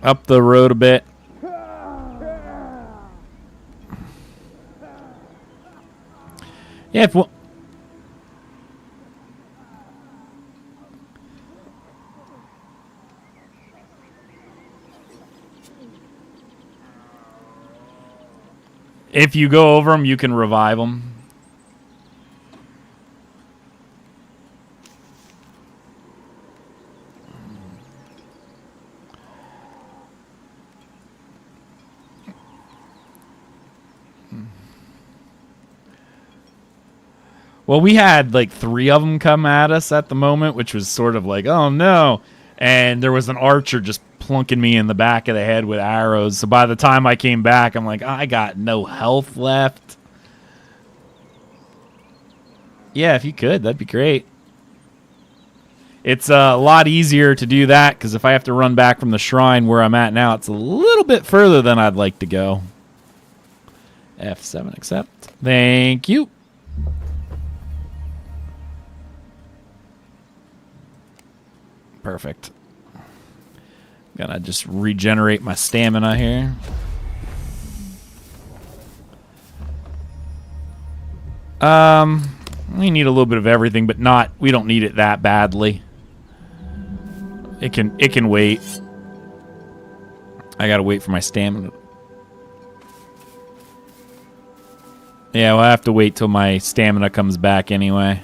Up the road a bit. Yeah, if you go over them, you can revive them. Well, we had like 3 of them come at us at the moment, which was sort of like, oh no. And there was an archer just plunking me in the back of the head with arrows. So by the time I came back, I'm like, I got no health left. Yeah, if you could, that'd be great. It's a lot easier to do that because if I have to run back from the shrine where I'm at now, it's a little bit further than I'd like to go. F7 accept. Thank you. Perfect. Gonna just regenerate my stamina here. We need a little bit of everything, but not. We don't need it that badly. It can wait. I gotta wait for my stamina. Yeah, we'll have to wait till my stamina comes back anyway.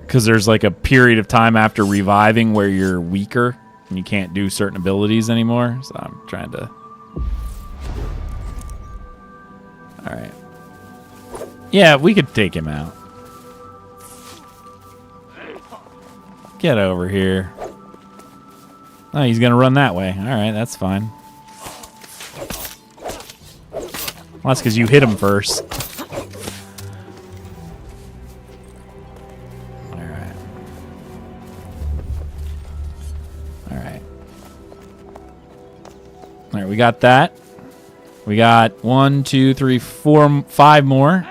Because there's like a period of time after reviving where you're weaker and you can't do certain abilities anymore. So I'm trying to... Alright. Yeah, we could take him out. Get over here. Oh, he's going to run that way. Alright, that's fine. Well, that's because you hit him first. Alright, we got that. We got 1, 2, 3, 4, 5 more.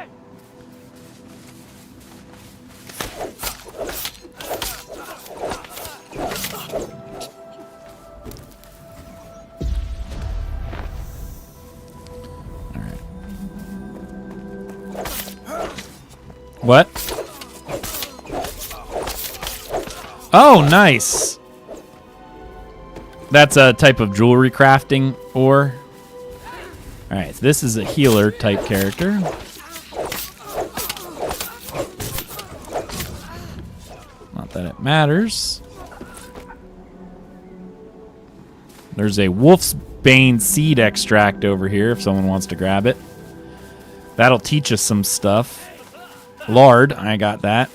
Alright. What? Oh, nice. That's a type of jewelry crafting ore. Alright, so this is a healer type character. Not that it matters. There's a Wolf's Bane seed extract over here if someone wants to grab it. That'll teach us some stuff. Lard, I got that.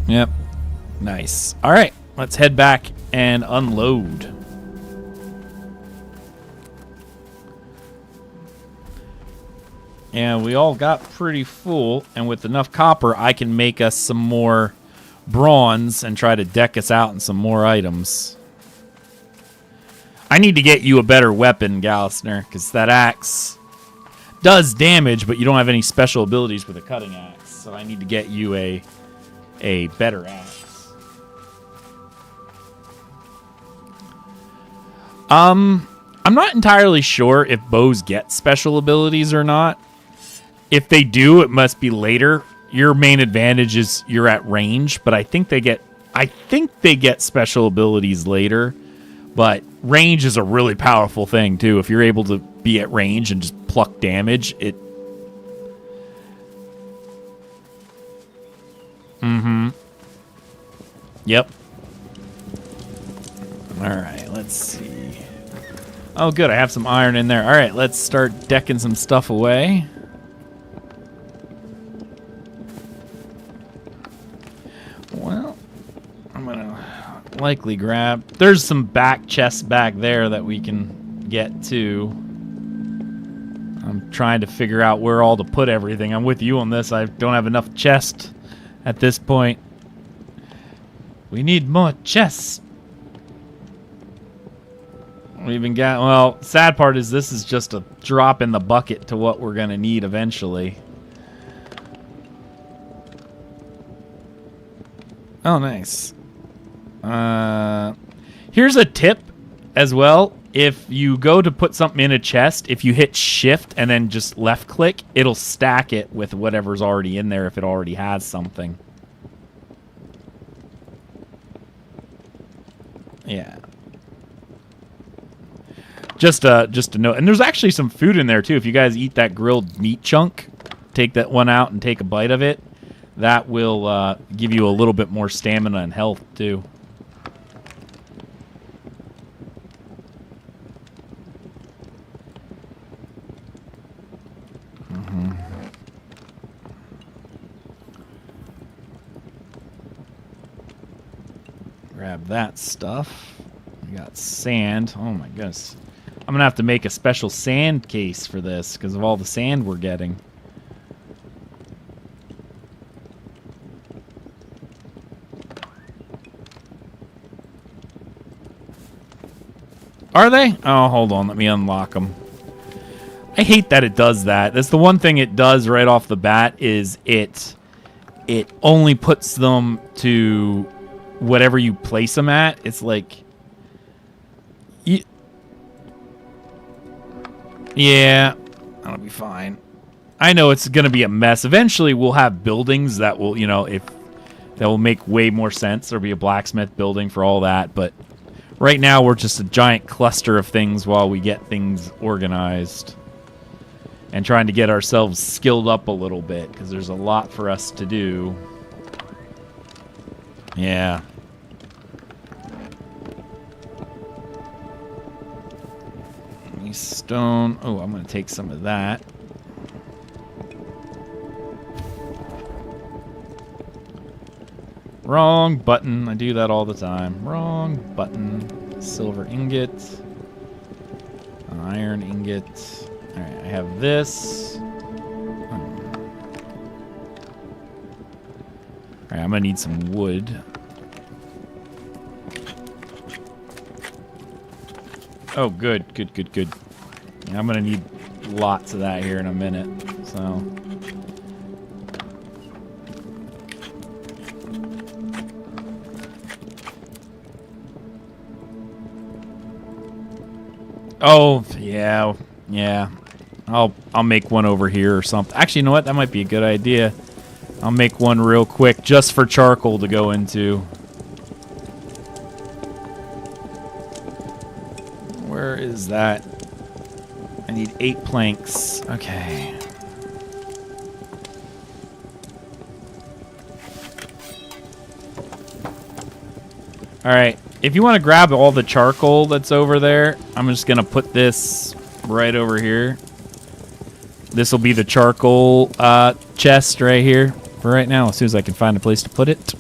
Yep. Nice. All right, let's head back and unload. And we all got pretty full, and with enough copper, I can make us some more bronze and try to deck us out in some more items. I need to get you a better weapon, Gallisner, because that axe does damage, but you don't have any special abilities with a cutting axe. So I need to get you a better axe. I'm not entirely sure if bows get special abilities or not. If they do, it must be later. Your main advantage is you're at range, but I think they get special abilities later. But range is a really powerful thing too. If you're able to be at range and just pluck damage, it. Yep. All right, let's see. Oh, good. I have some iron in there. All right, let's start decking some stuff away. Well, I'm going to likely grab... There's some back chests back there that we can get to. I'm trying to figure out where all to put everything. I'm with you on this. I don't have enough chests at this point. We need more chests. We even got... Well, sad part is this is just a drop in the bucket to what we're going to need eventually. Oh, nice. Here's a tip as well. If you go to put something in a chest, if you hit shift and then just left click, it'll stack it with whatever's already in there if it already has something. Yeah. Just a note. And there's actually some food in there too. If you guys eat that grilled meat chunk, take that one out and take a bite of it. That will give you a little bit more stamina and health, too. Grab that stuff. We got sand. Oh, my goodness. I'm going to have to make a special sand case for this because of all the sand we're getting. Are they? Oh, hold on. Let me unlock them. I hate that it does that. That's the one thing it does right off the bat is it only puts them to whatever you place them at. It's like... Yeah, that'll be fine. I know it's going to be a mess. Eventually, we'll have buildings that will, that will make way more sense. There'll be a blacksmith building for all that, but... Right now, we're just a giant cluster of things while we get things organized. And trying to get ourselves skilled up a little bit, because there's a lot for us to do. Yeah. Stone. Oh, I'm going to take some of that. Wrong button. I do that all the time. Wrong button. Silver ingot. An iron ingot. Alright, I have this. Alright, I'm gonna need some wood. Oh, good. Good, good, good. Yeah, I'm gonna need lots of that here in a minute. So... Oh, yeah, yeah. I'll make one over here or something. Actually, you know what? That might be a good idea. I'll make one real quick just for charcoal to go into. Where is that? I need 8 planks. Okay. All right. If you want to grab all the charcoal that's over there, I'm just going to put this right over here. This will be the charcoal chest right here for right now, as soon as I can find a place to put it.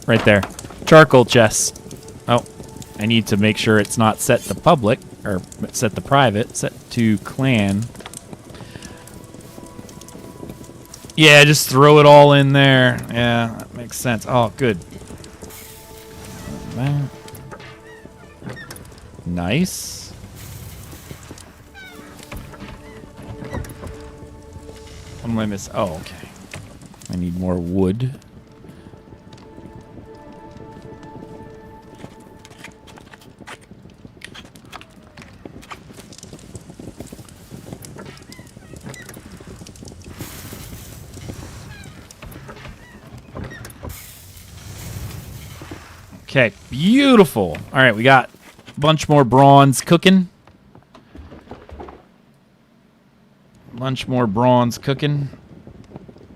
Right there. Charcoal chest. Oh, I need to make sure it's not set to public, or set to private, set to clan. Yeah, just throw it all in there. Yeah, that makes sense. Oh, good. Nice. What am I missing? Oh, okay. I need more wood. Okay, beautiful. All right, we got a bunch more bronze cooking. Bunch more bronze cooking.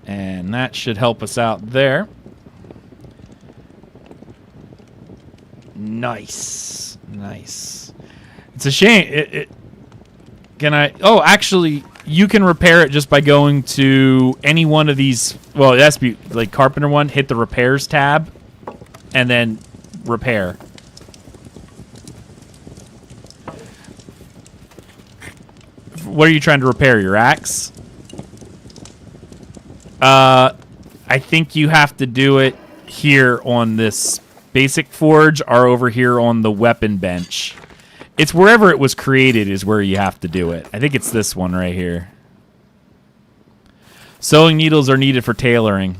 And that should help us out there. Nice. Nice. It's a shame. Can I... Oh, actually, you can repair it just by going to any one of these... Well, it has to be like Carpenter one. Hit the repairs tab. And then... repair. What are you trying to repair? Your axe? I think you have to do it here on this basic forge or over here on the weapon bench. It's wherever it was created is where you have to do it. I think it's this one right here. Sewing needles are needed for tailoring.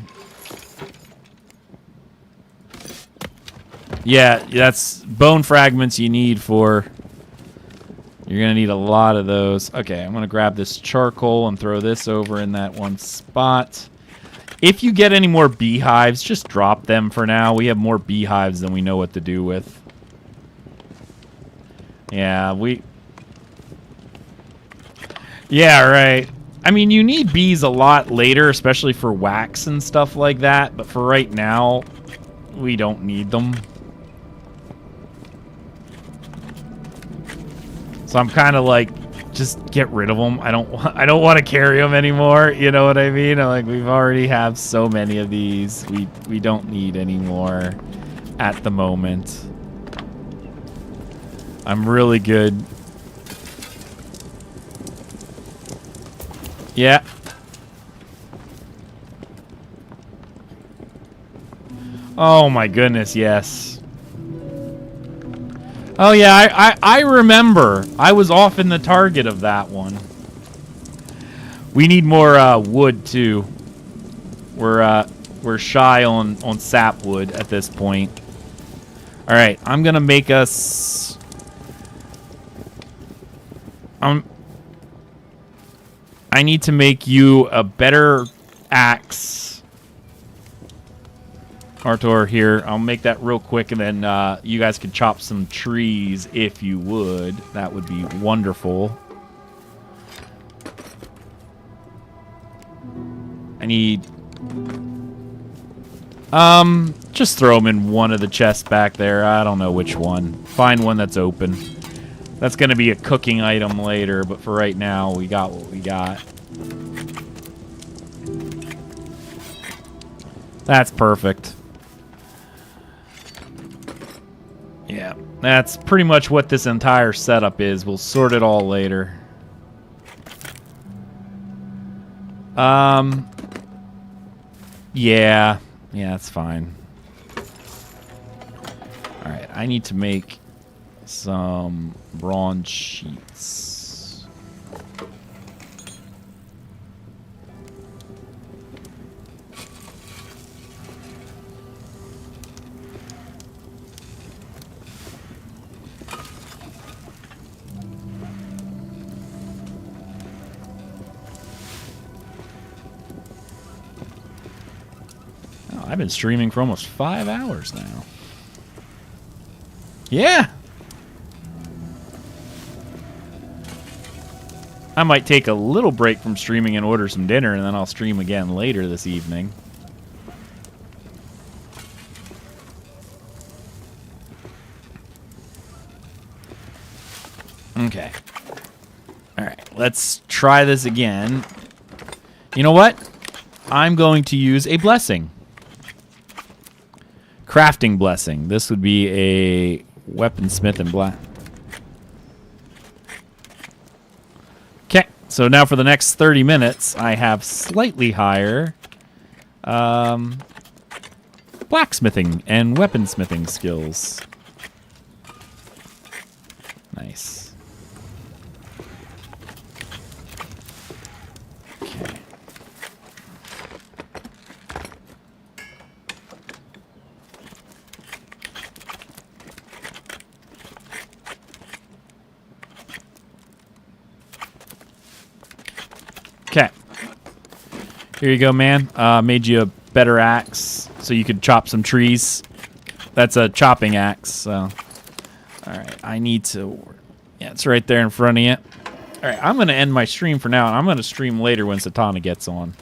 Yeah, that's bone fragments you need for... You're going to need a lot of those. Okay, I'm going to grab this charcoal and throw this over in that one spot. If you get any more beehives, just drop them for now. We have more beehives than we know what to do with. Yeah, Yeah, right. I mean, you need bees a lot later, especially for wax and stuff like that. But for right now, we don't need them. So I'm kind of like, just get rid of them. I don't want to carry them anymore. You know what I mean? I'm like, we've already have so many of these. We don't need any more at the moment. I'm really good. Yeah. Oh my goodness, yes. Oh yeah, I remember. I was often the target of that one. We need more wood too. We're shy on sapwood at this point. All right, I'm gonna make us. I need to make you a better axe. Artur, here, I'll make that real quick, and then you guys can chop some trees if you would. That would be wonderful. I need... just throw them in one of the chests back there. I don't know which one. Find one that's open. That's going to be a cooking item later, but for right now, we got what we got. That's perfect. Yeah, that's pretty much what this entire setup is. We'll sort it all later. Yeah, that's fine. All right, I need to make some bronze sheets. I've been streaming for almost 5 hours now. Yeah. I might take a little break from streaming and order some dinner, and then I'll stream again later this evening. Okay. All right, let's try this again. You know what? I'm going to use a blessing. crafting blessing. This would be a weaponsmith and black. Okay, so now for the next 30 minutes, I have slightly higher blacksmithing and weaponsmithing skills. Nice. Okay. Okay. Here you go, man. Made you a better axe so you could chop some trees. That's a chopping axe, so. Alright, I need to... Yeah, it's right there in front of you. Alright, I'm going to end my stream for now, and I'm going to stream later when Satana gets on.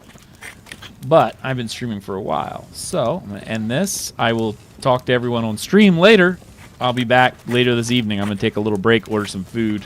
But I've been streaming for a while, so I'm going to end this. I will talk to everyone on stream later. I'll be back later this evening. I'm going to take a little break, order some food,